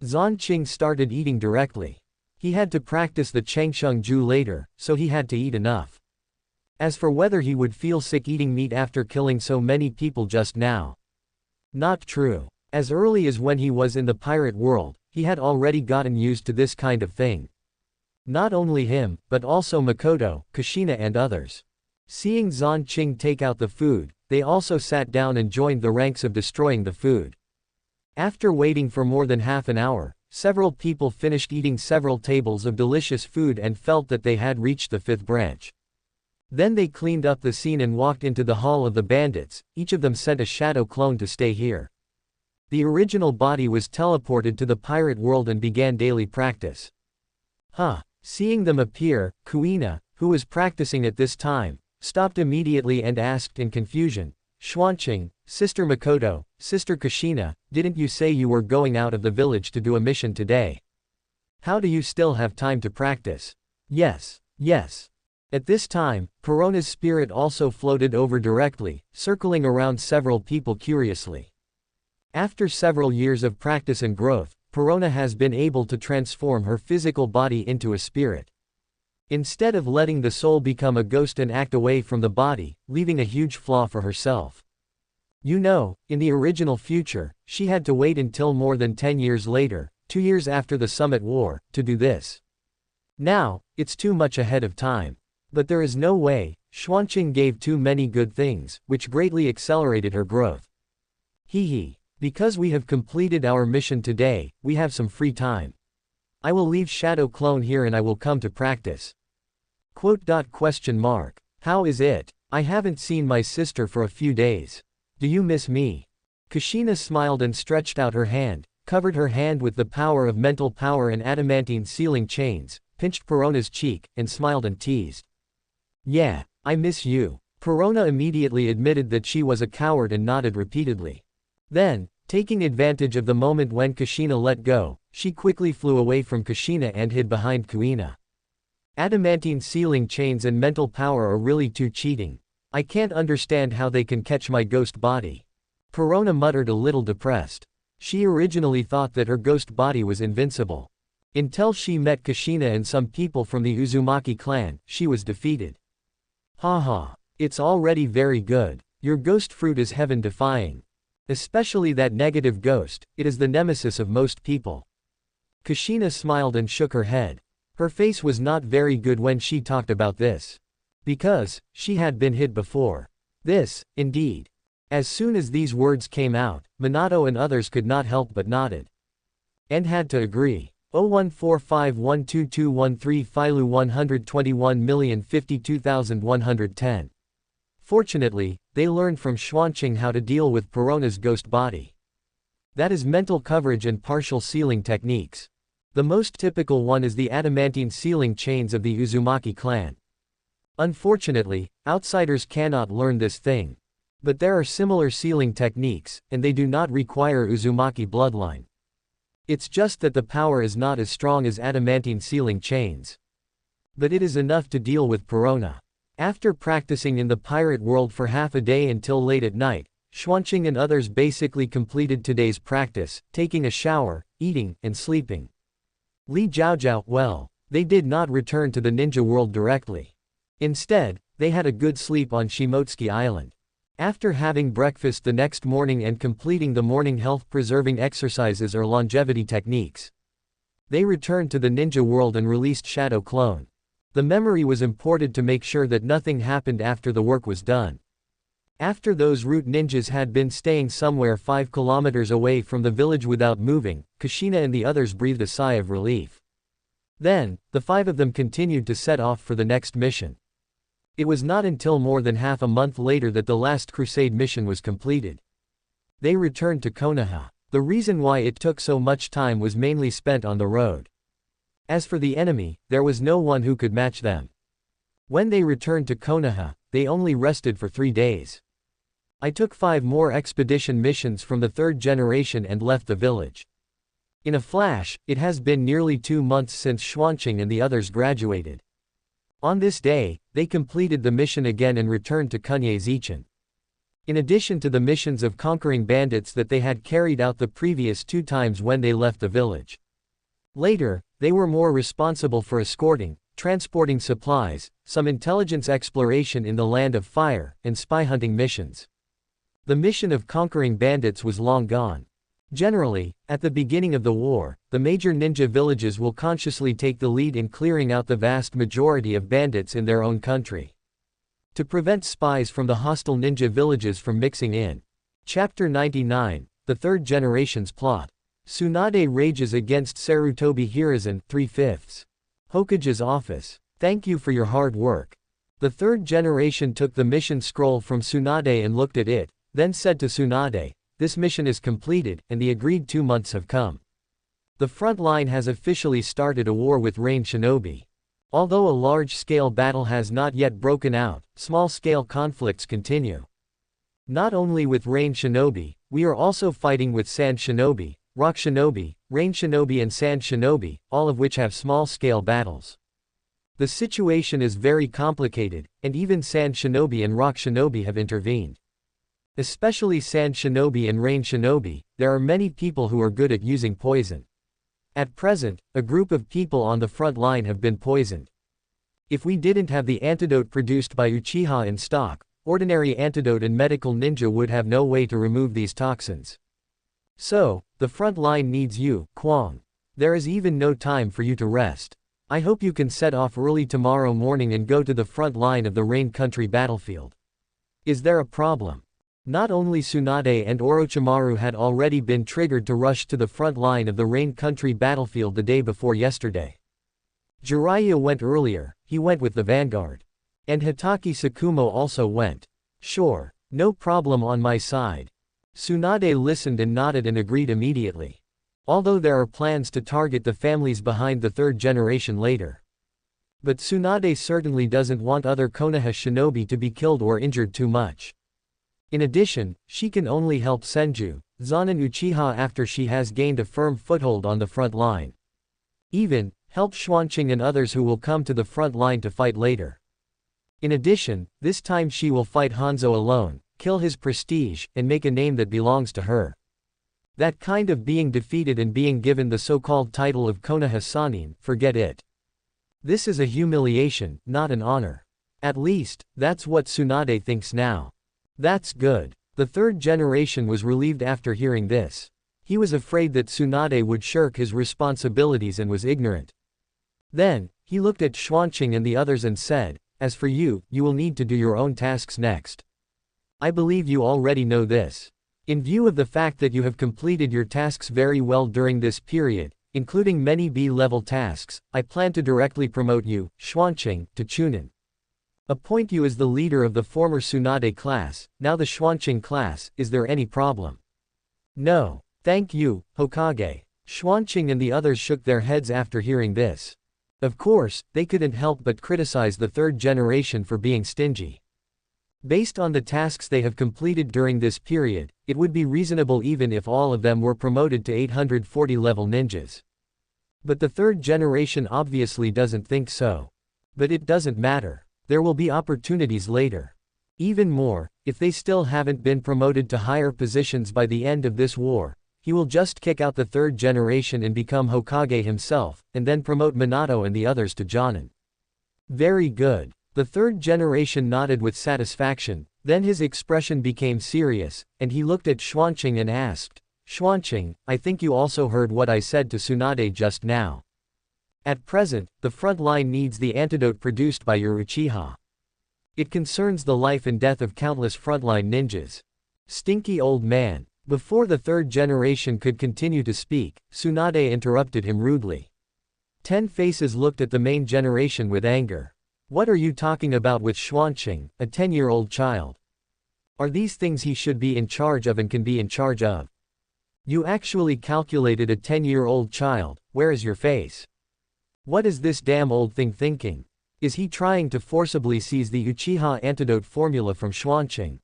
Xuanqing started eating directly. He had to practice the Changsheng Ju later, so he had to eat enough. As for whether he would feel sick eating meat after killing so many people just now. Not true. As early as when he was in the pirate world, he had already gotten used to this kind of thing. Not only him, but also Makoto, Kushina and others. Seeing Xuanqing take out the food, they also sat down and joined the ranks of destroying the food. After waiting for more than half an hour, several people finished eating several tables of delicious food and felt that they had reached the fifth branch. Then they cleaned up the scene and walked into the hall of the bandits. Each of them sent a shadow clone to stay here. The original body was teleported to the pirate world and began daily practice. Seeing them appear, Kuina, who was practicing at this time, stopped immediately and asked in confusion, "Xuanqing, Sister Makoto, Sister Kushina, didn't you say you were going out of the village to do a mission today? How do you still have time to practice?" Yes. At this time, Perona's spirit also floated over directly, circling around several people curiously. After several years of practice and growth, Perona has been able to transform her physical body into a spirit. Instead of letting the soul become a ghost and act away from the body, leaving a huge flaw for herself. You know, in the original future, she had to wait until more than 10 years later, 2 years after the Summit War, to do this. Now, it's too much ahead of time. But there is no way. Xuanqing gave too many good things, which greatly accelerated her growth. Because we have completed our mission today, we have some free time. I will leave Shadow Clone here and I will come to practice. How is it? I haven't seen my sister for a few days. Do you miss me? Kushina smiled and stretched out her hand, covered her hand with the power of mental power and adamantine sealing chains, pinched Perona's cheek, and smiled and teased. Yeah, I miss you. Perona immediately admitted that she was a coward and nodded repeatedly. Then, taking advantage of the moment when Kushina let go, she quickly flew away from Kushina and hid behind Kuina. Adamantine sealing chains and mental power are really too cheating. I can't understand how they can catch my ghost body. Perona muttered a little depressed. She originally thought that her ghost body was invincible. Until she met Kushina and some people from the Uzumaki clan, she was defeated. Haha. It's already very good. Your ghost fruit is heaven-defying. Especially that negative ghost, it is the nemesis of most people. Kushina smiled and shook her head. Her face was not very good when she talked about this. Because, she had been hit before. This, indeed. As soon as these words came out, Minato and others could not help but nodded. And had to agree. 0145122113 Philu 121,052,110. Fortunately, they learned from Xuanqing how to deal with Perona's ghost body. That is mental coverage and partial sealing techniques. The most typical one is the adamantine sealing chains of the Uzumaki clan. Unfortunately, outsiders cannot learn this thing. But there are similar sealing techniques, and they do not require Uzumaki bloodline. It's just that the power is not as strong as adamantine sealing chains. But it is enough to deal with Perona. After practicing in the pirate world for half a day until late at night, Xuanqing and others basically completed today's practice, taking a shower, eating, and sleeping. Li Jiaojiao, well, they did not return to the ninja world directly. Instead, they had a good sleep on Shimotsuki Island. After having breakfast the next morning and completing the morning health-preserving exercises or longevity techniques, they returned to the ninja world and released Shadow Clone. The memory was imported to make sure that nothing happened after the work was done. After those root ninjas had been staying somewhere 5 kilometers away from the village without moving, Kushina and the others breathed a sigh of relief. Then, the 5 of them continued to set off for the next mission. It was not until more than half a month later that the last crusade mission was completed. They returned to Konoha. The reason why it took so much time was mainly spent on the road. As for the enemy, there was no one who could match them. When they returned to Konoha, they only rested for 3 days. I took 5 more expedition missions from the 3rd generation and left the village. In a flash, it has been nearly 2 months since Xuanqing and the others graduated. On this day, they completed the mission again and returned to Kunye Zichin. In addition to the missions of conquering bandits that they had carried out the previous 2 times when they left the village. Later, they were more responsible for escorting, transporting supplies, some intelligence exploration in the Land of Fire, and spy hunting missions. The mission of conquering bandits was long gone. Generally, at the beginning of the war, the major ninja villages will consciously take the lead in clearing out the vast majority of bandits in their own country. To prevent spies from the hostile ninja villages from mixing in. Chapter 99, The Third Generation's Plot. Tsunade rages against Sarutobi Hiruzen, 3/5. Hokage's office. Thank you for your hard work. The 3rd generation took the mission scroll from Tsunade and looked at it, then said to Tsunade, "This mission is completed, and the agreed 2 months have come. The front line has officially started a war with Rain Shinobi. Although a large-scale battle has not yet broken out, small-scale conflicts continue. Not only with Rain Shinobi, we are also fighting with Sand Shinobi, Rock Shinobi, Rain Shinobi and Sand Shinobi, all of which have small-scale battles. The situation is very complicated, and even Sand Shinobi and Rock Shinobi have intervened. Especially Sand Shinobi and Rain Shinobi, there are many people who are good at using poison. At present, a group of people on the front line have been poisoned. If we didn't have the antidote produced by Uchiha in stock, ordinary antidote and medical ninja would have no way to remove these toxins. So, the front line needs you, Kwang. There is even no time for you to rest. I hope you can set off early tomorrow morning and go to the front line of the Rain Country battlefield. Is there a problem?" Not only Tsunade and Orochimaru had already been triggered to rush to the front line of the Rain Country battlefield the day before yesterday. Jiraiya went earlier, he went with the vanguard. And Hitaki Sakumo also went. "Sure, no problem on my side." Tsunade listened and nodded and agreed immediately. Although there are plans to target the families behind the 3rd generation later. But Tsunade certainly doesn't want other Konoha shinobi to be killed or injured too much. In addition, she can only help Senju, Zonin Uchiha after she has gained a firm foothold on the front line. Even, help Xuanqing and others who will come to the front line to fight later. In addition, this time she will fight Hanzo alone, kill his prestige, and make a name that belongs to her. That kind of being defeated and being given the so-called title of Konoha Sannin, forget it. This is a humiliation, not an honor. At least, that's what Tsunade thinks now. That's good. The third generation was relieved after hearing this. He was afraid that Tsunade would shirk his responsibilities and was ignorant. Then, he looked at Xuanqing and the others and said, "As for you, you will need to do your own tasks next. I believe you already know this. In view of the fact that you have completed your tasks very well during this period, including many B-level tasks, I plan to directly promote you, Xuanqing, to Chunin. Appoint you as the leader of the former Tsunade class, now the Xuanqing class. Is there any problem?" "No. Thank you, Hokage." Xuanqing and the others shook their heads after hearing this. Of course, they couldn't help but criticize the third generation for being stingy. Based on the tasks they have completed during this period, it would be reasonable even if all of them were promoted to 840 level ninjas. But the third generation obviously doesn't think so. But it doesn't matter. There will be opportunities later. Even more, if they still haven't been promoted to higher positions by the end of this war, he will just kick out the third generation and become Hokage himself, and then promote Minato and the others to Jonin. Very good. The third generation nodded with satisfaction, then his expression became serious, and he looked at Xuanqing and asked, "Xuanqing, I think you also heard what I said to Tsunade just now. At present, the front line needs the antidote produced by your Uchiha. It concerns the life and death of countless frontline ninjas." Stinky old man. Before the third generation could continue to speak, Tsunade interrupted him rudely. 10 faces looked at the main generation with anger. "What are you talking about with Xuanqing, a 10-year-old child? Are these things he should be in charge of and can be in charge of? You actually calculated a 10-year-old child, where is your face? What is this damn old thing thinking? Is he trying to forcibly seize the Uchiha antidote formula from Xuanqing?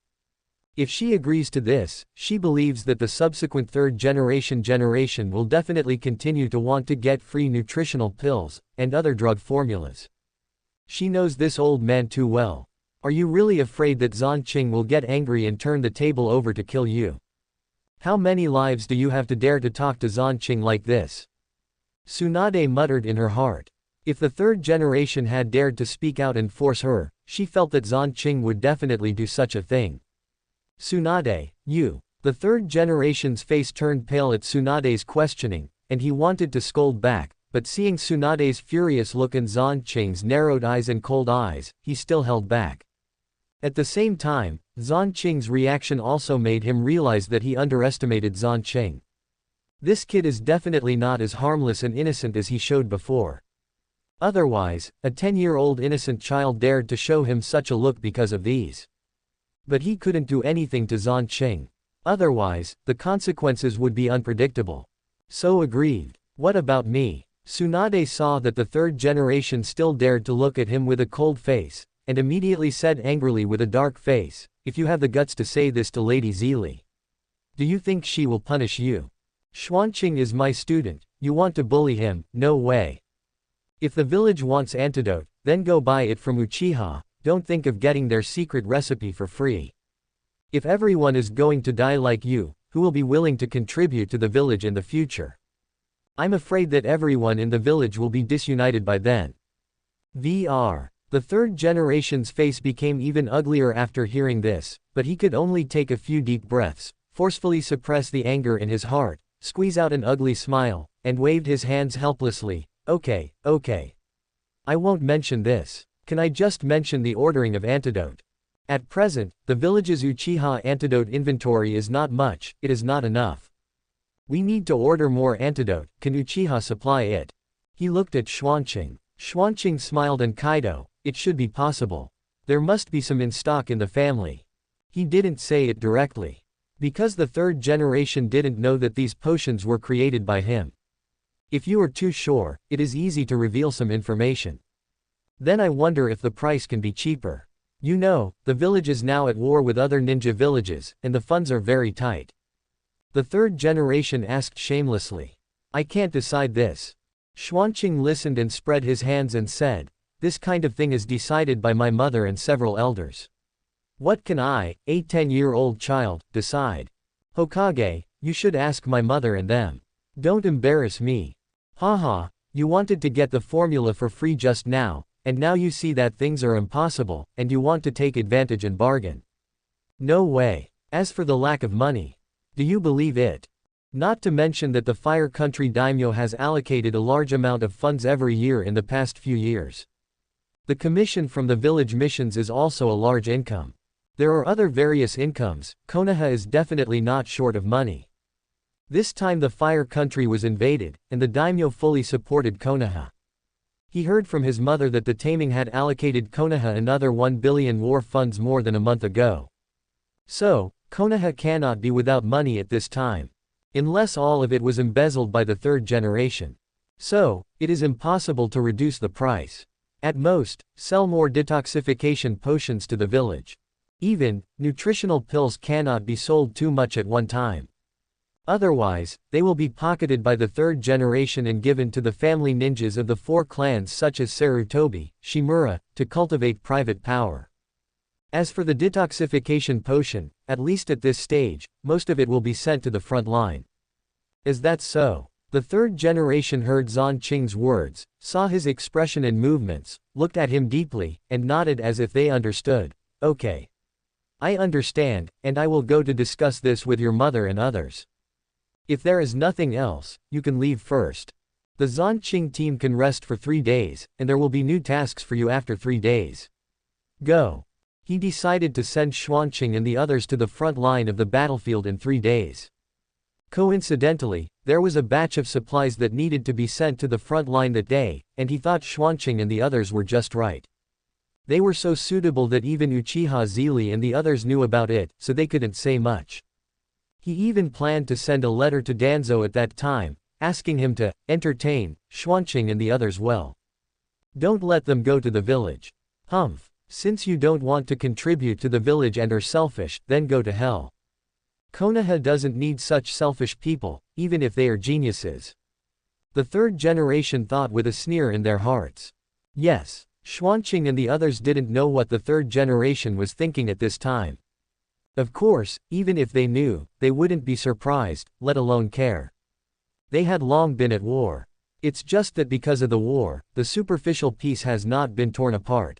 If she agrees to this, she believes that the subsequent third generation will definitely continue to want to get free nutritional pills, and other drug formulas. She knows this old man too well. Are you really afraid that Xuanqing will get angry and turn the table over to kill you? How many lives do you have to dare to talk to Xuanqing like this?" Tsunade muttered in her heart. If the third generation had dared to speak out and force her, she felt that Xuanqing would definitely do such a thing. "Tsunade, you." The third generation's face turned pale at Tsunade's questioning, and he wanted to scold back, but seeing Tsunade's furious look and Xuanqing's narrowed eyes and cold eyes, he still held back. At the same time, Xuanqing's reaction also made him realize that he underestimated Xuanqing. This kid is definitely not as harmless and innocent as he showed before. Otherwise, a 10-year-old innocent child dared to show him such a look because of these. But he couldn't do anything to Xuanqing. Otherwise, the consequences would be unpredictable. So aggrieved. "What about me?" Tsunade saw that the third generation still dared to look at him with a cold face, and immediately said angrily with a dark face, "If you have the guts to say this to Lady Zhili, do you think she will punish you? Xuanqing is my student, you want to bully him? No way. If the village wants antidote, then go buy it from Uchiha. Don't think of getting their secret recipe for free. If everyone is going to die like you, who will be willing to contribute to the village in the future? I'm afraid that everyone in the village will be disunited by then." The third generation's face became even uglier after hearing this, but he could only take a few deep breaths, forcefully suppress the anger in his heart, squeeze out an ugly smile, and waved his hands helplessly. Okay. I won't mention this. Can I just mention the ordering of antidote? At present, the village's Uchiha antidote inventory is not much, it is not enough. We need to order more antidote, can Uchiha supply it? He looked at Xuanqing. Xuanqing smiled and Kaido, it should be possible. There must be some in stock in the family. He didn't say it directly. Because the third generation didn't know that these potions were created by him. If you are too sure, it is easy to reveal some information. Then I wonder if the price can be cheaper. You know, the village is now at war with other ninja villages, and the funds are very tight. The third generation asked shamelessly. I can't decide this. Xuanqing listened and spread his hands and said, this kind of thing is decided by my mother and several elders. What can I, a 10-year-old child, decide? Hokage, you should ask my mother and them. Don't embarrass me. Haha, you wanted to get the formula for free just now, and now you see that things are impossible, and you want to take advantage and bargain. No way. As for the lack of money, do you believe it? Not to mention that the Fire Country daimyo has allocated a large amount of funds every year in the past few years. The commission from the village missions is also a large income. There are other various incomes. Konoha is definitely not short of money. This time the Fire Country was invaded, and the daimyo fully supported Konoha. He heard from his mother that the taming had allocated Konoha another 1 billion war funds more than a month ago. So, Konoha cannot be without money at this time. Unless all of it was embezzled by the third generation. So, it is impossible to reduce the price. At most, sell more detoxification potions to the village. Even, nutritional pills cannot be sold too much at one time. Otherwise, they will be pocketed by the third generation and given to the family ninjas of the 4 clans such as Sarutobi, Shimura, to cultivate private power. As for the detoxification potion, at least at this stage, most of it will be sent to the front line. Is that so? The third generation heard Xuanqing's words, saw his expression and movements, looked at him deeply, and nodded as if they understood. Okay. I understand, and I will go to discuss this with your mother and others. If there is nothing else, you can leave first. The Xuanqing team can rest for 3 days, and there will be new tasks for you after 3 days. Go. He decided to send Xuanqing and the others to the front line of the battlefield in 3 days. Coincidentally, there was a batch of supplies that needed to be sent to the front line that day, and he thought Xuanqing and the others were just right. They were so suitable that even Uchiha Zhili and the others knew about it, so they couldn't say much. He even planned to send a letter to Danzo at that time, asking him to entertain Xuanqing and the others well. Don't let them go to the village. Humph. Since you don't want to contribute to the village and are selfish, then go to hell. Konoha doesn't need such selfish people, even if they are geniuses. The third generation thought with a sneer in their hearts. Yes, Xuanqing and the others didn't know what the third generation was thinking at this time. Of course, even if they knew, they wouldn't be surprised, let alone care. They had long been at war. It's just that because of the war, the superficial peace has not been torn apart.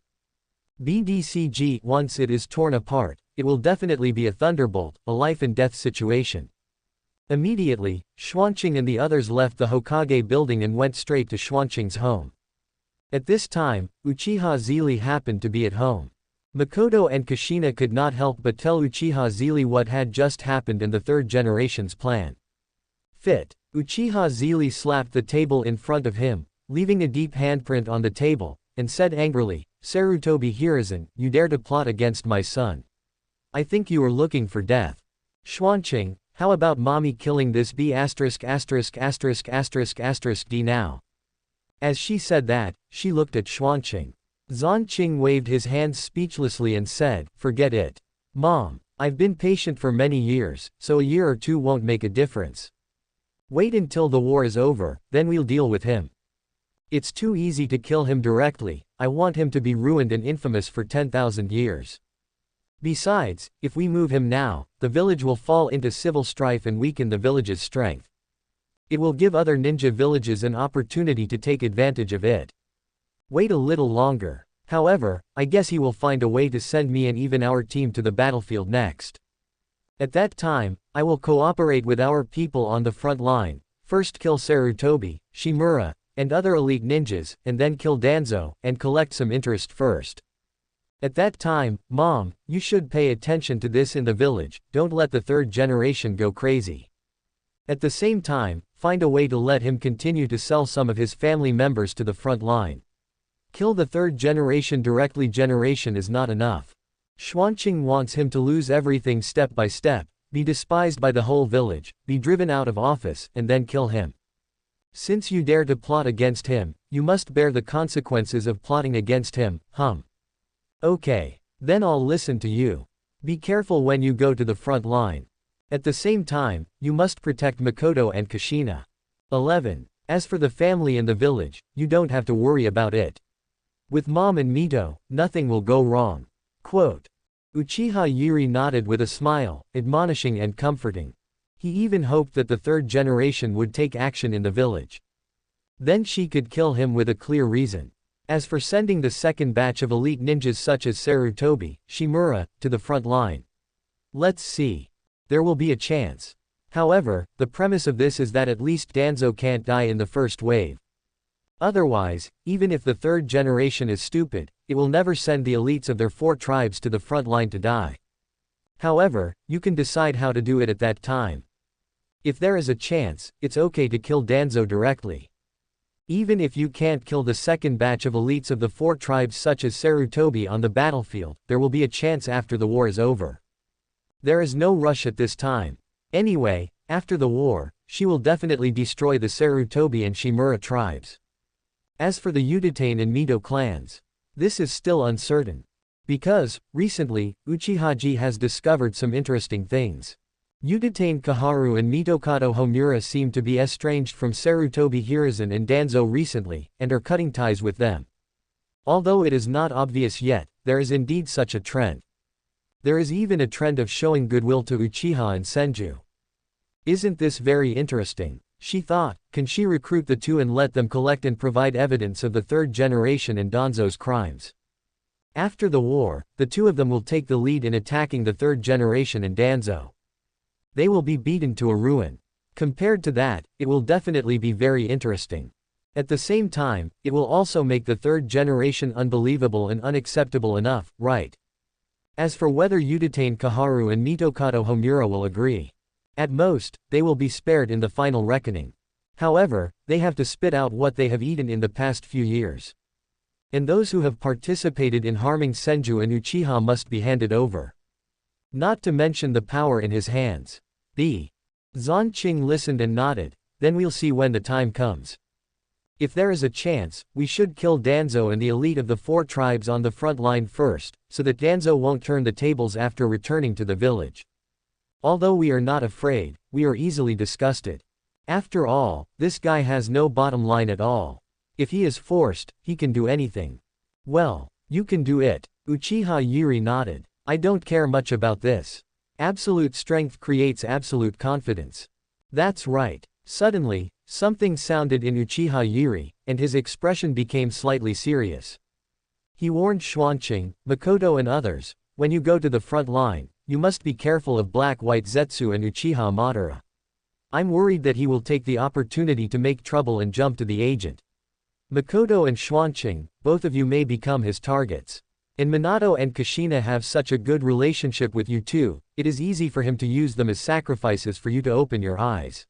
BDCG, once it is torn apart, it will definitely be a thunderbolt, a life and death situation. Immediately, Xuanqing and the others left the Hokage building and went straight to Xuanqing's home. At this time, Uchiha Zhili happened to be at home. Makoto and Kushina could not help but tell Uchiha Zhili what had just happened and the third generation's plan. Fit. Uchiha Zhili slapped the table in front of him, leaving a deep handprint on the table, and said angrily, Sarutobi Hiruzen, you dare to plot against my son. I think you are looking for death. Xuanqing, how about mommy killing this B************* D now? As she said that, she looked at Xuanqing. Xuanqing waved his hands speechlessly and said, forget it. Mom, I've been patient for many years, so a year or 2 won't make a difference. Wait until the war is over, then we'll deal with him. It's too easy to kill him directly, I want him to be ruined and infamous for 10,000 years. Besides, if we move him now, the village will fall into civil strife and weaken the village's strength. It will give other ninja villages an opportunity to take advantage of it. Wait a little longer. However, I guess he will find a way to send me and even our team to the battlefield next. At that time, I will cooperate with our people on the front line, first kill Sarutobi, Shimura, and other elite ninjas, and then kill Danzo, and collect some interest first. At that time, Mom, you should pay attention to this in the village, don't let the third generation go crazy. At the same time, find a way to let him continue to sell some of his family members to the front line. Kill the third generation directly. Generation is not enough. Xuanqing wants him to lose everything step by step, be despised by the whole village, be driven out of office, and then kill him. Since you dare to plot against him, you must bear the consequences of plotting against him, Okay. Then I'll listen to you. Be careful when you go to the front line. At the same time, you must protect Makoto and Kushina. 11. As for the family and the village, you don't have to worry about it. With Mom and Mito, nothing will go wrong. Quote. Uchiha Yuri nodded with a smile, admonishing and comforting. He even hoped that the third generation would take action in the village. Then she could kill him with a clear reason. As for sending the second batch of elite ninjas such as Sarutobi, Shimura, to the front line. Let's see. There will be a chance. However, the premise of this is that at least Danzo can't die in the first wave. Otherwise, even if the third generation is stupid, it will never send the elites of their 4 tribes to the front line to die. However, you can decide how to do it at that time. If there is a chance, it's okay to kill Danzo directly. Even if you can't kill the second batch of elites of the 4 tribes such as Sarutobi on the battlefield, there will be a chance after the war is over. There is no rush at this time. Anyway, after the war, she will definitely destroy the Sarutobi and Shimura tribes. As for the Uchiha and Mito clans, this is still uncertain. Because, recently, Uchiha Zhili has discovered some interesting things. Uchiha Kaharu and Mitokado Homura seem to be estranged from Sarutobi Hiruzen and Danzo recently, and are cutting ties with them. Although it is not obvious yet, there is indeed such a trend. There is even a trend of showing goodwill to Uchiha and Senju. Isn't this very interesting? She thought, can she recruit the two and let them collect and provide evidence of the third generation and Danzo's crimes? After the war, the two of them will take the lead in attacking the third generation and Danzo. They will be beaten to a ruin. Compared to that, it will definitely be very interesting. At the same time, it will also make the third generation unbelievable and unacceptable enough, right? As for whether Uchiha Kaharu and Mitokado Homura will agree. At most, they will be spared in the final reckoning. However, they have to spit out what they have eaten in the past few years. And those who have participated in harming Senju and Uchiha must be handed over. Not to mention the power in his hands. The Xuanqing listened and nodded, then we'll see when the time comes. If there is a chance, we should kill Danzo and the elite of the 4 tribes on the front line first, so that Danzo won't turn the tables after returning to the village. Although we are not afraid, we are easily disgusted. After all, this guy has no bottom line at all. If he is forced, he can do anything. Well, you can do it. Uchiha Yuri nodded. I don't care much about this. Absolute strength creates absolute confidence. That's right. Suddenly, something sounded in Uchiha Yuri, and his expression became slightly serious. He warned Xuanqing, Makoto and others, when you go to the front line, you must be careful of Black-White Zetsu and Uchiha Madara. I'm worried that he will take the opportunity to make trouble and jump to the agent. Makoto and Xuanqing, both of you may become his targets. And Minato and Kushina have such a good relationship with you too, it is easy for him to use them as sacrifices for you to open your eyes.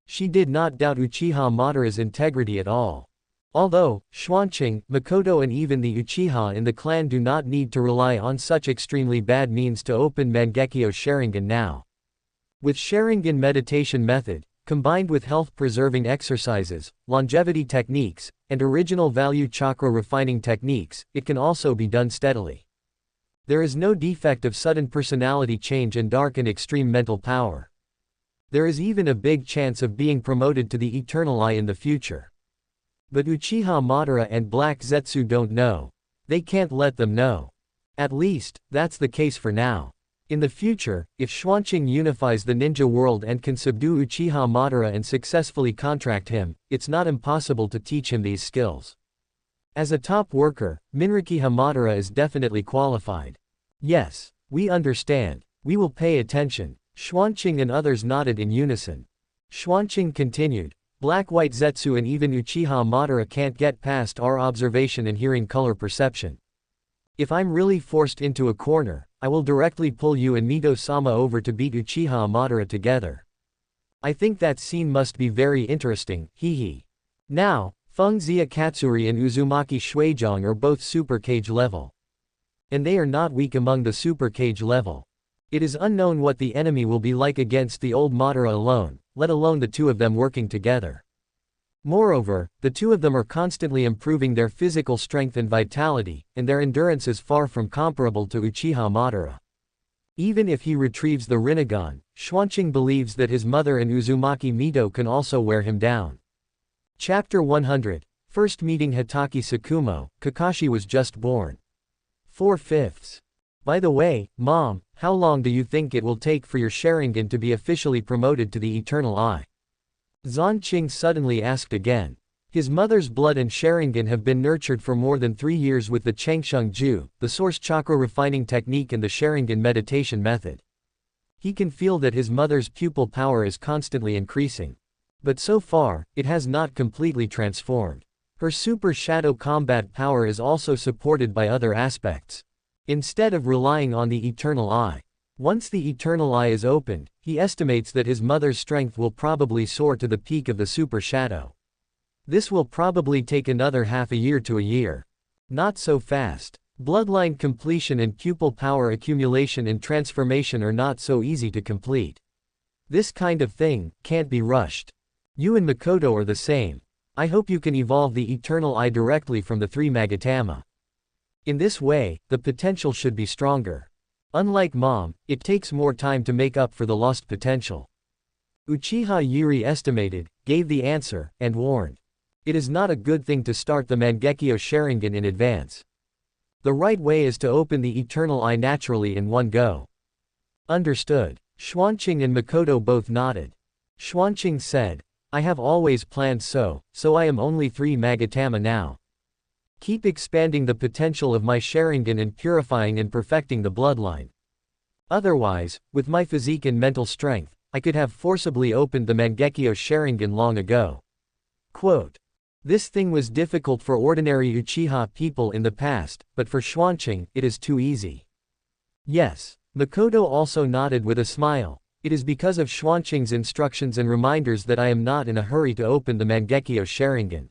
She did not doubt Uchiha Madara's integrity at all. Although, Xuanqing, Makoto and even the Uchiha in the clan do not need to rely on such extremely bad means to open Mangekyo Sharingan now. With Sharingan meditation method, combined with health-preserving exercises, longevity techniques, and original value chakra refining techniques, it can also be done steadily. There is no defect of sudden personality change and dark and extreme mental power. There is even a big chance of being promoted to the Eternal Eye in the future. But Uchiha Madara and Black Zetsu don't know. They can't let them know. At least, that's the case for now. In the future, if Xuanqing unifies the ninja world and can subdue Uchiha Madara and successfully contract him, it's not impossible to teach him these skills. As a top worker, Minriki Hamadara is definitely qualified. Yes, we understand. We will pay attention. Xuanqing and others nodded in unison. Xuanqing continued. Black-White Zetsu and even Uchiha Madara can't get past our observation and hearing color perception. If I'm really forced into a corner, I will directly pull you and Mito-sama over to beat Uchiha Madara together. I think that scene must be very interesting, hee. Now, Feng Xia Katsuri and Uzumaki Shuizhong are both Super Cage level. And they are not weak among the Super Cage level. It is unknown what the enemy will be like against the old Madara alone, let alone the two of them working together. Moreover, the two of them are constantly improving their physical strength and vitality, and their endurance is far from comparable to Uchiha Madara. Even if he retrieves the Rinnegan, Xuanqing believes that his mother and Uzumaki Mito can also wear him down. Chapter 100. First meeting Hitaki Tsukumo, Kakashi was just born. 4/5. By the way, Mom, how long do you think it will take for your Sharingan to be officially promoted to the Eternal Eye? Xuanqing suddenly asked again. His mother's blood and Sharingan have been nurtured for more than 3 years with the Changsheng Ju, the source chakra refining technique and the Sharingan meditation method. He can feel that his mother's pupil power is constantly increasing. But so far, it has not completely transformed. Her super shadow combat power is also supported by other aspects. Instead of relying on the Eternal Eye. Once the Eternal Eye is opened, he estimates that his mother's strength will probably soar to the peak of the super shadow. This will probably take another half a year to a year. Not so fast. Bloodline completion and pupil power accumulation and transformation are not so easy to complete. This kind of thing can't be rushed. You and Makoto are the same. I hope you can evolve the Eternal Eye directly from the 3 Magatama. In this way, the potential should be stronger. Unlike Mom, it takes more time to make up for the lost potential. Uchiha Zhili estimated, gave the answer, and warned. It is not a good thing to start the Mangekyo Sharingan in advance. The right way is to open the Eternal Eye naturally in one go. Understood. Xuanqing and Makoto both nodded. Xuanqing said, I have always planned so I am only 3 Magatama now. Keep expanding the potential of my Sharingan and purifying and perfecting the bloodline. Otherwise, with my physique and mental strength, I could have forcibly opened the Mangekyo Sharingan long ago. Quote. This thing was difficult for ordinary Uchiha people in the past, but for Xuanqing, it is too easy. Yes. Makoto also nodded with a smile. It is because of Xuanqing's instructions and reminders that I am not in a hurry to open the Mangekyo Sharingan.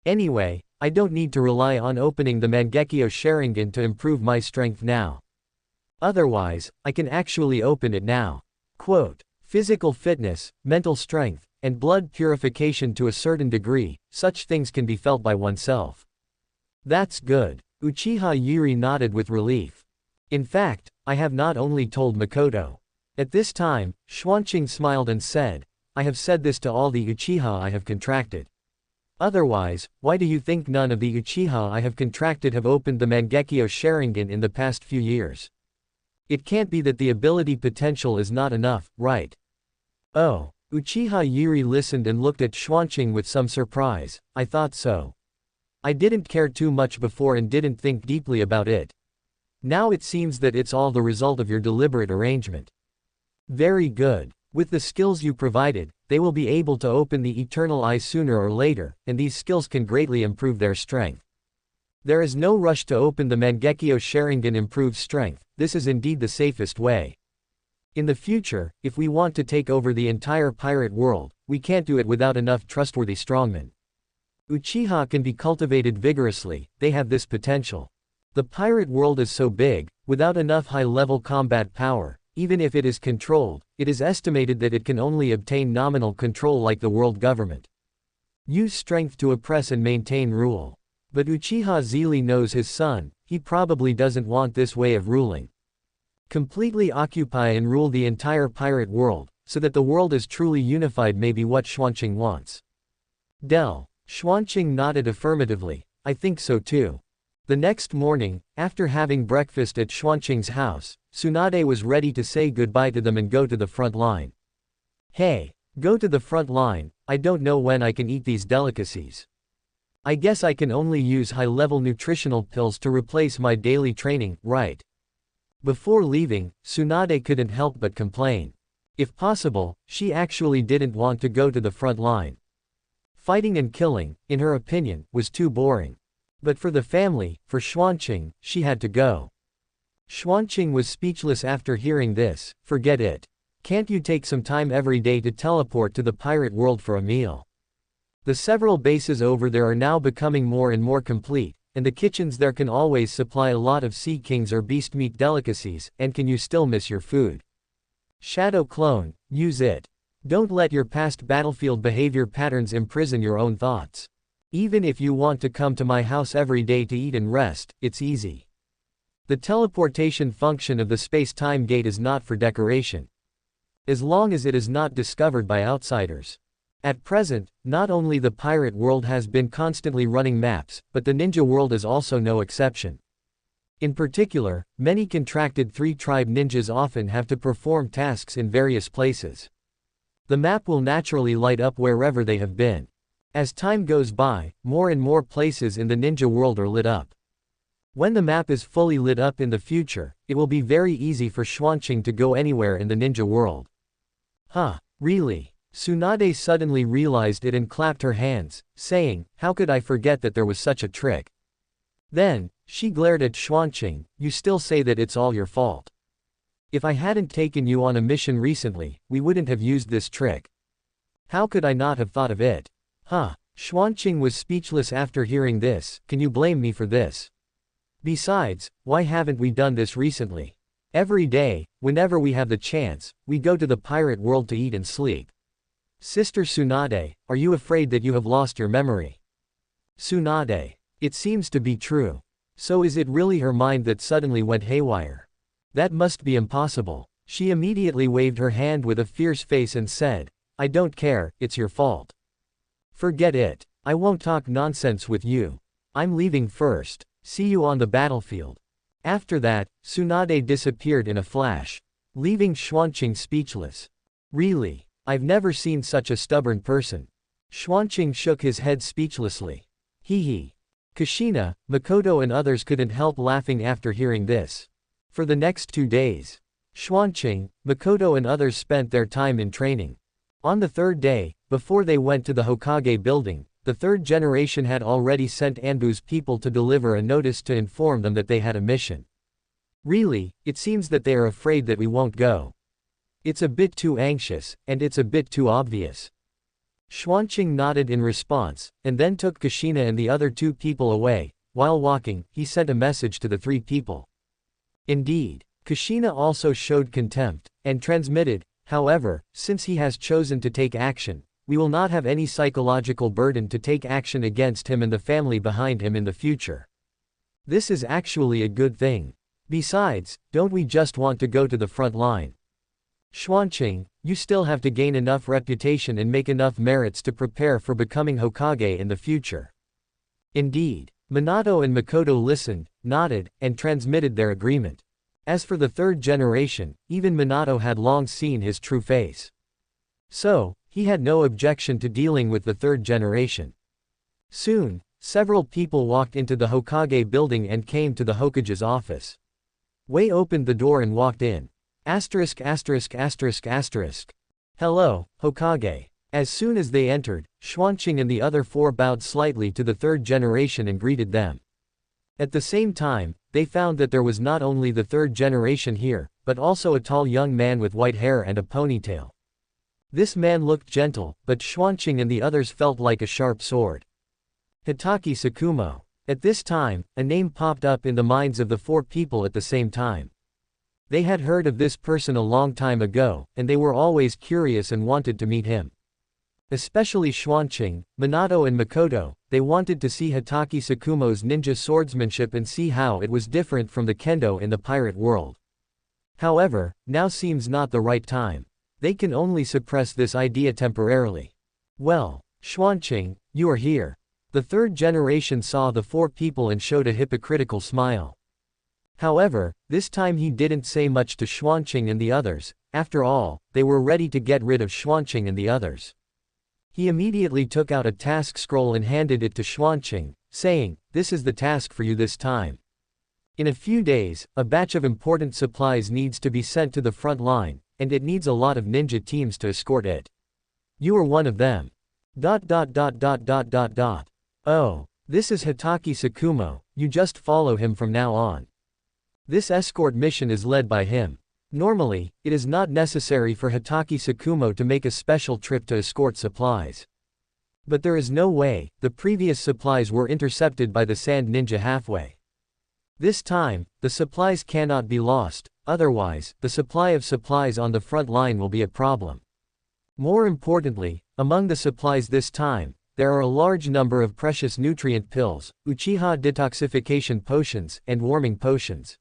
Anyway, I don't need to rely on opening the Mangekyo Sharingan to improve my strength now. Otherwise, I can actually open it now. Quote, physical fitness, mental strength, and blood purification to a certain degree, such things can be felt by oneself. That's good. Uchiha Zhili nodded with relief. In fact, I have not only told Makoto. At this time, Xuanqing smiled and said, I have said this to all the Uchiha I have contracted. Otherwise, why do you think none of the Uchiha I have contracted have opened the Mangekyo Sharingan in the past few years? It can't be that the ability potential is not enough, right? Oh. Uchiha Zhili listened and looked at Xuanqing with some surprise. I thought so. I didn't care too much before and didn't think deeply about it. Now it seems that it's all the result of your deliberate arrangement. Very good. With the skills you provided, they will be able to open the Eternal Eye sooner or later, and these skills can greatly improve their strength. There is no rush to open the Mangekyo Sharingan improves strength. This is indeed the safest way. In the future, if we want to take over the entire pirate world, we can't do it without enough trustworthy strongmen. Uchiha can be cultivated vigorously, they have this potential. The pirate world is so big, without enough high-level combat power, even if it is controlled, it is estimated that it can only obtain nominal control like the world government. Use strength to oppress and maintain rule. But Uchiha Zhili knows his son, he probably doesn't want this way of ruling. Completely occupy and rule the entire pirate world, so that the world is truly unified may be what Xuanqing wants. Xuanqing nodded affirmatively, I think so too. The next morning, after having breakfast at Xuanqing's house, Tsunade was ready to say goodbye to them and go to the front line. Hey, go to the front line, I don't know when I can eat these delicacies. I guess I can only use high-level nutritional pills to replace my daily training, right? Before leaving, Tsunade couldn't help but complain. If possible, she actually didn't want to go to the front line. Fighting and killing, in her opinion, was too boring. But for the family, for Xuanqing, she had to go. Xuanqing was speechless after hearing this. Forget it. Can't you take some time every day to teleport to the pirate world for a meal? The several bases over there are now becoming more and more complete, and the kitchens there can always supply a lot of sea kings or beast meat delicacies, and can you still miss your food? Shadow clone, use it. Don't let your past battlefield behavior patterns imprison your own thoughts. Even if you want to come to my house every day to eat and rest, it's easy. The teleportation function of the space-time gate is not for decoration. As long as it is not discovered by outsiders. At present, not only the pirate world has been constantly running maps, but the ninja world is also no exception. In particular, many contracted three-tribe ninjas often have to perform tasks in various places. The map will naturally light up wherever they have been. As time goes by, more and more places in the ninja world are lit up. When the map is fully lit up in the future, it will be very easy for Xuanqing to go anywhere in the ninja world. Huh, really? Tsunade suddenly realized it and clapped her hands, saying, how could I forget that there was such a trick? Then, she glared at Xuanqing, you still say that it's all your fault. If I hadn't taken you on a mission recently, we wouldn't have used this trick. How could I not have thought of it? Huh. Xuanqing was speechless after hearing this. Can you blame me for this? Besides, why haven't we done this recently? Every day, whenever we have the chance, we go to the pirate world to eat and sleep. Sister Tsunade, are you afraid that you have lost your memory? Tsunade. It seems to be true. So is it really her mind that suddenly went haywire? That must be impossible. She immediately waved her hand with a fierce face and said, I don't care, it's your fault. Forget it. I won't talk nonsense with you. I'm leaving first. See you on the battlefield. After that, Tsunade disappeared in a flash, leaving Xuanqing speechless. Really? I've never seen such a stubborn person. Xuanqing shook his head speechlessly. Hee hee. Kushina, Makoto and others couldn't help laughing after hearing this. For the next 2 days, Xuanqing, Makoto and others spent their time in training. On the third day, before they went to the Hokage building, the third generation had already sent Anbu's people to deliver a notice to inform them that they had a mission. Really, it seems that they are afraid that we won't go. It's a bit too anxious, and it's a bit too obvious. Xuanqing nodded in response, and then took Kushina and the other 2 people away. While walking, he sent a message to the 3 people. Indeed, Kushina also showed contempt, and transmitted, however, since he has chosen to take action, we will not have any psychological burden to take action against him and the family behind him in the future. This is actually a good thing. Besides, don't we just want to go to the front line? Xuanqing, you still have to gain enough reputation and make enough merits to prepare for becoming Hokage in the future. Indeed, Minato and Makoto listened, nodded, and transmitted their agreement. As for the third generation, even Minato had long seen his true face. So, he had no objection to dealing with the third generation. Soon, several people walked into the Hokage building and came to the Hokage's office. Wei opened the door and walked in. Hello, Hokage. As soon as they entered, Xuanqing and the other 4 bowed slightly to the third generation and greeted them. At the same time, they found that there was not only the third generation here, but also a tall young man with white hair and a ponytail. This man looked gentle, but Xuanqing and the others felt like a sharp sword. Hitaki Sakumo. At this time, a name popped up in the minds of the 4 people at the same time. They had heard of this person a long time ago, and they were always curious and wanted to meet him. Especially Xuanqing, Minato and Makoto, they wanted to see Hitaki Sakumo's ninja swordsmanship and see how it was different from the kendo in the pirate world. However, now seems not the right time. They can only suppress this idea temporarily. Well, Xuanqing, you are here. The third generation saw the 4 people and showed a hypocritical smile. However, this time he didn't say much to Xuanqing and the others. After all, they were ready to get rid of Xuanqing and the others. He immediately took out a task scroll and handed it to Xuanqing, saying, this is the task for you this time. In a few days, a batch of important supplies needs to be sent to the front line, and it needs a lot of ninja teams to escort it. You are one of them. Oh, this is Hitaki Sakumo, you just follow him from now on. This escort mission is led by him. Normally, it is not necessary for Hitaki Sakumo to make a special trip to escort supplies. But there is no way, the previous supplies were intercepted by the Sand Ninja halfway. This time, the supplies cannot be lost, otherwise, the supply of supplies on the front line will be a problem. More importantly, among the supplies this time, there are a large number of precious nutrient pills, Uchiha detoxification potions, and warming potions.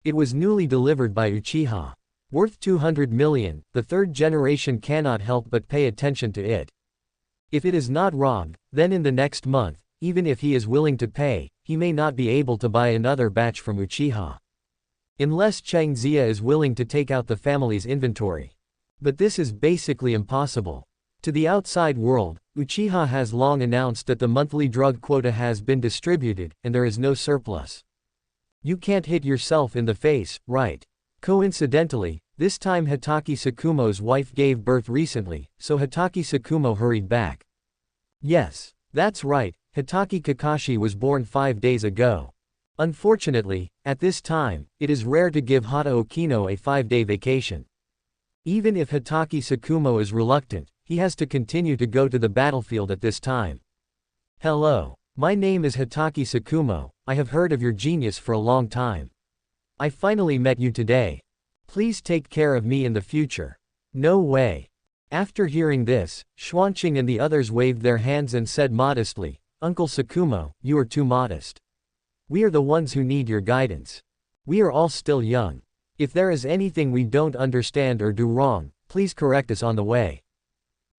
It was newly delivered by Uchiha. Worth 200 million, the third generation cannot help but pay attention to it. If it is not robbed, then in the next month, even if he is willing to pay, he may not be able to buy another batch from Uchiha. Unless Chang Zia is willing to take out the family's inventory. But this is basically impossible. To the outside world, Uchiha has long announced that the monthly drug quota has been distributed, and there is no surplus. You can't hit yourself in the face, right? Coincidentally, this time Hitaki Tsukumo's wife gave birth recently, so Hitaki Tsukumo hurried back. Yes, that's right, Hitaki Kakashi was born 5 days ago. Unfortunately, at this time, it is rare to give Hata Okino a 5-day vacation. Even if Hitaki Tsukumo is reluctant, he has to continue to go to the battlefield at this time. Hello. My name is Hitaki Tsukumo, I have heard of your genius for a long time. I finally met you today. Please take care of me in the future. No way. After hearing this, Xuanqing and the others waved their hands and said modestly, Uncle Tsukumo, you are too modest. We are the ones who need your guidance. We are all still young. If there is anything we don't understand or do wrong, please correct us on the way.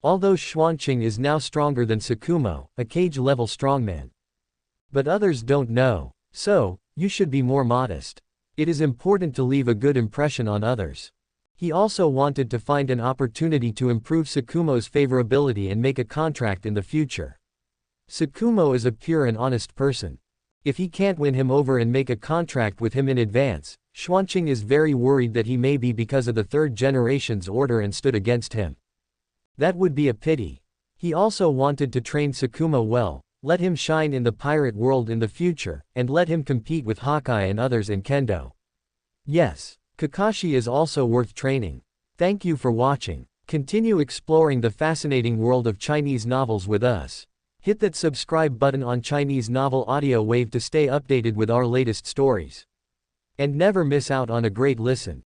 Although Xuanqing is now stronger than Tsukumo, a cage-level strongman. But others don't know, so, you should be more modest. It is important to leave a good impression on others. He also wanted to find an opportunity to improve Tsukumo's favorability and make a contract in the future. Tsukumo is a pure and honest person. If he can't win him over and make a contract with him in advance, Xuanqing is very worried that he may be because of the third generation's order and stood against him. That would be a pity. He also wanted to train Tsukumo well, let him shine in the pirate world in the future, and let him compete with Hokage and others in Kendo. Yes, Kakashi is also worth training. Thank you for watching. Continue exploring the fascinating world of Chinese novels with us. Hit that subscribe button on Chinese Novel Audio Wave to stay updated with our latest stories. And never miss out on a great listen.